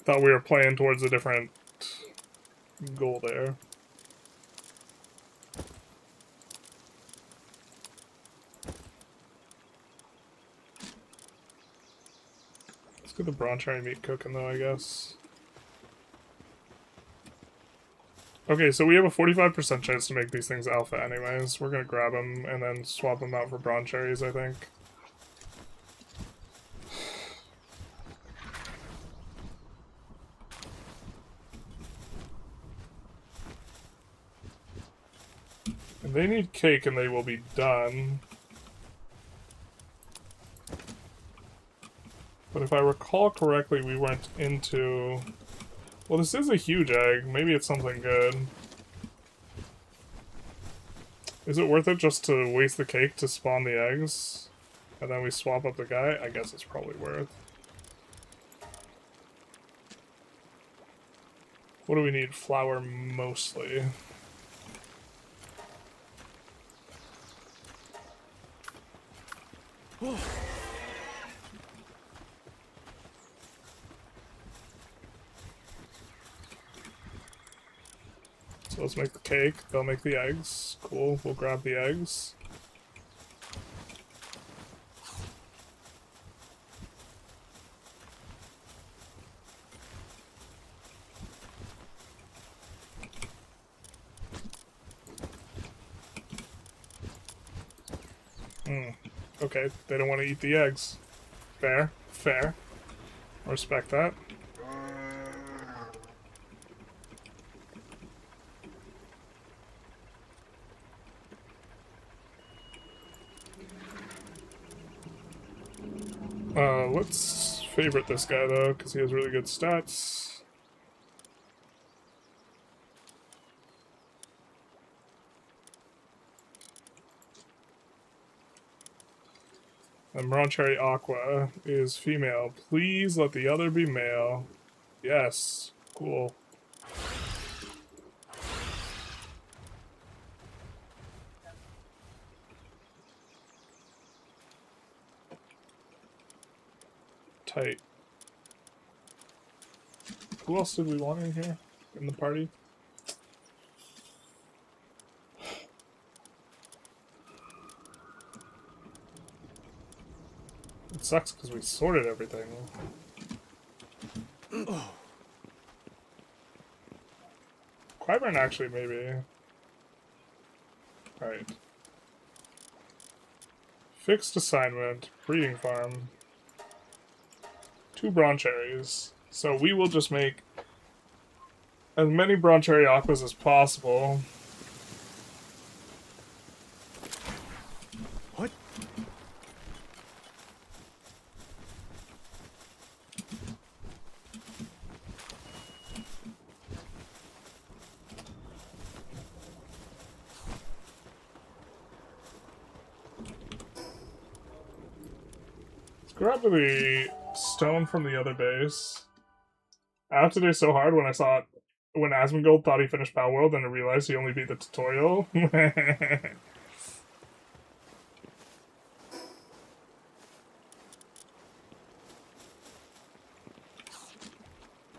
Thought we were playing towards a different goal there. Let's get the Broncherry meat cooking though, I guess. Okay, so we have a 45% chance to make these things alpha anyways. We're gonna grab them and then swap them out for Broncherries, I think. And they need cake and they will be done. But if I recall correctly, we went into... Well, this is a huge egg. Maybe it's something good. Is it worth it just to waste the cake to spawn the eggs? And then we swap up the guy? I guess it's probably worth. What do we need? Flour mostly. So let's make the cake, they'll make the eggs. Cool, we'll grab the eggs. Okay, they don't want to eat the eggs. Fair, fair. Respect that. Let's favorite this guy though, because he has really good stats. And Broncherry Aqua is female. Please let the other be male. Yes. Cool. Tight. Who else did we want in here? In the party? It sucks because we sorted everything. Qyburn actually maybe. Alright. Fixed assignment. Breeding farm. 2 broncherries. So we will just make as many broncherry aquas as possible. What? Let's grab the stone from the other base. I have to do so hard when I saw it. When Asmongold thought he finished Palworld and I realized he only beat the tutorial.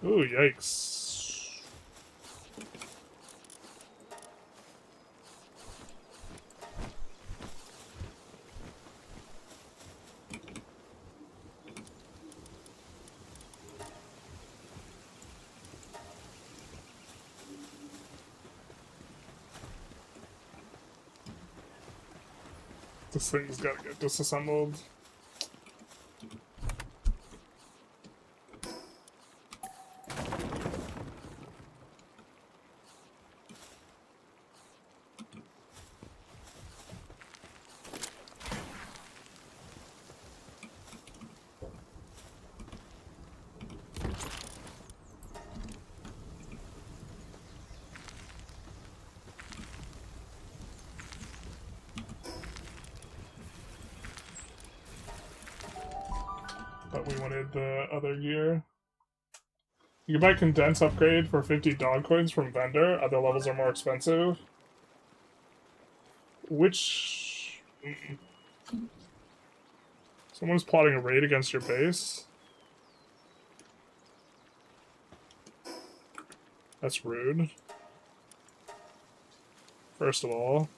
Ooh, yikes. This thing's gotta get disassembled. But we wanted the other gear. You can buy condense upgrade for 50 dog coins from vendor. Other levels are more expensive. Which... Someone's plotting a raid against your base. That's rude. First of all.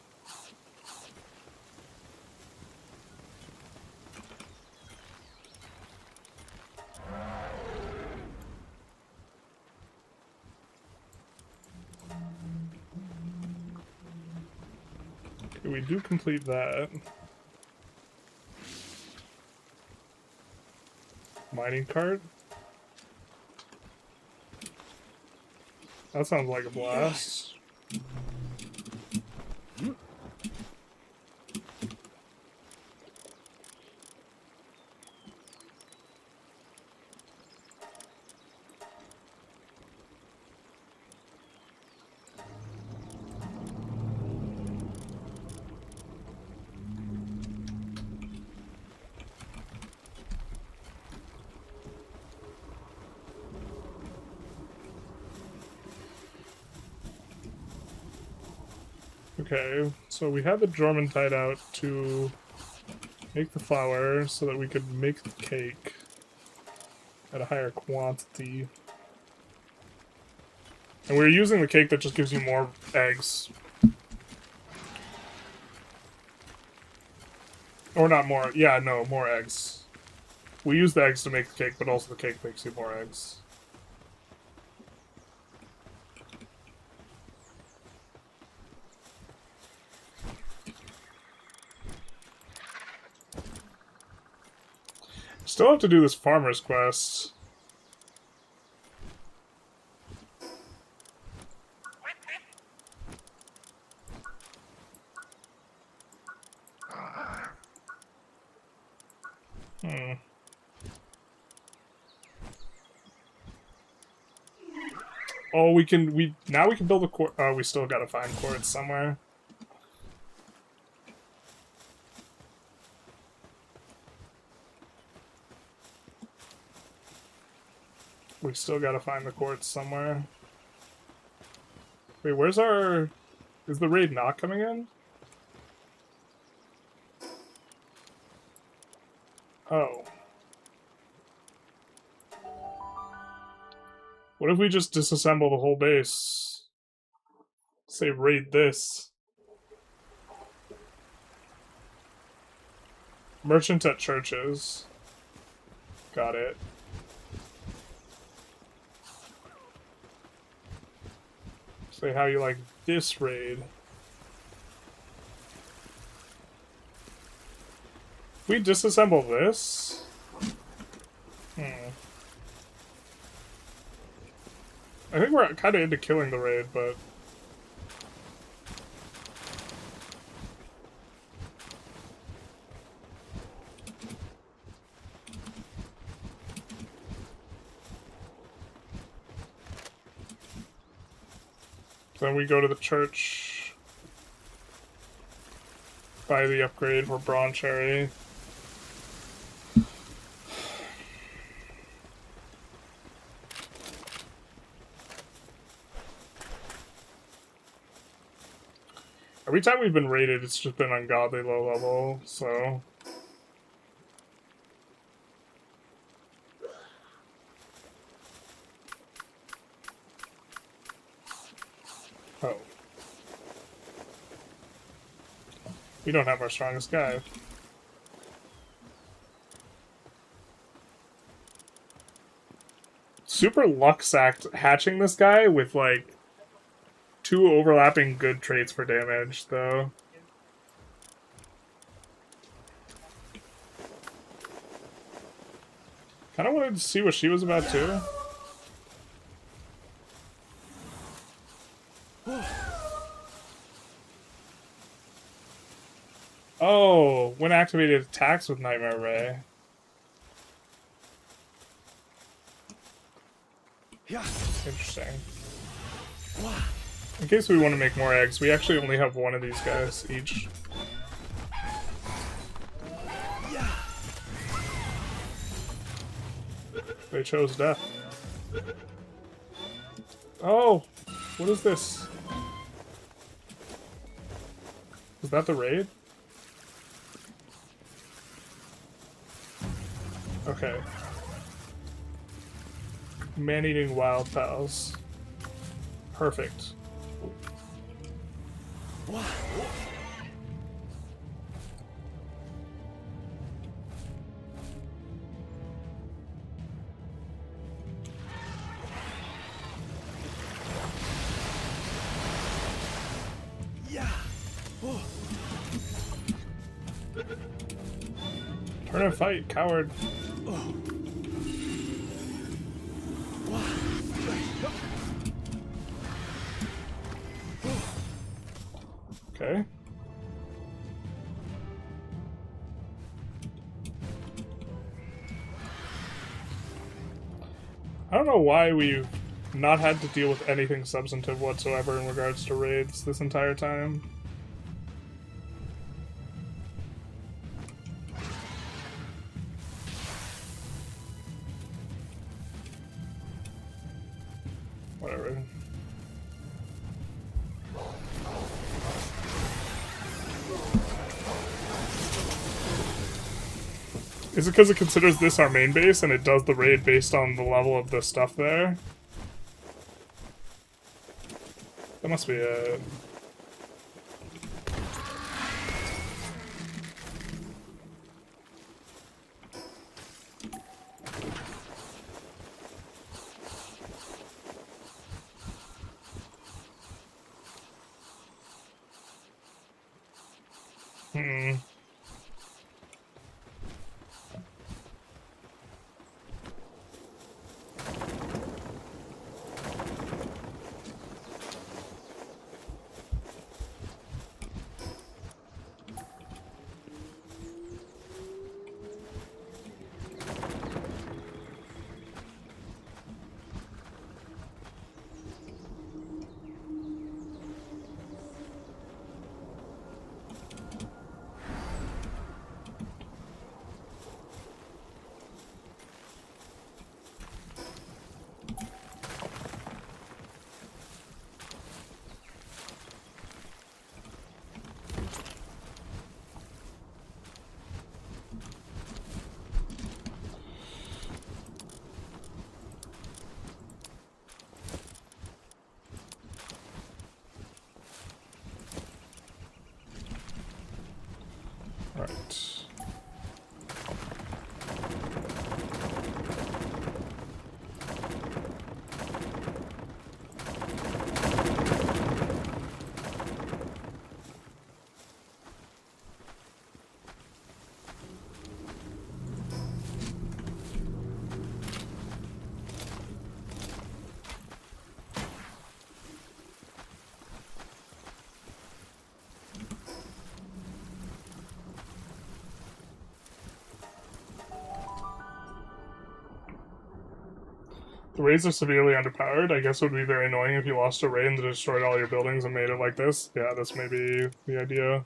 Okay, we do complete that. Mining cart? That sounds like a blast. Okay, so we had the Jormuntide out to make the flour so that we could make the cake at a higher quantity. And we're using the cake that just gives you more eggs. Or not more, yeah, no, more eggs. We use the eggs to make the cake, but also the cake makes you more eggs. Still have to do this farmer's quest. Oh, now we can build a quartz. Oh, we still gotta find quartz somewhere. We still gotta find the quartz somewhere. Wait, where's our... Is the raid not coming in? Oh. What if we just disassemble the whole base? Say raid this. Merchant at churches. Got it. Say how you like this raid. We disassemble this. I think we're kind of into killing the raid, but... Then we go to the church, buy the upgrade for Brawn Cherry. Every time we've been raided, it's just been ungodly low level, so... Oh. We don't have our strongest guy. Super luck sacked hatching this guy with, like, 2 overlapping good traits for damage, though. Kinda wanted to see what she was about, too. Oh, when activated attacks with Nightmare Ray. Interesting. In case we want to make more eggs, we actually only have one of these guys each. They chose death. Oh, what is this? Is that the raid? Okay. Man-eating wild pals. Perfect. Turn and fight, coward. Okay. I don't know why we've not had to deal with anything substantive whatsoever in regards to raids this entire time. Whatever. Is it because it considers this our main base and it does the raid based on the level of the stuff there? That must be it. The raids are severely underpowered. I guess it would be very annoying if you lost a raid and destroyed all your buildings and made it like this. Yeah, this may be the idea.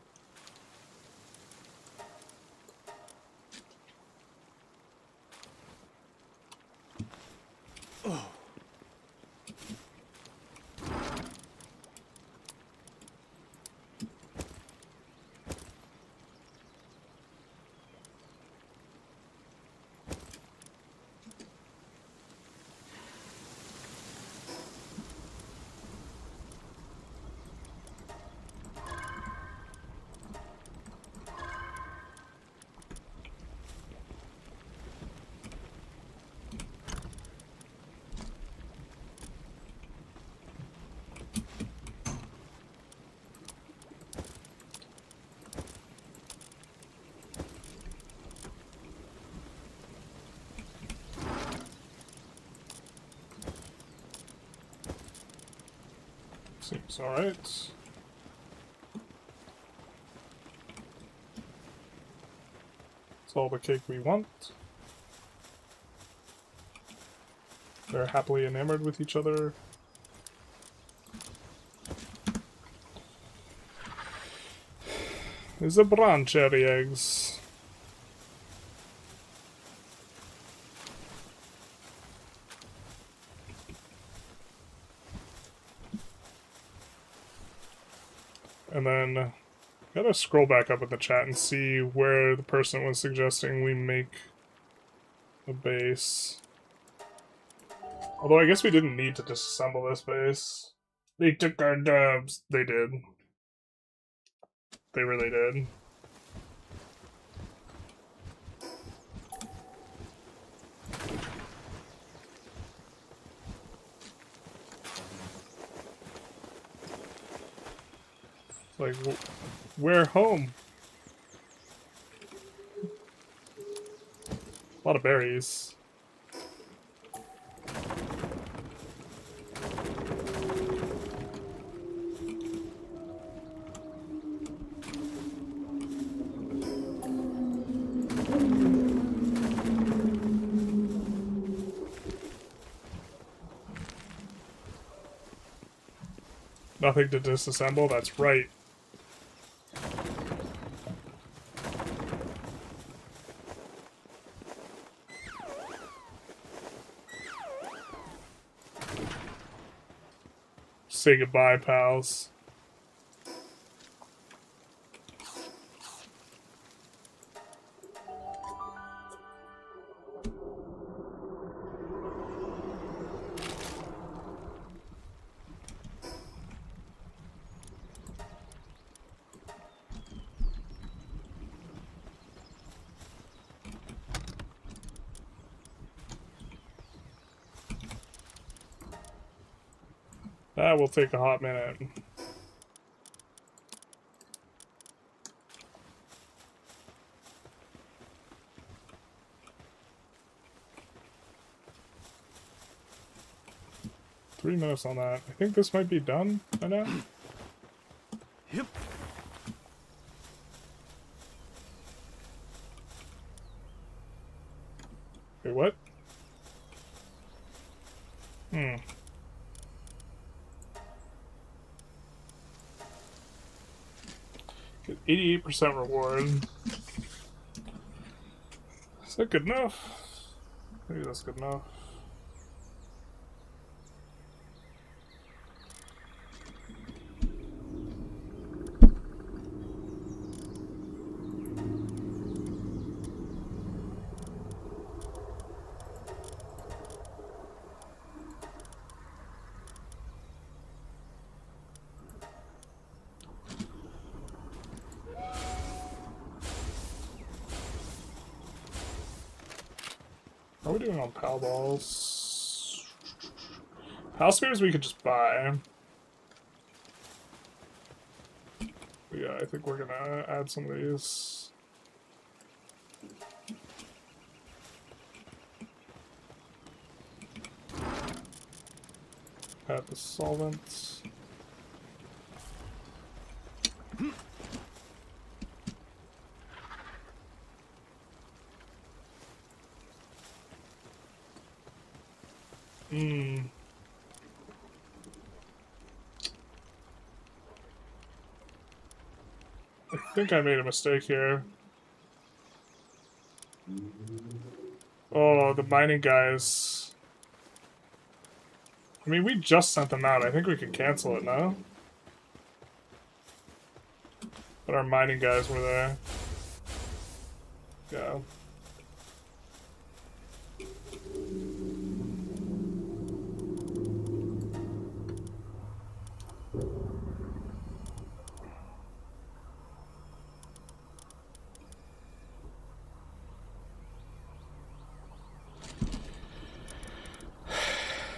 Seems alright. It's all the cake we want. They're happily enamored with each other. There's a brown cherry eggs. And then gotta scroll back up in the chat and see where the person was suggesting we make a base. Although I guess we didn't need to disassemble this base. They took our dubs. They did. They really did. Like, we're home. A lot of berries. Nothing to disassemble, that's right. Say goodbye, pals. That will take a hot minute. Three minutes on that. I think this might be done by now. Yep. Wait, what? 88% reward. Is that good enough? Maybe that's good enough. How are we doing on pal balls? Pal spears we could just buy. But yeah, I think we're gonna add some of these. Add the solvents. Hmm. I think I made a mistake here. Oh, the mining guys. I mean, we just sent them out. I think we can cancel it now. But our mining guys were there. Yeah.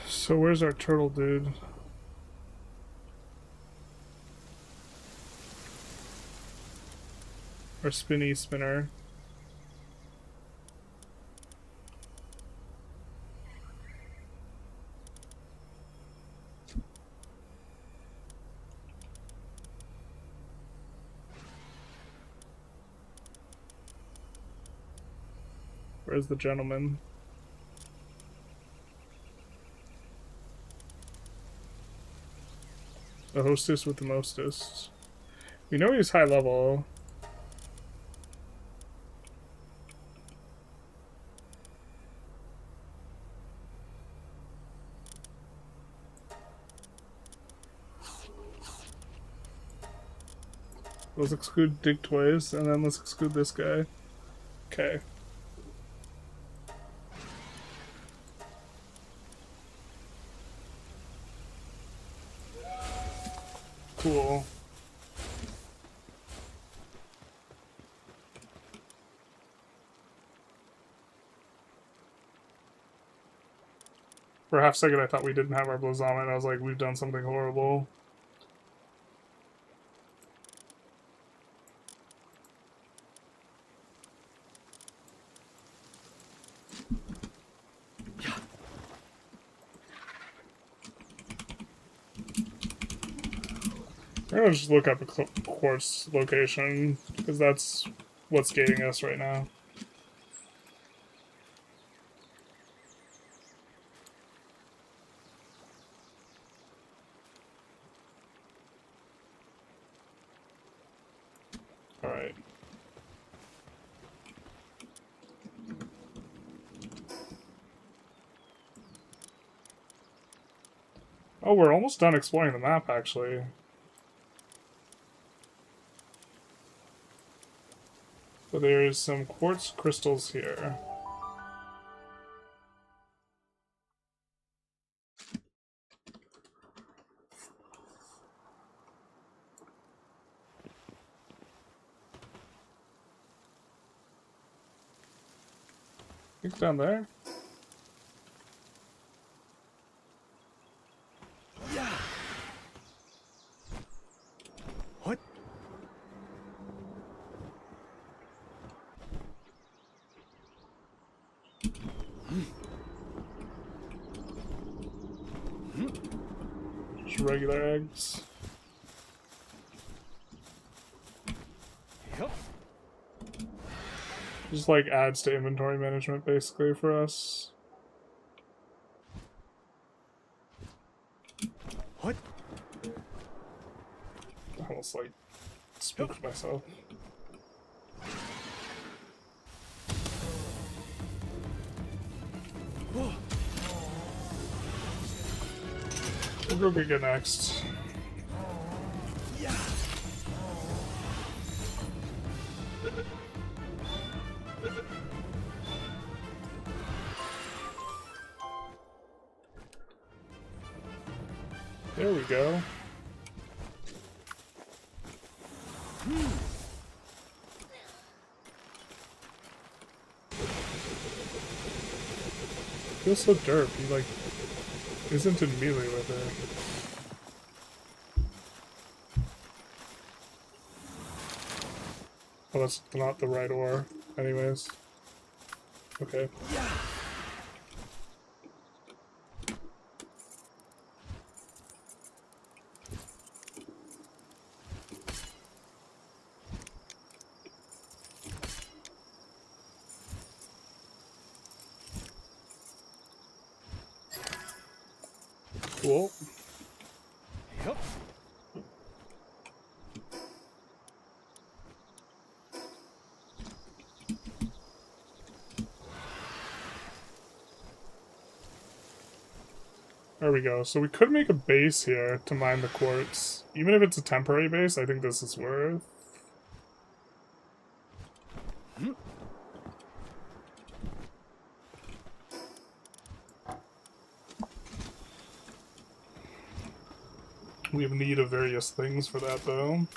So where's our turtle dude? Our spinny spinner. Where's the gentleman? The hostess with the mostest. We know he's high level. Let's exclude Dig Toys, and then let's exclude this guy. Okay. Cool. For a half second, I thought we didn't have our Blazama, and I was like, we've done something horrible. I'm gonna just look up a quartz location, because that's what's gating us right now. Alright. Oh, we're almost done exploring the map, actually. So there's some quartz crystals here. I think down there. What? Just regular eggs. Yep. Just like adds to inventory management basically for us. What? I almost like spooked myself. We'll go Giga next. Yeah. There we go. Feels so derp. He like isn't in melee with it. Oh, that's not the right ore. Anyways. Okay. Cool. Yep. There we go. So we could make a base here to mine the quartz. Even if it's a temporary base, I think this is worth. We have need of various things for that, though.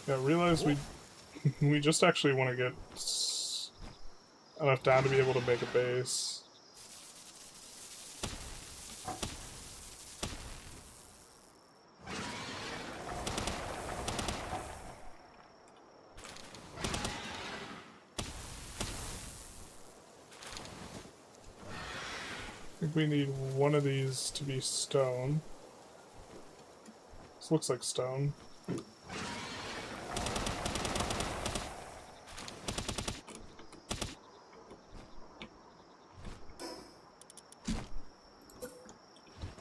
Yeah, realize we just actually want to get enough down to be able to make a base. I think we need one of these to be stone. This looks like stone.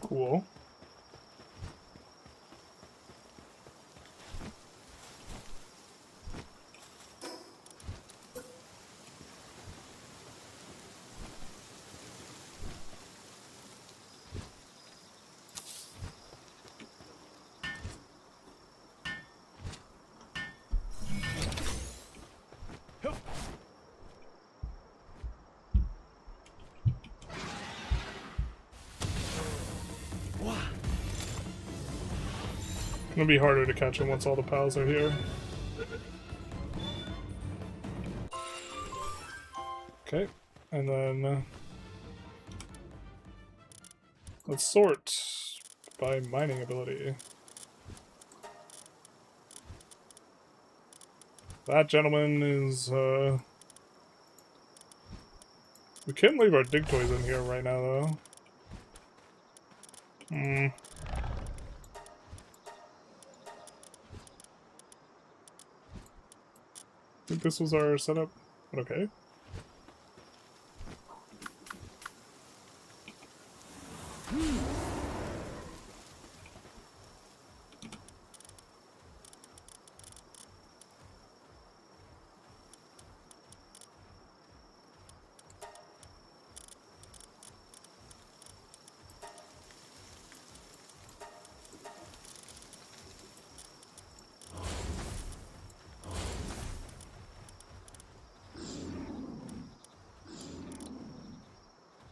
Cool. It'll be harder to catch him once all the pals are here. Okay, and then let's sort by mining ability. That gentleman is, we can't leave our dig toys in here right now, though. I think this was our setup, but okay.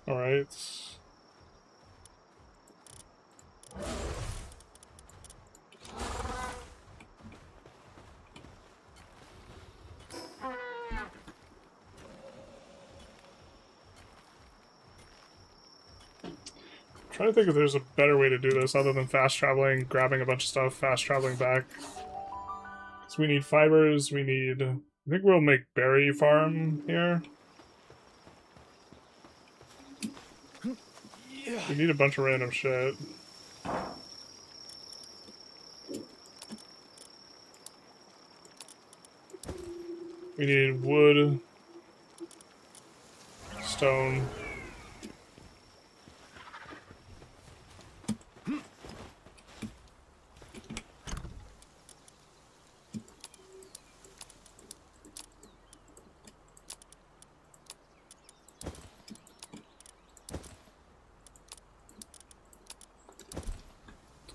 Alright. Trying to think if there's a better way to do this other than fast traveling, grabbing a bunch of stuff, fast traveling back. So we need fibers, we need... I think we'll make berry farm here. We need a bunch of random shit. We need wood, stone.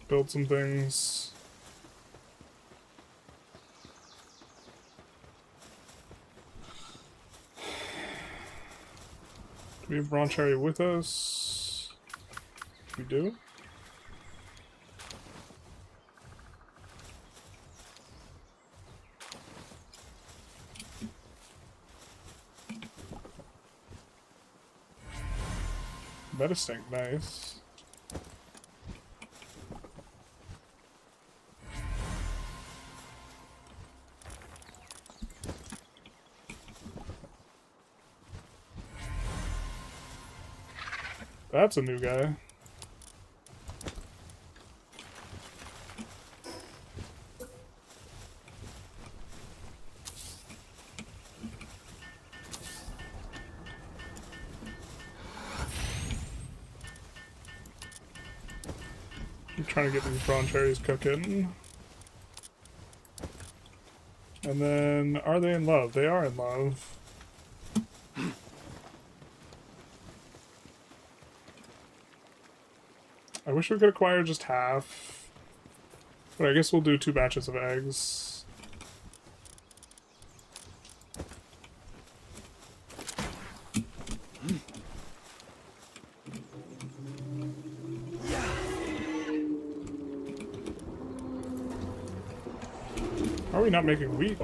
Build some things. Do we have Broncherry with us? We do. Metastink, nice. That's a new guy. I'm trying to get these prawn cherries cooking. And then, are they in love? They are in love. I wish we could acquire just half. But I guess we'll do 2 batches of eggs. How are we not making wheat?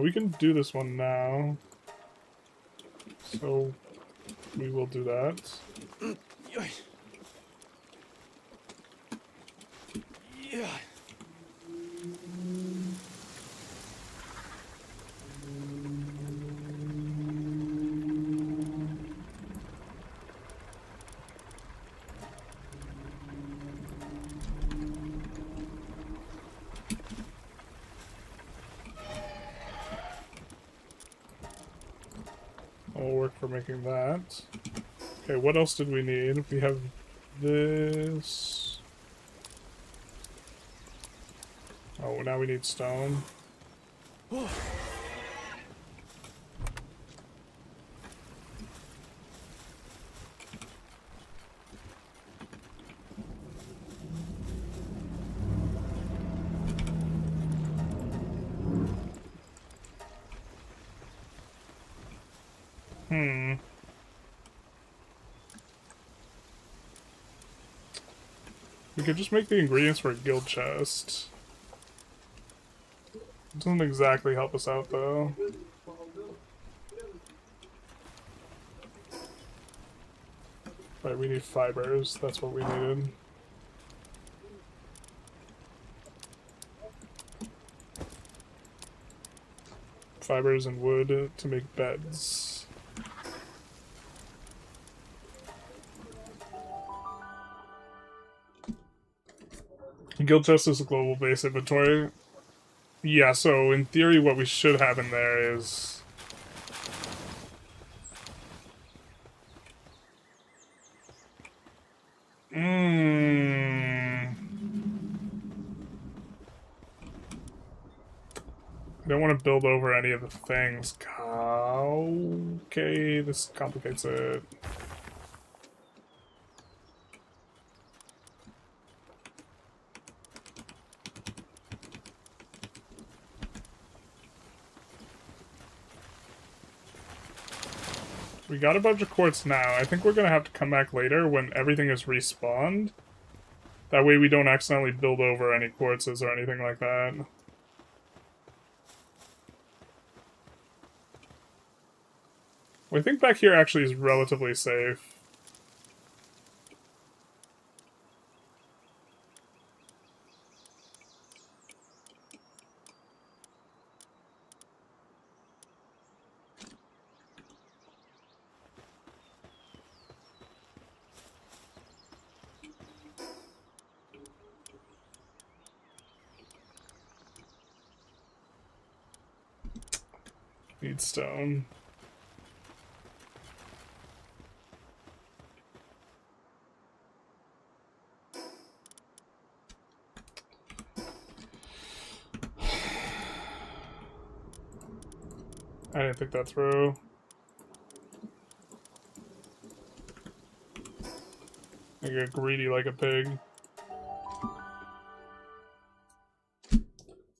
We can do this one now. So we will do that. Yeah. I'll work for making that. Okay, what else did we need? We have this. Oh, now we need stone. We could just make the ingredients for a guild chest. It doesn't exactly help us out, though. Right, we need fibers. That's what we needed. Fibers and wood to make beds. Guild chest is a global base inventory. Yeah, so in theory what we should have in there is... I don't want to build over any of the things. Okay, this complicates it. We got a bunch of quartz now. I think we're gonna have to come back later when everything is respawned. That way we don't accidentally build over any quartzes or anything like that. I think back here actually is relatively safe. Need stone. I didn't think that through. I get greedy like a pig.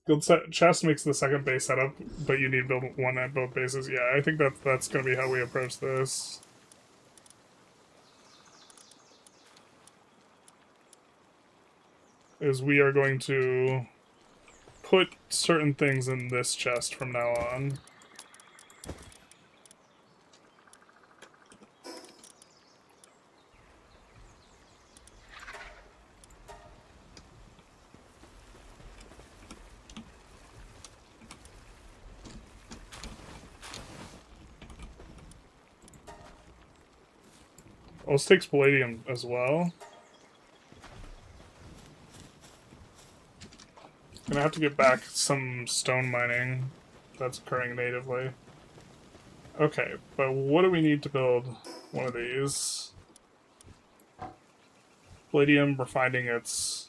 Guild chest makes the second base setup, but you need to build one at both bases. Yeah, I think that's going to be how we approach this. Is we are going to put certain things in this chest from now on. Let's take palladium as well. Gonna have to get back some stone mining that's occurring natively. Okay, but what do we need to build one of these? Palladium, we're finding its...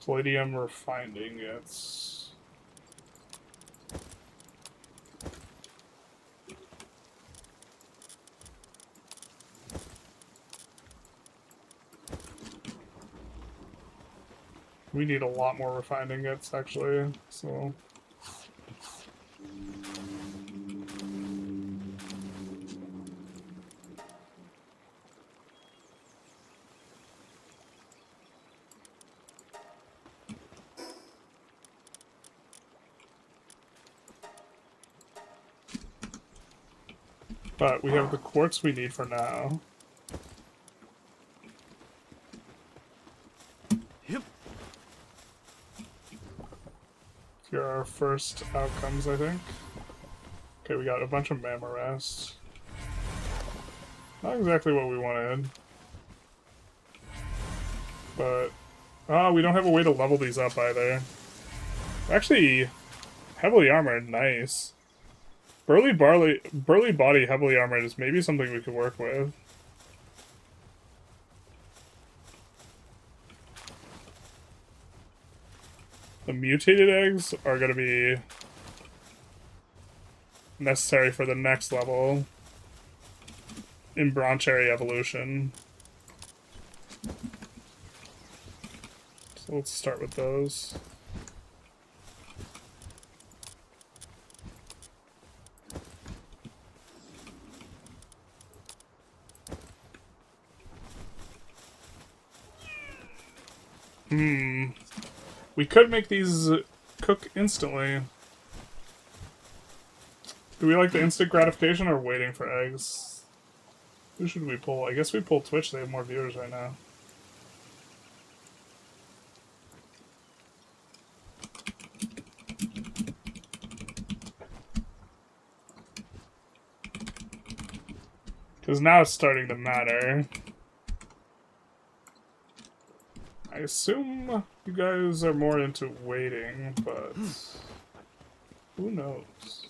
Palladium, we're finding its... We need a lot more refined ingots, actually, so... But we have the quartz we need for now. Yep. Here are our first outcomes, I think. Okay, we got a bunch of Mammarest. Not exactly what we wanted. But... Oh, we don't have a way to level these up either. Actually, heavily armored, nice. Burly body heavily armored is maybe something we could work with. The mutated eggs are going to be necessary for the next level in Broncherry evolution. So let's start with those. We could make these cook instantly. Do we like the instant gratification or waiting for eggs? Who should we pull? I guess we pull Twitch, they have more viewers right now. Because now it's starting to matter. I assume you guys are more into waiting, but who knows?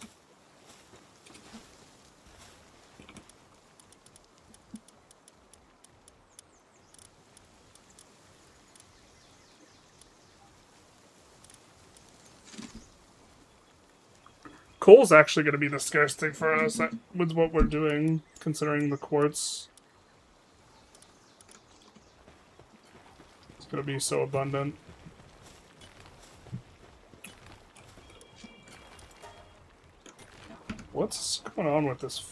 Coal's actually going to be the scarce thing for us with what we're doing, considering the quartz. It's going to be so abundant. What's going on with this?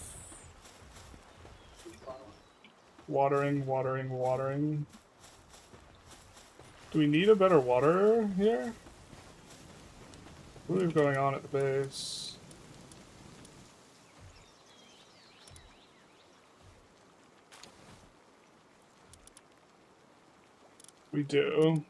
Watering. Do we need a better water here? What do we have going on at the base? We do.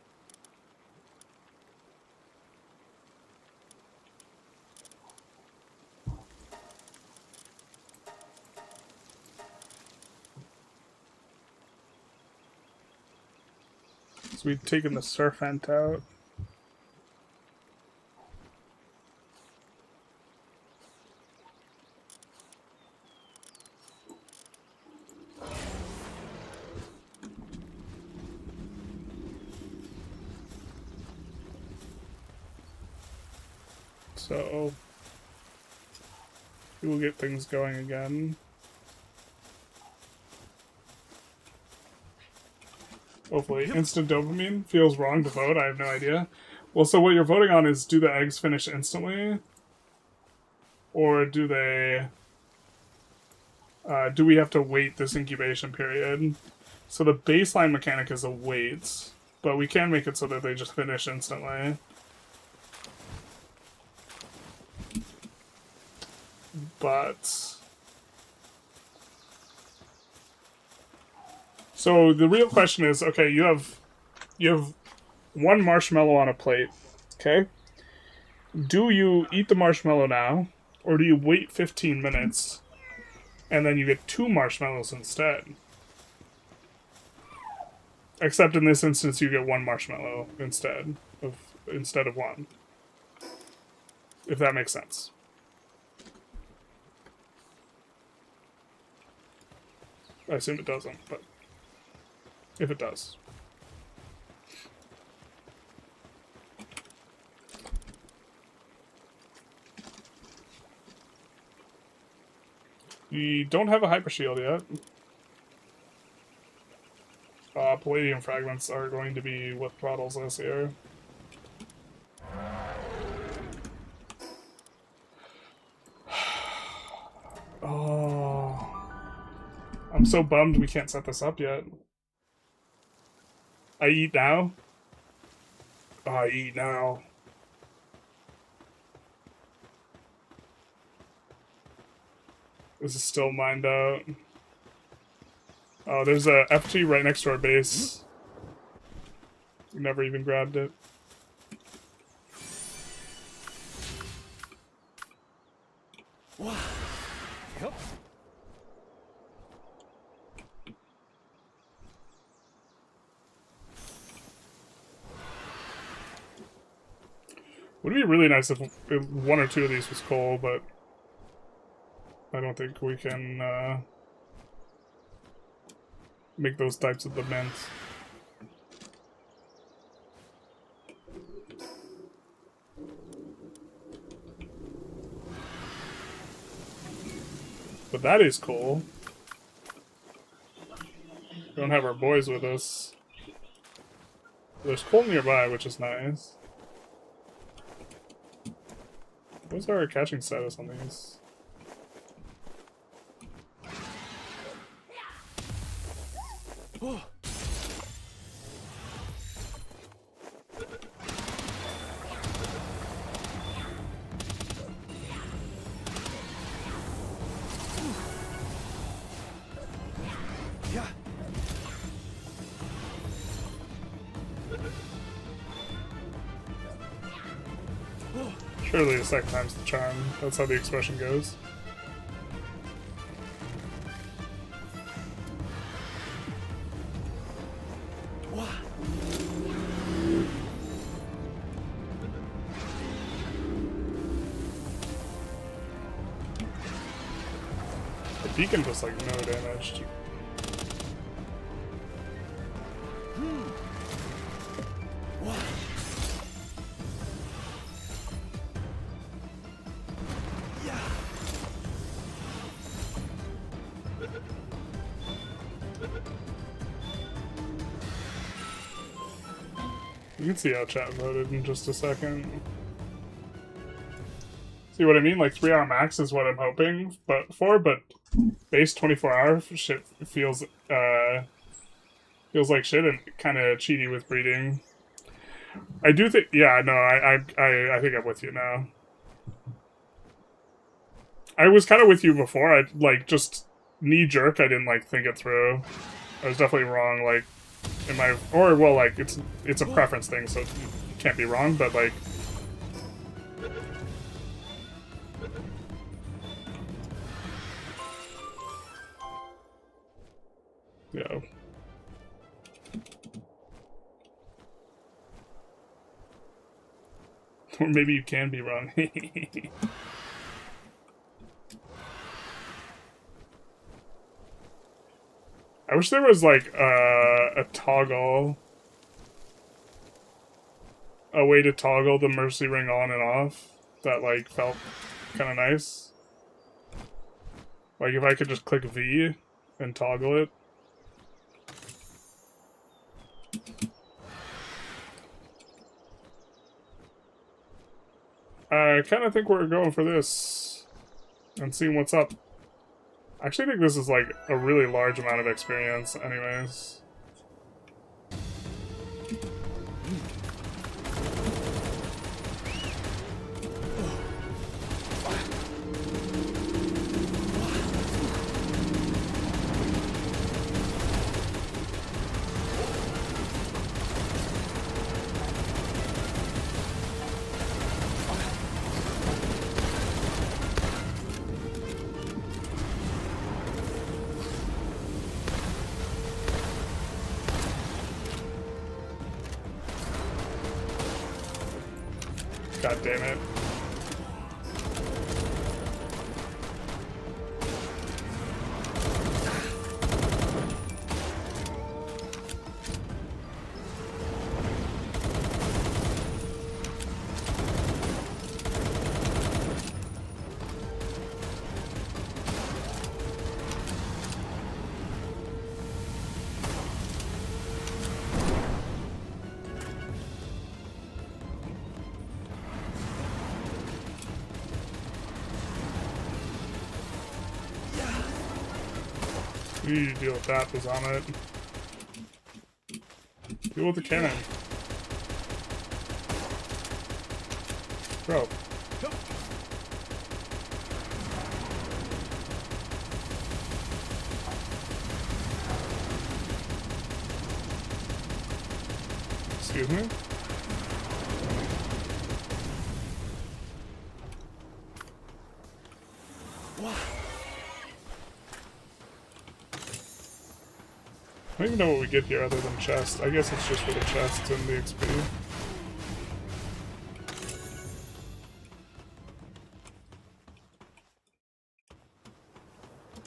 So we've taken the Serpent out. So we will get things going again. Hopefully. Instant dopamine feels wrong to vote. I have no idea. Well, so what you're voting on is, do the eggs finish instantly? Or do they... do we have to wait this incubation period? So the baseline mechanic is a wait, but we can make it so that they just finish instantly. But... So the real question is, okay, you have one marshmallow on a plate, okay? Do you eat the marshmallow now, or do you wait 15 minutes and then you get 2 marshmallows instead? Except in this instance, you get 1 marshmallow instead of 1. If that makes sense. I assume it doesn't, but if it does. We don't have a hyper shield yet. Palladium fragments are going to be what throttles us here. Oh, I'm so bummed we can't set this up yet. I eat now? I eat now. This is still mined out. Oh, there's a FT right next to our base. We never even grabbed it. Yep. Would be really nice if 1 or 2 of these was coal, but I don't think we can make those types of demands. But that is cool. We don't have our boys with us. There's coal nearby, which is nice. What's our catching status on these? Oh. Yeah. Surely the second time's the charm. That's how the expression goes. The beacon does like no damage. You can see how chat voted in just a second. See what I mean? Like 3-hour max is what I'm hoping but base 24-hour shit feels like shit and kind of cheaty with breeding. I do think, yeah, no, I think I'm with you now. I was kind of with you before. I like just knee jerk. I didn't like think it through. I was definitely wrong. Like in my like it's a preference thing, so you can't be wrong. But like, yeah. Or maybe you can be wrong. I wish there was, like, a toggle. A way to toggle the Mercy Ring on and off that, like, felt kind of nice. Like, if I could just click V and toggle it. I kind of think we're going for this and seeing what's up. I actually think this is like a really large amount of experience anyways. God damn it. You need to deal with that, was on it. Deal with the cannon. Bro. Excuse me? I don't even know what we get here other than chest. I guess it's just for the chests and the XP.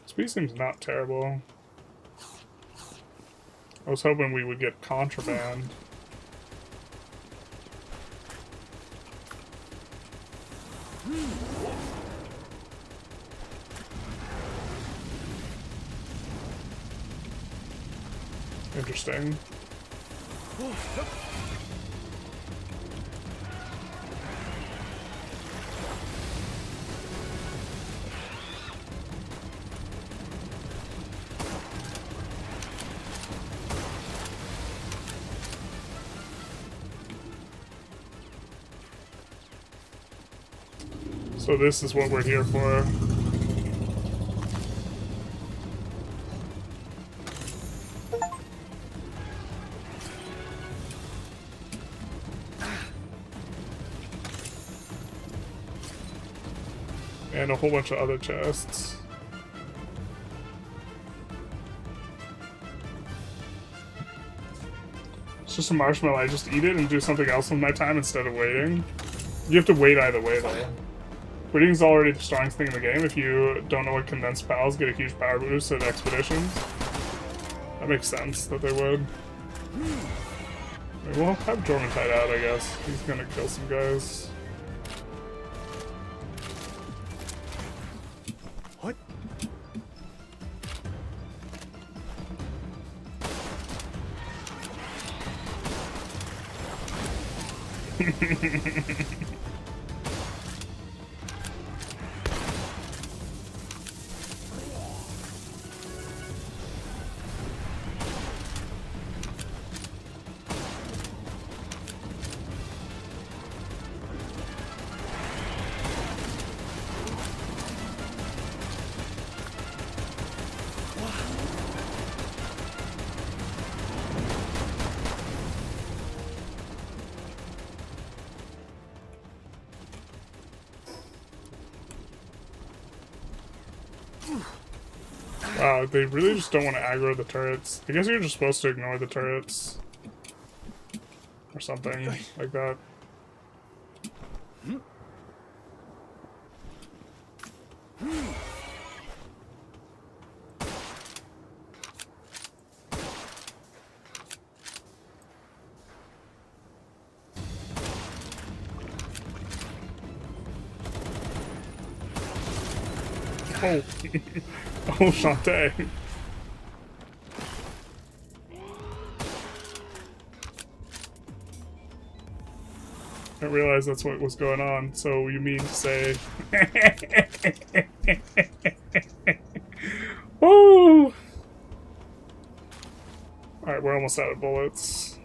XP seems not terrible. I was hoping we would get contraband. Interesting. So this is what we're here for. And a whole bunch of other chests. It's just a marshmallow. I just eat it and do something else with my time instead of waiting. You have to wait either way, though. Waiting's already the strongest thing in the game. If you don't know what condensed pals get a huge power boost at expeditions. That makes sense that they would. We'll have Jormantide out, I guess. He's gonna kill some guys. What? Wow, they really just don't want to aggro the turrets. I guess you're just supposed to ignore the turrets. Or something like that. Oh. Oh, Shantae. I realized that's what was going on, so you mean to say... Oh! Alright, we're almost out of bullets.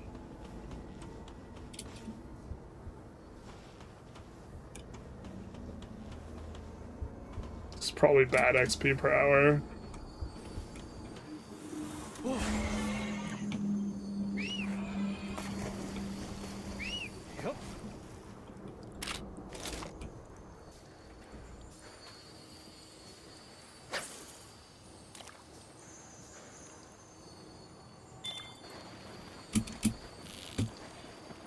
It's probably bad XP per hour. Yep.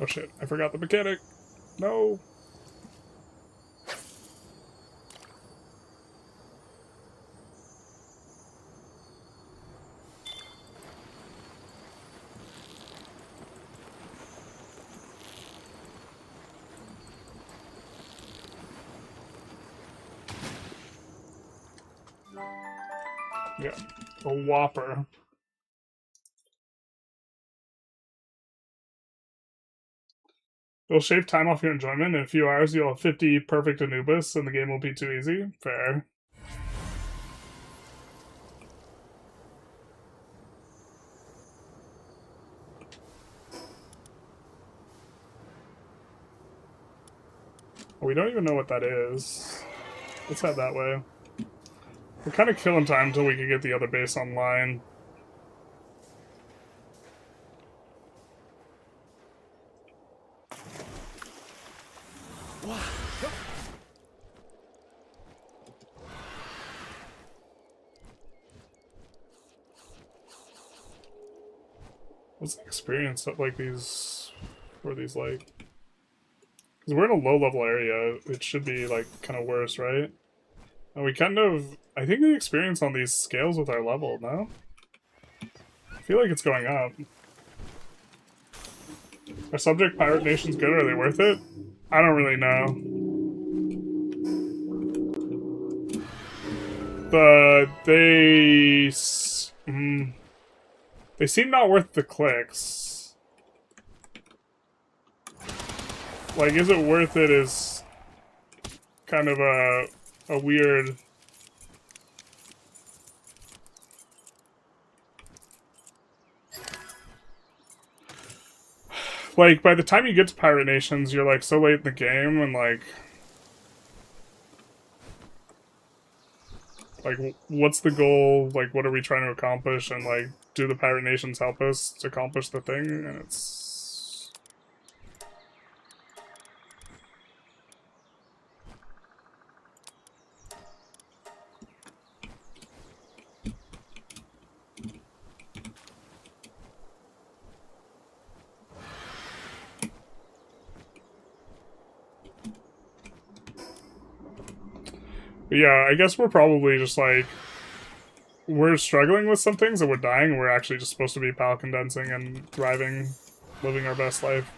Oh shit, I forgot the mechanic. No. Yeah, a whopper. It'll shave time off your enjoyment. In a few hours, you'll have 50 perfect Anubis, and the game will be too easy. Fair. We don't even know what that is. Let's head that way. We're kind of killing time until we can get the other base online. What's the experience of like these? What are these like? Because we're in a low-level area, it should be like kind of worse, right? And we kind of, I think the experience on these scales with our level, no? I feel like it's going up. Are subject pirate nations good? Are they worth it? I don't really know. But they seem not worth the clicks. Like, is it worth it is kind of a weird... Like, by the time you get to Pirate Nations, you're, like, so late in the game, and, like, what's the goal? Like, what are we trying to accomplish? And, like, do the Pirate Nations help us to accomplish the thing? And it's... But yeah, I guess we're probably just, like... We're struggling with some things and we're dying, and we're actually just supposed to be pal condensing and thriving, living our best life.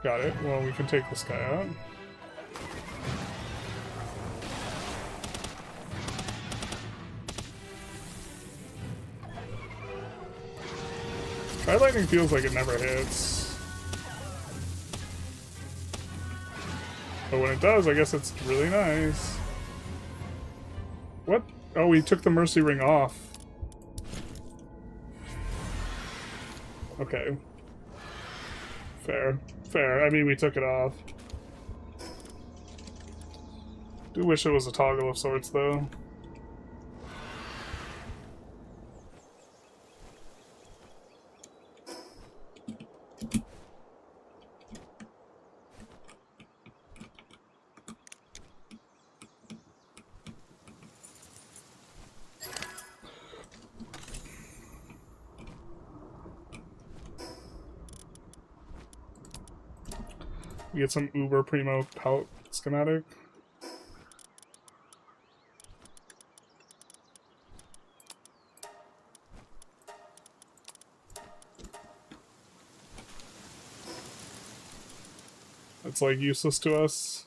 Got it. Well, we can take this guy out. Tri lightning feels like it never hits. But when it does, I guess it's really nice. What? Oh, we took the Mercy Ring off. Okay. Fair. Fair. I mean, we took it off. Do wish it was a toggle of sorts, though. We get some uber primo pelt schematic. It's like useless to us.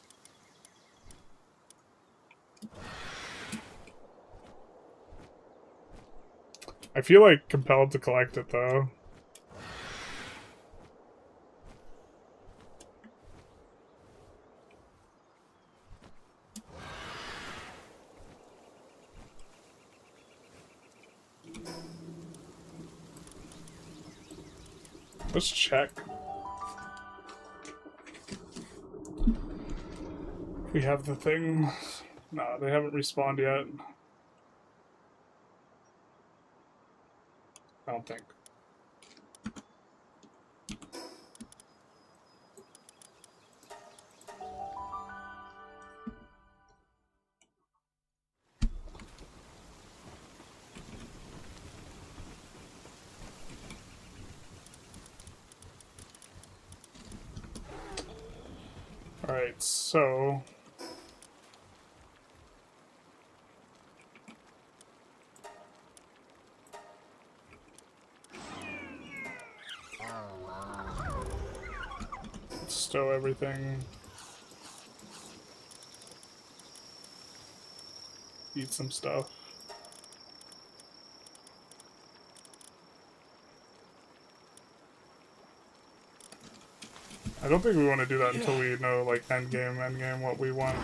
I feel like compelled to collect it though. Let's check. We have the thing. No, they haven't respawned yet. I don't think. Alright, so... Let's stow everything. eat some stuff. I don't think we want to do that until we know, like, endgame, what we want.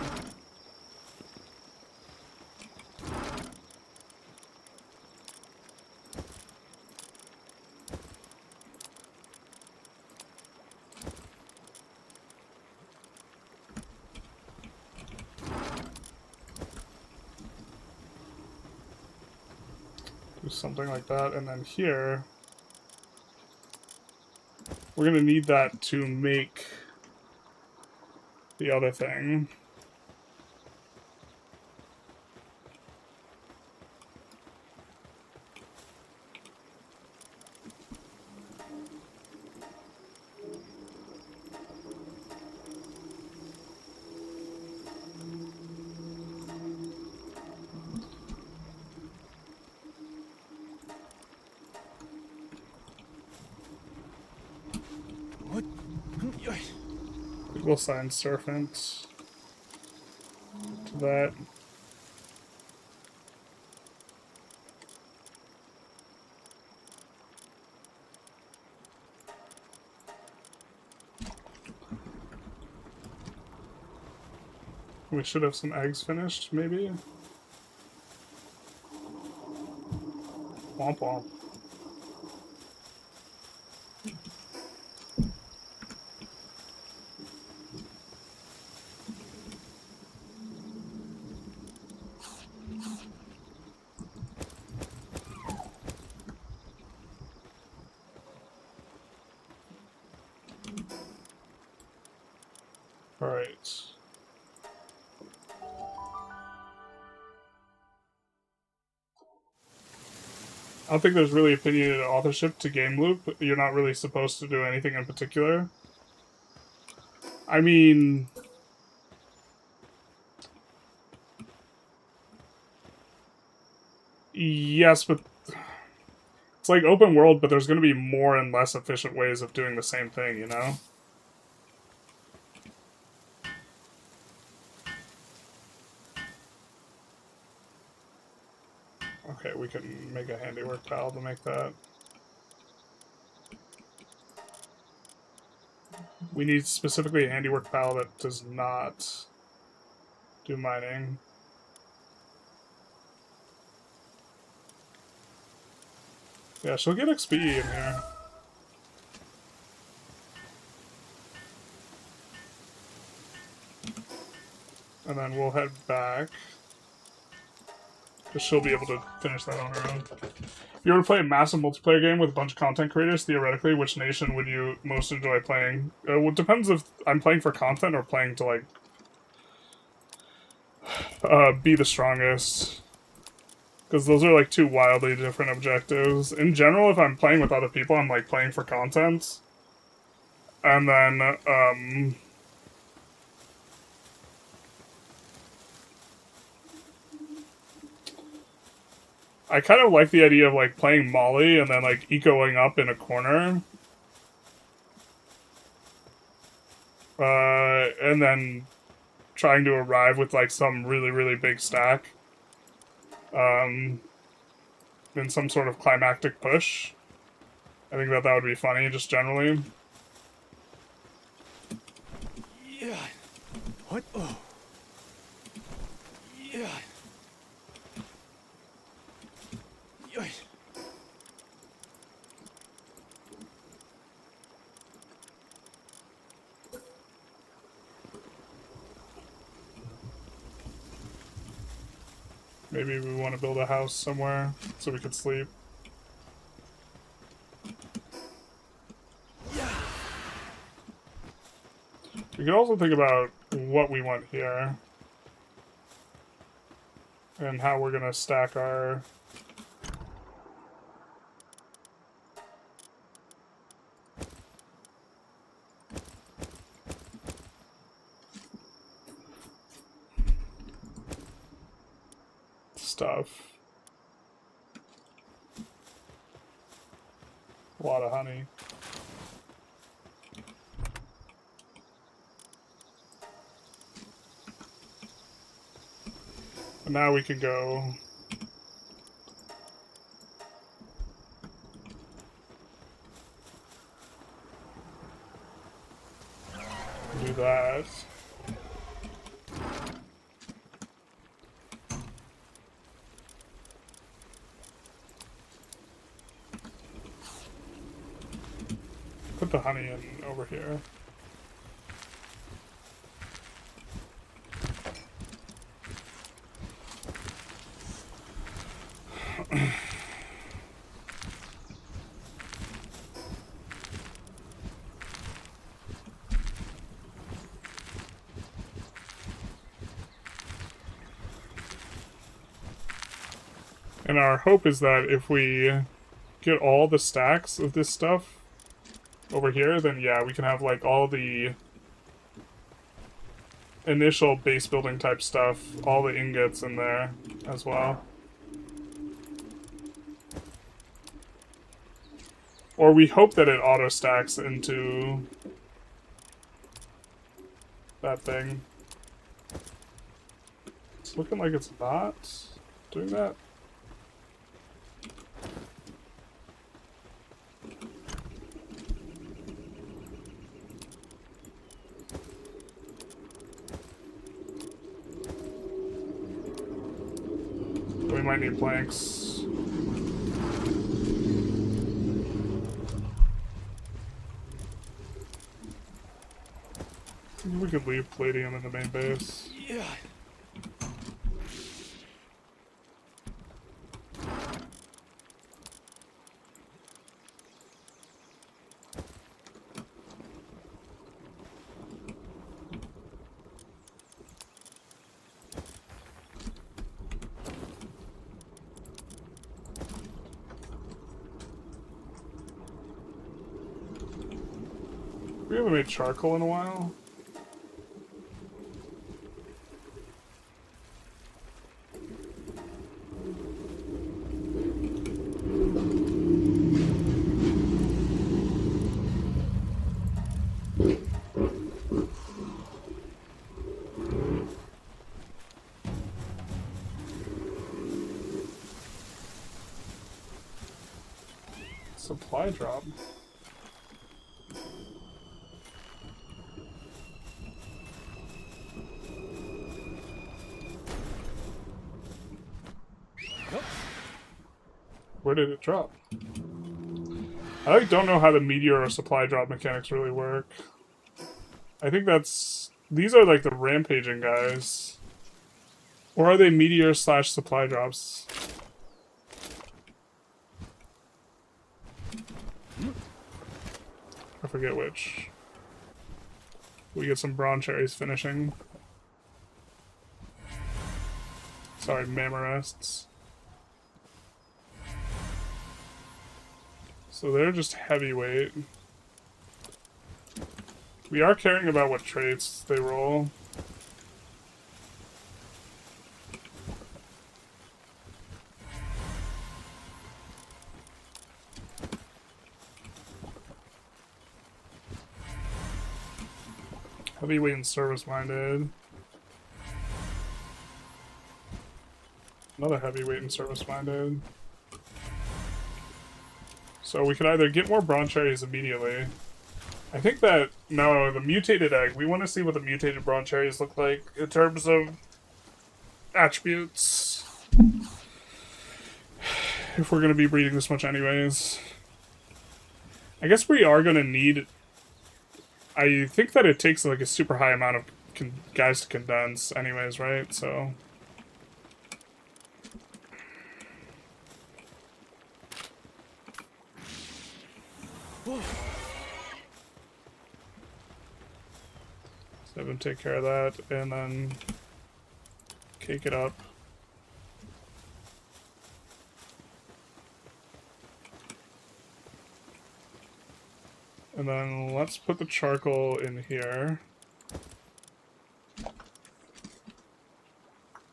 Do something like that, and then here we're gonna need that to make the other thing. What? We'll assign serpent to that. We should have some eggs finished, maybe? Womp womp. Alright. I don't think there's really opinionated authorship to Game Loop. You're not really supposed to do anything in particular. I mean... Yes, but... It's like open world, but there's going to be more and less efficient ways of doing the same thing, you know? Okay, we can make a handiwork tile to make that. We need specifically a handiwork tile that does not do mining. Yeah, she'll get XP in here. And then we'll head back. Because she'll be able to finish that on her own. If you were to play a massive multiplayer game with a bunch of content creators, theoretically, which nation would you most enjoy playing? Well, it depends if I'm playing for content or playing to, like, be the strongest. Because those are, like, two wildly different objectives. In general, if I'm playing with other people, I'm, like, playing for content. And then, I kind of like the idea of, like, playing Molly and then, like, ecoing up in a corner. And then trying to arrive with, like, some really, really big stack. In some sort of climactic push. I think that would be funny, just generally. Yeah. What? Oh. Yeah. Yeah. Maybe we want to build a house somewhere so we could sleep. We could also think about what we want here. And how we're going to stack our... stuff. A lot of honey. And now we can go... do that. Put the honey in over here. And our hope is that if we get all the stacks of this stuff over here, then yeah, we can have like all the initial base building type stuff, all the ingots in there as well. Or we hope that it auto stacks into that thing. It's looking like it's not doing that. We might need planks. We could leave palladium in the main base. Yeah. We haven't made charcoal in a while. Supply drop. Where did it drop? I like don't know how the meteor or supply drop mechanics really work. I think that's... these are like the rampaging guys. Or are they meteor slash supply drops? I forget which. We get some bronze cherries finishing. Sorry, Mammarists. So they're just heavyweight. We are caring about what traits they roll. Heavyweight and service-minded. Another heavyweight and service-minded. So we could either get more bronze cherries immediately. I think that... no, the mutated egg. We want to see what the mutated bronze cherries look like in terms of attributes. If we're going to be breeding this much anyways. I guess we are going to need... I think that it takes like a super high amount of guys to condense anyways, right? So... have him take care of that, and then cake it up. And then let's put the charcoal in here.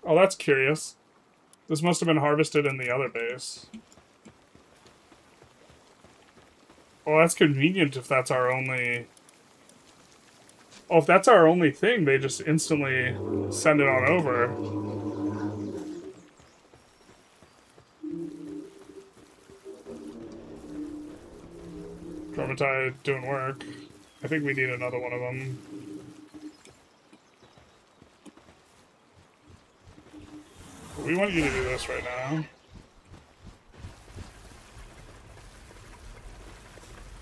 Oh, that's curious. This must have been harvested in the other base. Well, that's convenient if that's our only... oh, if that's our only thing, they just instantly send it on over. Traumatide doing work. I think we need another one of them. We want you to do this right now.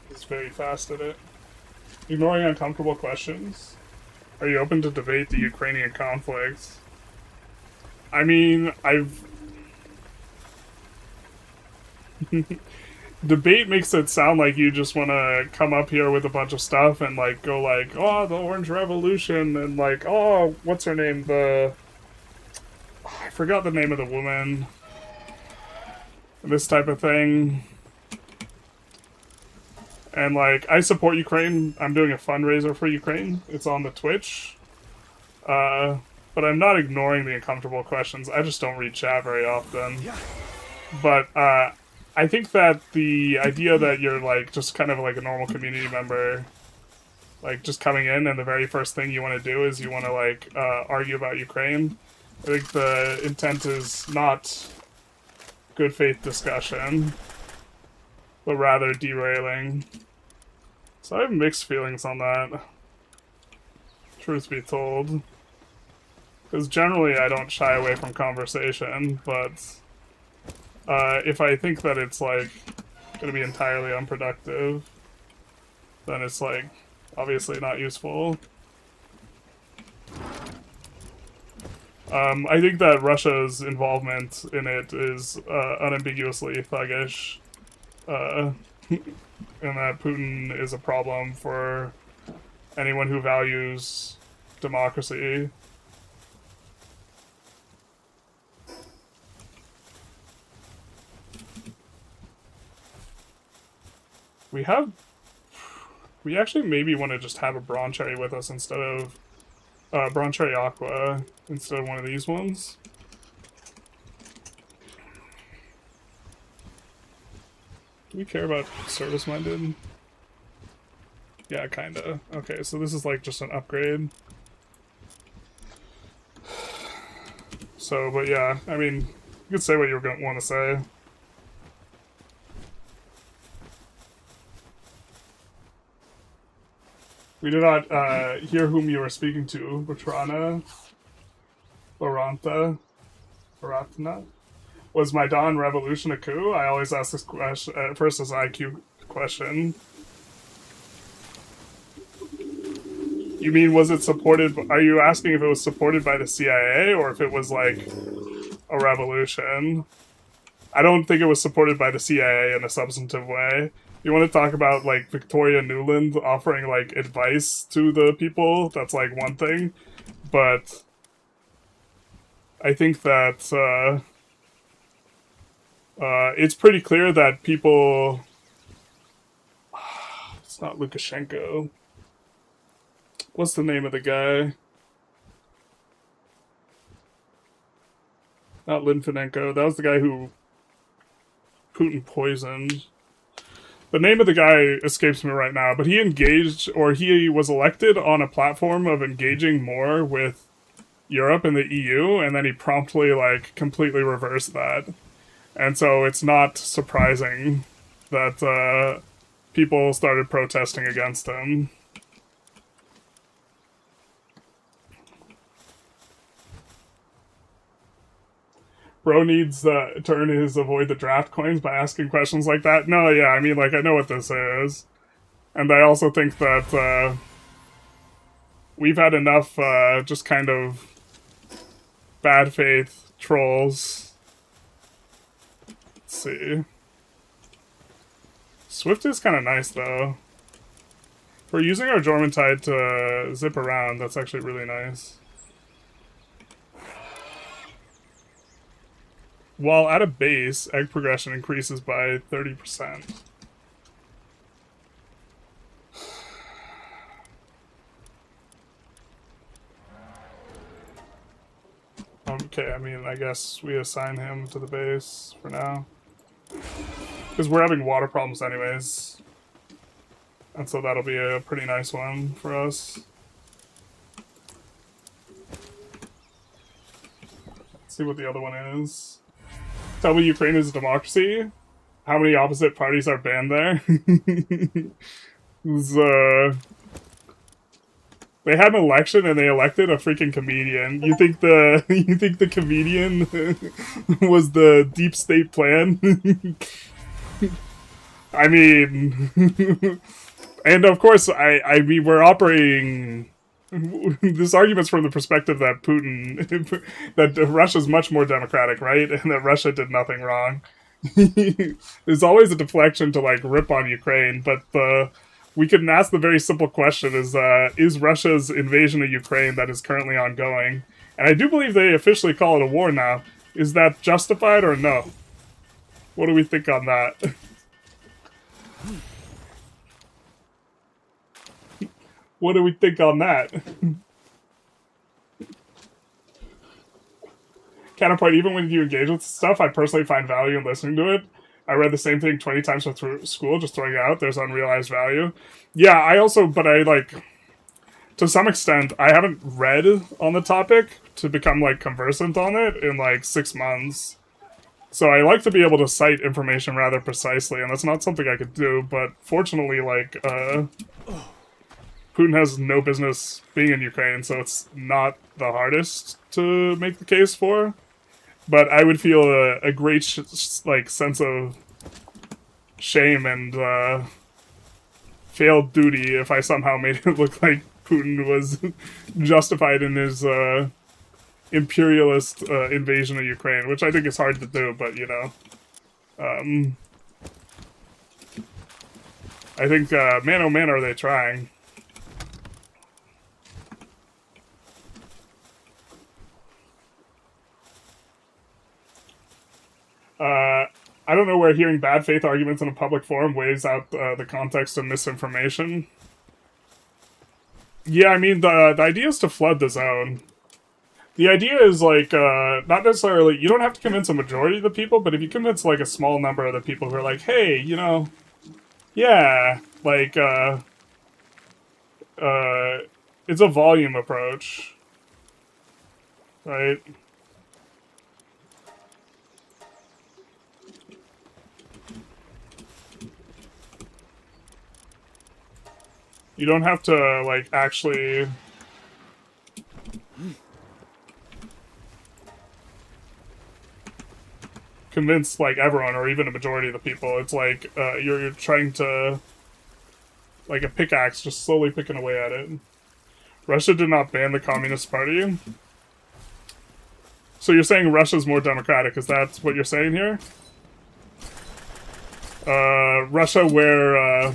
He's very fast at it. Ignoring uncomfortable questions. Are you open to debate the Ukrainian conflict? I mean, debate makes it sound like you just want to come up here with a bunch of stuff and, like, go like, oh, the Orange Revolution, and like, oh, what's her name? I forgot the name of the woman. This type of thing. And, like, I support Ukraine. I'm doing a fundraiser for Ukraine. It's on the Twitch. But I'm not ignoring the uncomfortable questions. I just don't read chat very often. But, I think that the idea that you're, like, just kind of like a normal community member, like, just coming in and the very first thing you want to do is you want to, like, argue about Ukraine. I think the intent is not good faith discussion, but rather derailing. So I have mixed feelings on that, truth be told. Because generally I don't shy away from conversation, but if I think that it's, like, going to be entirely unproductive, then it's, like, obviously not useful. I think that Russia's involvement in it is unambiguously thuggish, and that Putin is a problem for anyone who values democracy. We actually maybe want to just have a Bronze Cherry with us instead of Bronze Cherry Aqua instead of one of these ones. Do we care about service-minded? Yeah, kinda. Okay, so this is like just an upgrade. So, but yeah, I mean, you could say what you were going to want to say. We did not hear whom you were speaking to, Bertrana, Barantha, Was Maidan Revolution a coup? I always ask this question first as an IQ question. You mean, was it supported? Are you asking if it was supported by the CIA or if it was like a revolution? I don't think it was supported by the CIA in a substantive way. You want to talk about, like, Victoria Nuland offering, like, advice to the people? That's, like, one thing. But I think that it's pretty clear that people... It's not Lukashenko. What's the name of the guy? Not Litvinenko. That was the guy who Putin poisoned. The name of the guy escapes me right now, but he engaged, or he was elected on a platform of engaging more with Europe and the EU, and then he promptly, like, completely reversed that. And so it's not surprising that people started protesting against him. Bro needs to earn his avoid the draft coins by asking questions like that. No, yeah, I mean, like, I know what this is. And I also think that we've had enough just kind of bad faith trolls. Let's see. Swift is kind of nice, though. We're using our Jormuntide to zip around. That's actually really nice. While at a base, egg progression increases by 30%. Okay, I mean, I guess we assign him to the base for now. Because we're having water problems anyways. And so that'll be a pretty nice one for us. Let's see what the other one is. Tell me Ukraine is a democracy? how many opposite parties are banned there. Was, they had an election and they elected a freaking comedian. You think the you think the comedian was the deep state plan? I mean, and of course, I mean, we're operating. This argument's from the perspective that Putin, that Russia's much more democratic, right? And that Russia did nothing wrong. There's always a deflection to like rip on Ukraine, but we can ask the very simple question: is Russia's invasion of Ukraine that is currently ongoing, and I do believe they officially call it a war now, is that justified or no? What do we think on that? What do we think on that? Counterpoint, even when you engage with stuff, I personally find value in listening to it. I read the same thing 20 times through school, just throwing it out. There's unrealized value. Yeah, I also, but I like, to some extent, I haven't read on the topic to become like conversant on it in like 6 months. So I like to be able to cite information rather precisely, and that's not something I could do, but fortunately, like, Putin has no business being in Ukraine, so it's not the hardest to make the case for. But I would feel a great sense of shame and failed duty if I somehow made it look like Putin was justified in his imperialist invasion of Ukraine, which I think is hard to do, but you know. I think, man oh man are they trying. I don't know where hearing bad faith arguments in a public forum weighs out the context of misinformation. Yeah, I mean, the idea is to flood the zone. The idea is, like, not necessarily, you don't have to convince a majority of the people, but if you convince, like, a small number of the people who are like, hey, you know, yeah, like, it's a volume approach, right? You don't have to, like, actually convince, like, everyone or even a majority of the people. It's like, you're trying to, like a pickaxe, just slowly picking away at it. Russia did not ban the Communist Party. So you're saying Russia's more democratic, is that what you're saying here? Russia where,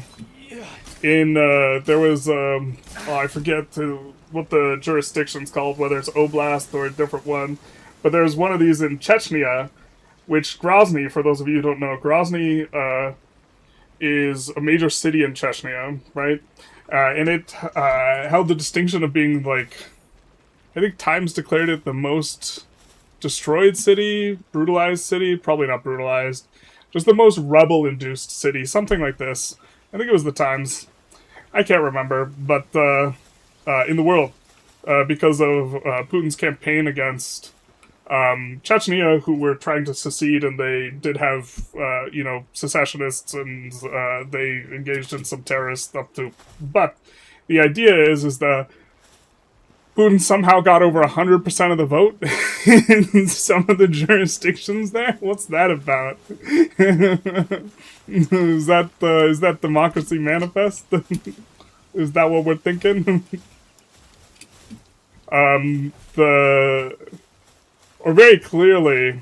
there was, I forget what the jurisdiction's called, whether it's Oblast or a different one, but there's one of these in Chechnya, which Grozny, for those of you who don't know, Grozny, is a major city in Chechnya, right? And it, held the distinction of being, like, I think Times declared it the most destroyed city, brutalized city, probably not brutalized, just the most rebel-induced city, something like this. I think it was the Times. I can't remember, but in the world, because of Putin's campaign against Chechnya, who were trying to secede, and they did have, secessionists, and they engaged in some terrorist stuff too. But the idea is that Putin somehow got over 100% of the vote in some of the jurisdictions there. What's that about? Is that democracy manifest? Is that what we're thinking? Or very clearly,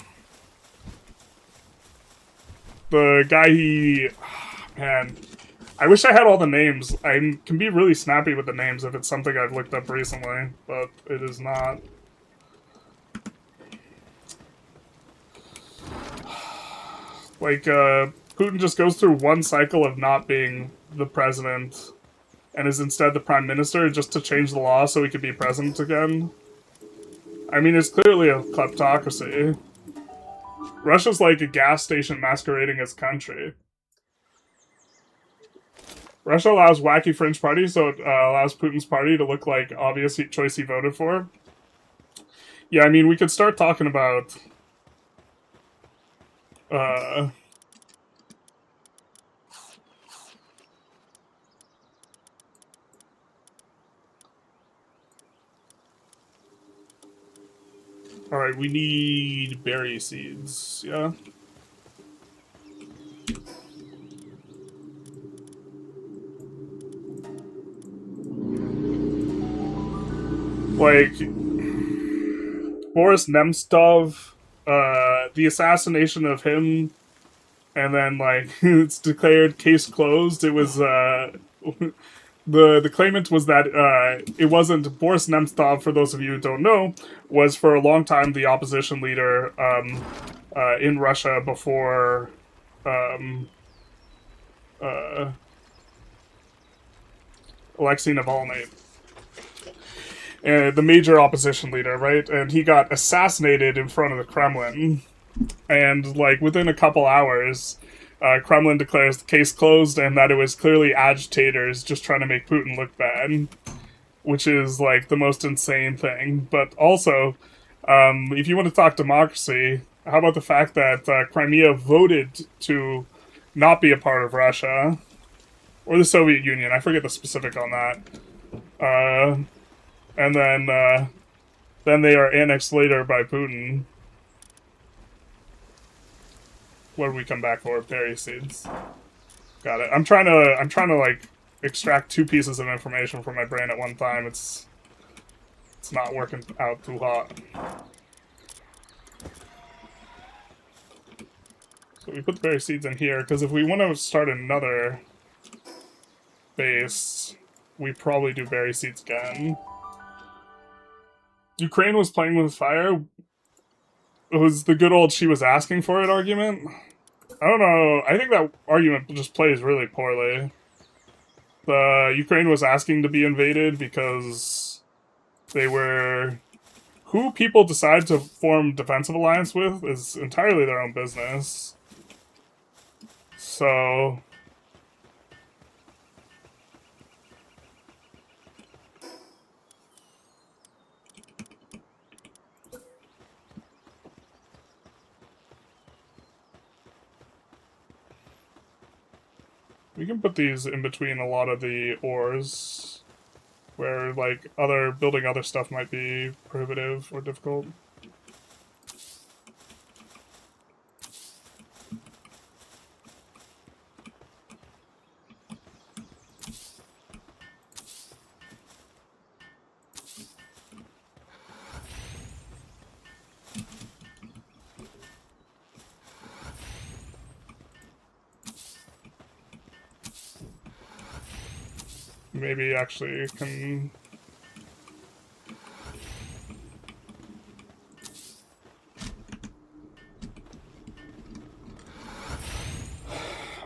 the guy man, I wish I had all the names. I can be really snappy with the names if it's something I've looked up recently, but it is not. Like, Putin just goes through one cycle of not being the president and is instead the prime minister just to change the law so he could be president again. I mean, it's clearly a kleptocracy. Russia's like a gas station masquerading as country. Russia allows wacky fringe parties, so it allows Putin's party to look like obvious choice he voted for. Yeah, I mean, we could start talking about Alright, we need berry seeds, yeah? Like, Boris Nemtsov, the assassination of him, and then, like, it's declared case closed. It was, the claimant was that it wasn't Boris Nemtsov, for those of you who don't know, was for a long time the opposition leader in Russia before Alexei Navalny. The major opposition leader, right? And he got assassinated in front of the Kremlin. And, like, within a couple hours, Kremlin declares the case closed and that it was clearly agitators just trying to make Putin look bad. Which is, like, the most insane thing. But also, if you want to talk democracy, how about the fact that Crimea voted to not be a part of Russia? Or the Soviet Union, I forget the specific on that. And then they are annexed later by Putin. What did we come back for? Berry seeds. Got it. I'm trying to like extract two pieces of information from my brain at one time. It's not working out too hot. So we put the berry seeds in here because if we want to start another base, we probably do berry seeds again. Ukraine was playing with fire. It was the good old "she was asking for it" argument. I don't know. I think that argument just plays really poorly. The Ukraine was asking to be invaded because they were... Who people decide to form defensive alliance with is entirely their own business. So... we can put these in between a lot of the ores, where, like, building other stuff might be prohibitive or difficult. Maybe actually can...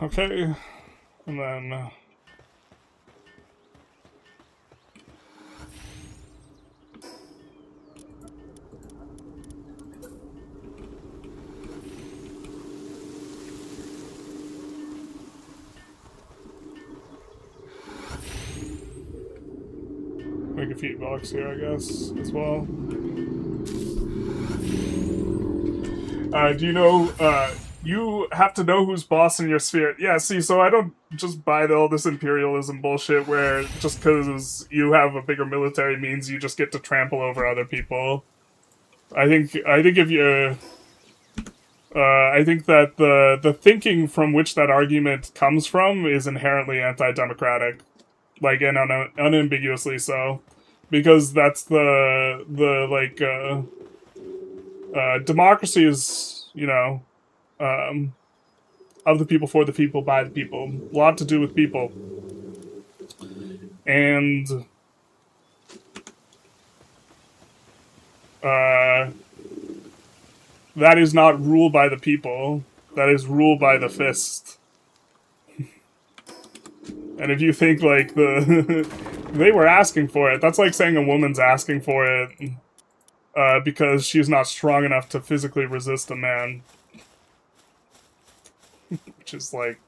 Okay, and then... make a feed box here, I guess, as well. Do you know, you have to know who's boss in your sphere. Yeah, see, so I don't just buy all this imperialism bullshit where just because you have a bigger military means you just get to trample over other people. I think if you... I think that the thinking from which that argument comes from is inherently anti-democratic. Like, and unambiguously so. Because that's democracy is, you know, of the people, for the people, by the people. A lot to do with people. And, that is not rule by the people. That is rule by the fist. And if you think, like, they were asking for it, that's like saying a woman's asking for it because she's not strong enough to physically resist a man. Which is, like...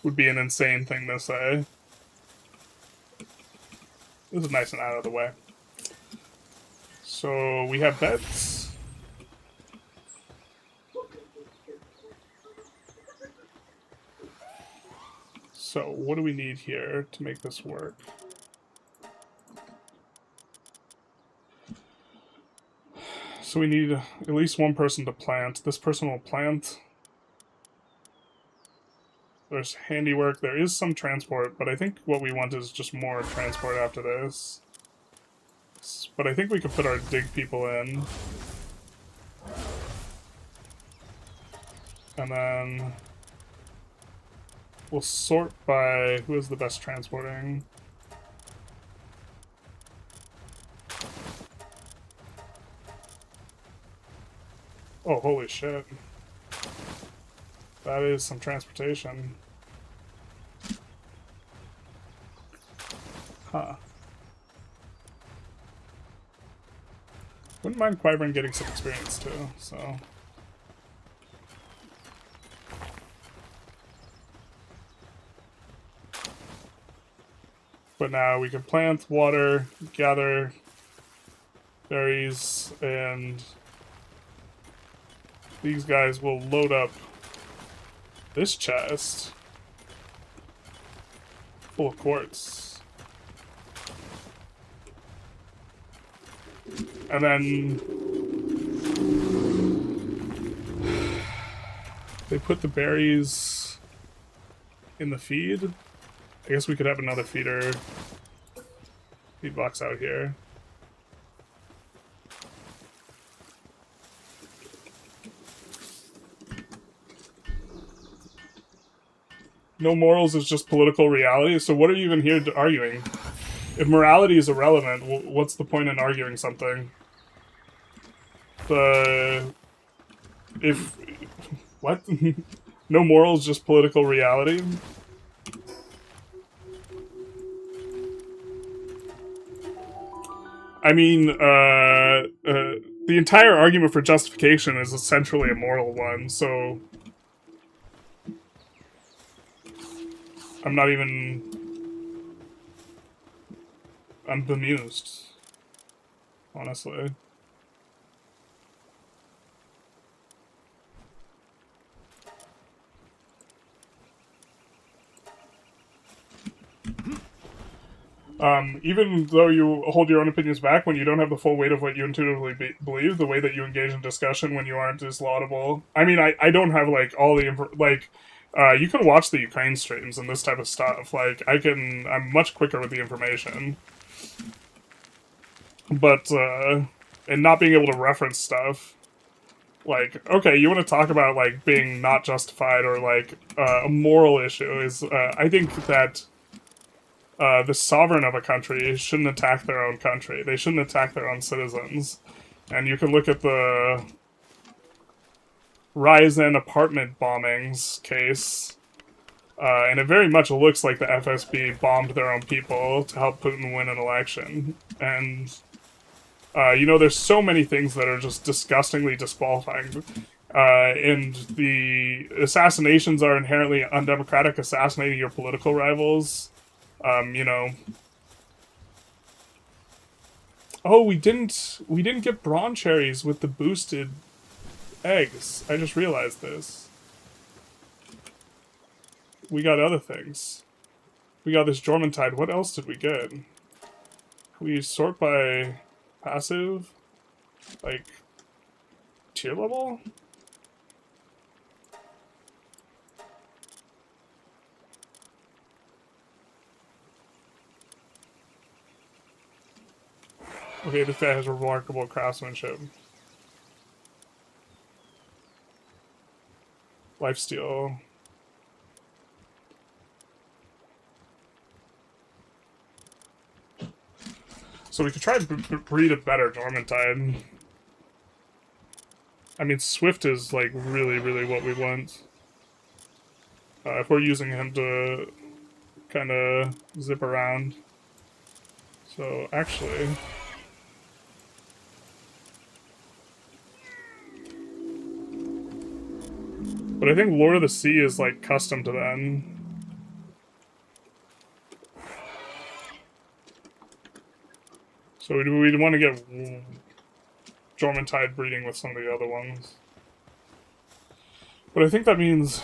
would be an insane thing to say. This is nice and out of the way. So, we have beds. So, what do we need here to make this work? So we need at least one person to plant. This person will plant. There's handiwork. There is some transport, but I think what we want is just more transport after this. But I think we could put our dig people in. And then we'll sort by who is the best transporting. Oh, holy shit. That is some transportation. Huh. Wouldn't mind Quivern getting some experience too, so. But now we can plant, water, gather berries, and these guys will load up this chest full of quartz. And then they put the berries in the feed. I guess we could have another feed box out here. No morals is just political reality, so what are you even here arguing? If morality is irrelevant, what's the point in arguing something? What? No morals, just political reality? I mean, the entire argument for justification is essentially a moral one, so I'm bemused, honestly. Even though you hold your own opinions back when you don't have the full weight of what you intuitively believe, the way that you engage in discussion when you aren't is laudable. I mean, I don't have, like, all the you can watch the Ukraine streams and this type of stuff. Like, I'm much quicker with the information. But, and not being able to reference stuff. Like, okay, you want to talk about, like, being not justified or, like, a moral issue is, I think that the sovereign of a country shouldn't attack their own country. They shouldn't attack their own citizens. And you can look at the Ryzen apartment bombings case, and it very much looks like the FSB bombed their own people to help Putin win an election. And, there's so many things that are just disgustingly disqualifying. And the assassinations are inherently undemocratic, assassinating your political rivals. Oh, we didn't get brawn cherries with the boosted eggs. I just realized this. We got other things. We got this Jormuntide. What else did we get? We sort by passive? Like, tier level? Okay, this guy has remarkable craftsmanship. Lifesteal. So we could try to breed a better Jormuntide. I mean, Swift is, like, really, really what we want. If we're using him to kind of zip around. So, actually... But I think Lord of the Sea is, like, custom to them. So we'd want to get Jormuntide breeding with some of the other ones. But I think that means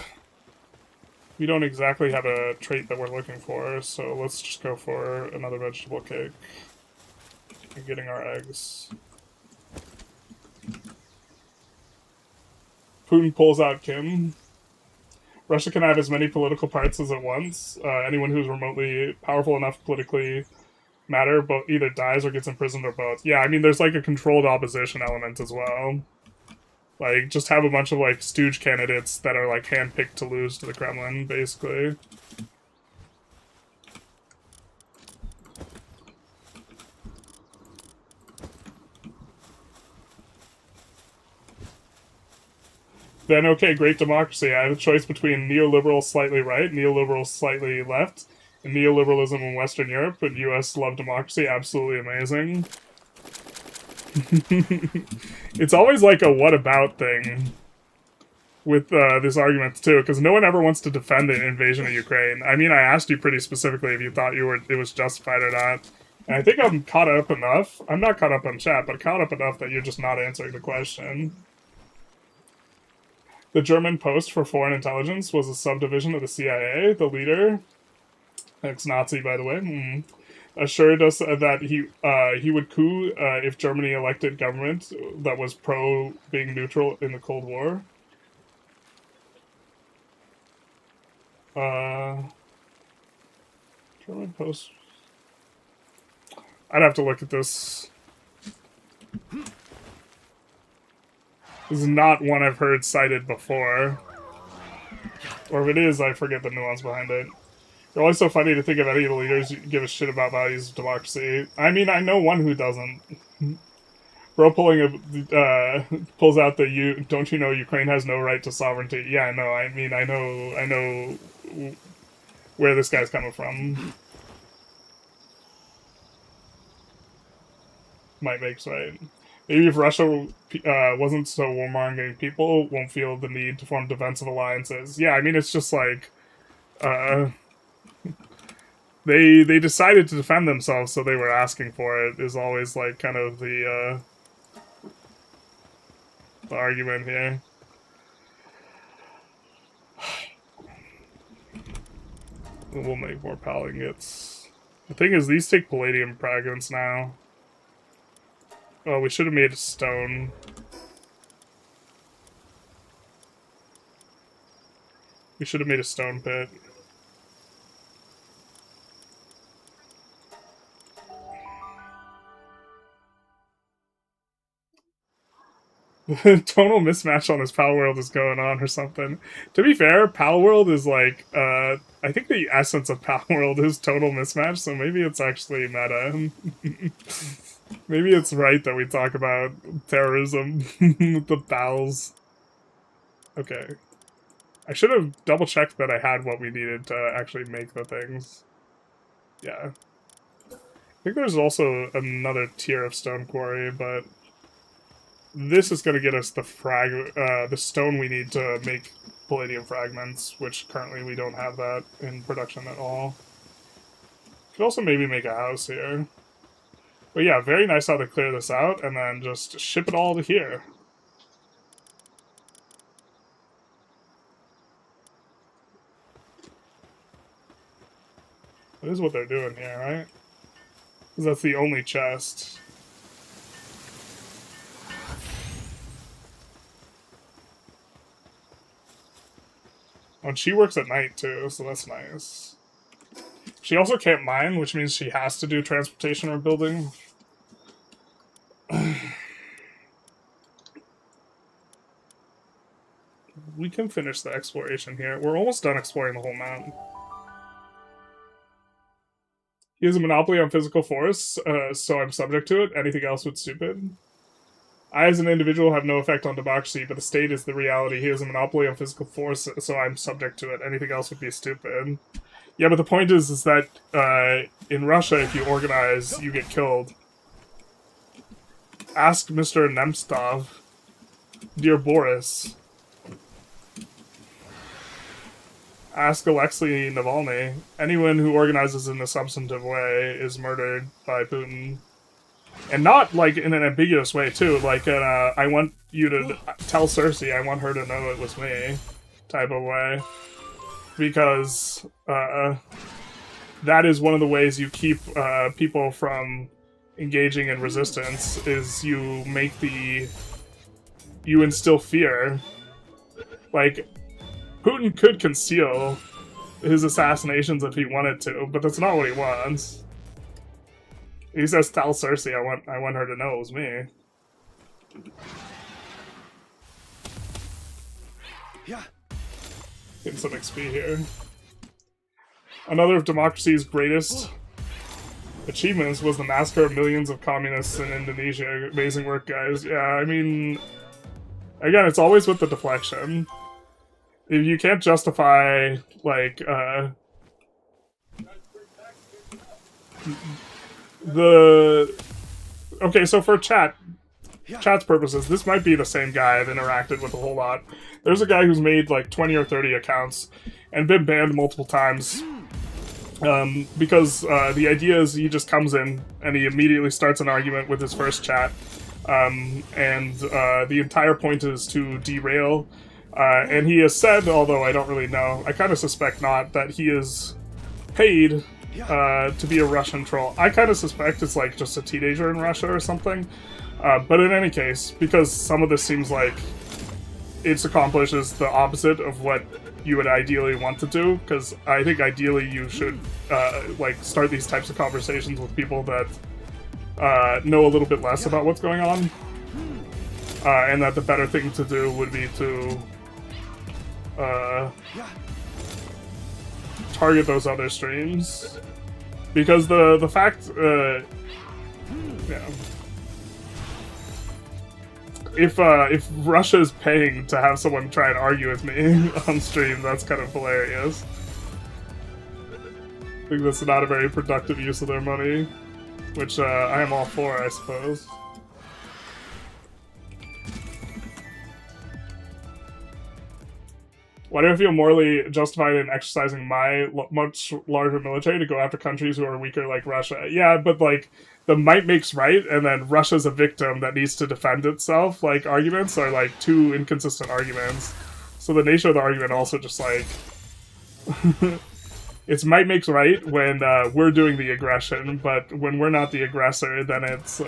We don't exactly have a trait that we're looking for, so let's just go for another vegetable cake. And getting our eggs. Putin pulls out Kim. Russia can have as many political parts at once. Anyone who's remotely powerful enough politically matter, but either dies or gets imprisoned or both. Yeah, I mean, there's like a controlled opposition element as well. Like, just have a bunch of like stooge candidates that are like handpicked to lose to the Kremlin, basically. Then, okay, great democracy. I have a choice between neoliberal slightly right, neoliberal slightly left, and neoliberalism in Western Europe, and US love democracy. Absolutely amazing. It's always like a what about thing with this argument, too, because no one ever wants to defend the invasion of Ukraine. I mean, I asked you pretty specifically if you thought it was justified or not. And I think I'm caught up enough. I'm not caught up on chat, but caught up enough that you're just not answering the question. The German Post for Foreign Intelligence was a subdivision of the CIA. The leader, ex-Nazi by the way, assured us that he would coup if Germany elected government that was pro being neutral in the Cold War. German Post. I'd have to look at this. This is not one I've heard cited before. Or if it is, I forget the nuance behind it. They're always so funny to think of any of the leaders who give a shit about values of democracy. I mean, I know one who doesn't. Bro pulls out the don't you know Ukraine has no right to sovereignty? Yeah, I know. I mean, I know where this guy's coming from. Might make right. Maybe if Russia wasn't so warmongering, people won't feel the need to form defensive alliances. Yeah, I mean, it's just like, they decided to defend themselves, so they were asking for it, is always, like, kind of the argument here. We'll make more pal ingots. The thing is, these take palladium fragments now. Oh, we should have made a stone. We should have made a stone pit. Tonal mismatch on this Palworld is going on or something. To be fair, Palworld is like, I think the essence of Palworld is tonal mismatch, so maybe it's actually meta. Maybe it's right that we talk about terrorism with the pals. Okay. I should have double-checked that I had what we needed to actually make the things. Yeah. I think there's also another tier of stone quarry, but this is going to get us the stone we need to make palladium fragments, which currently we don't have that in production at all. Could also maybe make a house here. But yeah, very nice how they clear this out, and then just ship it all to here. That is what they're doing here, right? Because that's the only chest. Oh, and she works at night too, so that's nice. She also can't mine, which means she has to do transportation or building. We can finish the exploration here. We're almost done exploring the whole map. He has a monopoly on physical force, so I'm subject to it. Anything else would be stupid. I, as an individual, have no effect on democracy, but the state is the reality. He has a monopoly on physical force, so I'm subject to it. Anything else would be stupid. Yeah, but the point is that in Russia, if you organize, you get killed. Ask Mr. Nemtsov. Dear Boris. Ask Alexei Navalny. Anyone who organizes in a substantive way is murdered by Putin. And not, like, in an ambiguous way, too. Like, I want you to tell Cersei, I want her to know it was me type of way. because that is one of the ways you keep people from engaging in resistance, is you instill fear. Like, Putin could conceal his assassinations if he wanted to, but that's not what he wants. He says, "Tell Cersei I want her to know it was me." Yeah. Getting some XP here. Another of democracy's greatest achievements was the massacre of millions of communists in Indonesia. Amazing work, guys. Yeah, I mean, again, it's always with the deflection. If you can't justify, like, okay, so for chat's purposes, this might be the same guy I've interacted with a whole lot. There's a guy who's made like 20 or 30 accounts and been banned multiple times because the idea is he just comes in and he immediately starts an argument with his first chat, and the entire point is to derail. And he has said, although I don't really know, I kind of suspect not, that he is paid to be a Russian troll. I kind of suspect it's like just a teenager in Russia or something. But in any case, because some of this seems like it accomplishes the opposite of what you would ideally want to do, because I think ideally you should like start these types of conversations with people that know a little bit less about what's going on, and that the better thing to do would be to target those other streams, because the fact, yeah. If Russia is paying to have someone try and argue with me on stream, that's kind of hilarious. I think that's not a very productive use of their money, which I am all for, I suppose. Why do I feel morally justified in exercising my much larger military to go after countries who are weaker like Russia? Yeah, but like, the might makes right, and then Russia's a victim that needs to defend itself, like, arguments are like two inconsistent arguments. So the nature of the argument also just like... it's might makes right when we're doing the aggression, but when we're not the aggressor, then it's...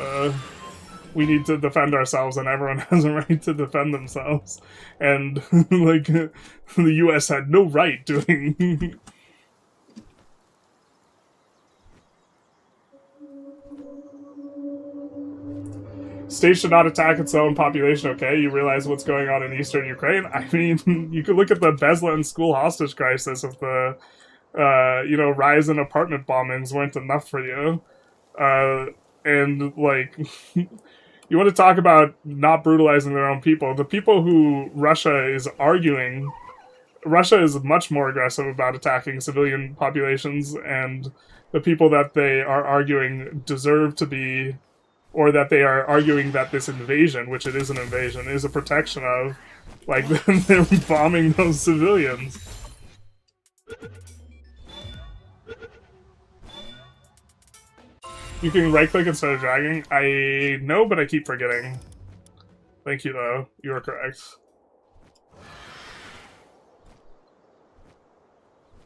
we need to defend ourselves, and everyone has a right to defend themselves. And, like, the US had no right doing... State should not attack its own population, okay? You realize what's going on in eastern Ukraine? I mean, you could look at the Beslan school hostage crisis if the, you know, rise in apartment bombings weren't enough for you. And, like... You want to talk about not brutalizing their own people. The people who Russia is arguing... Russia is much more aggressive about attacking civilian populations, and the people that they are arguing deserve to be... Or that they are arguing that this invasion, which it is an invasion, is a protection of... Like, they're bombing those civilians. You can right-click instead of dragging? I know, but I keep forgetting. Thank you, though. You are correct.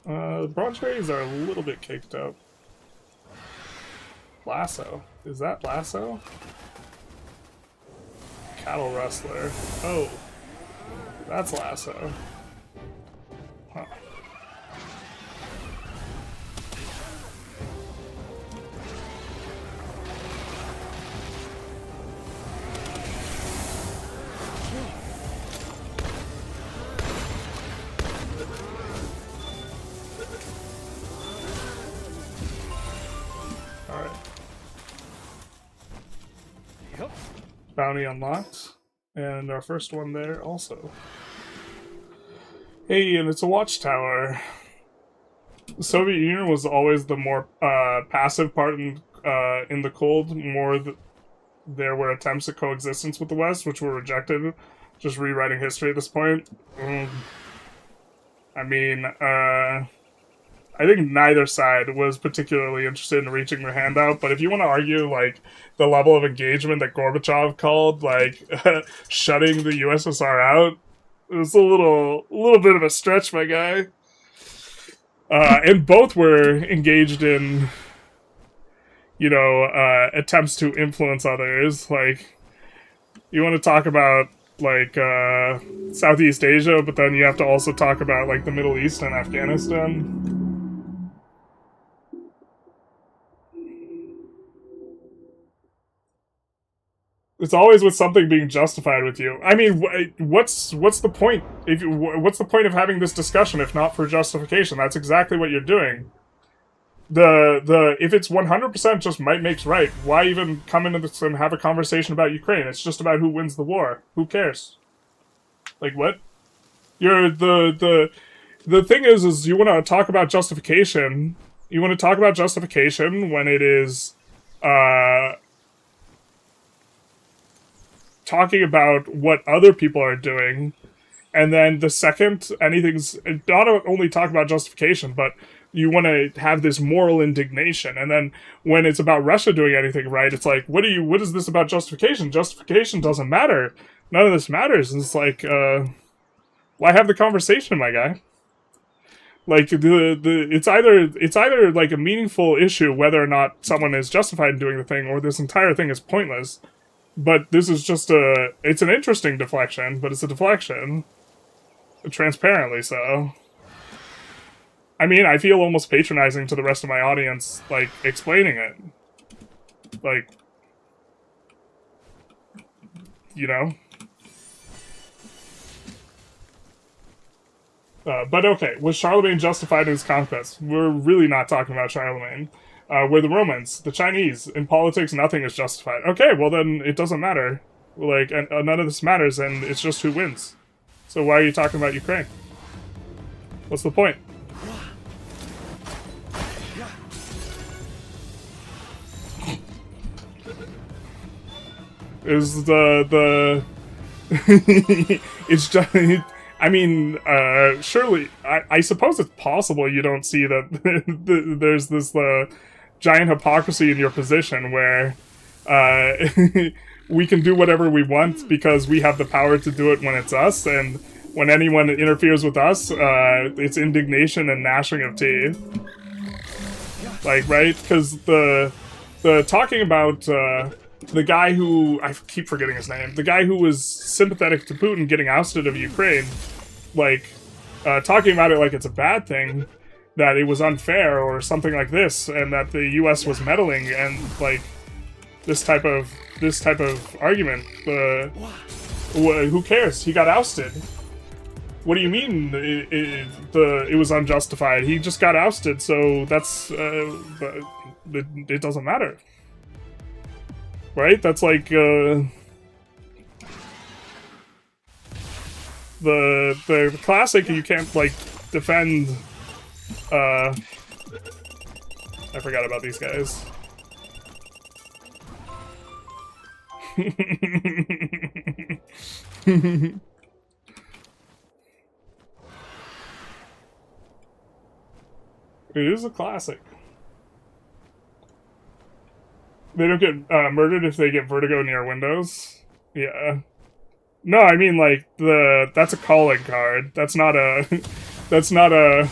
The bronze berries are a little bit caked up. Lasso. Is that Lasso? Cattle Rustler. Oh. That's Lasso. Huh. Bounty unlocked, and our first one there also. Hey, and it's a watchtower. The Soviet Union was always the more passive part in the Cold. There were attempts at coexistence with the West, which were rejected. Just rewriting history at this point. I mean, I think neither side was particularly interested in reaching their hand out, but if you want to argue, like, the level of engagement that Gorbachev called, like, shutting the USSR out, it was a little bit of a stretch, my guy. And both were engaged in, you know, attempts to influence others. Like, you want to talk about, like, Southeast Asia, but then you have to also talk about, like, the Middle East and Afghanistan. It's always with something being justified with you. I mean, what's the point? What's the point of having this discussion if not for justification? That's exactly what you're doing. If it's 100% just might makes right, why even come into this and have a conversation about Ukraine? It's just about who wins the war. Who cares? Like, what? The thing is you want to talk about justification. You want to talk about justification when it is talking about what other people are doing, and then the second anything's not only talk about justification, but you want to have this moral indignation, and then when it's about Russia doing anything right, it's like, what is this about justification? Justification doesn't matter. None of this matters. And it's like, why have the conversation, my guy? Like, it's either like a meaningful issue whether or not someone is justified in doing the thing, or this entire thing is pointless. But this is just it's an interesting deflection, but it's a deflection. Transparently so. I mean, I feel almost patronizing to the rest of my audience, like, explaining it. Like, you know? But okay, was Charlemagne justified in his conquest? We're really not talking about Charlemagne. We're the Romans, the Chinese. In politics, nothing is justified. Okay, well then, it doesn't matter. Like, none of this matters, and it's just who wins. So why are you talking about Ukraine? What's the point? Is it's just, I mean, surely, I suppose it's possible you don't see that there's this giant hypocrisy in your position where we can do whatever we want because we have the power to do it when it's us, and when anyone interferes with us, it's indignation and gnashing of teeth. Like, right? Because the talking about the guy who, I keep forgetting his name, the guy who was sympathetic to Putin getting ousted of Ukraine, like, talking about it like it's a bad thing, that it was unfair or something like this, and that the U.S. was meddling, and like this type of argument. Who cares? He got ousted. What do you mean? It was unjustified. He just got ousted, so that's it doesn't matter, right? That's like the classic. You can't like defend. I forgot about these guys. It is a classic. They don't get murdered if they get vertigo near windows. Yeah. No, I mean like that's a calling card. That's not a. That's not a.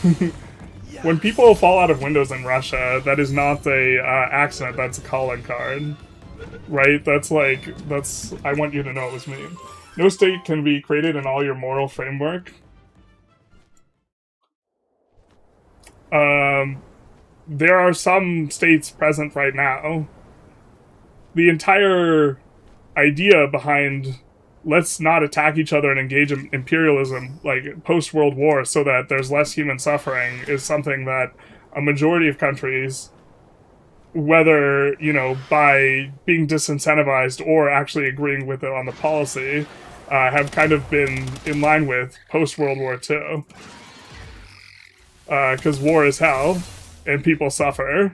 When people fall out of windows in Russia, that is not a accident. That's a calling card, right? That's like I want you to know it was me. No state can be created in all your moral framework. There are some states present right now. The entire idea behind let's not attack each other and engage in imperialism, like post-World War, so that there's less human suffering, is something that a majority of countries, whether, you know, by being disincentivized or actually agreeing with it on the policy, have kind of been in line with post-World War II. Because war is hell, and people suffer,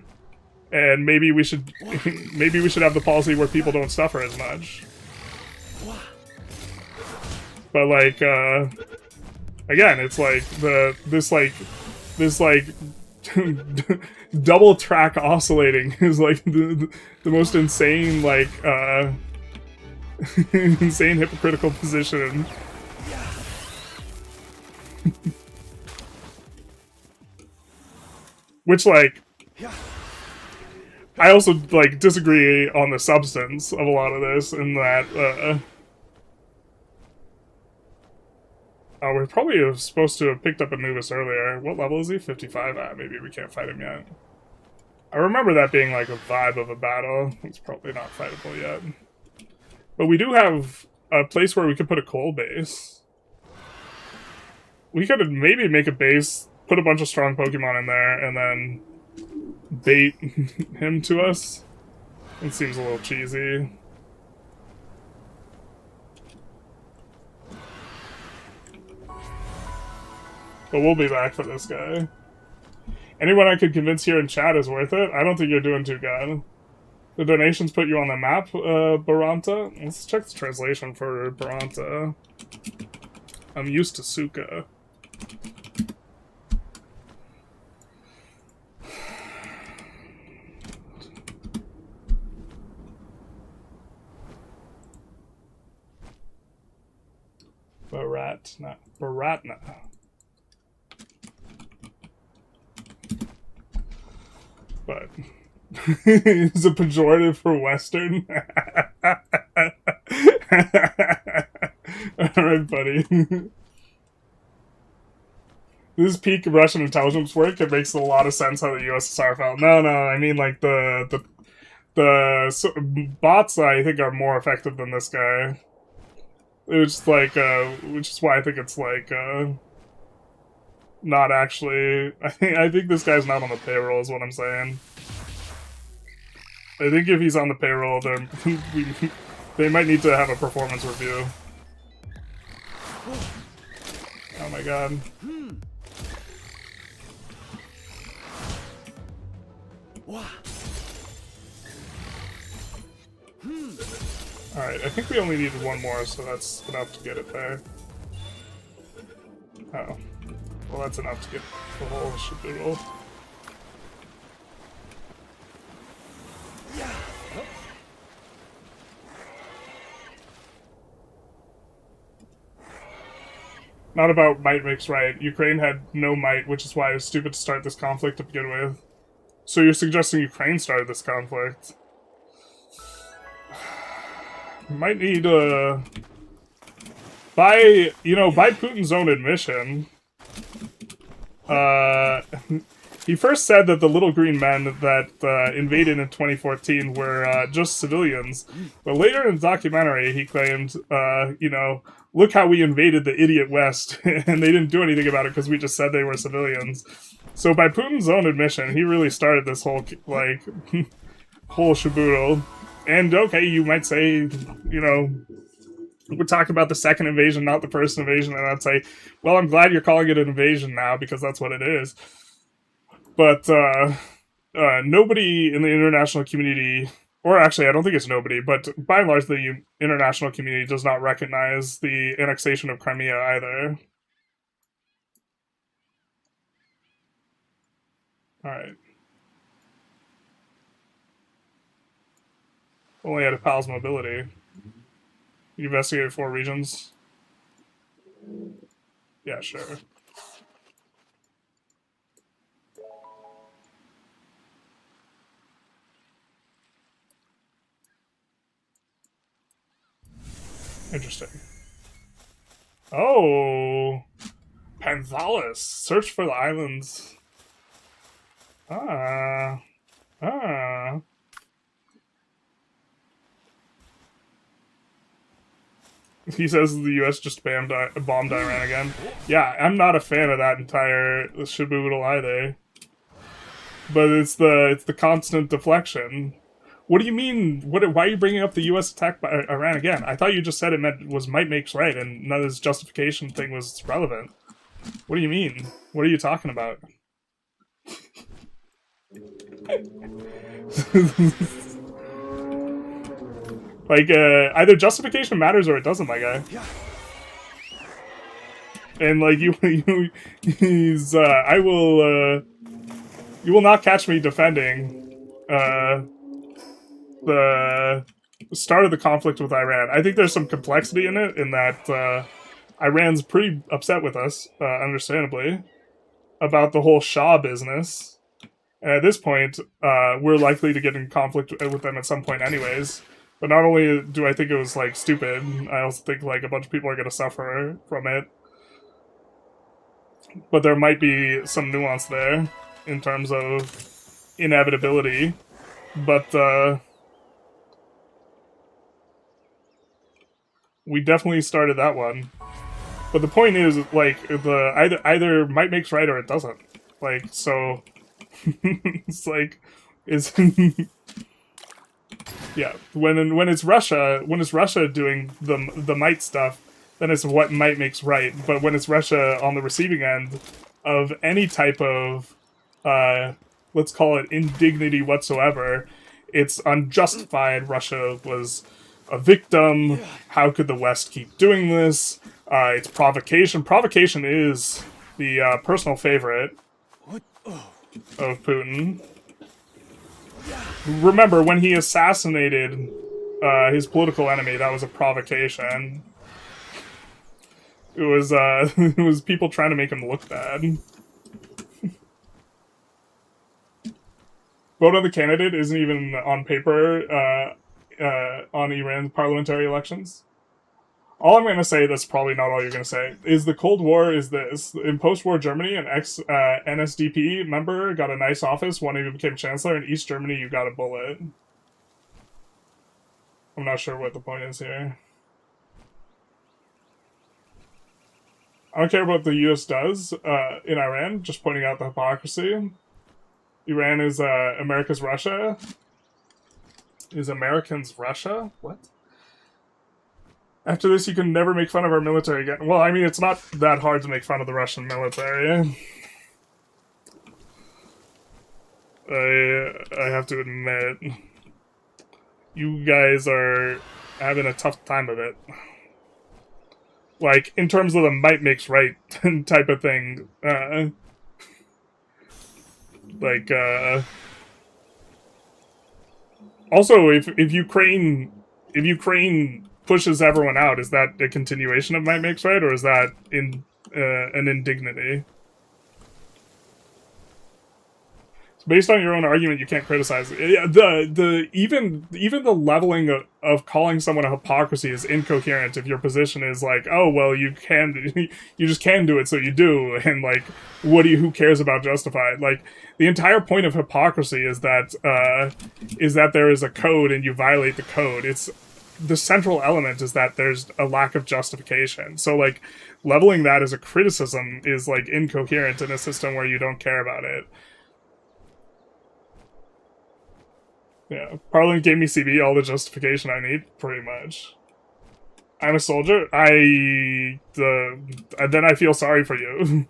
and maybe we should have the policy where people don't suffer as much. But like, again, it's like this double track oscillating is like the most insane, like insane hypocritical position. Which, like, I also, like, disagree on the substance of a lot of this, in that, oh, we're probably supposed to have picked up Anubis earlier. What level is he? 55? Ah, maybe we can't fight him yet. I remember that being, like, a vibe of a battle. It's probably not fightable yet. But we do have a place where we could put a coal base. We could maybe make a base, put a bunch of strong Pokemon in there, and then bait him to us. It seems a little cheesy. But we'll be back for this guy. Anyone I could convince here in chat is worth it? I don't think you're doing too good. The donations put you on the map, Baranta? Let's check the translation for Baranta. I'm used to Suka. Baratna. But is a pejorative for Western? Alright, buddy. This is peak Russian intelligence work. It makes a lot of sense how the USSR felt. No, I mean, like, the bots, I think, are more effective than this guy. It's like, which is why I think it's like, not actually. I think this guy's not on the payroll, is what I'm saying. I think if he's on the payroll, then they might need to have a performance review. Oh my god. Alright, I think we only need one more, so that's enough to get it there. Oh. Well, that's enough to get the whole shadoodle. Not about might makes right. Ukraine had no might, which is why it was stupid to start this conflict to begin with. So you're suggesting Ukraine started this conflict? Might need, by Putin's own admission, he first said that the little green men that invaded in 2014 were just civilians, but later in the documentary he claimed, look how we invaded the idiot West, and they didn't do anything about it because we just said they were civilians. So by Putin's own admission, he really started this whole, like, whole shaboodle. And, okay, you might say, we're talking about the second invasion, not the first invasion, and I'd say, well, I'm glad you're calling it an invasion now, because that's what it is. But, nobody in the international community, or actually, I don't think it's nobody, but by and large, the international community does not recognize the annexation of Crimea either. Alright. Only had a pal's mobility. You investigated 4 regions? Yeah, sure. Interesting. Oh! Panthalis! Search for the islands. Ah. He says the U.S. just bombed Iran again. Yeah, I'm not a fan of that entire shaboodle either. But it's the constant deflection. What do you mean? Why are you bringing up the U.S. attack by Iran again? I thought you just said it was might makes right, and none of this justification thing was relevant. What do you mean? What are you talking about? Like, either justification matters or it doesn't, my guy. And, like, you will not catch me defending, the start of the conflict with Iran. I think there's some complexity in it, in that, Iran's pretty upset with us, understandably, about the whole Shah business. And at this point, we're likely to get in conflict with them at some point, anyways. But not only do I think it was like stupid, I also think like a bunch of people are going to suffer from it. But there might be some nuance there in terms of inevitability. But we definitely started that one. But the point is, like, the either might makes right or it doesn't. Like, so it's like is yeah. When it's Russia doing the might stuff, then it's what might makes right. But when it's Russia on the receiving end of any type of let's call it indignity whatsoever, it's unjustified. Russia was a victim. How could the West keep doing this? It's provocation. Provocation is the personal favorite What? Oh. of Putin. Remember, when he assassinated his political enemy, that was a provocation. It was it was people trying to make him look bad. Vote on the candidate isn't even on paper on Iran's parliamentary elections. All I'm going to say, that's probably not all you're going to say, is the Cold War is this. In post-war Germany, an ex-NSDP member got a nice office, one even became chancellor. In East Germany, you got a bullet. I'm not sure what the point is here. I don't care what the U.S. does in Iran, just pointing out the hypocrisy. Iran is America's Russia. Is Americans Russia? What? After this, you can never make fun of our military again. Well, I mean, it's not that hard to make fun of the Russian military. I have to admit, you guys are having a tough time of it. Like, in terms of the might makes right type of thing. Also, if Ukraine pushes everyone out, is that a continuation of might makes right, or is that an indignity? So based on your own argument, you can't criticize it. Even the leveling of calling someone a hypocrisy is incoherent if your position is like, oh well, you just can do it, so you do, and like, who cares about justified? Like, the entire point of hypocrisy is that there is a code and you violate the code. It's the central element is that there's a lack of justification. So like, leveling that as a criticism is like incoherent in a system where you don't care about it. Yeah, Parliament gave me CB all the justification I need, pretty much. I'm a soldier. Then I feel sorry for you.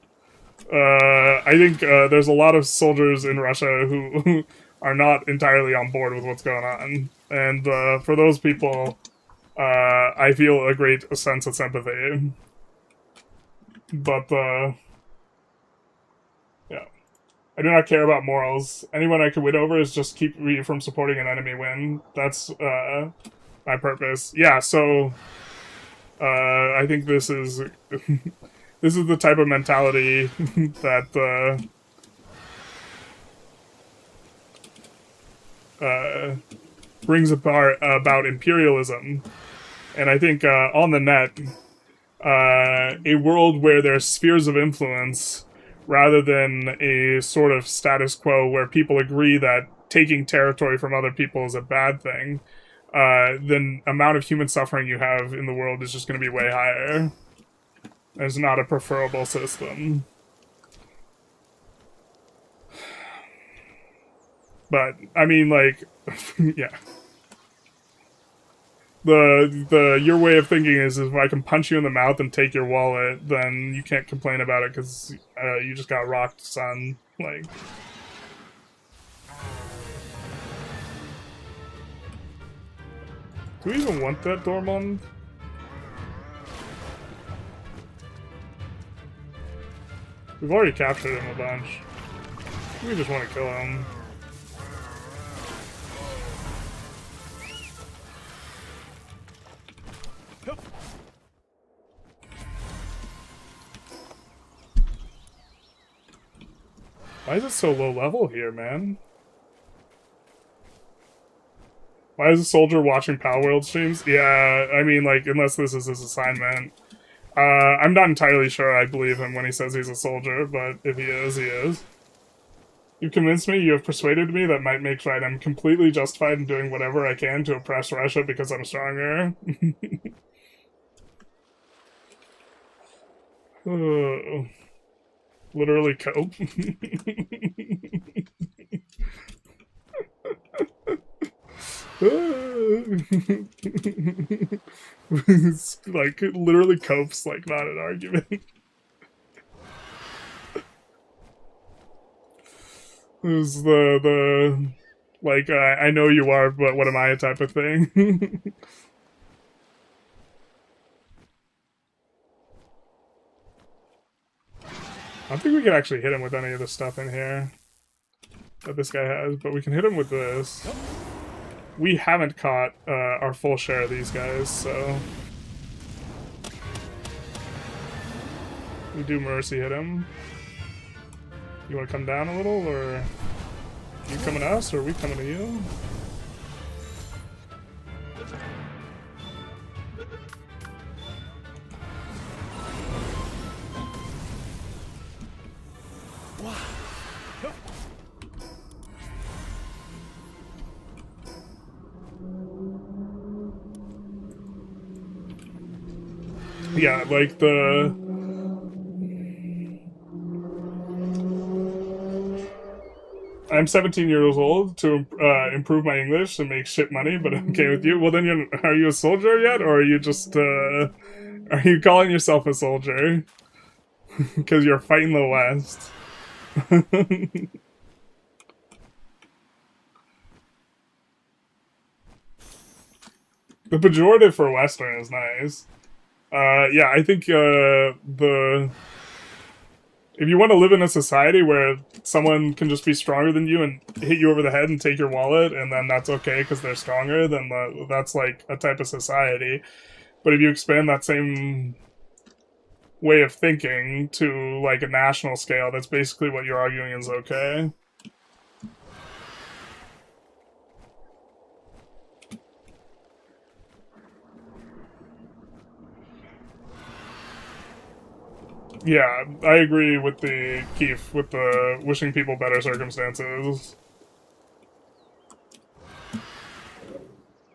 I think there's a lot of soldiers in Russia who are not entirely on board with what's going on. And for those people, I feel a great sense of sympathy. But, yeah. I do not care about morals. Anyone I can win over is just keep me from supporting an enemy win. That's my purpose. Yeah, so I think this is this is the type of mentality that brings about imperialism. And I think on the net, a world where there's spheres of influence rather than a sort of status quo where people agree that taking territory from other people is a bad thing, then the amount of human suffering you have in the world is just going to be way higher. There's not a preferable system. But, I mean, like, yeah. Your way of thinking is if I can punch you in the mouth and take your wallet, then you can't complain about it because you just got rocked, son. Like, do we even want that Dormund? We've already captured him a bunch. We just want to kill him. Why is it so low level here, man? Why is a soldier watching Palworld streams? Yeah, I mean, like, unless this is his assignment. I'm not entirely sure I believe him when he says he's a soldier, but if he is, he is. You convinced me, you have persuaded me that might makes right. I'm completely justified in doing whatever I can to oppress Russia because I'm stronger. Literally cope. Like, literally copes, like, not an argument. This is the like, I know you are, but what am I type of thing. I don't think we can actually hit him with any of the stuff in here that this guy has, but we can hit him with this. We haven't caught our full share of these guys, so we do mercy hit him. You want to come down a little, or you coming to us, or are we coming to you? Yeah, like I'm 17 years old to improve my English and make shit money, but I'm okay with you. Well, then are you a soldier yet, or are you just, are you calling yourself a soldier? Because you're fighting the West. The pejorative for Western is nice. Yeah, I think if you want to live in a society where someone can just be stronger than you and hit you over the head and take your wallet, and then that's okay because they're stronger, then that's like a type of society. But if you expand that same way of thinking to like a national scale, that's basically what you're arguing is okay. Yeah, I agree with the Keith, with the wishing people better circumstances.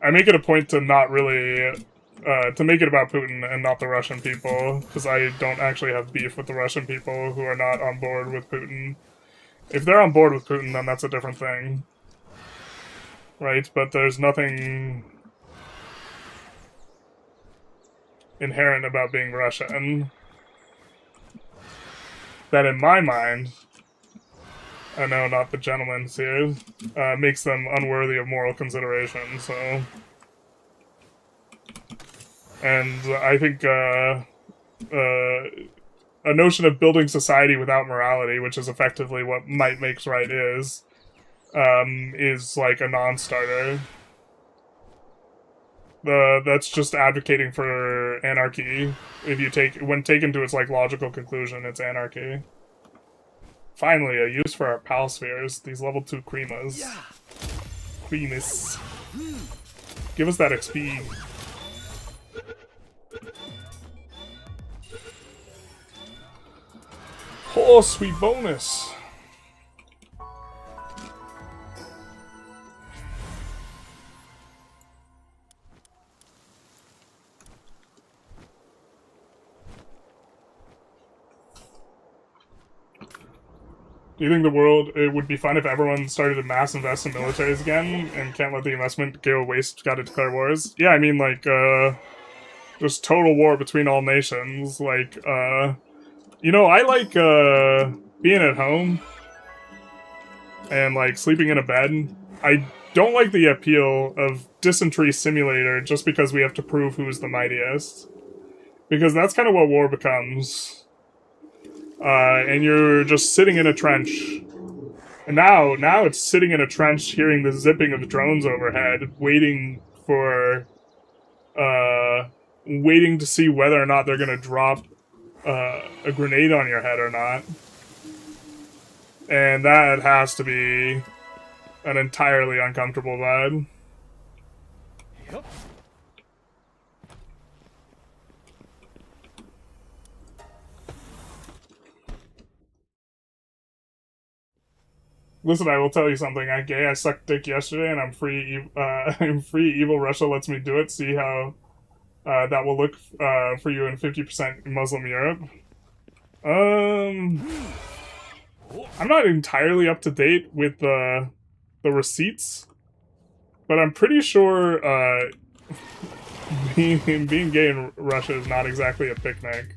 I make it a point to not really, to make it about Putin and not the Russian people, because I don't actually have beef with the Russian people who are not on board with Putin. If they're on board with Putin, then that's a different thing. Right? But there's nothing inherent about being Russian that, in my mind, I know not the gentleman's here, makes them unworthy of moral consideration, so... And I think, a notion of building society without morality, which is effectively what might makes right is like a non-starter. That's just advocating for anarchy. If you when taken to its like logical conclusion, it's anarchy. Finally, a use for our pal spheres. These level 2 cremas. Yeah. Creamus. Give us that XP. Oh, sweet bonus. Do you think the world, it would be fun if everyone started to mass invest in militaries again and can't let the investment go waste, got to declare wars? Yeah, I mean, like, just total war between all nations. Like, you know, I like, being at home and, like, sleeping in a bed. I don't like the appeal of Dysentery Simulator just because we have to prove who's the mightiest. Because that's kind of what war becomes. And you're just sitting in a trench. And now it's sitting in a trench, hearing the zipping of drones overhead, waiting to see whether or not they're gonna drop a grenade on your head or not. And that has to be an entirely uncomfortable vibe. Yep. Listen, I will tell you something. I'm gay. I sucked dick yesterday, and I'm free. I'm free. Evil Russia lets me do it. See how that will look for you in 50% Muslim Europe. I'm not entirely up to date with the receipts, but I'm pretty sure being gay in Russia is not exactly a picnic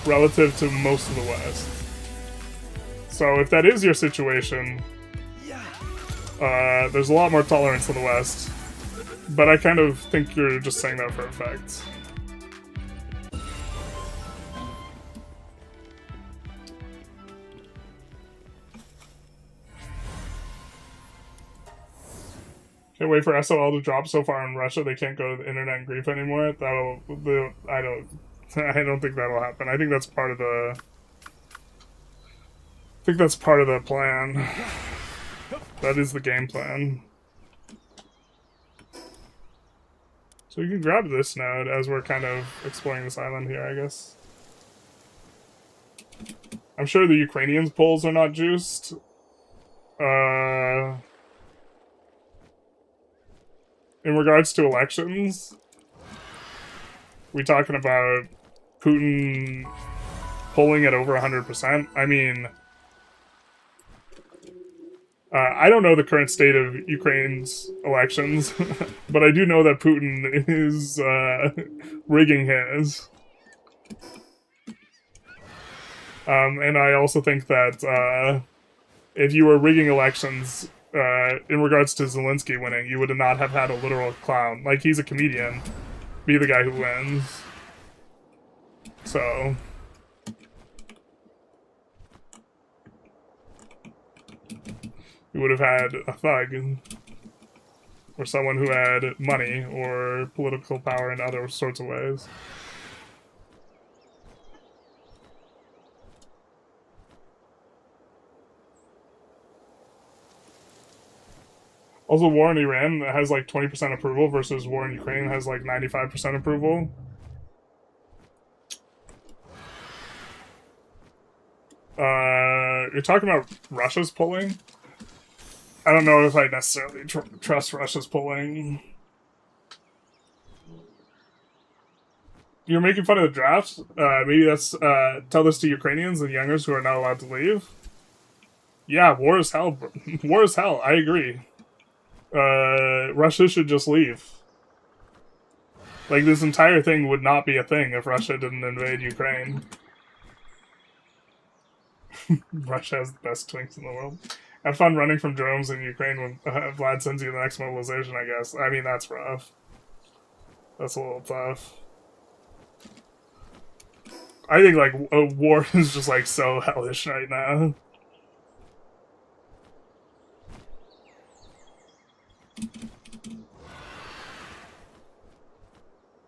relative to most of the West. So if that is your situation, there's a lot more tolerance in the West. But I kind of think you're just saying that for effect. Can't wait for SOL to drop. So far in Russia, they can't go to the internet and grief anymore. I don't think that'll happen. I think that's part of the. I think that's part of the plan. That is the game plan. So you can grab this node as we're kind of exploring this island here, I guess. I'm sure the Ukrainians' polls are not juiced. In regards to elections, we talking about Putin polling at over 100%? I mean, I don't know the current state of Ukraine's elections, but I do know that Putin is rigging his. And I also think that if you were rigging elections in regards to Zelensky winning, you would not have had a literal clown. Like, he's a comedian. Be the guy who wins. So... you would have had a thug. Or someone who had money or political power in other sorts of ways. Also, war in Iran has like 20% approval versus war in Ukraine has like 95% approval. You're talking about Russia's polling? I don't know if I necessarily trust Russia's polling. You're making fun of the draft? Maybe that's, tell this to Ukrainians and youngers who are not allowed to leave? Yeah, war is hell. War is hell, I agree. Russia should just leave. Like, this entire thing would not be a thing if Russia didn't invade Ukraine. Russia has the best twinks in the world. Have fun running from drones in Ukraine when Vlad sends you the next mobilization, I guess. I mean, that's rough. That's a little tough. I think, like, a war is just, like, so hellish right now.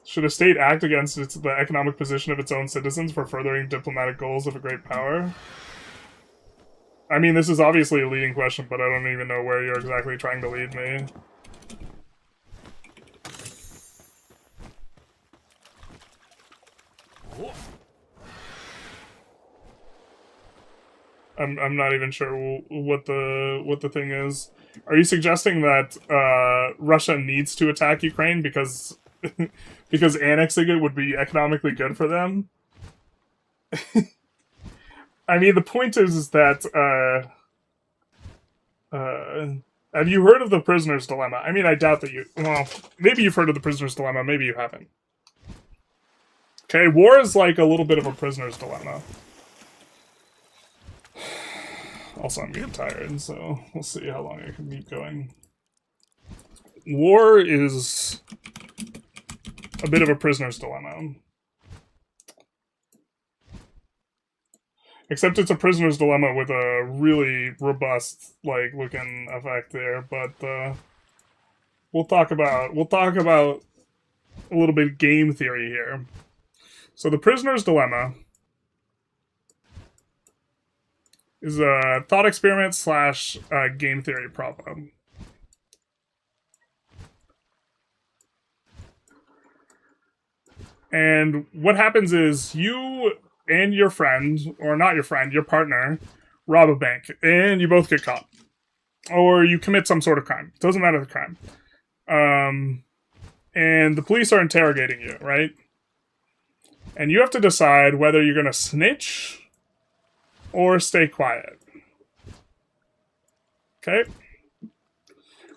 Should a state act against the economic position of its own citizens for furthering diplomatic goals of a great power? I mean, this is obviously a leading question, but I don't even know where you're exactly trying to lead me. I'm not even sure what the thing is. Are you suggesting that Russia needs to attack Ukraine because because annexing it would be economically good for them? I mean, the point is that have you heard of the prisoner's dilemma? I mean, I doubt that you. Well, maybe you've heard of the prisoner's dilemma. Maybe you haven't. Okay, war is like a little bit of a prisoner's dilemma. Also, I'm getting tired, so we'll see how long I can keep going. War is a bit of a prisoner's dilemma. Except it's a prisoner's dilemma with a really robust, like, looking effect there, but we'll talk about a little bit of game theory here. So the prisoner's dilemma is a thought experiment slash game theory problem. And what happens is you and your friend, or not your friend, your partner, rob a bank, and you both get caught. Or you commit some sort of crime. Doesn't matter the crime. And the police are interrogating you, right? And you have to decide whether you're going to snitch or stay quiet. Okay?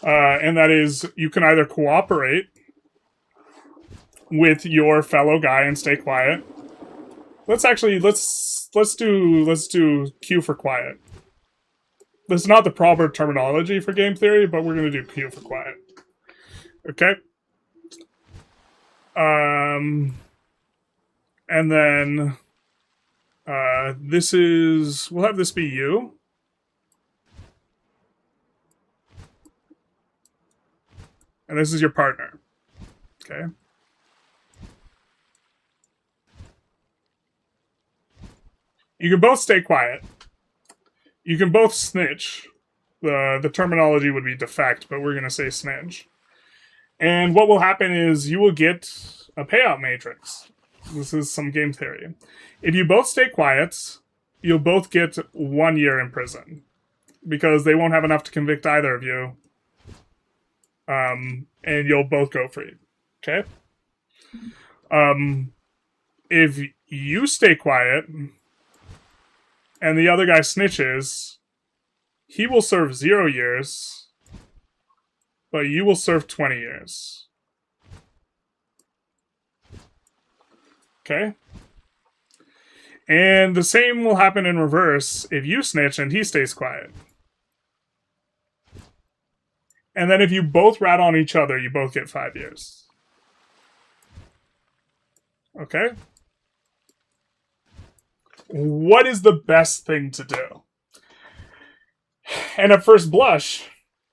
And that is, you can either cooperate with your fellow guy and stay quiet. Let's do Q for quiet. This is not the proper terminology for game theory, but we're gonna do Q for quiet. Okay. And then we'll have this be you. And this is your partner. Okay. You can both stay quiet. You can both snitch. The terminology would be defect, but we're going to say snitch. And what will happen is you will get a payout matrix. This is some game theory. If you both stay quiet, you'll both get 1 year in prison. Because they won't have enough to convict either of you. And you'll both go free. Okay? If you stay quiet and the other guy snitches, he will serve 0 years, but you will serve 20 years. Okay? And the same will happen in reverse if you snitch and he stays quiet. And then if you both rat on each other, you both get 5 years. Okay? What is the best thing to do? And at first blush,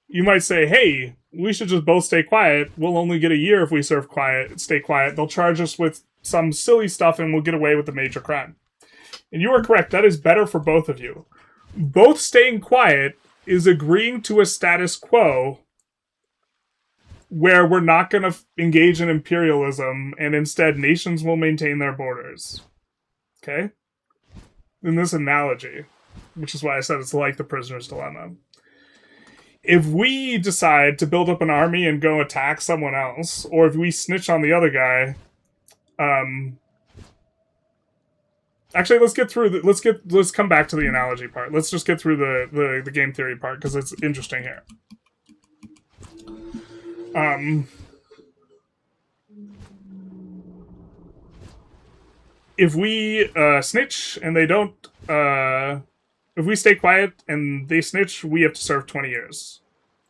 you might say, hey, we should just both stay quiet. We'll only get a year if we stay quiet. They'll charge us with some silly stuff and we'll get away with the major crime. And you are correct. That is better for both of you. Both staying quiet is agreeing to a status quo where we're not going to engage in imperialism and instead nations will maintain their borders. Okay? In this analogy, which is why I said it's like the prisoner's dilemma. If we decide to build up an army and go attack someone else, or if we snitch on the other guy, actually, let's come back to the analogy part. Let's just get through the game theory part because it's interesting here. If we snitch and they don't, if we stay quiet and they snitch, we have to serve 20 years.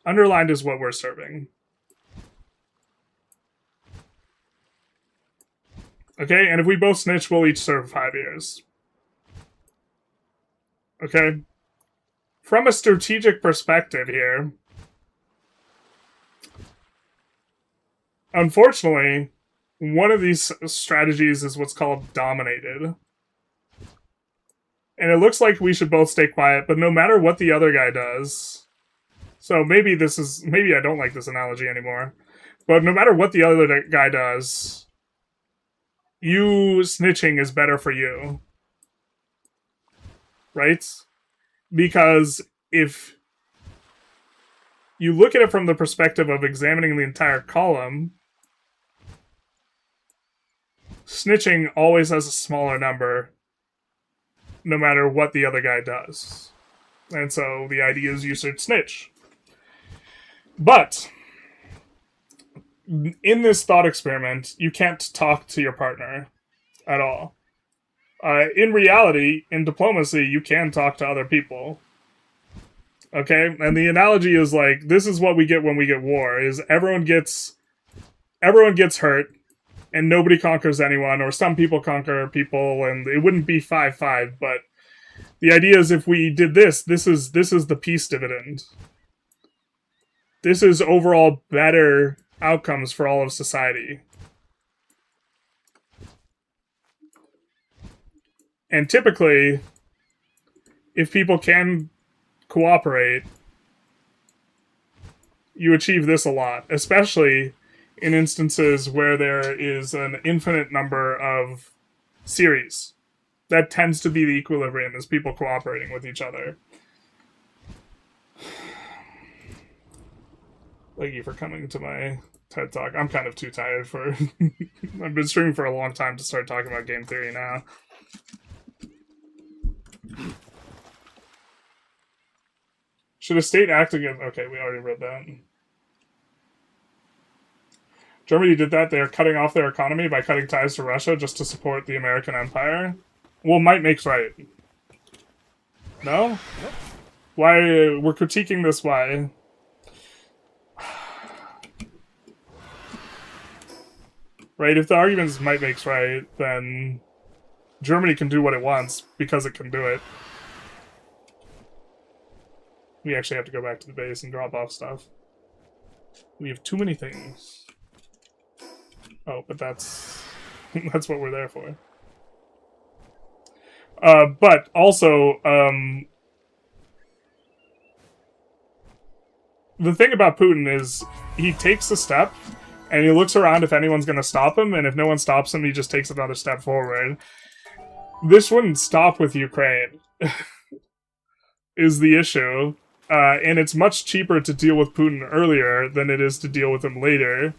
Underlined is what we're serving. Okay, and if we both snitch, we'll each serve 5 years. Okay? From a strategic perspective here, unfortunately, one of these strategies is what's called dominated. And it looks like we should both stay quiet, but no matter what the other guy does... So maybe I don't like this analogy anymore. But no matter what the other guy does, you snitching is better for you. Right? Because if you look at it from the perspective of examining the entire column, snitching always has a smaller number, no matter what the other guy does. And so the idea is you should snitch. But in this thought experiment, you can't talk to your partner at all. In reality, in diplomacy, you can talk to other people. Okay? And the analogy is like, this is what we get when we get war, is everyone gets hurt, and nobody conquers anyone, or some people conquer people, and it wouldn't be 5-5, but the idea is if we did this is the peace dividend. This is overall better outcomes for all of society. And typically, if people can cooperate, you achieve this a lot, especially in instances where there is an infinite number of series. That tends to be the equilibrium, is people cooperating with each other. Thank you for coming to my TED Talk. I'm kind of too tired for... I've been streaming for a long time to start talking about game theory now. Should a state act against... Okay, we already read that. Germany did that. They are cutting off their economy by cutting ties to Russia just to support the American empire. Well, might makes right. No? Nope. Why? We're critiquing this, why? Right, if the argument is might makes right, then Germany can do what it wants because it can do it. We actually have to go back to the base and drop off stuff. We have too many things. Oh, but that's that's what we're there for. But also, the thing about Putin is he takes a step and he looks around if anyone's going to stop him, and if no one stops him, he just takes another step forward. This wouldn't stop with Ukraine, is the issue. And it's much cheaper to deal with Putin earlier than it is to deal with him later,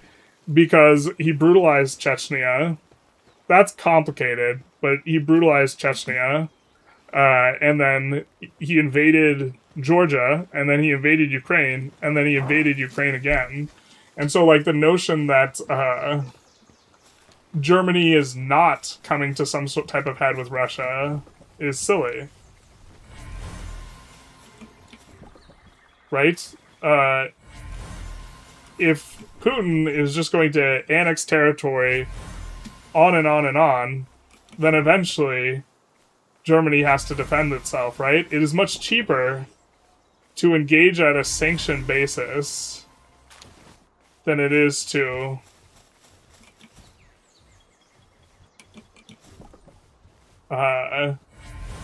because he brutalized Chechnya. That's complicated, but he brutalized Chechnya, and then he invaded Georgia, and then he invaded Ukraine, and then he invaded Ukraine again. And so, like, the notion that Germany is not coming to some sort type of head with Russia is silly. Right? If Putin is just going to annex territory on and on and on, then eventually Germany has to defend itself, right? It is much cheaper to engage at a sanctioned basis than it is to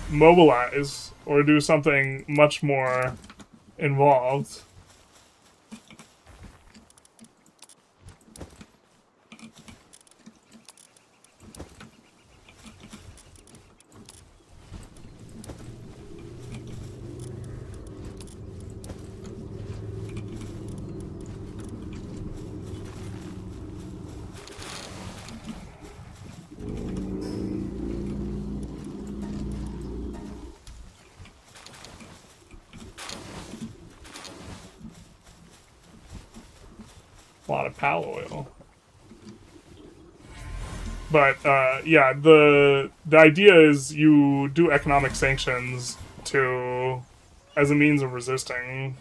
mobilize or do something much more involved. A lot of pal oil. But, yeah, the idea is you do economic sanctions as a means of resisting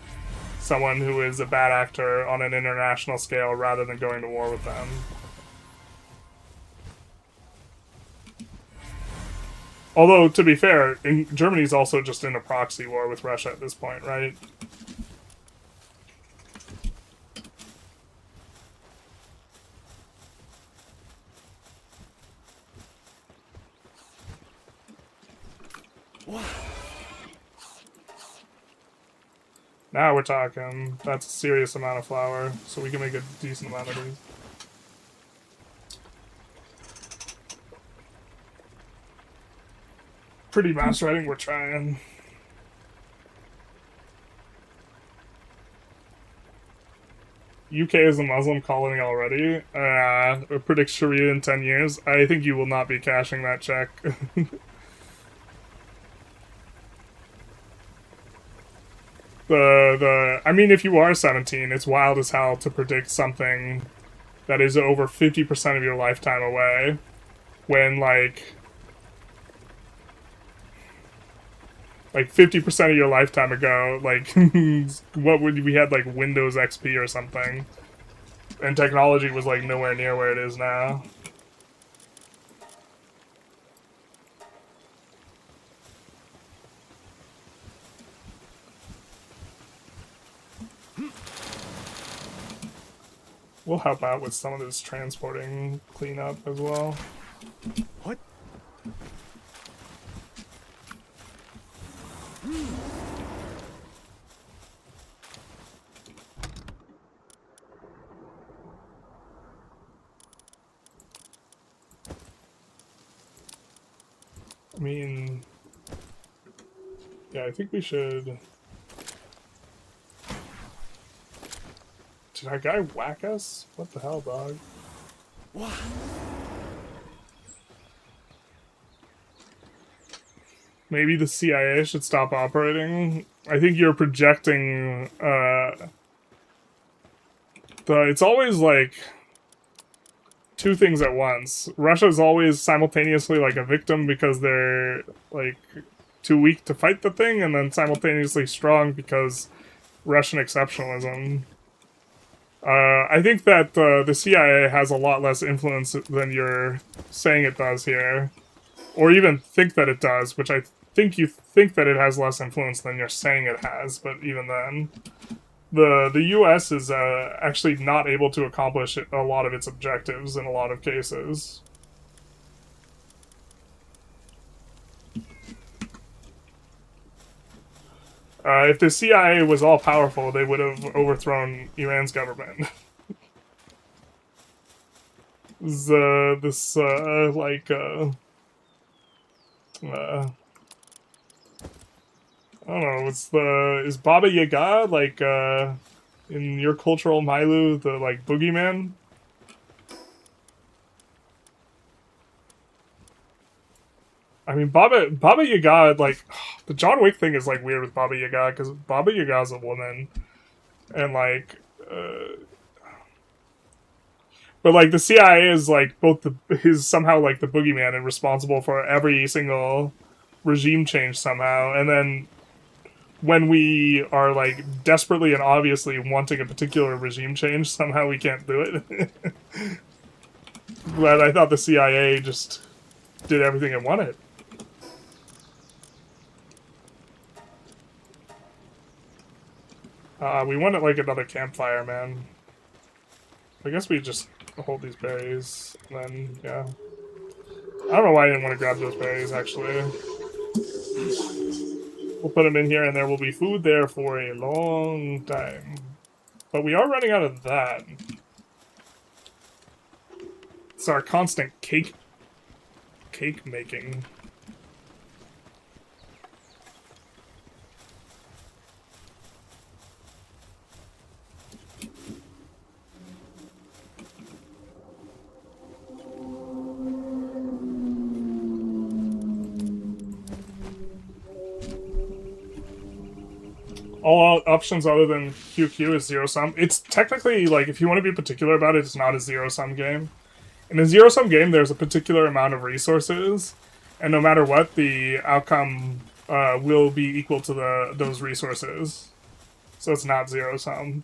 someone who is a bad actor on an international scale rather than going to war with them. Although, to be fair, Germany's also just in a proxy war with Russia at this point, right? Now we're talking. That's a serious amount of flour, so we can make a decent amount of these. Pretty mass writing, we're trying. UK is a Muslim colony already. Predicts Sharia in 10 years. I think you will not be cashing that check. I mean, if you are 17, it's wild as hell to predict something that is over 50% of your lifetime away, when, like 50% of your lifetime ago, like, what would we had, like, Windows XP or something, and technology was, like, nowhere near where it is now. We'll help out with some of this transporting cleanup as well. What? I mean, yeah, I think we should. Did our guy whack us? What the hell, dog? What? Maybe the CIA should stop operating. I think you're projecting, it's always like two things at once. Russia's always simultaneously like a victim because they're like too weak to fight the thing, and then simultaneously strong because Russian exceptionalism. I think that the CIA has a lot less influence than you're saying it does here. Or even think that it does, which I think you think that it has less influence than you're saying it has, but even then. The U.S. is actually not able to accomplish a lot of its objectives in a lot of cases. If the CIA was all-powerful, they would have overthrown Iran's government. I don't know, is Baba Yaga, like, in your cultural Mailu, the, like, boogeyman? I mean, Baba Yaga, like, the John Wick thing is, like, weird with Baba Yaga, because Baba Yaga's a woman, and, like, but, like, the CIA is, like, is somehow, like, the boogeyman and responsible for every single regime change somehow, and then when we are, like, desperately and obviously wanting a particular regime change, somehow we can't do it. But I thought the CIA just did everything it wanted. We wanted, like, another campfire, man. I guess we just hold these berries, and then, yeah. I don't know why I didn't want to grab those berries, actually. We'll put them in here, and there will be food there for a long time. But we are running out of that. It's our constant cake making. All options other than QQ is zero-sum. It's technically, like, if you want to be particular about it, it's not a zero-sum game. In a zero-sum game, there's a particular amount of resources, and no matter what, the outcome will be equal to those resources. So it's not zero-sum.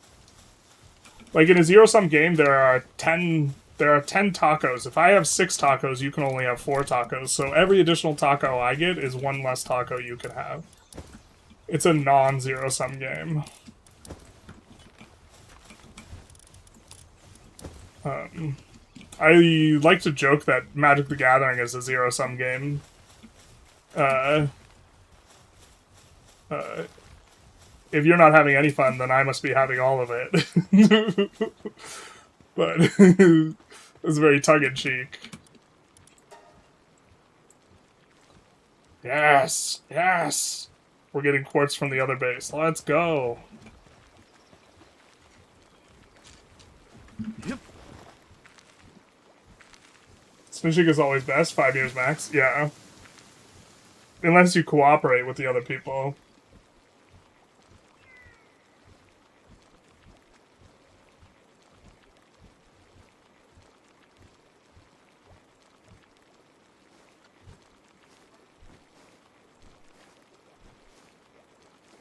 Like, in a zero-sum game, there are 10 tacos. If I have 6 tacos, you can only have 4 tacos. So every additional taco I get is one less taco you can have. It's a non-zero-sum game. I like to joke that Magic the Gathering is a zero-sum game. If you're not having any fun, then I must be having all of it. But it's very tongue-in-cheek. Yes! Yes! We're getting quartz from the other base. Let's go! Yep. Smishing is always best, 5 years max. Yeah. Unless you cooperate with the other people.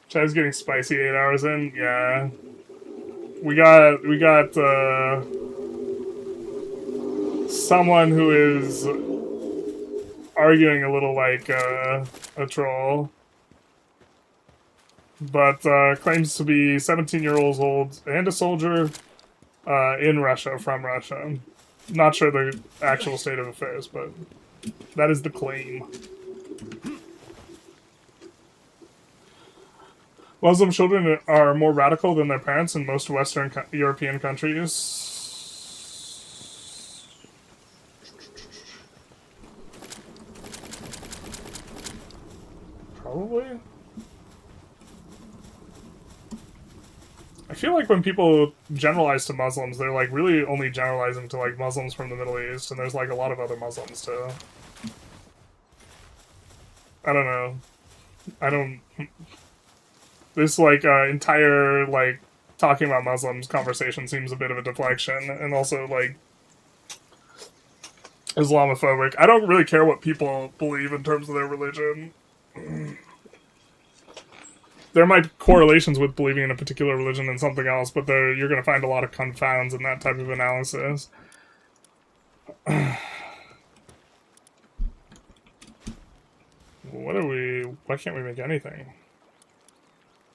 Chad's getting spicy 8 hours in. Yeah. We got someone who is arguing a little like a troll, but claims to be 17-year-old old and a soldier in Russia, from Russia. Not sure the actual state of affairs, but that is the claim. Muslim children are more radical than their parents in most Western European countries. Probably. I feel like when people generalize to Muslims, they're like really only generalizing to like Muslims from the Middle East, and there's like a lot of other Muslims too. I don't know. I don't. This like entire like talking about Muslims conversation seems a bit of a deflection, and also like Islamophobic. I don't really care what people believe in terms of their religion. There might be correlations with believing in a particular religion and something else, but you're going to find a lot of confounds in that type of analysis. Why can't we make anything?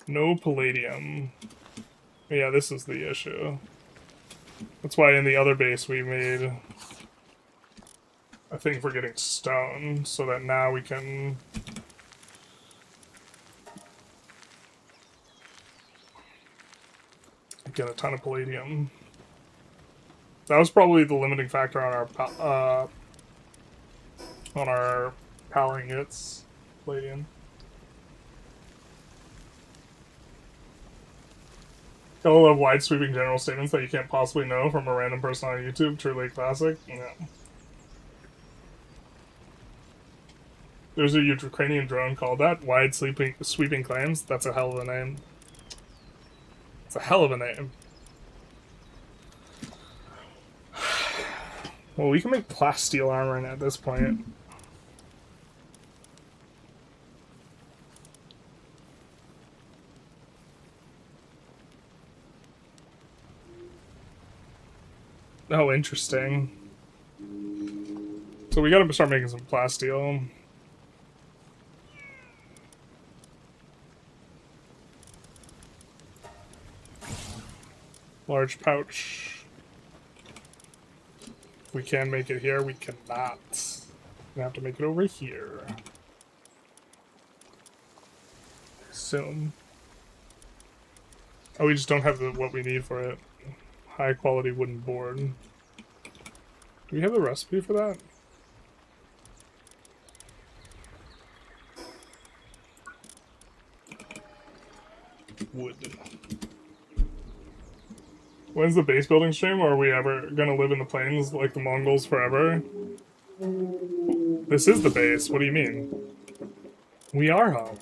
No palladium. Yeah, this is the issue. That's why in the other base we made a thing for getting stone, so that now we can get a ton of palladium. That was probably the limiting factor on our PAL ingots, palladium. I love wide sweeping general statements that you can't possibly know from a random person on YouTube. Truly a classic. Yeah. There's a Ukrainian drone called that. Wide sweeping claims. That's a hell of a name. It's a hell of a name. Well, we can make plasteel armor at this point. Oh, interesting. So we gotta start making some plasteel. Large pouch. We can make it here, we cannot. We have to make it over here. Soon. Oh, we just don't have what we need for it. High quality wooden board. Do we have a recipe for that? Wood. When's the base building stream, or are we ever gonna live in the plains like the Mongols forever? This is the base, what do you mean? We are home.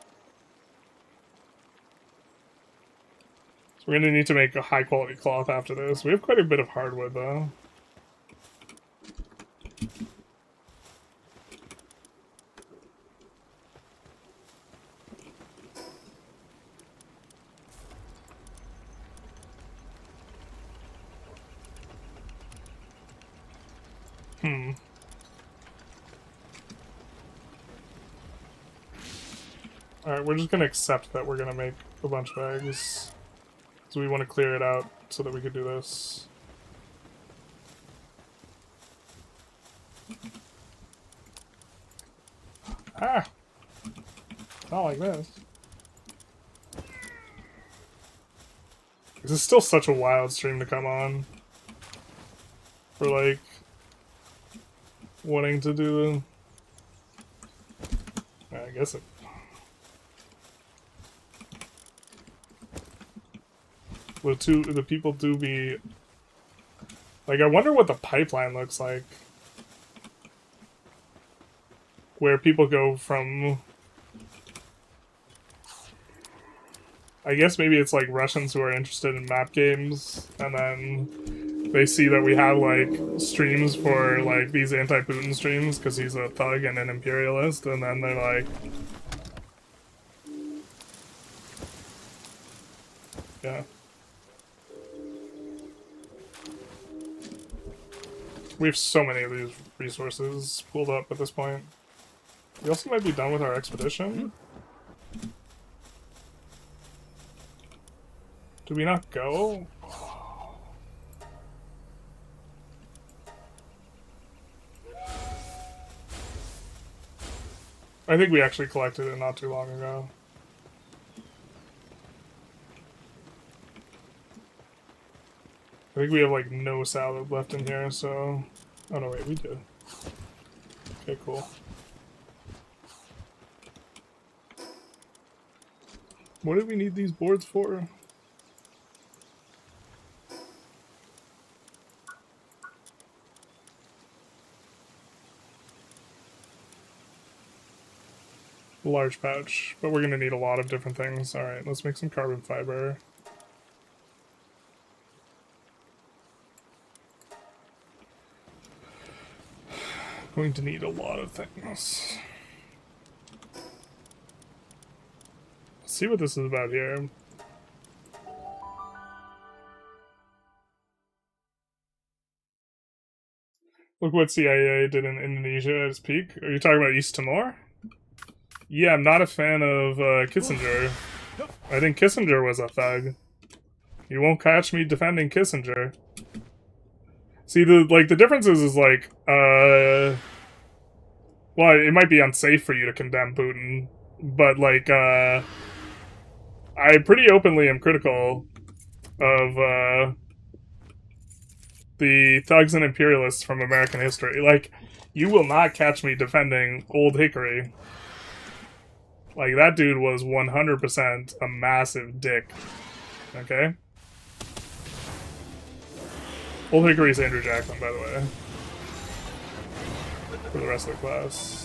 So we're gonna need to make a high quality cloth after this. We have quite a bit of hardwood though. Alright, we're just gonna accept that we're gonna make a bunch of eggs. So we want to clear it out so that we could do this. Ah! Not like this. This is still such a wild stream to come on. For like wanting to do I guess it. The people do be like, I wonder what the pipeline looks like. Where people go from, I guess maybe it's like Russians who are interested in map games, and then they see that we have like streams for like these anti-Putin streams because he's a thug and an imperialist, and then they're like, yeah. We have so many of these resources pulled up at this point. We also might be done with our expedition. Do we not go? I think we actually collected it not too long ago. I think we have like no salad left in here, so... Oh no, wait, we do. Okay, cool. What do we need these boards for? Large pouch, but we're gonna need a lot of different things. Alright, let's make some carbon fiber. Going to need a lot of things. Let's see what this is about here. Look what CIA did in Indonesia at its peak. Are you talking about East Timor? Yeah, I'm not a fan of Kissinger. I think Kissinger was a thug. You won't catch me defending Kissinger. See, the difference is like, well, it might be unsafe for you to condemn Putin, but like, I pretty openly am critical of the thugs and imperialists from American history. Like, you will not catch me defending Old Hickory. Like, that dude was 100% a massive dick. Okay? Old Hickory's Andrew Jackson, by the way. For the rest of the class.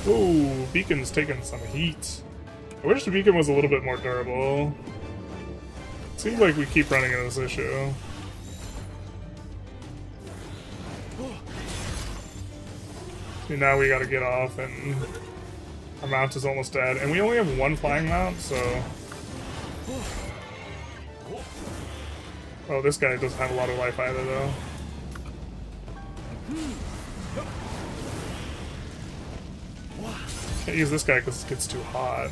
Ooh, Beacon's taking some heat. I wish the Beacon was a little bit more durable. Seems like we keep running into this issue. See, now we gotta get off, and our mount is almost dead. And we only have one flying mount, so... Oh, this guy doesn't have a lot of life either, though. Can't use this guy because it gets too hot.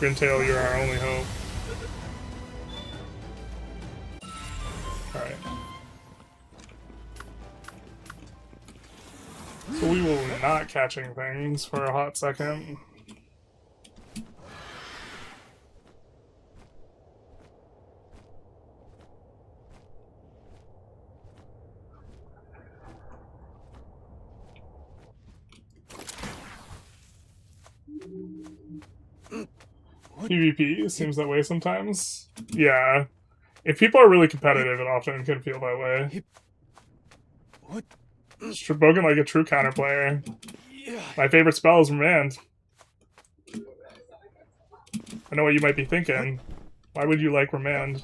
Grintail, you're our only hope. Alright. So we will not catching things for a hot second. PvP seems that way sometimes. Yeah. If people are really competitive, it often can feel that way. What? Spoken like a true counter player. My favorite spell is Remand. I know what you might be thinking. Why would you like Remand?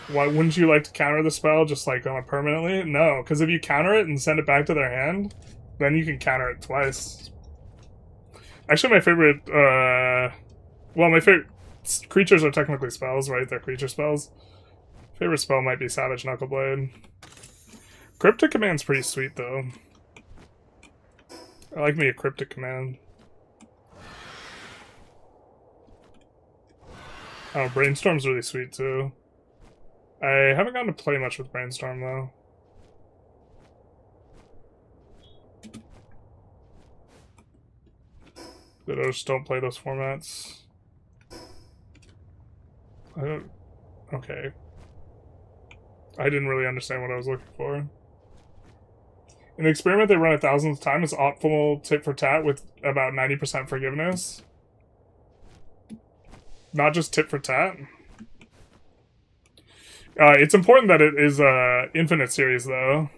Why wouldn't you like to counter the spell just like permanently? No, because if you counter it and send it back to their hand, then you can counter it twice. Actually, my favorite, well, my favorite creatures are technically spells, right? They're creature spells. Favorite spell might be Savage Knuckleblade. Cryptic Command's pretty sweet, though. I like me a Cryptic Command. Oh, Brainstorm's really sweet, too. I haven't gotten to play much with Brainstorm, though. But I just don't play those formats. I don't... Okay. I didn't really understand what I was looking for. In the experiment, they run 1,000th time as optimal tit for tat with about 90% forgiveness. Not just tit for tat. It's important that it is a infinite series, though.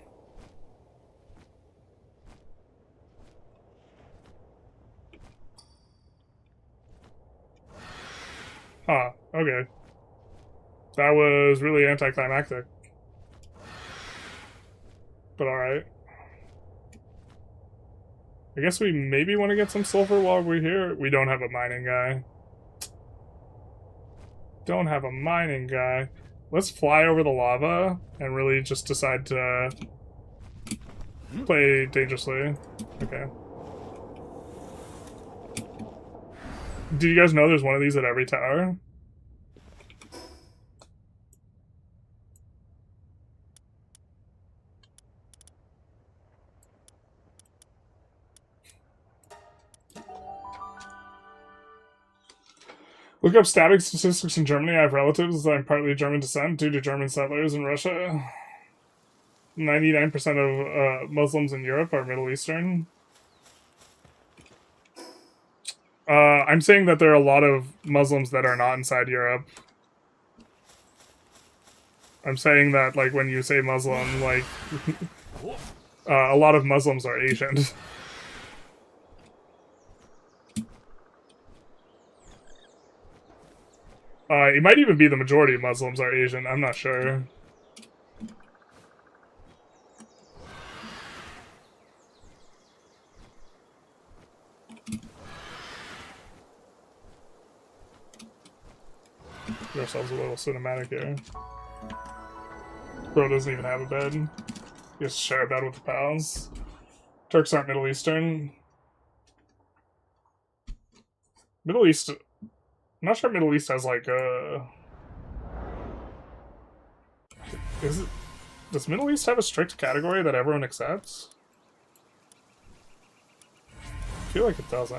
Huh, okay. That was really anticlimactic. But alright. I guess we maybe want to get some sulfur while we're here. We don't have a mining guy. Don't have a mining guy. Let's fly over the lava and really just decide to play dangerously. Okay. Do you guys know there's one of these at every tower? Look up static statistics in Germany. I have relatives that I'm partly German descent due to German settlers in Russia. 99% of Muslims in Europe are Middle Eastern. I'm saying that there are a lot of Muslims that are not inside Europe. I'm saying that, like, when you say Muslim, like, a lot of Muslims are Asian. It might even be the majority of Muslims are Asian. I'm not sure. Give ourselves a little cinematic here. Bro doesn't even have a bed. He has to share a bed with the pals. Turks aren't Middle Eastern. Middle East... I'm not sure Middle East has, like, a... Does Middle East have a strict category that everyone accepts? I feel like it doesn't.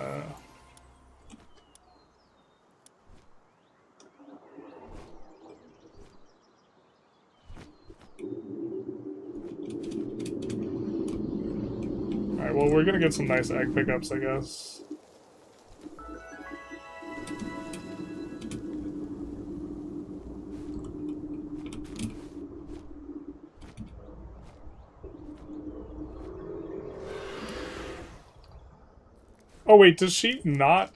Alright, well, we're gonna get some nice egg pickups, I guess. Oh, wait, does she not...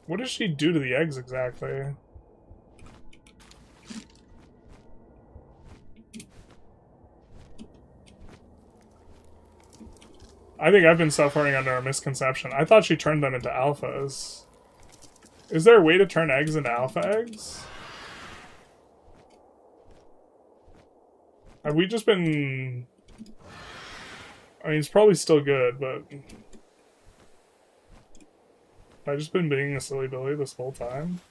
What does she do to the eggs, exactly? I think I've been suffering under a misconception. I thought she turned them into alphas. Is there a way to turn eggs into alpha eggs? Have we just been... I mean, it's probably still good, but... Have I just been being a silly Billy this whole time?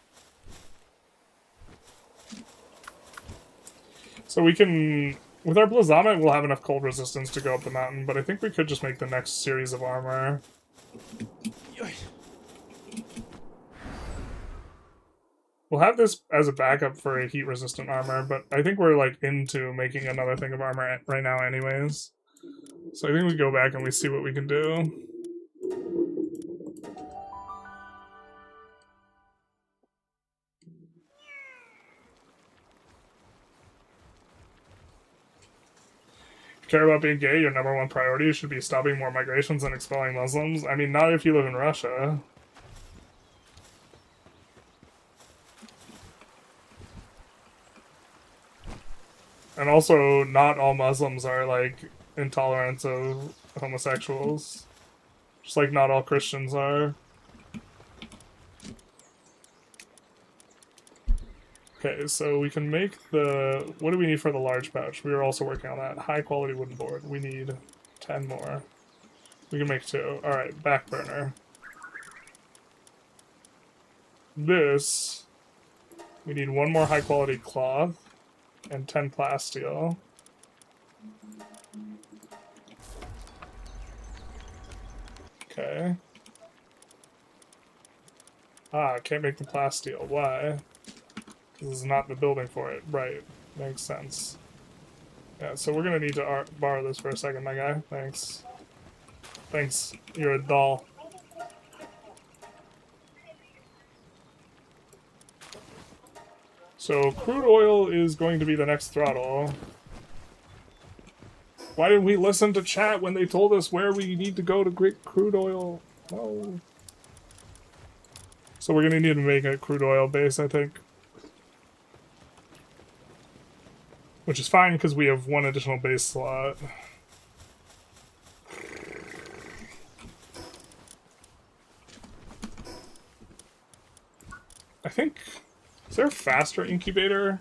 So we can... With our Blazomet, we'll have enough cold resistance to go up the mountain, but I think we could just make the next series of armor. We'll have this as a backup for a heat-resistant armor, but I think we're, like, into making another thing of armor right now anyways. So I think we go back and we see what we can do. Care about being gay, your number one priority should be stopping more migrations and expelling Muslims. I mean, not if you live in Russia. And also, not all Muslims are, like, intolerant of homosexuals. Just like not all Christians are. Okay, so we can make the... What do we need for the large pouch? We are also working on that. High quality wooden board. We need 10 more. We can make 2. Alright, back burner. This... We need 1 more high quality cloth. And 10 plasteel. Okay. Ah, can't make the plasteel. Why? This is not the building for it. Right. Makes sense. Yeah, so we're gonna need to borrow this for a second, my guy. Thanks. Thanks. You're a doll. So, crude oil is going to be the next throttle. Why didn't we listen to chat when they told us where we need to go to get crude oil? No. So we're gonna need to make a crude oil base, I think. Which is fine, because we have 1 additional base slot. I think... Is there a faster incubator?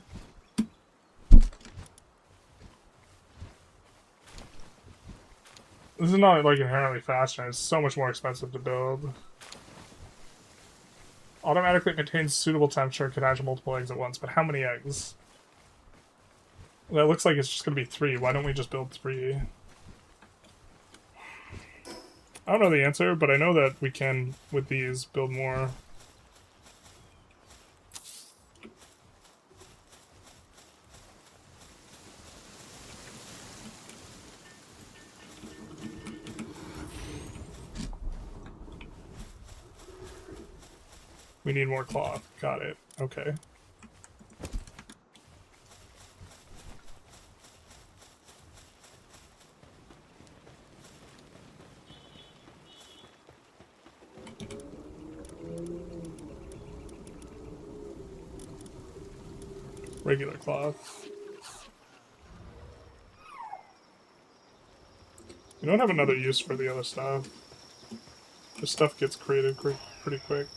This is not, like, inherently faster. It's so much more expensive to build. Automatically maintains suitable temperature, can hatch multiple eggs at once, but how many eggs? That looks like it's just going to be 3. Why don't we just build 3? I don't know the answer, but I know that we can, with these, build more. We need more cloth. Got it. Okay. Regular cloth. We don't have another use for the other stuff. This stuff gets created pretty quick.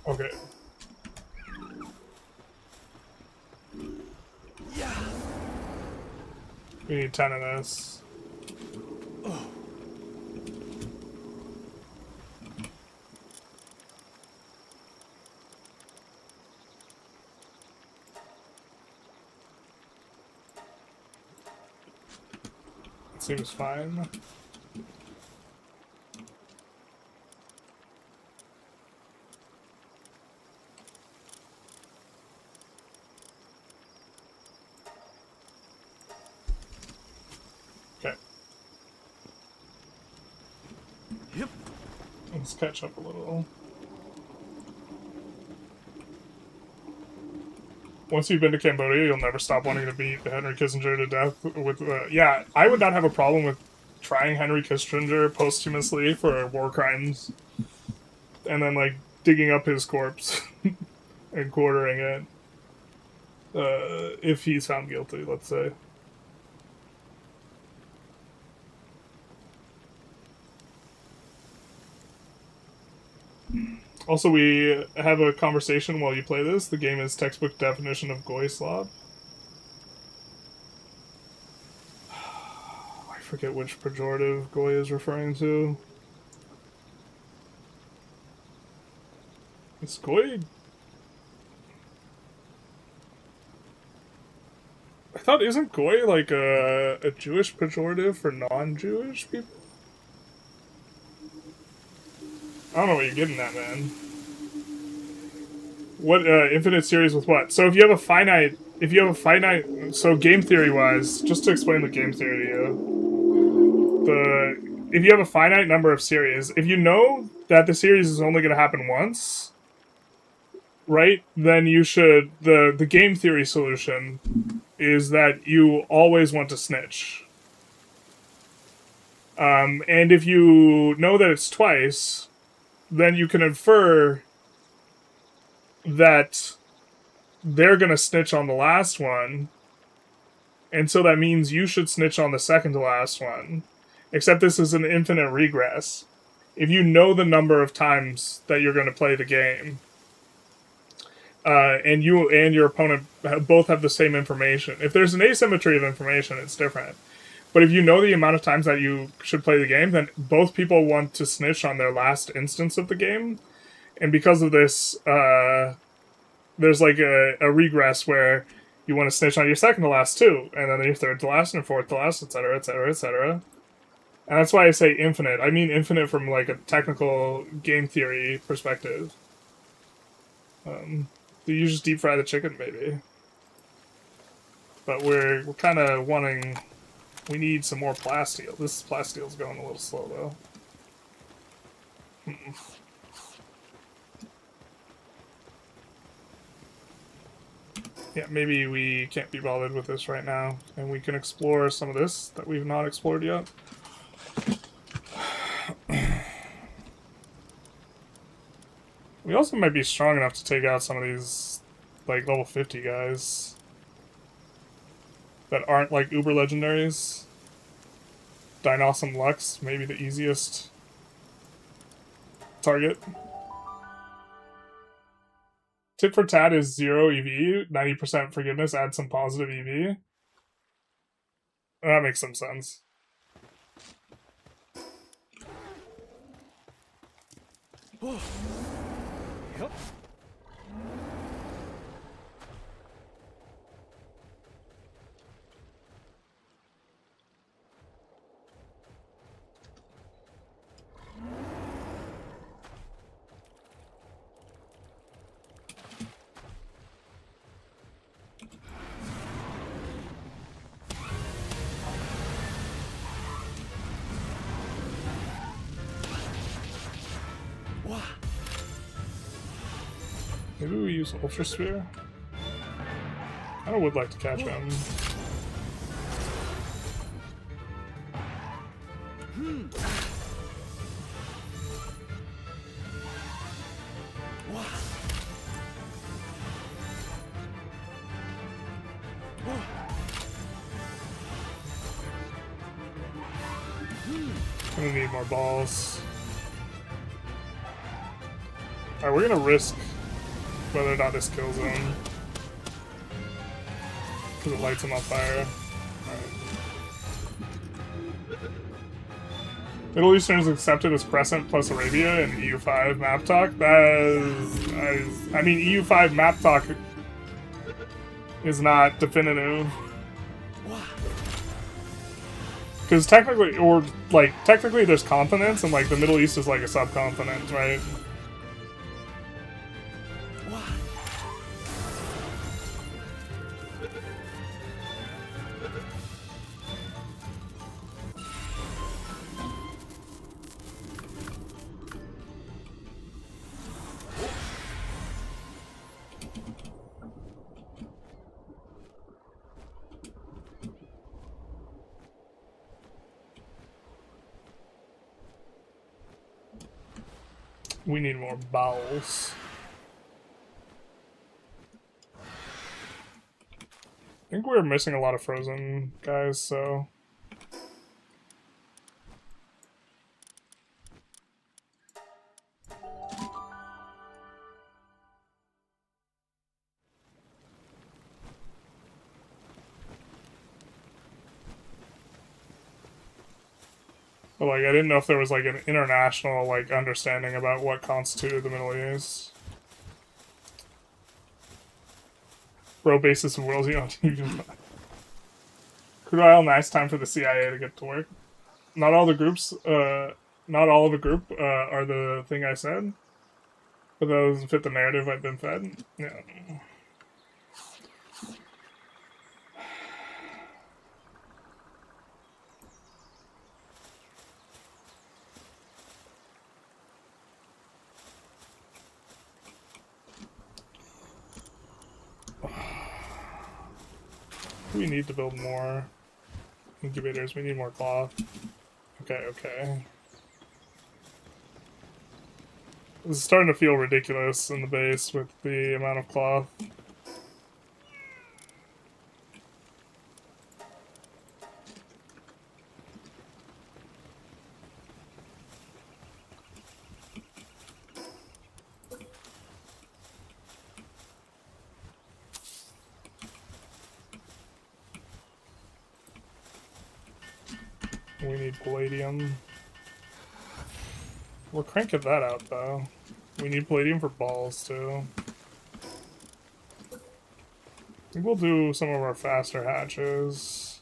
Okay. We need 10 of this. Seems fine. Okay. Yep. Let's catch up a little. Once you've been to Cambodia, you'll never stop wanting to beat Henry Kissinger to death with, yeah, I would not have a problem with trying Henry Kissinger posthumously for war crimes. And then, like, digging up his corpse and quartering it. If he's found guilty, let's say. Also, we have a conversation while you play this. The game is textbook definition of Goy Slav. I forget which pejorative Goy is referring to. Is Goy... I thought, isn't Goy like a Jewish pejorative for non-Jewish people? I don't know what you're getting at, man. What, infinite series with what? So if you have a finite, so game theory wise, just to explain the game theory to you, if you have a finite number of series, if you know that the series is only going to happen once, right, then you should, the game theory solution is that you always want to snitch. And if you know that it's twice, then you can infer that they're going to snitch on the last one, and so that means you should snitch on the second to last one. Except this is an infinite regress. If you know the number of times that you're going to play the game, and you and your opponent both have the same information. If there's an asymmetry of information, it's different. But if you know the amount of times that you should play the game, then both people want to snitch on their last instance of the game. And because of this, there's like a regress where you want to snitch on your second to last too, and then your third to last, and fourth to last, etc., etc., etc. And that's why I say infinite. I mean infinite from like a technical game theory perspective. You just deep fry the chicken, baby. But we're kind of wanting... We need some more plasteel. This plasteel's going a little slow, though. Yeah, maybe we can't be bothered with this right now, and we can explore some of this that we've not explored yet. We also might be strong enough to take out some of these, like, level 50 guys that aren't, like, uber legendaries. Dinosum Lux, maybe the easiest target. Tit for tat is 0 EV, 90% forgiveness, add some positive EV. That makes some sense. Yep. Maybe we use Ultra Sphere? I would like to catch him. I'm gonna need more balls. Alright, we're gonna risk whether or not this kills him. Because it lights him on fire. Alright. Middle Eastern is accepted as Crescent plus Arabia in EU5 map talk. That is, I mean, EU5 map talk is not definitive. Because technically, or like, technically there's continents, and like the Middle East is like a subcontinent, right? We need more bowels. I think we're missing a lot of frozen guys, so... But, like, I didn't know if there was, like, an international, like, understanding about what constituted the Middle East. Bro, basis of worlds, you know, Crude oil, nice time for the CIA to get to work. Not all the groups, not all of the group, are the thing I said. But that doesn't fit the narrative I've been fed. Yeah. We need to build more incubators. We need more cloth. Okay, okay. This is starting to feel ridiculous in the base with the amount of cloth. We need palladium. We're cranking that out, though. We need palladium for balls, too. I think we'll do some of our faster hatches.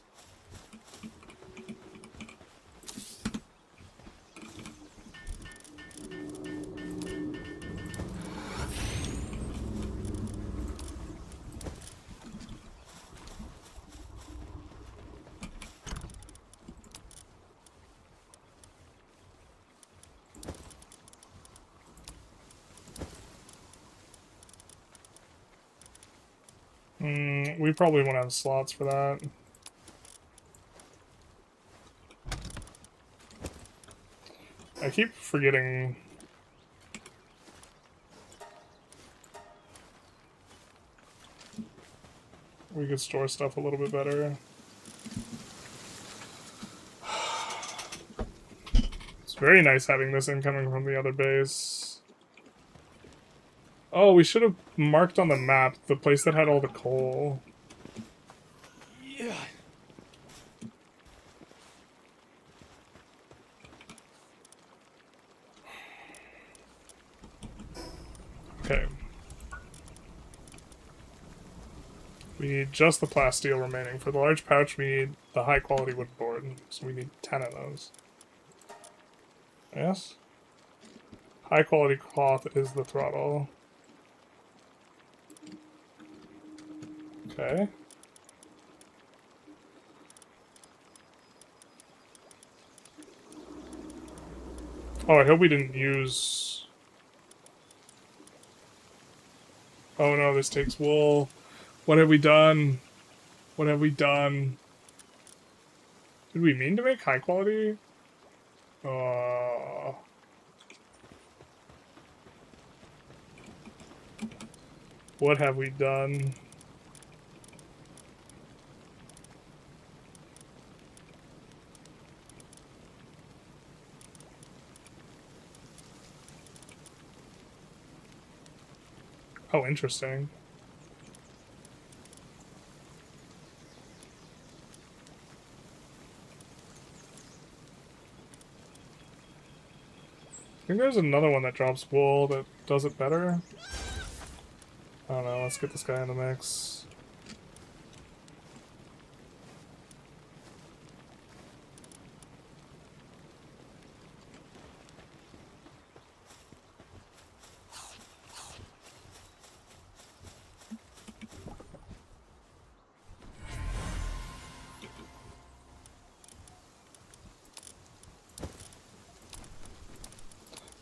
We probably won't have slots for that. I keep forgetting. We could store stuff a little bit better. It's very nice having this incoming from the other base. Oh, we should have marked on the map the place that had all the coal. Yeah. Okay. We need just the plasteel remaining. For the large pouch, we need the high quality wood board. So we need 10 of those. Yes? High quality cloth is the throttle. Okay. Oh, I hope we didn't use Oh no, this takes wool. What have we done? What have we done? Did we mean to make high quality? What have we done? Oh, interesting. I think there's another one that drops wool that does it better. I don't know, let's get this guy in the mix.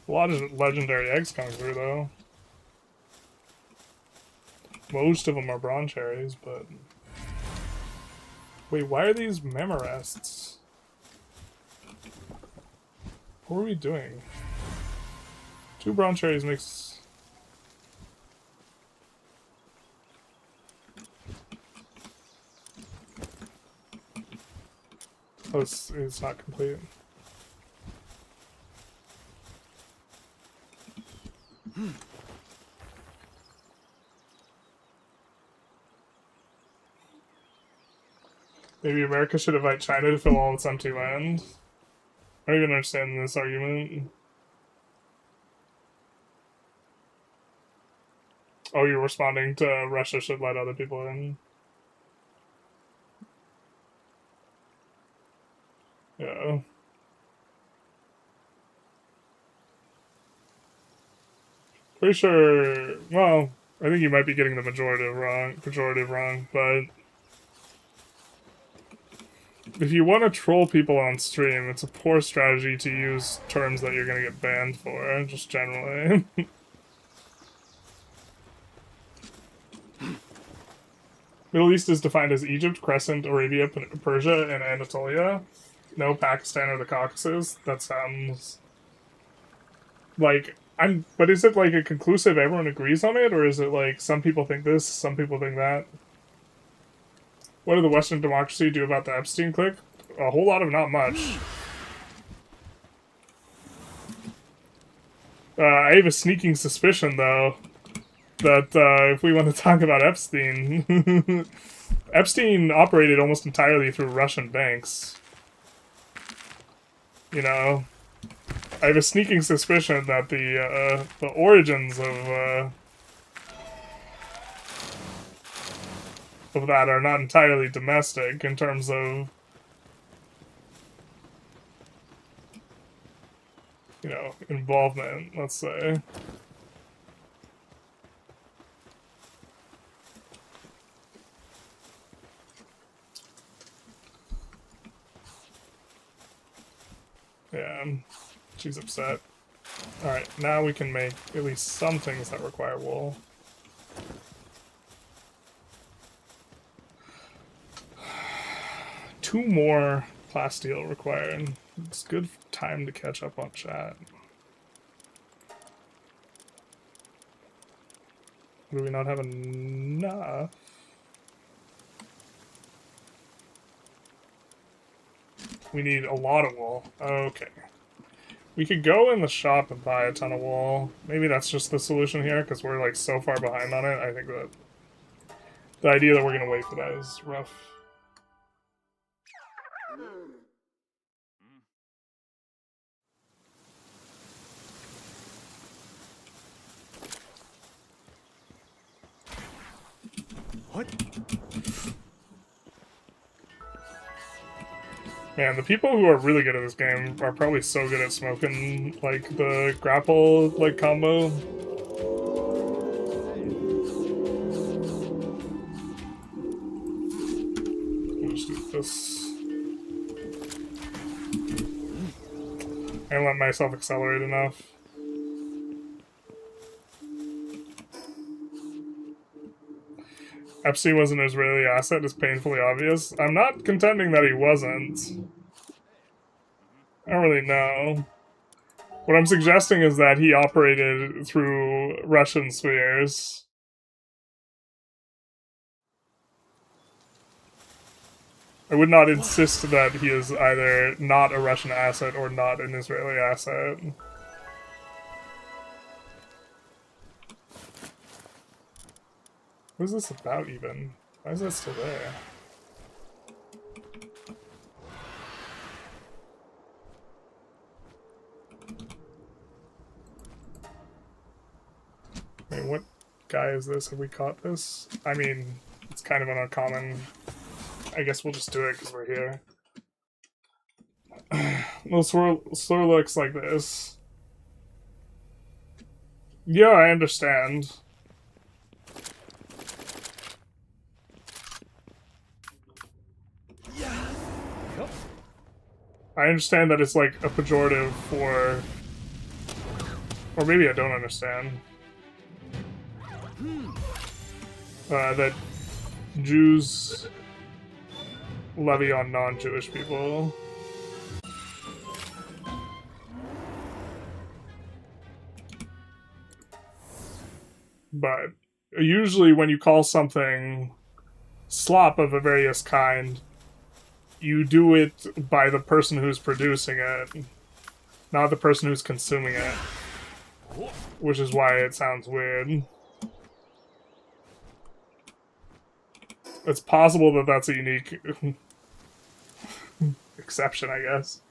A lot of legendary eggs coming through, though. Most of them are bronze cherries, but... Wait, why are these memorests? What are we doing? 2 bronze cherries makes... Oh, it's not complete. Maybe America should invite China to fill all its empty land. I don't even understand this argument. Oh, you're responding to Russia should let other people in. Yeah. Pretty sure. Well, I think you might be getting the pejorative wrong, but if you want to troll people on stream, it's a poor strategy to use terms that you're gonna get banned for, just generally. Middle East is defined as Egypt, Crescent, Arabia, Persia, and Anatolia. No Pakistan or the Caucasus. That sounds like but is it like a conclusive everyone agrees on it, or is it like some people think this, some people think that? What did the Western democracy do about the Epstein clique? A whole lot of not much. I have a sneaking suspicion, though, that if we want to talk about Epstein, Epstein operated almost entirely through Russian banks. You know, I have a sneaking suspicion that the origins of that are not entirely domestic in terms of, you know, involvement, let's say. Yeah, she's upset. Alright, now we can make at least some things that require wool. Two more plasteel required. It's good time to catch up on chat. Do we not have enough? We need a lot of wool. Okay. We could go in the shop and buy a ton of wool. Maybe that's just the solution here, because we're like so far behind on it. I think that the idea that we're going to wait for that is rough. What? Man, the people who are really good at this game are probably so good at smoking, like, the grapple, like, combo. I'll just do this. I let myself accelerate enough. Epstein was an Israeli asset is painfully obvious. I'm not contending that he wasn't. I don't really know. What I'm suggesting is that he operated through Russian spheres. I would not insist that he is either not a Russian asset or not an Israeli asset. What is this about, even? Why is that still there? I mean, what guy is this? Have we caught this? I mean, it's kind of an uncommon... I guess we'll just do it because we're here. Well, Slur looks like this. Yeah, I understand. I understand that it's like a pejorative for... Or maybe I don't understand. That Jews levy on non-Jewish people. But usually when you call something slop of a various kind, you do it by the person who's producing it, not the person who's consuming it. Which is why it sounds weird. It's possible that that's a unique exception, I guess.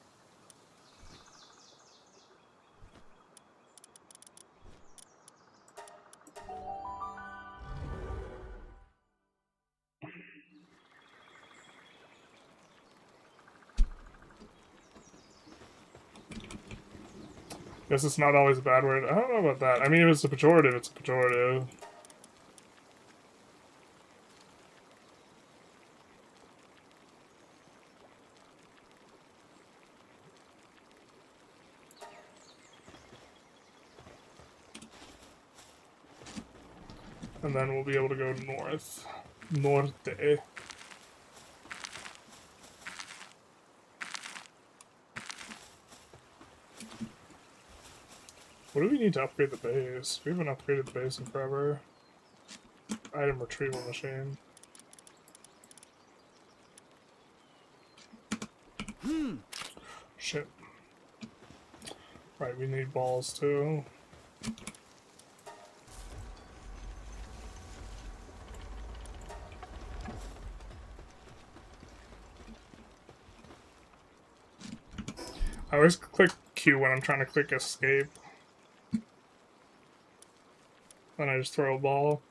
Guess it's not always a bad word. I don't know about that. I mean, if it's a pejorative, it's a pejorative. And then we'll be able to go north. Norte. What do we need to upgrade the base? We haven't upgraded the base in forever. Item retrieval machine. Shit. Right, we need balls too. I always click Q when I'm trying to click escape. Then I just throw a ball.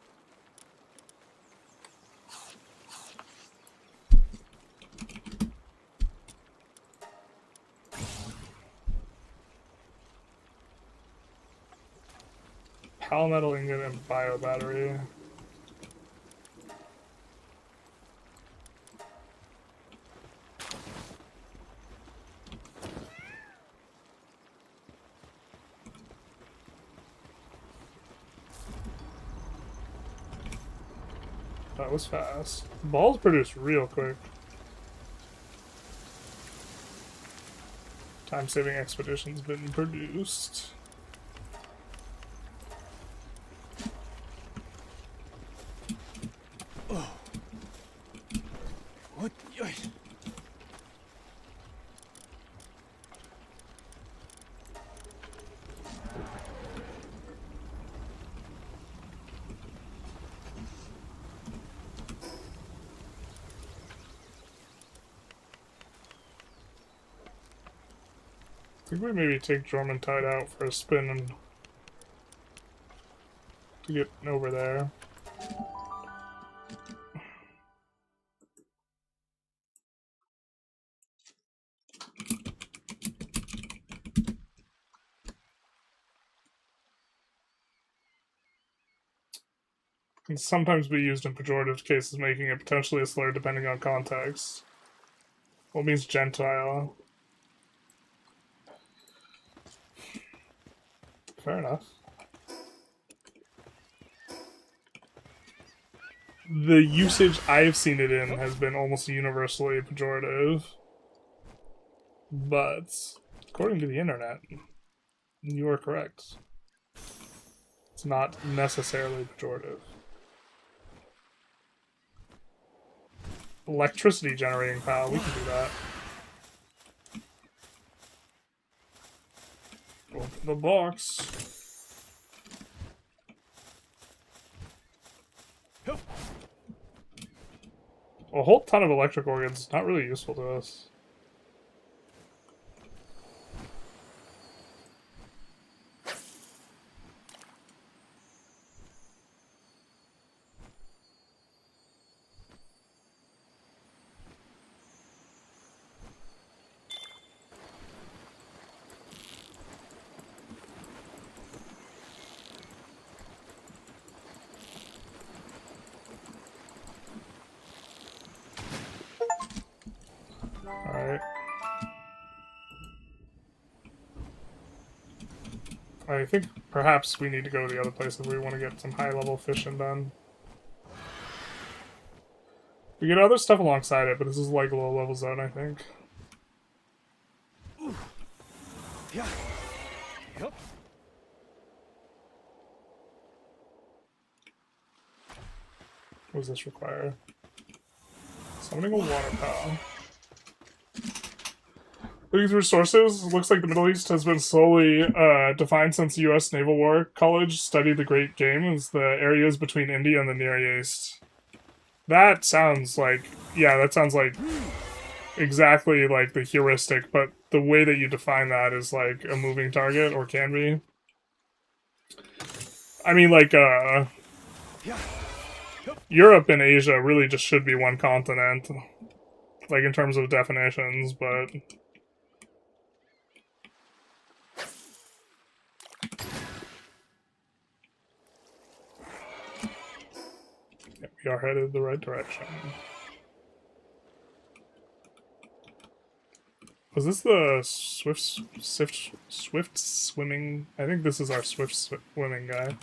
Palmetal ingot and bio battery. That was fast. Balls produce real quick. Time-saving expedition's been produced. What? I think we maybe take Jormuntide out for a spin and to get over there. Can sometimes be used in pejorative cases, making it potentially a slur depending on context. What means Gentile? Fair enough. the usage I've seen it in has been almost universally pejorative. But according to the internet, you are correct. It's not necessarily pejorative. Electricity generating power, we can do that. Open the box. A whole ton of electric organs is not really useful to us. Alright. I think perhaps we need to go to the other place if we want to get some high-level fishing done. We get other stuff alongside it, but this is like a low-level zone, I think. Yeah. Yep. What does this require? Summoning a water power. Looking through sources, looks like the Middle East has been slowly defined since the U.S. Naval War College studied the Great Game as the areas between India and the Near East. That sounds like, yeah, that sounds like exactly like the heuristic, but the way that you define that is like a moving target, or can be. I mean, like, Europe and Asia really just should be one continent, like in terms of definitions, but... we are headed the right direction. Was this the swift swimming? I think this is our swift swimming guy.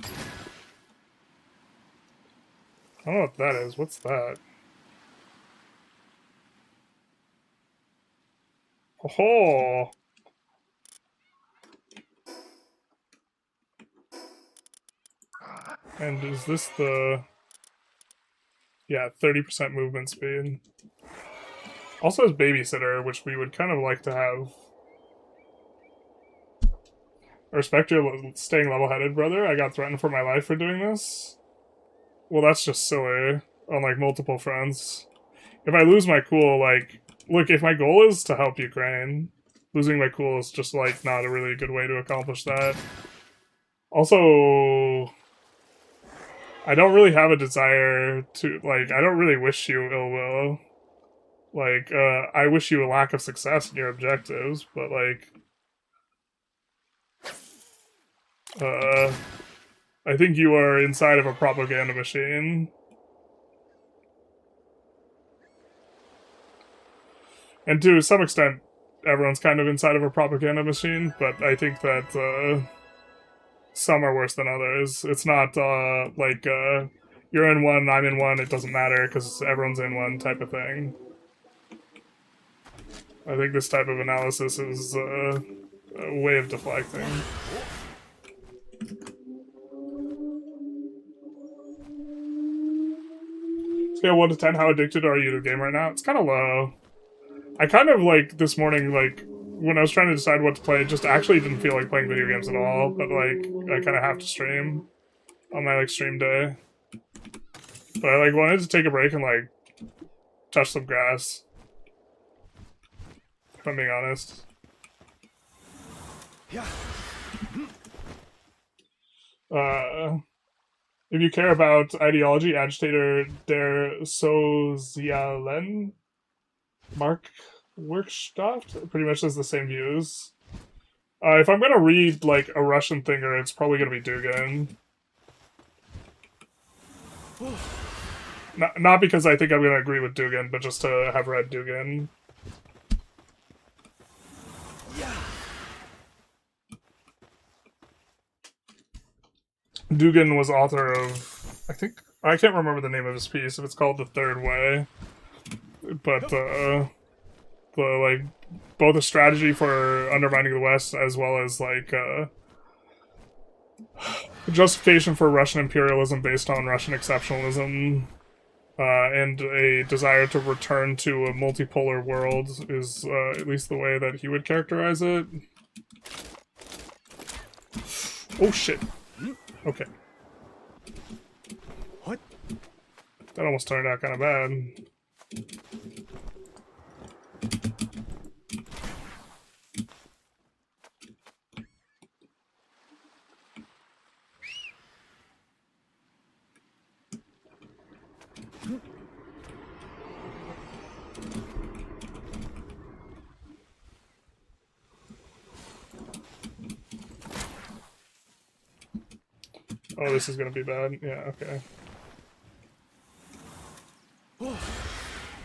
I don't know what that is. What's that? Oh! And is this the... yeah, 30% movement speed. Also has babysitter, which we would kind of like to have. I respect your staying level-headed, brother. I got threatened for my life for doing this. Well, that's just silly on, like, multiple fronts. If I lose my cool, like... look, if my goal is to help Ukraine, losing my cool is just, like, not a really good way to accomplish that. Also... I don't really have a desire to, like, I don't really wish you ill will. Like, I wish you a lack of success in your objectives, but, like... I think you are inside of a propaganda machine. And to some extent, everyone's kind of inside of a propaganda machine, but I think that, some are worse than others. It's not, like, you're in one, I'm in one, it doesn't matter, because everyone's in one type of thing. I think this type of analysis is, a way of deflecting. Scale 1 to 10, how addicted are you to the game right now? It's kind of low. I kind of, like, this morning, like, when I was trying to decide what to play, just actually didn't feel like playing video games at all, but, like, I kind of have to stream on my, like, stream day. But I, like, wanted to take a break and, like, touch some grass. If I'm being honest. Yeah. If you care about ideology, Agitator der Sozialen Mark Workschaft pretty much has the same views. If I'm gonna read, like, a Russian thinger, it's probably gonna be Dugin. Not because I think I'm gonna agree with Dugin, but just to have read Dugin. Yeah. Dugin was author of, I think, I can't remember the name of his piece, if it's called The Third Way. But, the, like, both a strategy for undermining the West as well as, like, justification for Russian imperialism based on Russian exceptionalism, and a desire to return to a multipolar world is at least the way that he would characterize it. Oh shit. Okay. What? That almost turned out kind of bad. Oh, this is gonna be bad. Yeah, okay.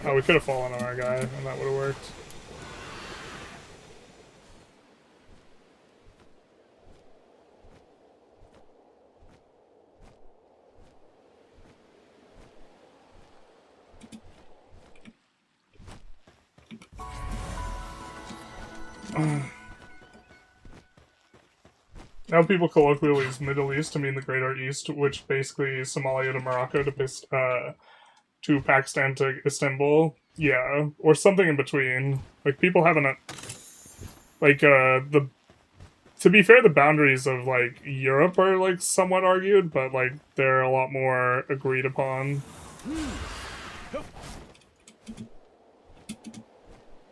Oh, we could have fallen on our guy, and that would have worked. Now people colloquially use Middle East to mean the Greater East, which basically is Somalia to Morocco to Pakistan to Istanbul. Yeah, or something in between. Like, people haven't... Like, the... To be fair, the boundaries of, like, Europe are, like, somewhat argued, but, like, they're a lot more agreed upon.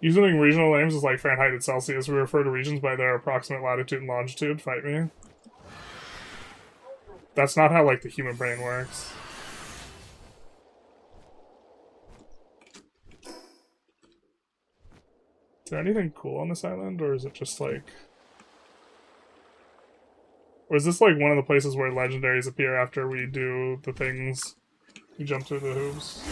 Using regional names is like Fahrenheit and Celsius. We refer to regions by their approximate latitude and longitude. Fight me. That's not how, like, the human brain works. Is there anything cool on this island, or is it just, like... Or is this, like, one of the places where legendaries appear after we do the things? We jump through the hoops.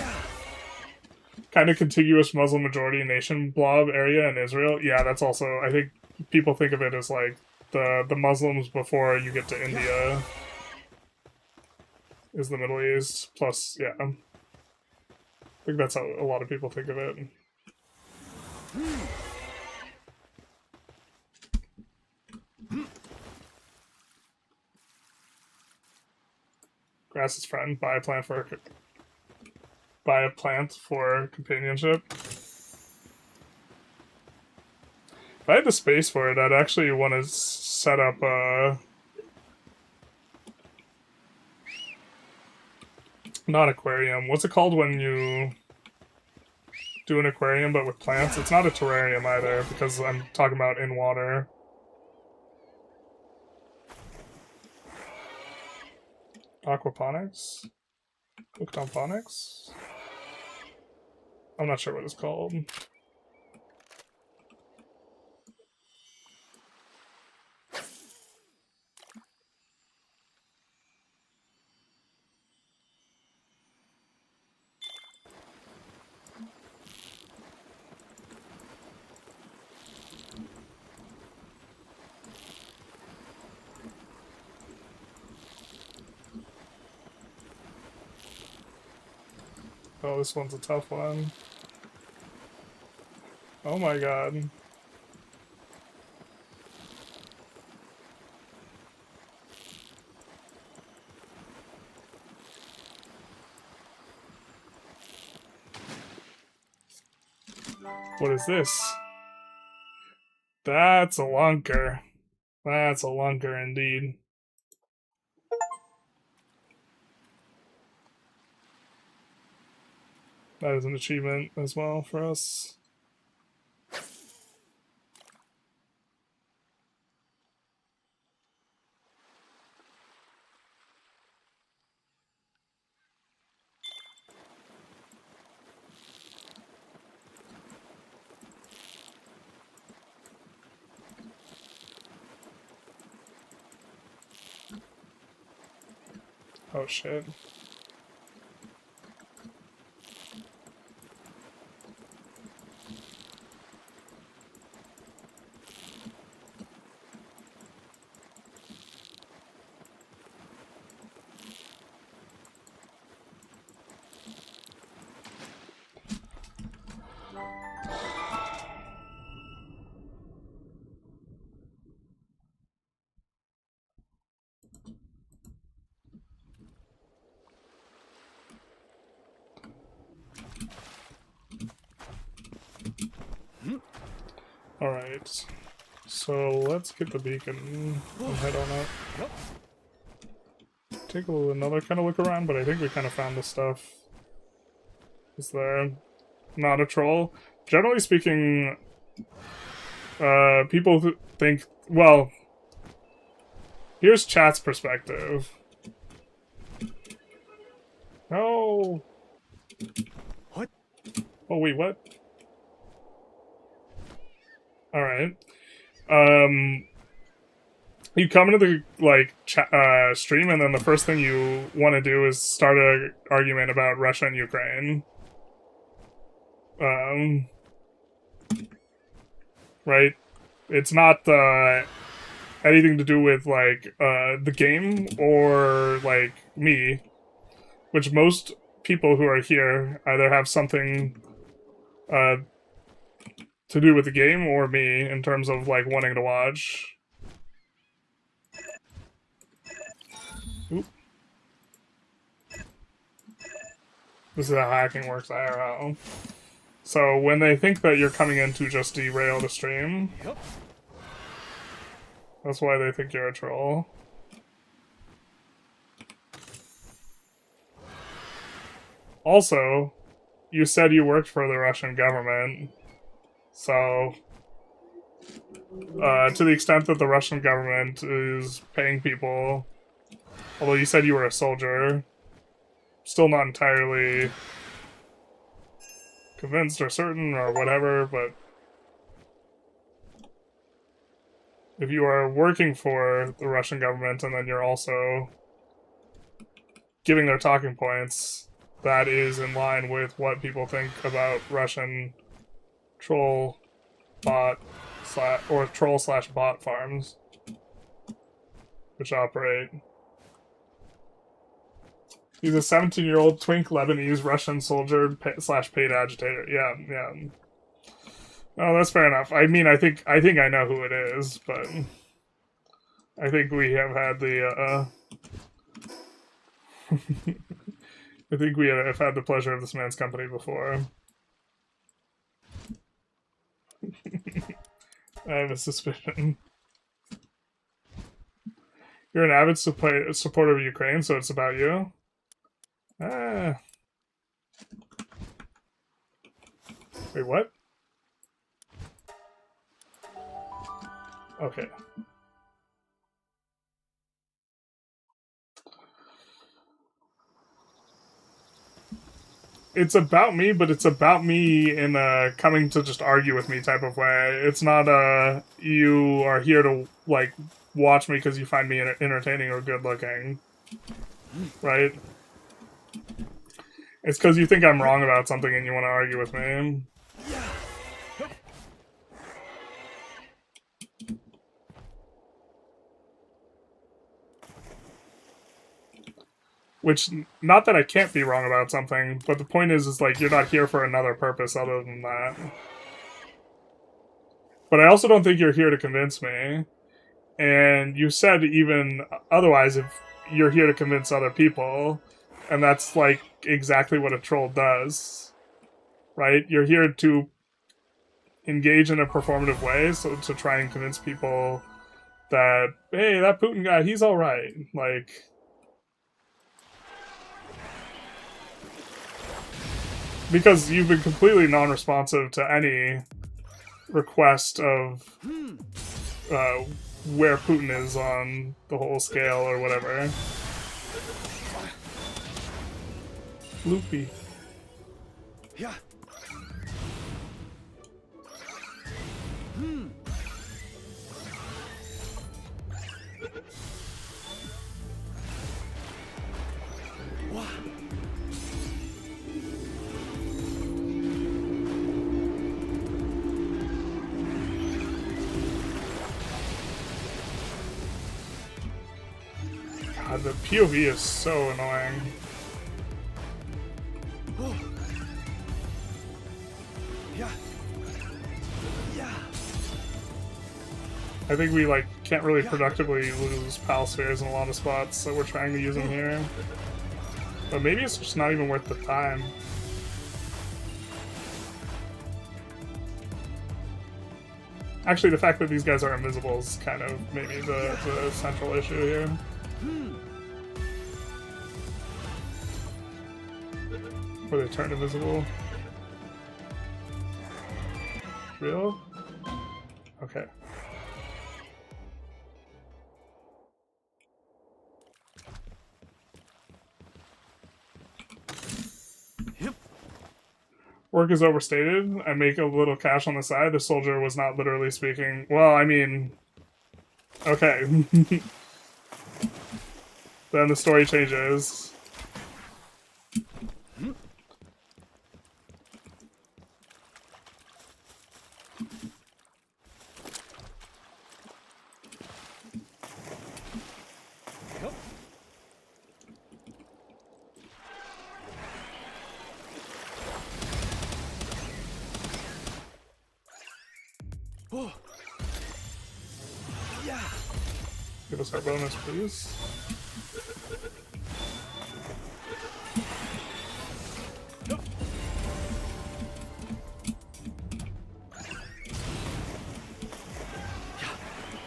Kind of contiguous Muslim majority nation blob area in Israel. Yeah, that's also... I think people think of it as, like, the Muslims before you get to India is the Middle East. Plus, yeah. I think that's how a lot of people think of it. Grass's friend. Buy a plant for companionship. If I had the space for it, I'd actually want to set up not aquarium. What's it called when you do an aquarium but with plants? It's not a terrarium either, because I'm talking about in water. Aquaponics? Octomponics? I'm not sure what it's called. Oh, this one's a tough one. Oh my god. What is this? That's a lunker. That's a lunker indeed. That is an achievement as well for us. Oh shit. Alright. So let's get the beacon and head on up. Take another kind of look around, but I think we kind of found the stuff. Is there not a troll? Generally speaking, people think, well, here's chat's perspective. No. What? Oh wait, what? Alright. You come into the, like, stream, and then the first thing you want to do is start an argument about Russia and Ukraine. Right? It's not, anything to do with, like, the game or, like, me. Which most people who are here either have something, to do with the game or me in terms of, like, wanting to watch. Oop. This is how hacking works IRL. So when they think that you're coming in to just derail the stream, that's why they think you're a troll. Also, you said you worked for the Russian government, so to the extent that the Russian government is paying people, although you said you were a soldier, still not entirely convinced or certain or whatever, but if you are working for the Russian government and then you're also giving their talking points, that is in line with what people think about Russian troll bot or troll/bot farms, which operate. He's a 17-year-old twink Lebanese Russian soldier / paid agitator. Yeah. Oh, that's fair enough. I mean, I think I know who it is, but I think we have had the I think we have had the pleasure of this man's company before. I have a suspicion. You're an avid supporter of Ukraine, so it's about you? Ah. Wait, what? Okay. It's about me, but it's about me in a coming to just argue with me type of way. It's not you are here to, like, watch me because you find me entertaining or good looking. Right? It's because you think I'm wrong about something and you want to argue with me. Which, not that I can't be wrong about something, but the point is like, you're not here for another purpose other than that. But I also don't think you're here to convince me. And you said even otherwise, if you're here to convince other people, and that's, like, exactly what a troll does. Right? You're here to engage in a performative way, so to try and convince people that, hey, that Putin guy, he's alright. Like, because you've been completely non-responsive to any request of where Putin is on the whole scale or whatever. Loopy. Yeah. God, the POV is so annoying. I think we, like, can't really productively lose pal spheres in a lot of spots, so we're trying to use them here. But maybe it's just not even worth the time. Actually, the fact that these guys are invisible is kind of maybe the central issue here. Where they turn invisible. Real? Okay. Work is overstated. I make a little cash on the side. The soldier was not literally speaking. Well, I mean... Okay. Then the story changes. Oh. Yeah. Give us our bonus, please.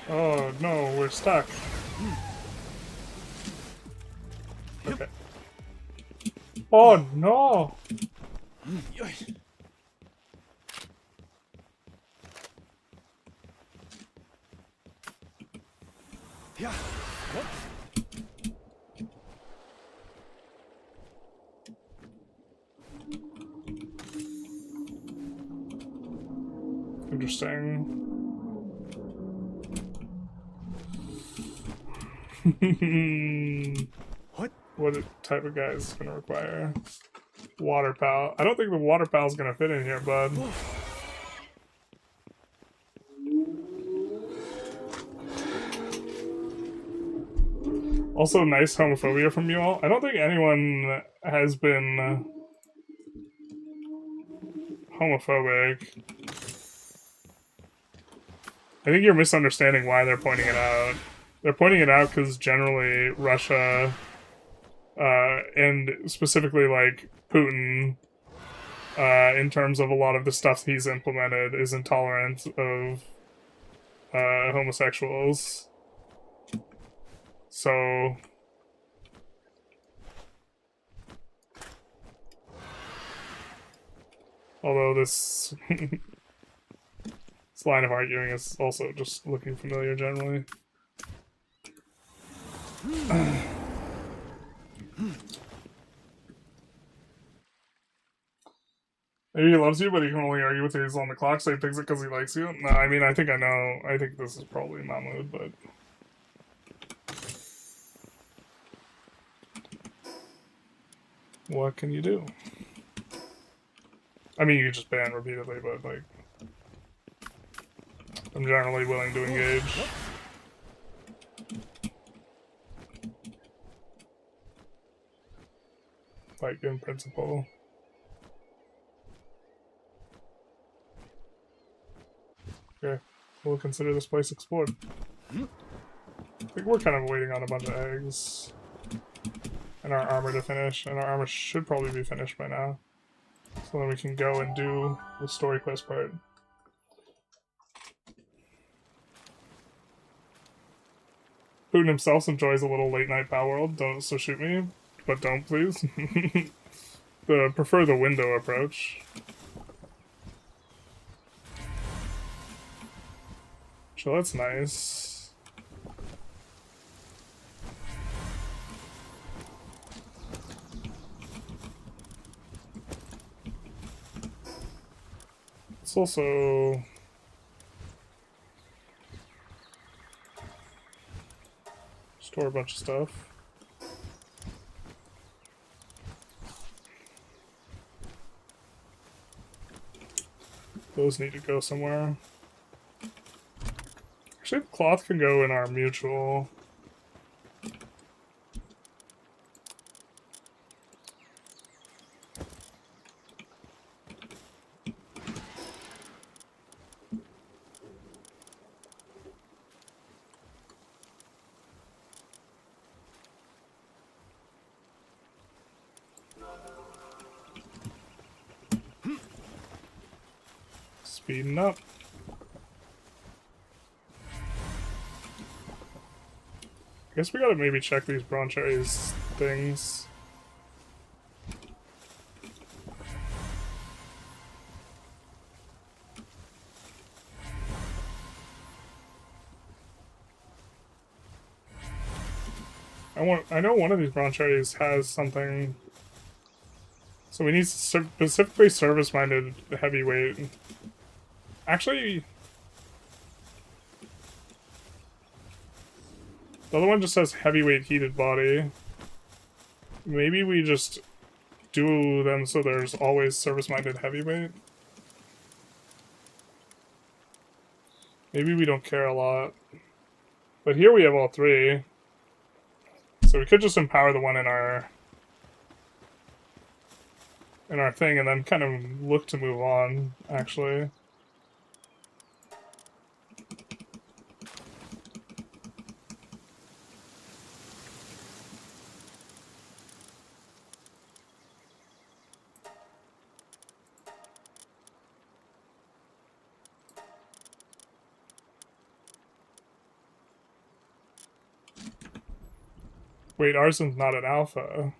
Oh no, we're stuck. Okay. Oh no! Yeah. Interesting. What type of guy is gonna require? Water pal. I don't think the water pal is gonna fit in here, bud. Also, nice homophobia from you all. I don't think anyone has been homophobic. I think you're misunderstanding why they're pointing it out. They're pointing it out because generally Russia, and specifically like Putin, in terms of a lot of the stuff he's implemented, is intolerant of homosexuals. So, although this this line of arguing is also just looking familiar generally. Maybe he loves you, but he can only argue with you on the clock, so he picks it because he likes you. No, I mean, I think I know. I think this is probably Mahmoud, but... what can you do? I mean, you just ban repeatedly, but, like... I'm generally willing to engage. Like, in principle. Okay, we'll consider this place explored. I think we're kind of waiting on a bunch of eggs. And our armor to finish, and our armor should probably be finished by now. So then we can go and do the story quest part. Putin himself enjoys a little late night Palworld, don't so shoot me, but don't please. Prefer the window approach. So that's nice. It's also... store a bunch of stuff. Those need to go somewhere. Actually, the cloth can go in our mutual. Speeding up. I guess we gotta maybe check these broncherries things. I know one of these broncherries has something. So we need specifically service-minded heavyweight. Actually, the other one just says heavyweight heated body. Maybe we just do them so there's always service-minded heavyweight. Maybe we don't care a lot. But here we have all three. So we could just empower the one in our thing and then kind of look to move on, actually. Wait, ours is not an alpha.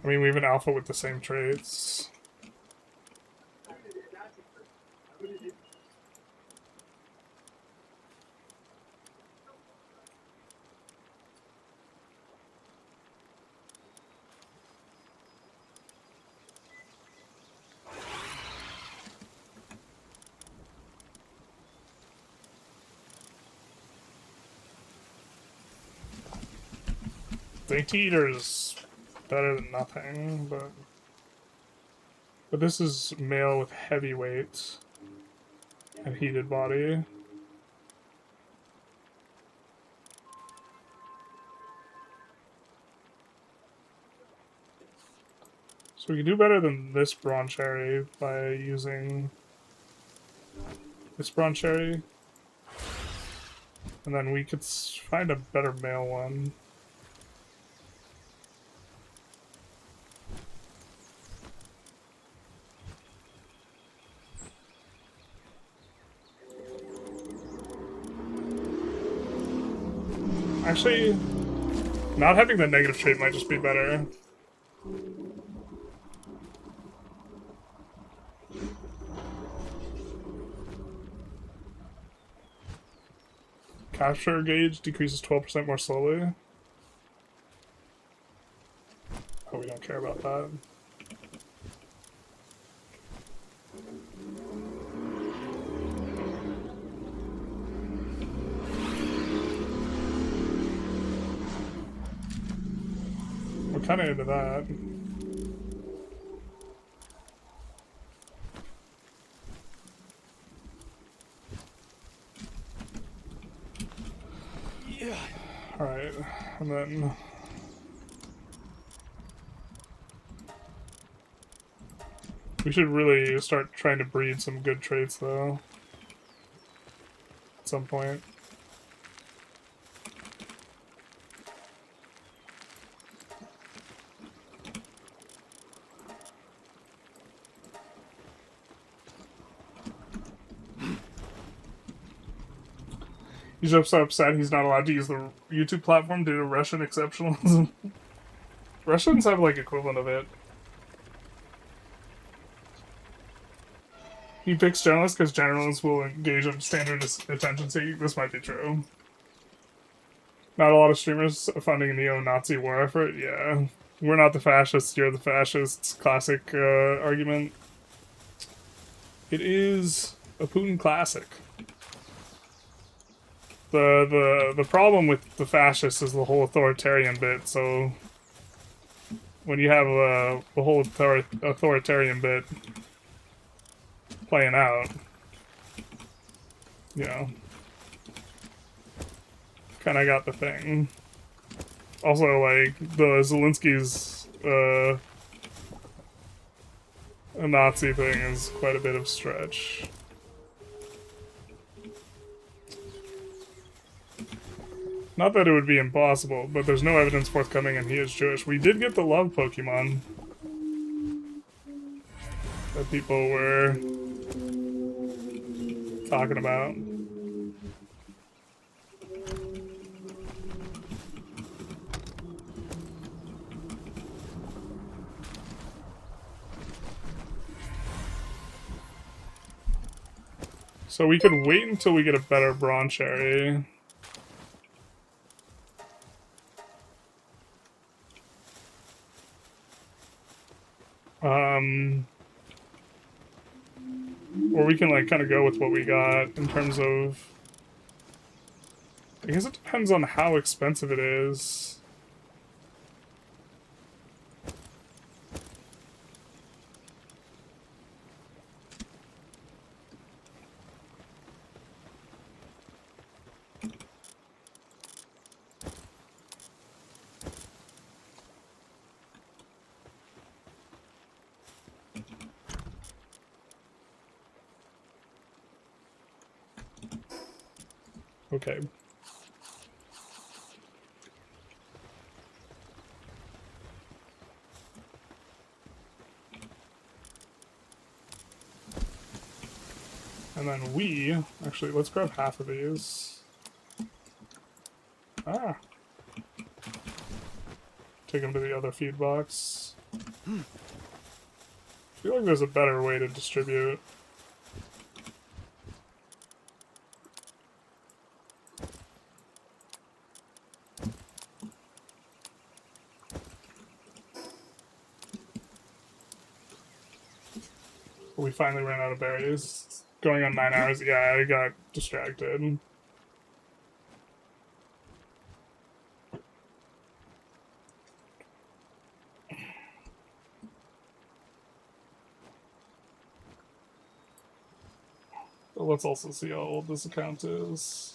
I mean, we have an alpha with the same traits. Dainty Eater's better than nothing, but this is male with heavyweight and heated body. So we can do better than this broncherry by using this broncherry, and then we could find a better male one. Actually, not having the negative trait might just be better. Capture gauge decreases 12% more slowly. Oh, we don't care about that. We're kind of into that. Yeah. Alright, and then... we should really start trying to breed some good traits, though. At some point. He's so upset he's not allowed to use the YouTube platform due to Russian exceptionalism. Russians have, like, equivalent of it. He picks journalists because journalists will engage in standard attention seeking. This might be true. Not a lot of streamers funding a neo-Nazi war effort. Yeah. We're not the fascists, you're the fascists. Classic argument. It is a Putin classic. The problem with the fascists is the whole authoritarian bit, so when you have the whole authoritarian bit playing out, you know, kind of got the thing. Also, like, the Zelensky's a Nazi thing is quite a bit of stretch. Not that it would be impossible, but there's no evidence forthcoming and he is Jewish. We did get the love Pokemon that people were talking about. So we could wait until we get a better Broncherry. Or we can, like, kind of go with what we got in terms of... I guess it depends on how expensive it is. Okay. And then we... Actually, let's grab half of these. Ah. Take them to the other feed box. I feel like there's a better way to distribute. We finally ran out of berries. Going on 9 hours. Yeah, I got distracted. But let's also see how old this account is.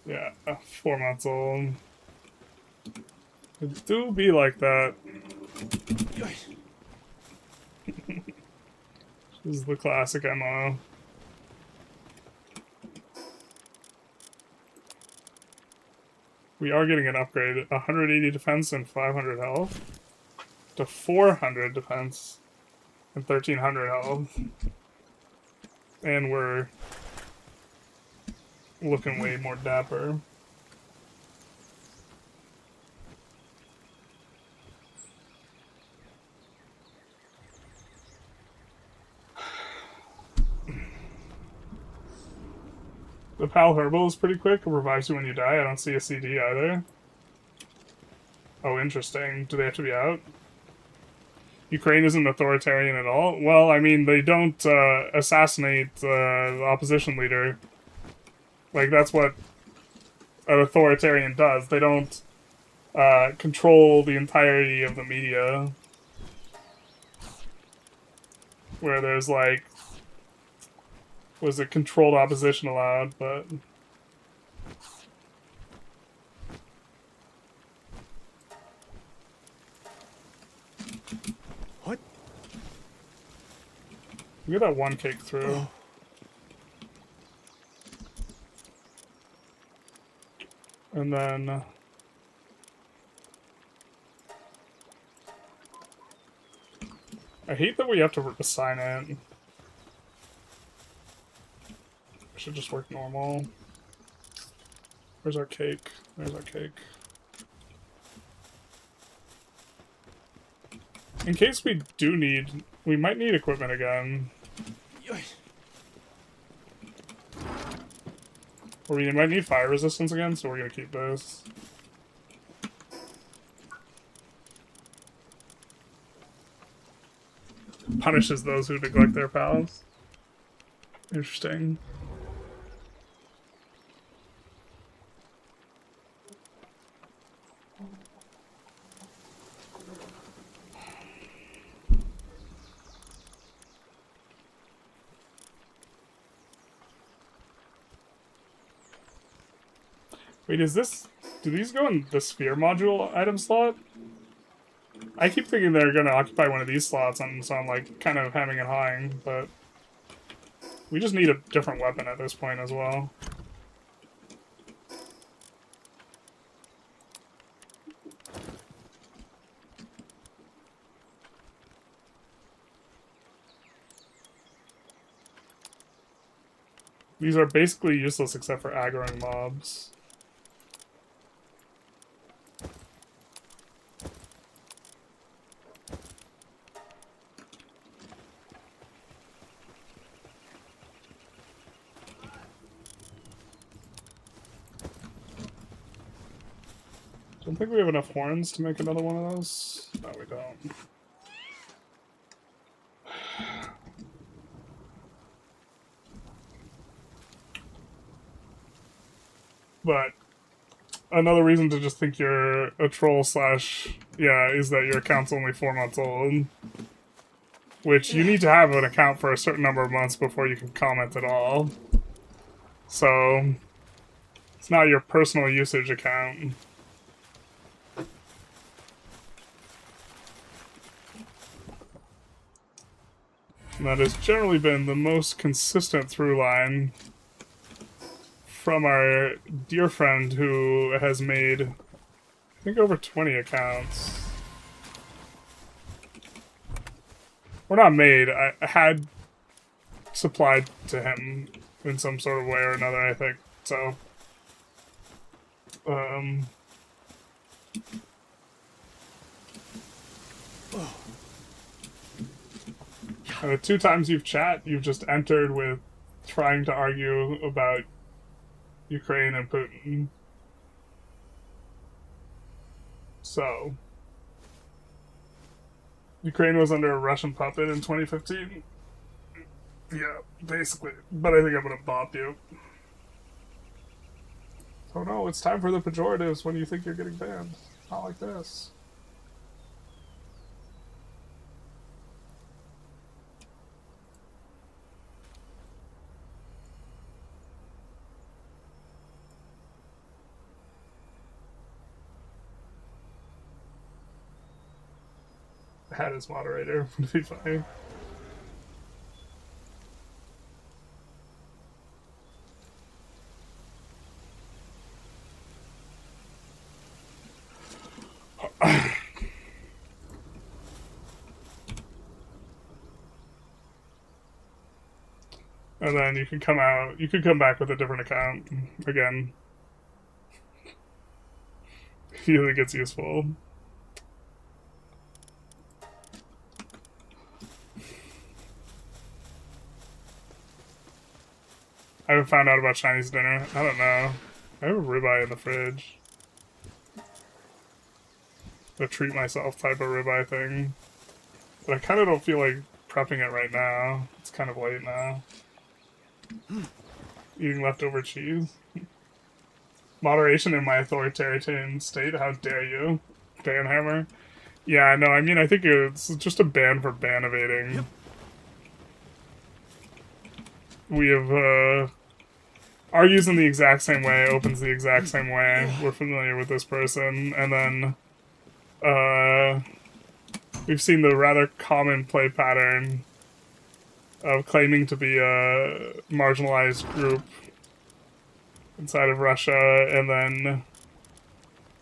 Yeah, 4 months old. It do be like that. This is the classic MO. We are getting an upgrade. 180 defense and 500 health. To 400 defense and 1300 health. And we're looking way more dapper. The Pal Herbal is pretty quick. It revives you when you die. I don't see a CD either. Oh, interesting. Do they have to be out? Ukraine isn't authoritarian at all? Well, I mean, they don't assassinate the opposition leader. Like, that's what an authoritarian does. They don't control the entirety of the media. Where there's, like, was it controlled opposition allowed, but... What? We get that one cake through. And then... I hate that we have to assign it. Should just work normal. Where's our cake? There's our cake. In case we do need... We might need equipment again. Or we might need fire resistance again, so we're gonna keep this. Punishes those who neglect their pals. Interesting. Wait, is this... Do these go in the sphere module item slot? I keep thinking they're gonna occupy one of these slots, and so I'm like kind of having and hawing, but we just need a different weapon at this point as well. These are basically useless except for aggroing mobs. Don't think we have enough horns to make another one of those. No, we don't. But another reason to just think you're a troll slash, yeah, is that your account's only 4 months old. Which you need to have an account for a certain number of months before you can comment at all. So, it's not your personal usage account. And that has generally been the most consistent through line from our dear friend who has made, I think, over 20 accounts. Or not made, I had supplied to him in some sort of way or another, I think. So, and the 2 times you've chat, you've just entered with trying to argue about Ukraine and Putin. So, Ukraine was under a Russian puppet in 2015. Yeah, basically. But I think I'm gonna bop you. Oh no, it's time for the pejoratives when you think you're getting banned. Not like this. Had his moderator would be funny. And then you can come out, you can come back with a different account again. If you think it's useful. I haven't found out about Chinese dinner. I don't know. I have a ribeye in the fridge. A treat myself type of ribeye thing. But I kind of don't feel like prepping it right now. It's kind of late now. Eating leftover cheese. Moderation in my authoritarian state. How dare you, Banhammer? Yeah, no, I mean, I think it's just a ban for ban evading. We have, argues in the exact same way, opens the exact same way. We're familiar with this person. And then, we've seen the rather common play pattern of claiming to be a marginalized group inside of Russia and then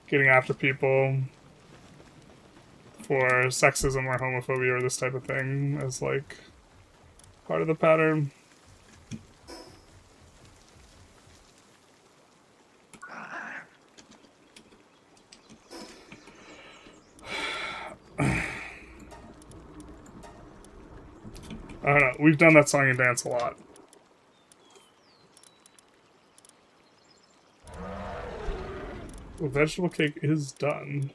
getting after people for sexism or homophobia or this type of thing as, like, part of the pattern. I don't know. We've done that song and dance a lot. The vegetable cake is done.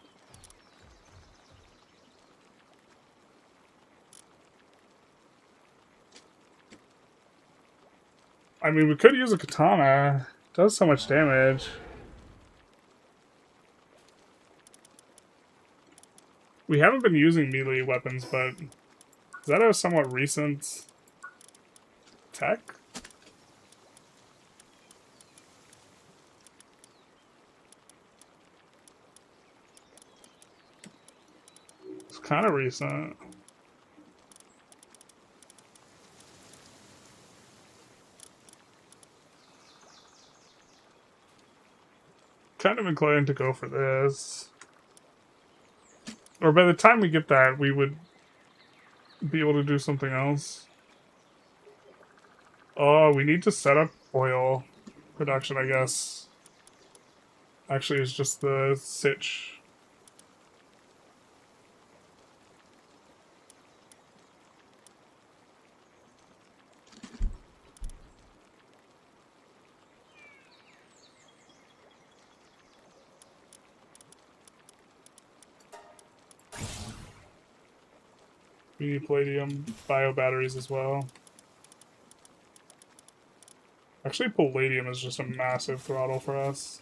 I mean, we could use a katana. It does so much damage. We haven't been using melee weapons, but is that a somewhat recent tech? kind of recent. Kind of inclined to go for this. Or by the time we get that, we would be able to do something else. Oh, we need to set up oil production, I guess. Actually, it's just the sitch. We need palladium bio batteries as well. Actually, palladium is just a massive throttle for us.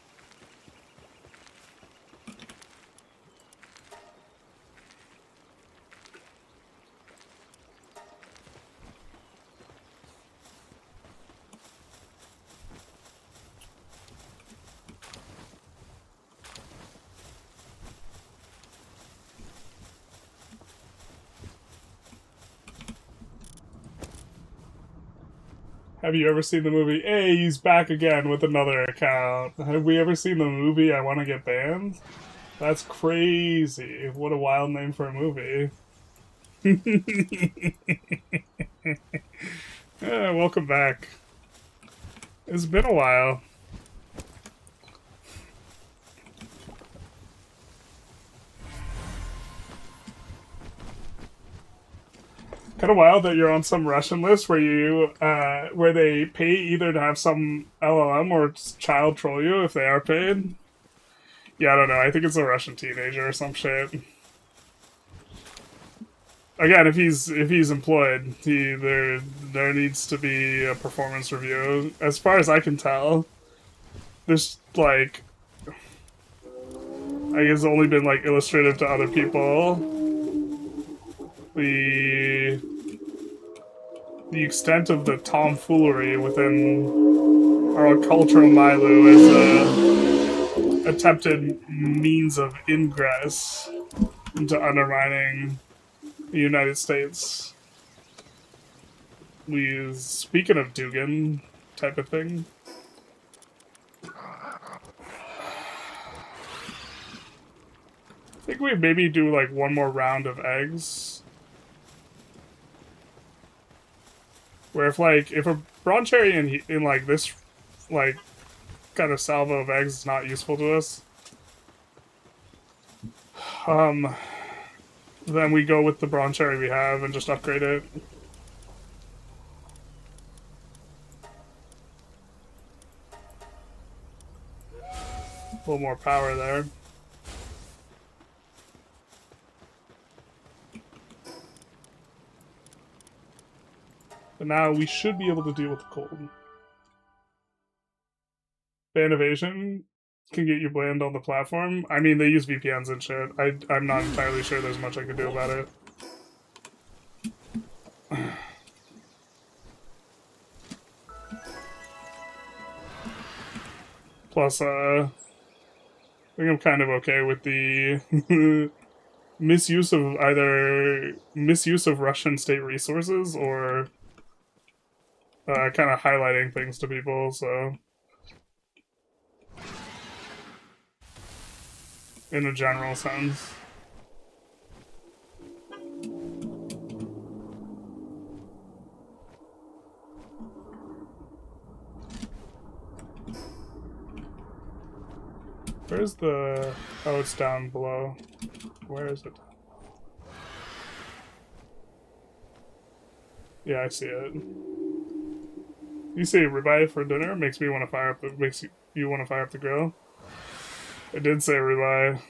Have you ever seen the movie? Hey, he's back again with another account. Have we ever seen the movie I Want to Get Banned? That's crazy. What a wild name for a movie. Yeah, welcome back. It's been a while. Kind of wild that you're on some Russian list where you where they pay either to have some LLM or child troll you if they are paid. Yeah, I don't know. I think it's a Russian teenager or some shit. Again, if he's employed, there needs to be a performance review. As far as I can tell, there's like I guess only been like illustrative to other people. The extent of the tomfoolery within our cultural milieu is a attempted means of ingress into undermining the United States. Speaking of Dugan type of thing. I think we maybe do like one more round of eggs. Where if a brawn cherry in like this like kind of salvo of eggs is not useful to us, then we go with the brawn cherry we have and just upgrade it. A little more power there. But now we should be able to deal with the cold. Ban evasion can get you banned on the platform. I mean, they use VPNs and shit. I'm not entirely sure there's much I can do about it. Plus, I think I'm kind of okay with the misuse of Russian state resources or kind of highlighting things to people, so in a general sense. Where's the... Oh, it's down below. Where is it? Yeah, I see it. You say ribeye for dinner makes me want to fire up the want to fire up the grill. It did say ribeye.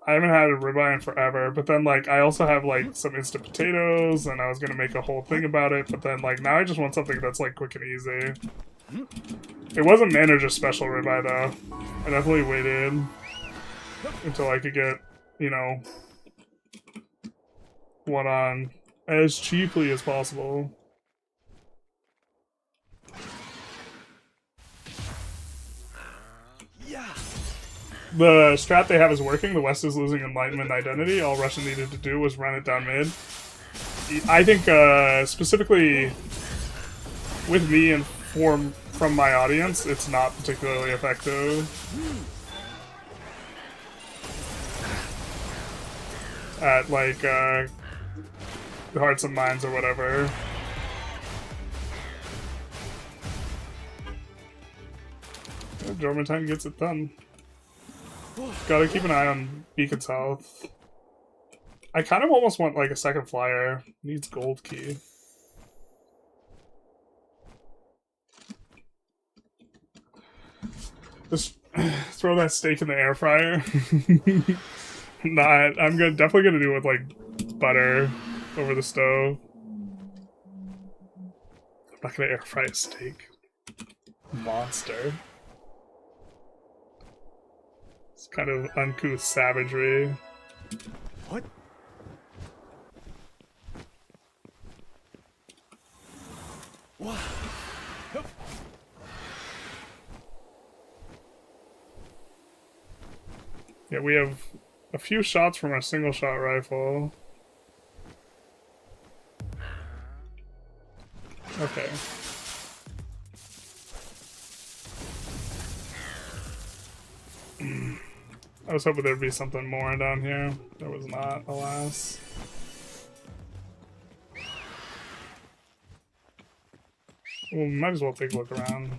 I haven't had a ribeye in forever, but then like I also have like some instant potatoes, and I was gonna make a whole thing about it, but then like now I just want something that's like quick and easy. It wasn't manager special ribeye though. I definitely waited until I could get, you know, one on as cheaply as possible. the strat they have is working. The West is losing Enlightenment identity. All Russia needed to do was run it down mid. I think specifically with me and from my audience, it's not particularly effective. At like Hearts and Minds or whatever. Jormungand gets it done. Gotta keep an eye on Beacon's health. I kind of almost want like a second flyer. Needs gold key. Just throw that steak in the air fryer. I'm definitely gonna do it with like butter over the stove. I'm not gonna air fry a steak. Monster. It's kind of uncouth savagery. What? Wow. Yeah, we have a few shots from our single shot rifle. Okay. I was hoping there'd be something more down here. There was not, alas. Well, we might as well take a look around.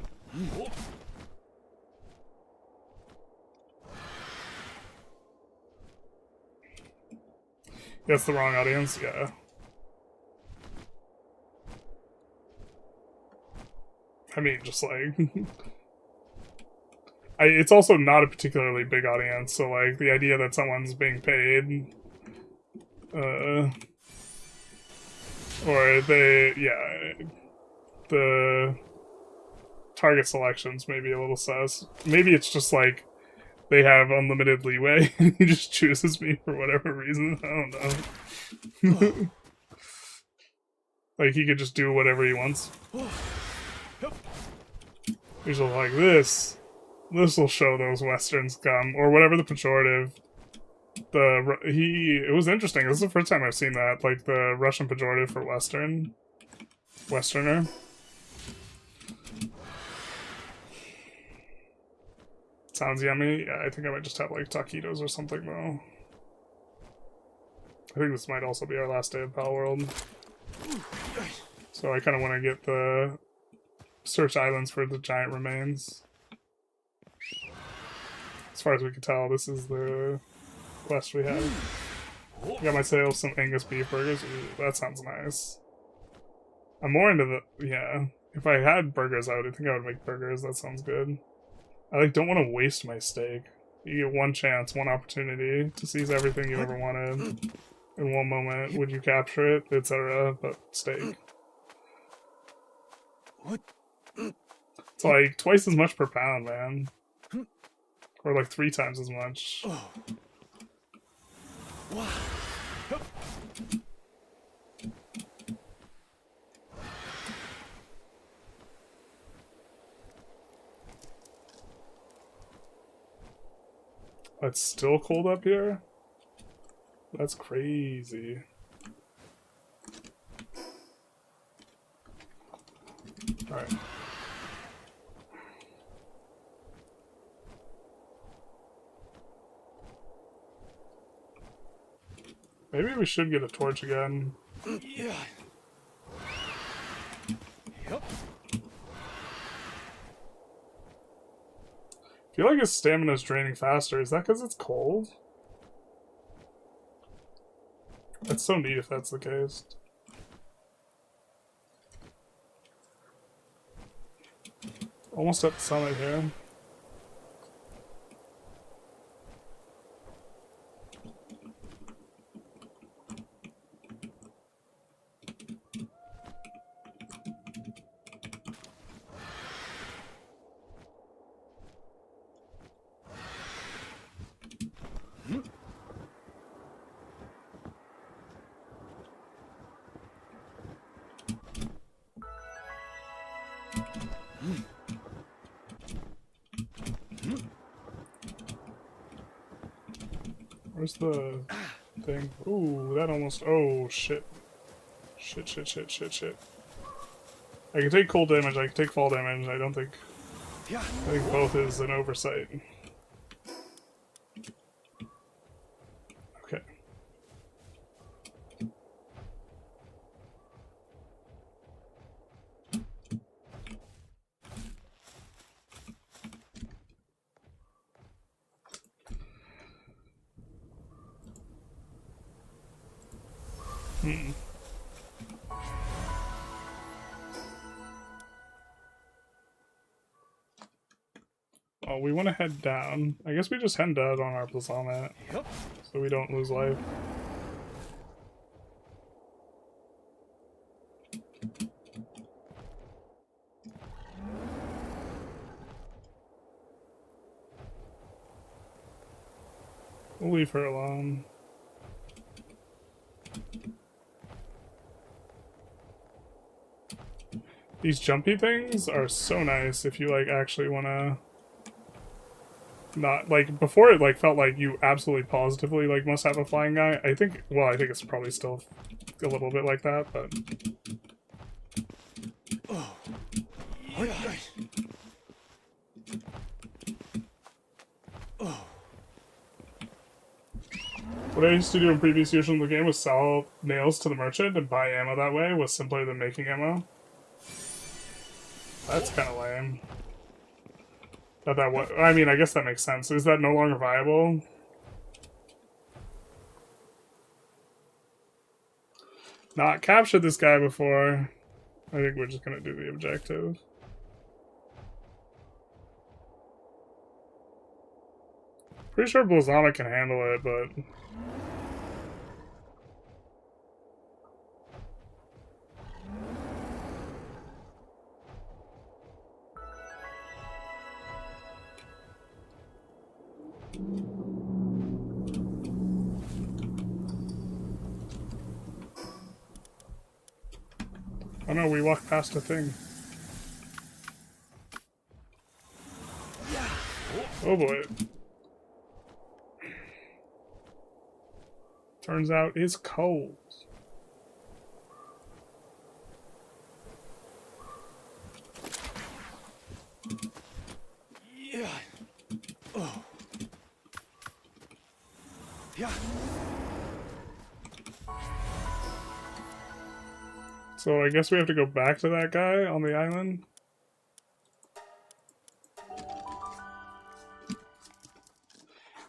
That's the wrong audience, yeah. I mean, just like... it's also not a particularly big audience, so like, the idea that someone's being paid... or they... yeah... the... target selections may be a little sus. Maybe it's just like, they have unlimited leeway, and he just chooses me for whatever reason. I don't know. Like, he could just do whatever he wants. He's just like, this will show those Westerns come, or whatever the pejorative. It was interesting. This is the first time I've seen that, like the Russian pejorative for Westerner. Sounds yummy. Yeah, I think I might just have like taquitos or something though. I think this might also be our last day of Palworld. So I kind of want to get the search islands for the giant remains. As far as we can tell, this is the quest we have. Got myself some Angus beef burgers. Ooh, that sounds nice. I'm more into the... yeah. If I had burgers, I think I would make burgers. That sounds good. I like don't want to waste my steak. You get one chance, one opportunity to seize everything you ever wanted. In one moment, would you capture it, etc. But steak. What? It's like twice as much per pound, man. Or like 3 times as much. Oh. Wow. It's still cold up here? That's crazy. Alright. Maybe we should get a torch again. Yeah. Yep. I feel like his stamina is draining faster. Is that because it's cold? That's so neat if that's the case. Almost at the summit here. Where's the thing? Ooh, that almost... Oh, shit. Shit. I can take cold damage, I can take fall damage, I don't think... Yeah. I think both is an oversight. Okay. Oh, we want to head down. I guess we just head down on our Blazama, Yep. so we don't lose life. We'll leave her alone. These jumpy things are so nice if you, like, actually want to... Not, like, before it, like, felt like you absolutely positively, like, must have a flying guy. I think, well, I think it's probably still a little bit like that, but... Oh. Yeah. Oh. What I used to do in previous versions of the game was sell nails to the merchant and buy ammo that way was simpler than making ammo. That's kind of lame. I mean, I guess that makes sense. Is that no longer viable? Not captured this guy before. I think we're just gonna do the objective. Pretty sure Blazama can handle it, but... Oh no, we walked past a thing. Oh boy. Turns out it's cold. Yeah. Oh. Yeah. So I guess we have to go back to that guy on the island.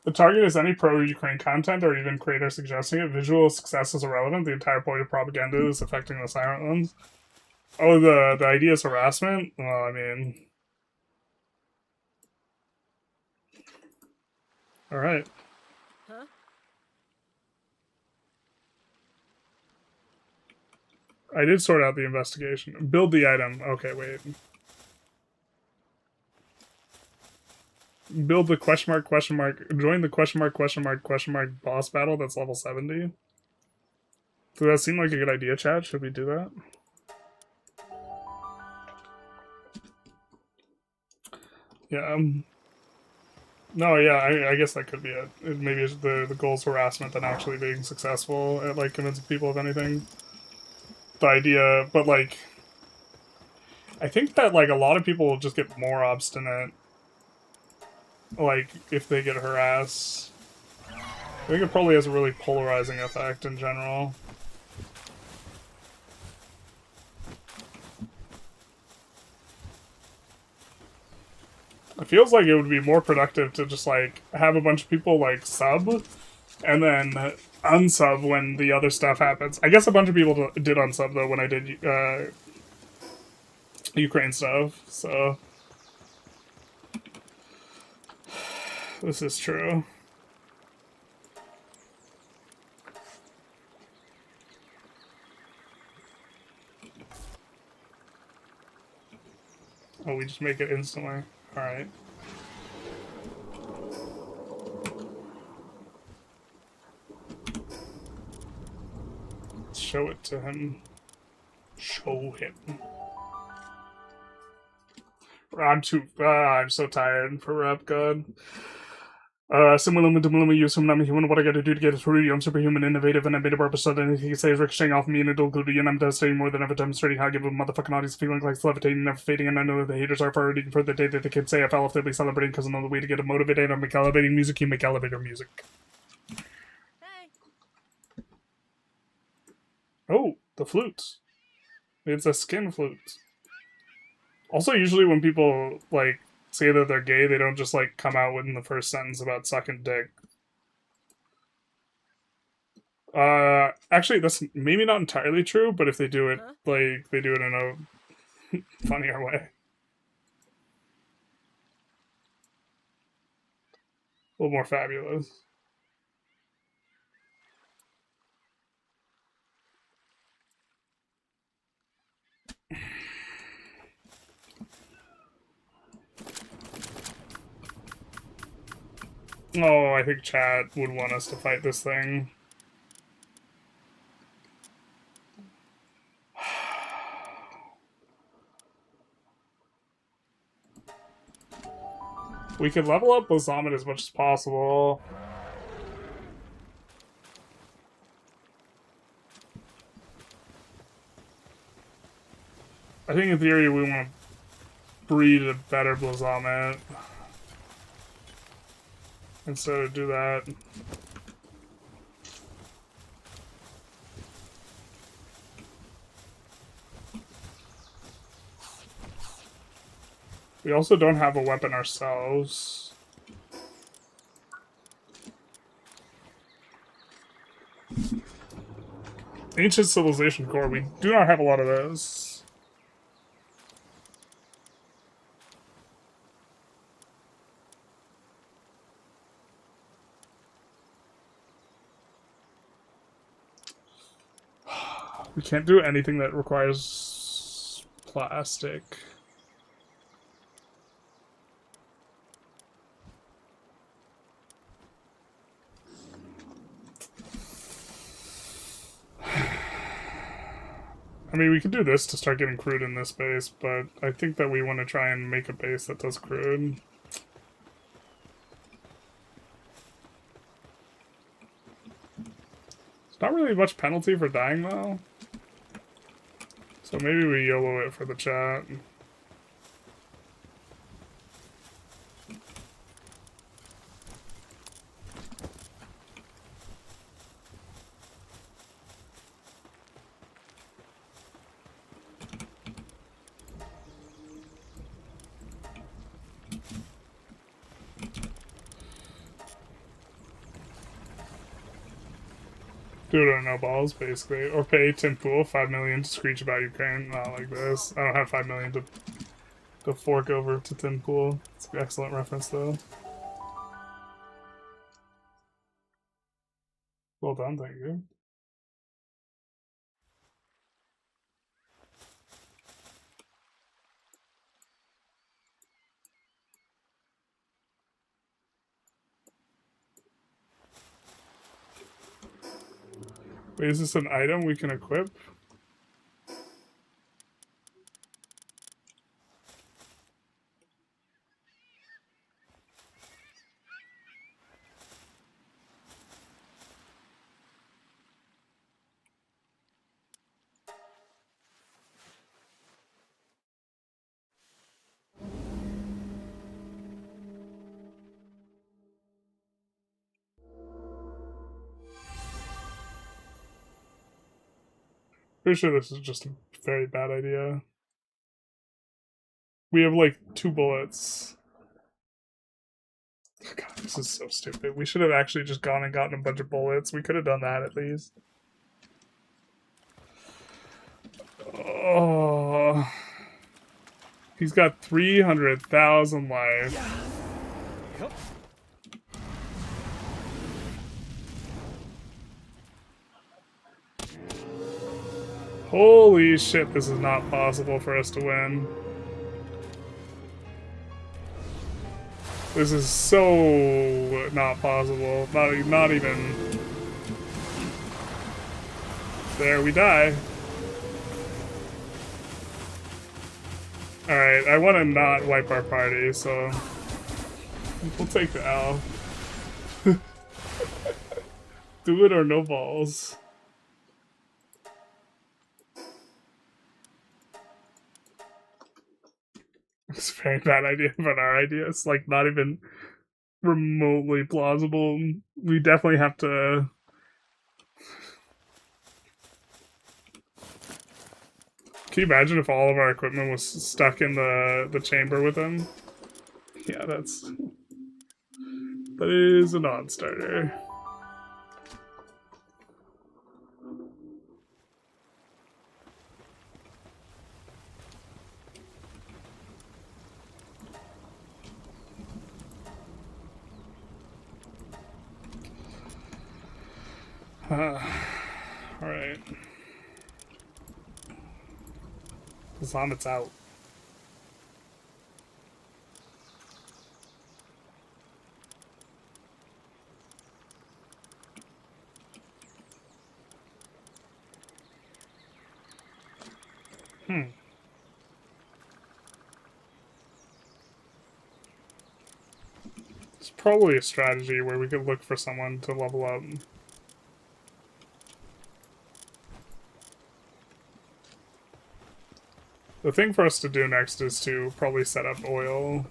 The target is any pro-Ukraine content or even creator suggesting it. Visual success is irrelevant. The entire point of propaganda is affecting the silent ones. Oh, the idea is harassment? Well, I mean... Alright. Huh? I did sort out the investigation. Build the item. Okay, wait. Build the question mark, join the question mark boss battle that's level 70. Does that seem like a good idea, chat? Should we do that? Yeah, no, yeah, I guess that could be it. Maybe it's the goal's harassment than actually being successful at, like, convincing people of anything. The idea, but, like... I think that, like, a lot of people will just get more obstinate, like, if they get harassed. I think it probably has a really polarizing effect in general. It feels like it would be more productive to just, like, have a bunch of people, like, sub, and then unsub when the other stuff happens. I guess a bunch of people did unsub, though, when I did Ukraine stuff, so... This is true. Oh, we just make it instantly. Alright. Show it to him. Show him. I'm so tired for Rep God. Simulum dumulum usum I'm human, what I gotta do to get it through. I'm superhuman, innovative, and I made a purpose so that anything you say is ricocheting off me and it'll glue you, and I'm devastating more than ever, demonstrating how I give a motherfucking audience feeling like levitating, never fading, and I know that the haters are already for the day that the kids say I fell off, they'll be celebrating because I know the way to get them motivated. I'm elevating music, you make elevator music. Hey. Oh, the flute. It's a skin flute. Also, usually when people, like, say that they're gay, they don't just, like, come out within the first sentence about sucking dick. Actually, that's maybe not entirely true, but if they do it, Huh? like, they do it in a funnier way. A little more fabulous. Oh, I think chat would want us to fight this thing. We could level up Blazomet as much as possible. I think in theory we want to breed a better Blazomet. Instead of do that. We also don't have a weapon ourselves. Ancient Civilization Core, we do not have a lot of those. We can't do anything that requires plastic. I mean, we could do this to start getting crude in this base, but I think that we want to try and make a base that does crude. It's not really much penalty for dying, though. So maybe we YOLO it for the chat. Do it on no balls, basically. Or pay Tim Pool $5 million to screech about Ukraine. Not like this. I don't have $5 million to fork over to Tim Pool. It's an excellent reference, though. Well done, thank you. Wait, is this an item we can equip? Pretty sure this is just a very bad idea. We have like 2 bullets. God, this is so stupid. We should have actually just gone and gotten a bunch of bullets. We could have done that at least. Oh. He's got 300,000 life. Yup. Holy shit, this is not possible for us to win. This is so not possible. Not even. There, we die. Alright, I want to not wipe our party, so we'll take the L. Do it or no balls. It's a very bad idea, but our idea is like not even remotely plausible. We definitely have to. Can you imagine if all of our equipment was stuck in the chamber with him? Yeah, that is a non-starter. Alright. The Zombit's out. It's probably a strategy where we could look for someone to level up. The thing for us to do next is to probably set up oil.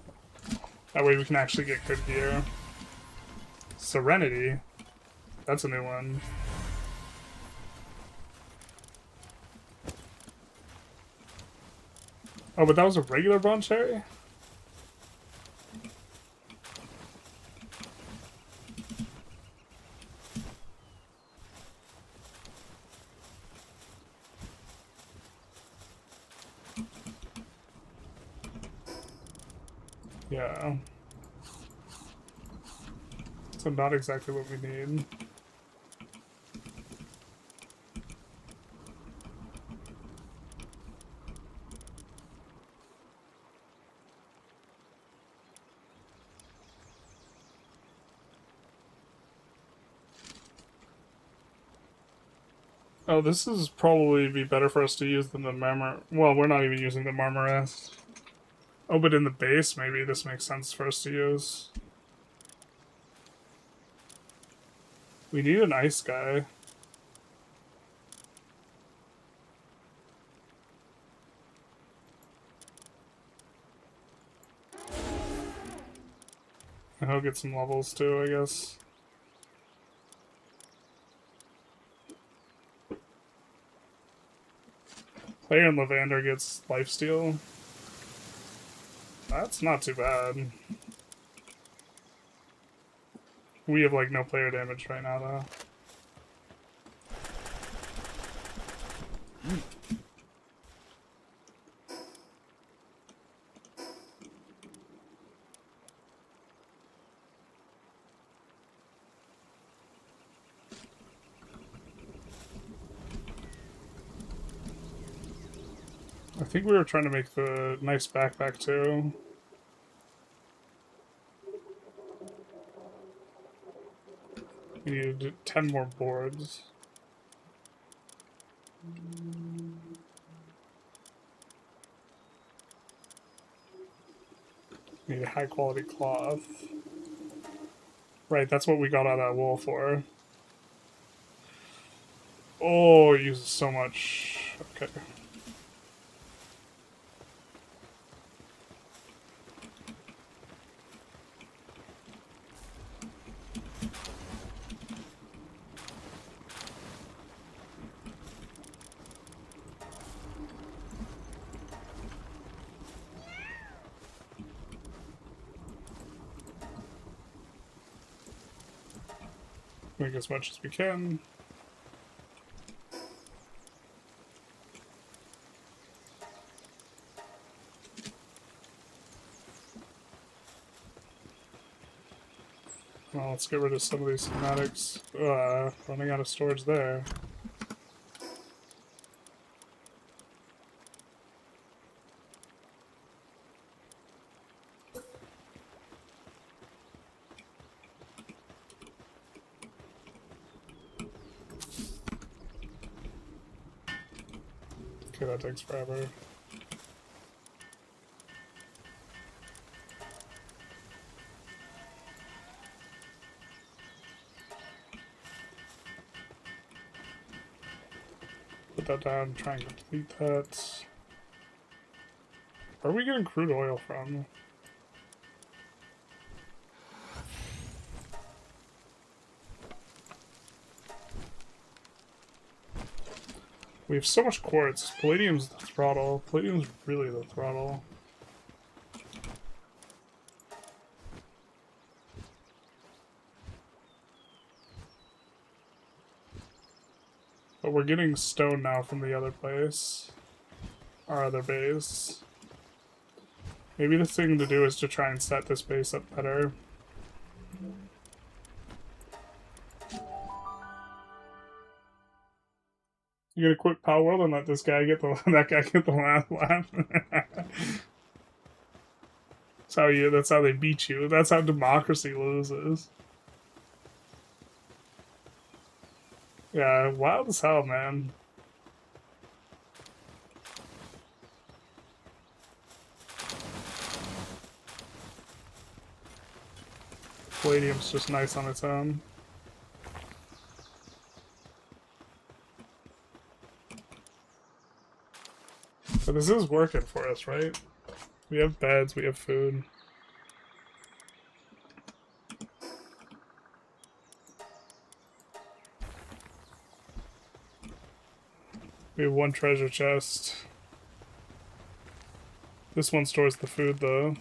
That way we can actually get good gear. Serenity. That's a new one. Oh, but that was a regular bone cherry? Yeah. So not exactly what we need. Oh, this is probably be better for us to use than the marmor. Well, we're not even using the marmorass. Oh, but in the base, maybe this makes sense for us to use. We need an ice guy. And he'll get some levels too, I guess. Player and Lavander gets lifesteal. That's not too bad. We have like no player damage right now though. I think we were trying to make the nice backpack too. We need 10 more boards. We need a high quality cloth. Right, that's what we got out of that wool for. Oh, it uses so much. Okay. Make as much as we can. Well, let's get rid of some of these schematics. Running out of storage there. Okay, that takes forever. that down, try and complete that. Where are we getting crude oil from? We have so much quartz. Palladium's the throttle. Palladium's really the throttle. But we're getting stone now from the other place. Our other base. Maybe the thing to do is to try and set this base up better. You gonna quit Palworld and let this guy get the that guy get the last laugh? That's how they beat you. That's how democracy loses. Yeah, wild as hell, man. Palladium's just nice on its own. But this is working for us, right? We have beds, we have food. We have one treasure chest. This one stores the food, though.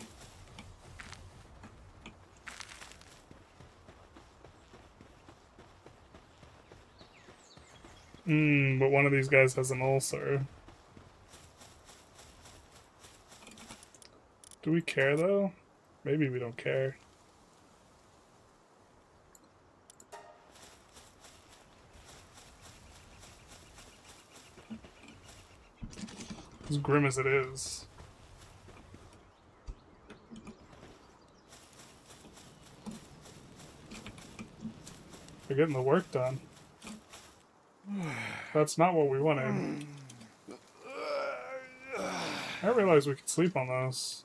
But one of these guys has an ulcer. Do we care, though? Maybe we don't care. As grim as it is. We're getting the work done. That's not what we wanted. I didn't realize we could sleep on those.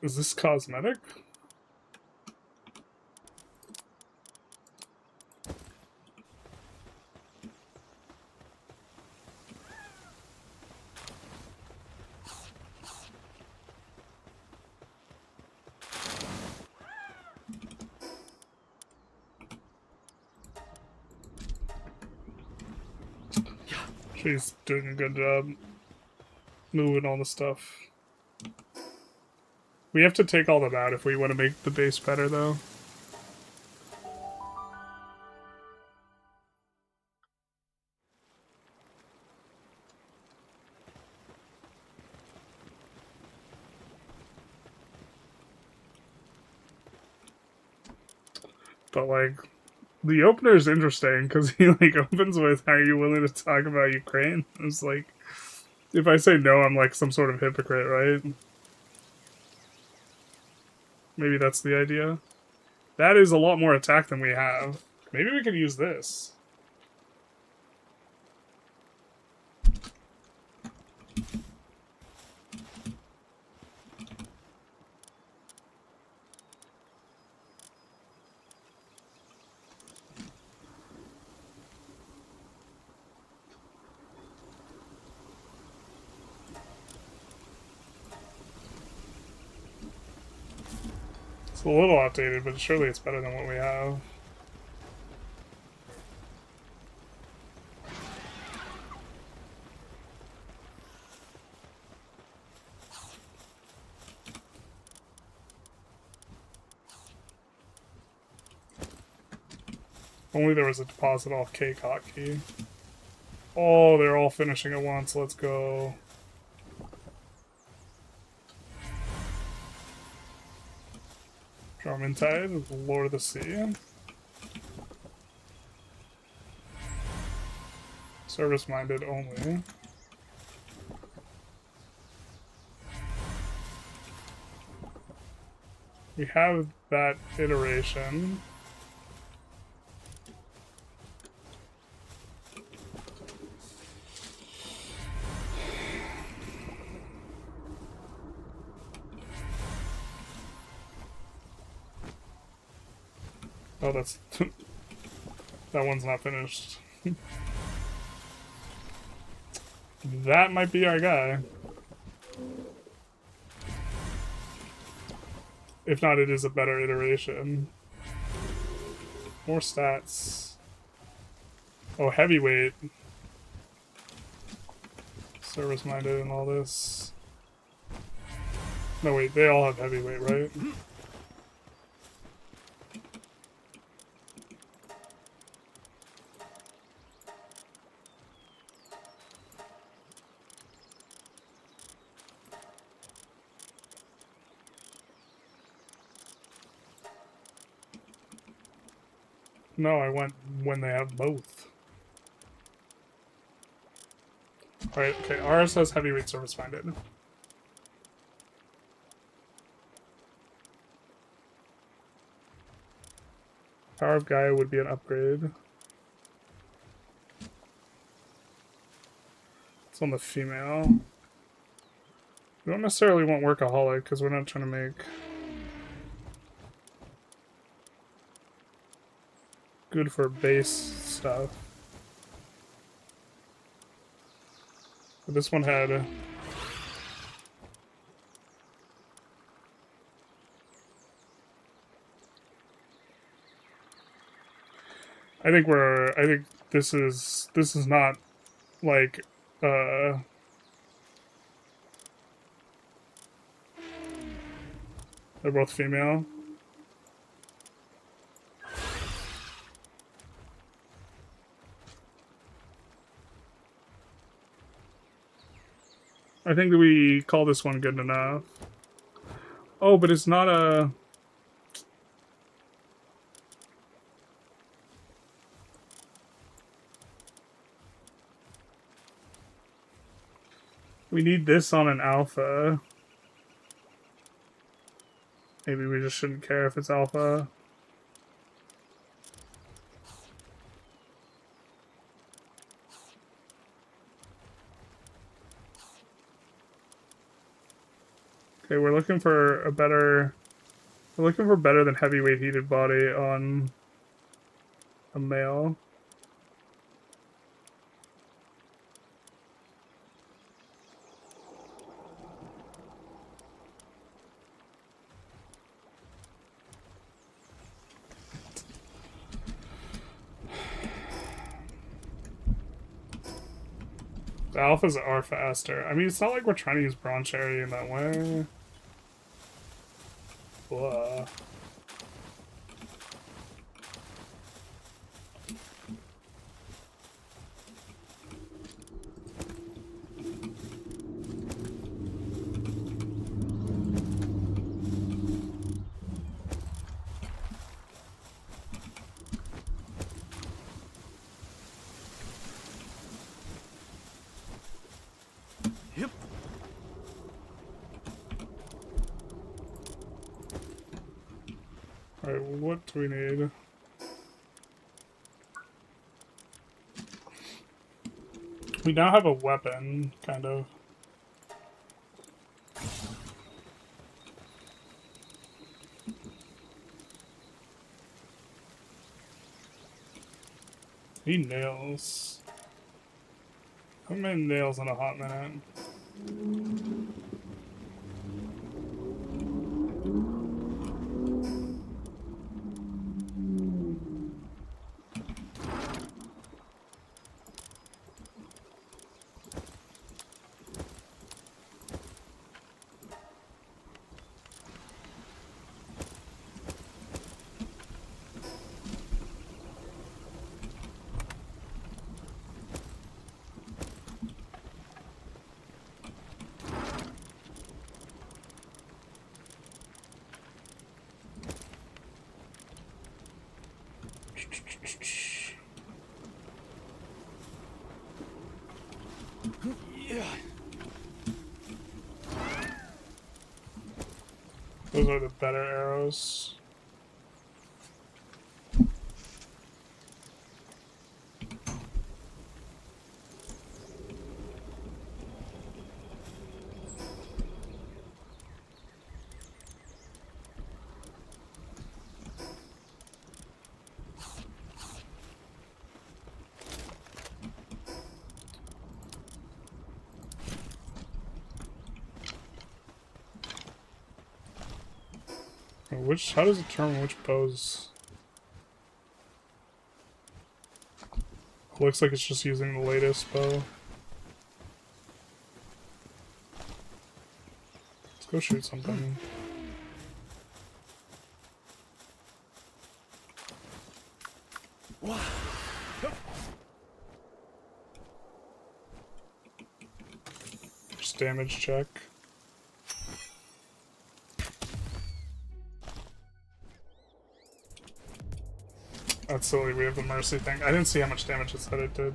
Is this cosmetic? She's doing a good job moving all the stuff. We have to take all that out if we want to make the base better, though. But, like, the opener is interesting because he, like, opens with, "Are you willing to talk about Ukraine?" It's like, if I say no, I'm like some sort of hypocrite, right? Maybe that's the idea. That is a lot more attack than we have. Maybe we could use this. It's a little outdated, but surely it's better than what we have. Only there was a deposit off cake hotkey. Oh, they're all finishing at once. Let's go. Drummintide, Lord of the Sea. Service-minded only. We have that iteration. Oh, that's that one's not finished. That might be our guy. If not, it is a better iteration. More stats. Oh, heavyweight. Service-minded and all this. No, wait, they all have heavyweight, right? No, I went when they have both. Alright, okay, ours has heavyweight service-minded. Power of Gaia would be an upgrade. It's on the female. We don't necessarily want Workaholic, because we're not trying to make good for base stuff. But this one had... I think this is not like they're both female. I think that we call this one good enough. Oh, but it's not a... We need this on an alpha. Maybe we just shouldn't care if it's alpha. Okay, we're looking for a better... We're looking for better than heavyweight heated body on a male. The alphas are faster. I mean, it's not like we're trying to use Bronze Cherry in that way. Blah. Yep. Alright, what do we need? We now have a weapon, kind of. Need nails. I haven't made nails in a hot minute. Yeah. Those are the better arrows. How does it determine which bows? It looks like it's just using the latest bow. Let's go shoot something. Just damage check. That's silly, we have the mercy thing. I didn't see how much damage it said it did.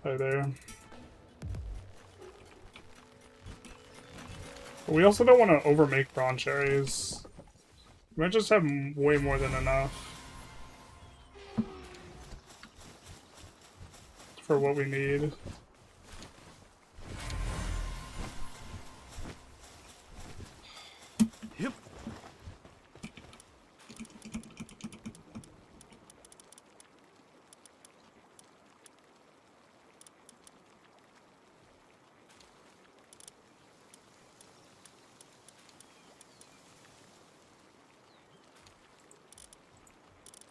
Right there. But we also don't want to overmake bronze cherries. We might just have way more than enough for what we need. Yep.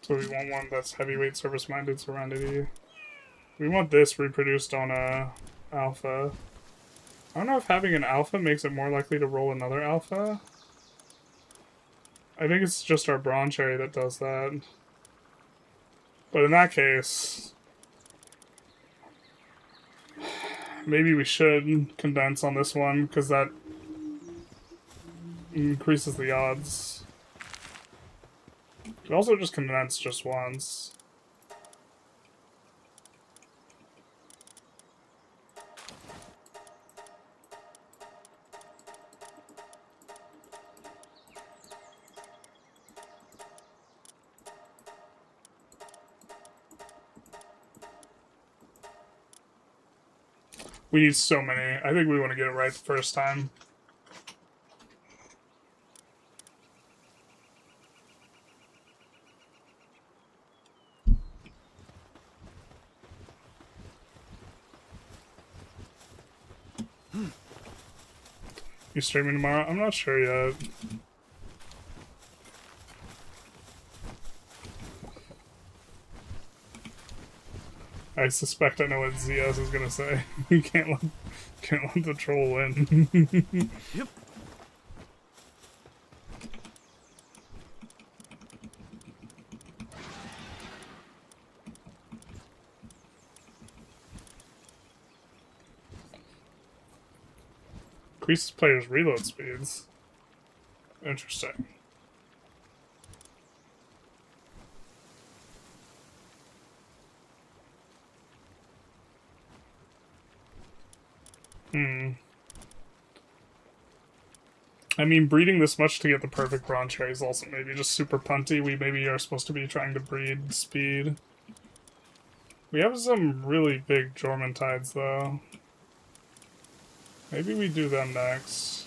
So we want one that's heavyweight service-minded serenity. We want this reproduced on a alpha. I don't know if having an alpha makes it more likely to roll another alpha. I think it's just our bronze cherry that does that. But in that case, maybe we should condense on this one, because that increases the odds. Could also just condense just once. We need so many. I think we want to get it right the first time. You streaming tomorrow? I'm not sure yet. I suspect I know what ZS is gonna say. You can't let the troll win. Yep. Increases players' reload speeds. Interesting. I mean, breeding this much to get the perfect bronze cherry is also maybe just super punty. We maybe are supposed to be trying to breed speed. We have some really big Jormuntides, though. Maybe we do them next.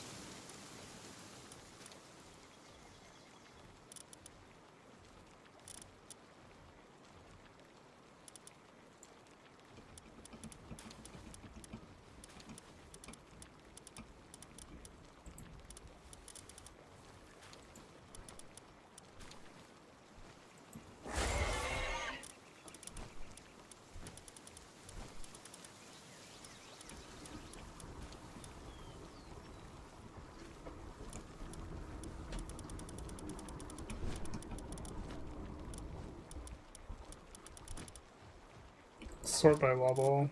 Sort by level.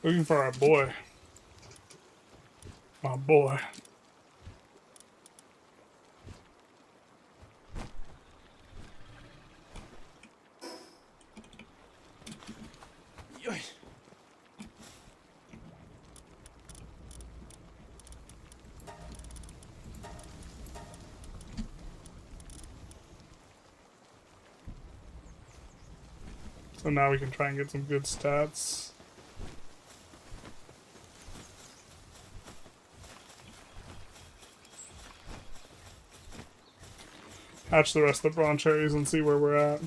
Looking for our boy. My boy. Yoy. So now we can try and get some good stats. hatch the rest of the brawn cherries and see where we're at.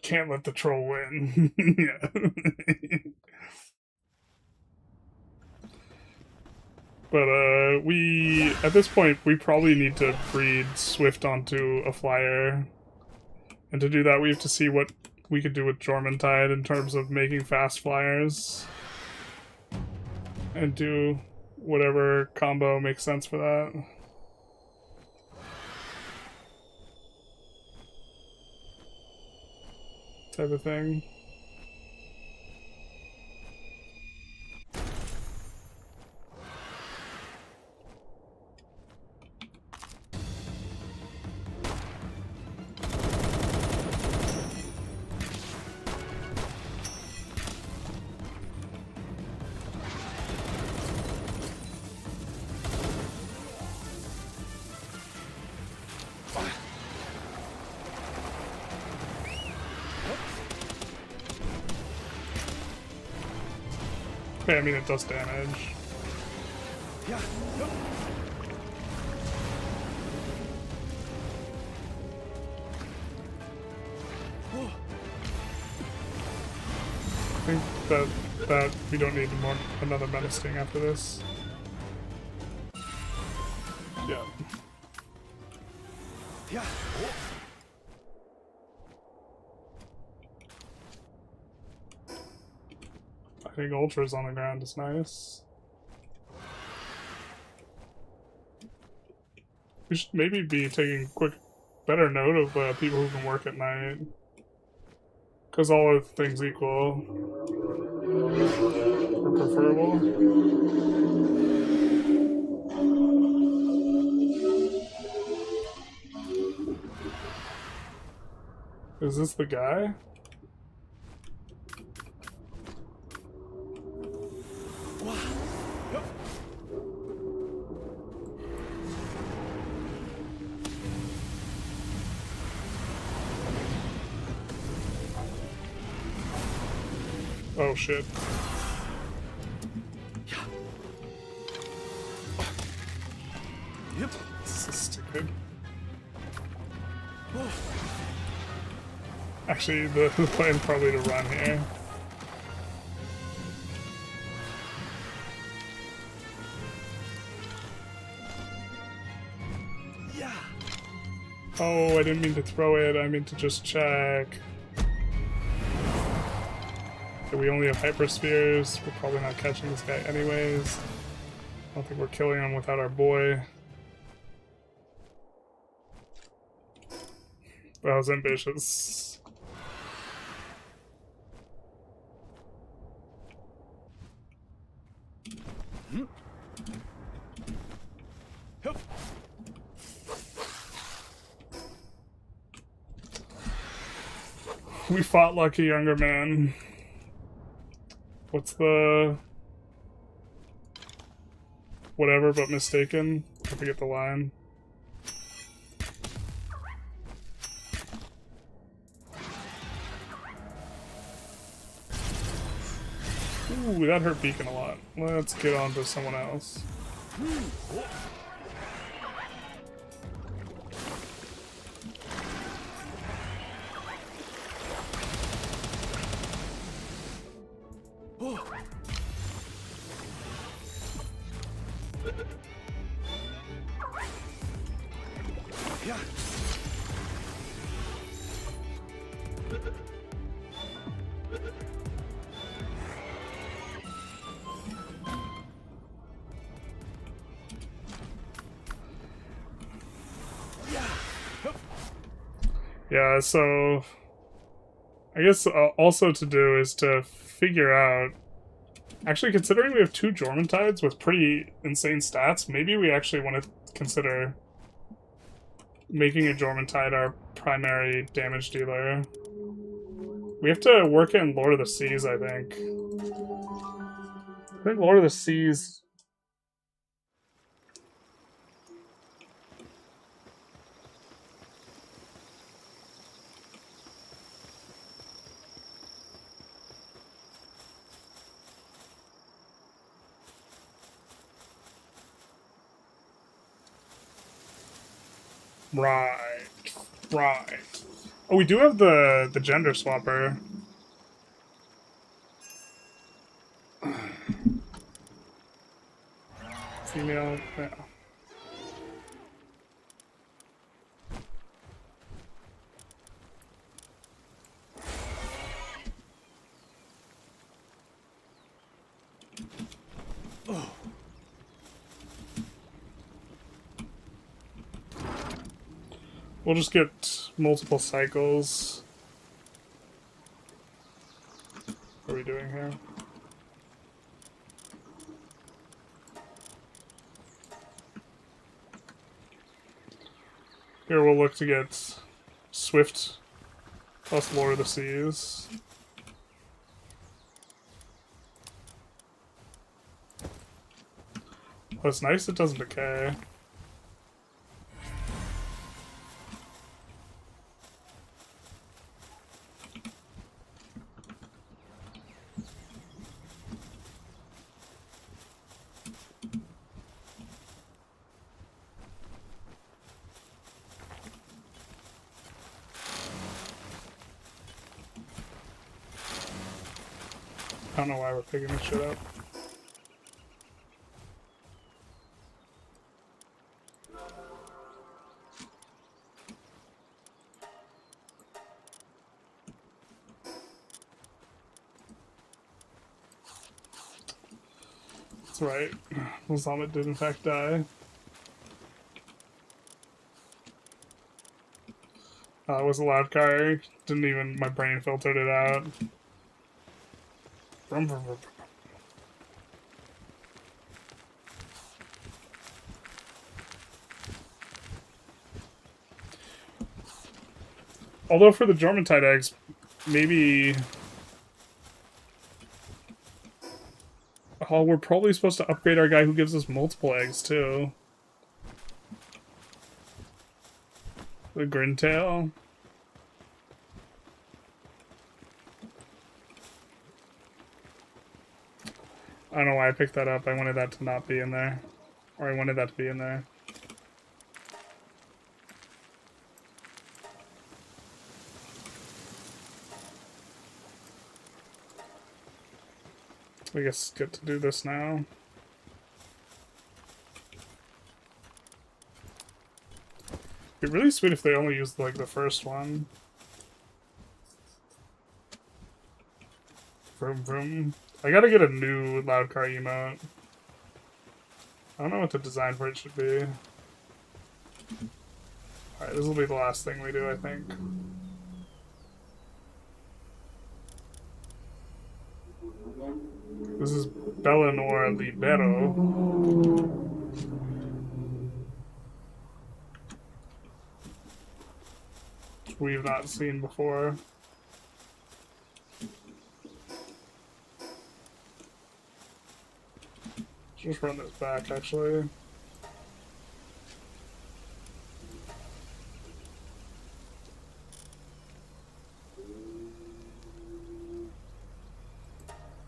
Can't let the troll win. Yeah. But we at this point we probably need to breed Swift onto a flyer, and to do that we have to see what we could do with Jormuntide in terms of making fast flyers, and do whatever combo makes sense for that. Type of thing. Okay, I mean it does damage. Yeah. I think that we don't need another menacing after this. Yeah. Yeah. I think Ultra's on the ground is nice. We should maybe be taking better note of people who can work at night. Because all other things equal are preferable. Is this the guy? Oh shit. Yep. This is stupid. Actually, the plan probably to run here. Yeah. Oh, I didn't mean to throw it, I meant to just check. Okay, we only have hyperspheres. We're probably not catching this guy anyways. I don't think we're killing him without our boy. That was ambitious. Yep. We fought like a younger man. What's the... whatever but mistaken? I forget the line. Ooh, that hurt Beacon a lot. Let's get on to someone else. Yeah. Yeah, so I guess also to do is to figure out, actually considering we have two Jormuntides with pretty insane stats, maybe we actually want to consider making a Jormuntide our primary damage dealer. We have to work in Lord of the Seas, I think. I think Lord of the Seas Right. Right. Oh, we do have the gender swapper. Female. Yeah. We'll just get multiple cycles. What are we doing here? Here we'll look to get Swift plus Lord of the Seas. Oh, it's nice it doesn't decay. I don't know why we're picking this shit up. That's right. Muhammad did in fact die. It was a loud car. Didn't even, my brain filtered it out. Vroom, vroom, vroom. Although for the Jormuntide eggs, maybe... Oh, we're probably supposed to upgrade our guy who gives us multiple eggs, too. The Grintail. I don't know why I picked that up. I wanted that to not be in there. Or I wanted that to be in there. I guess it's good to do this now. It'd be really sweet if they only used, like, the first one. Vroom vroom. I gotta get a new loud car emote. I don't know what the design for it should be. Alright, this will be the last thing we do, I think. This is Bellinor Libero. Which we've not seen before. Just run this back, actually.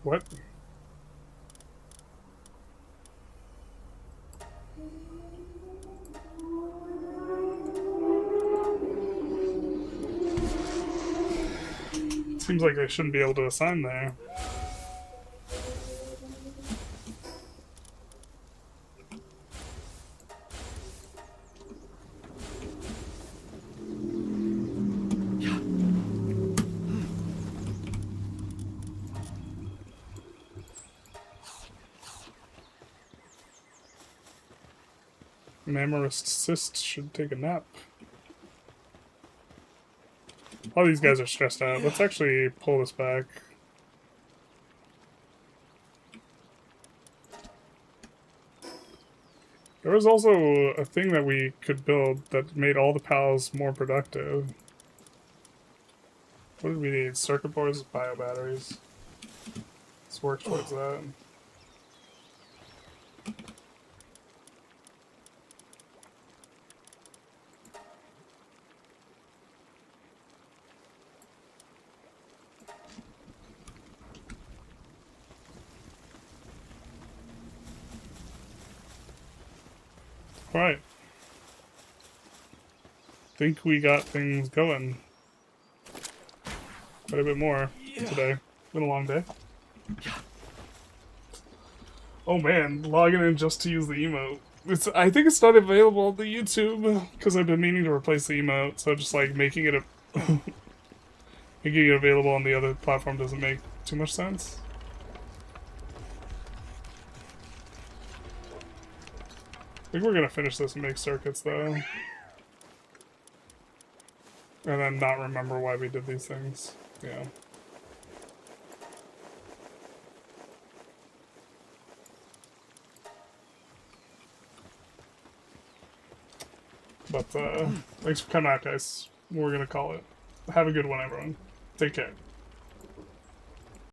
What? Seems like they shouldn't be able to assign there. Mammarist cyst should take a nap. All these guys are stressed out. Let's actually pull this back. There was also a thing that we could build that made all the pals more productive. What did we need? Circuit boards, bio batteries. Let's work towards that. Alright. think we got things going quite a bit more today. Been a long day. Oh man, logging in just to use the emote. I think it's not available on the YouTube because I've been meaning to replace the emote, so just like making it making it available on the other platform doesn't make too much sense. I think we're gonna finish this and make circuits though. And then not remember why we did these things. Yeah. But thanks for coming out, guys. We're gonna call it. Have a good one, everyone. Take care.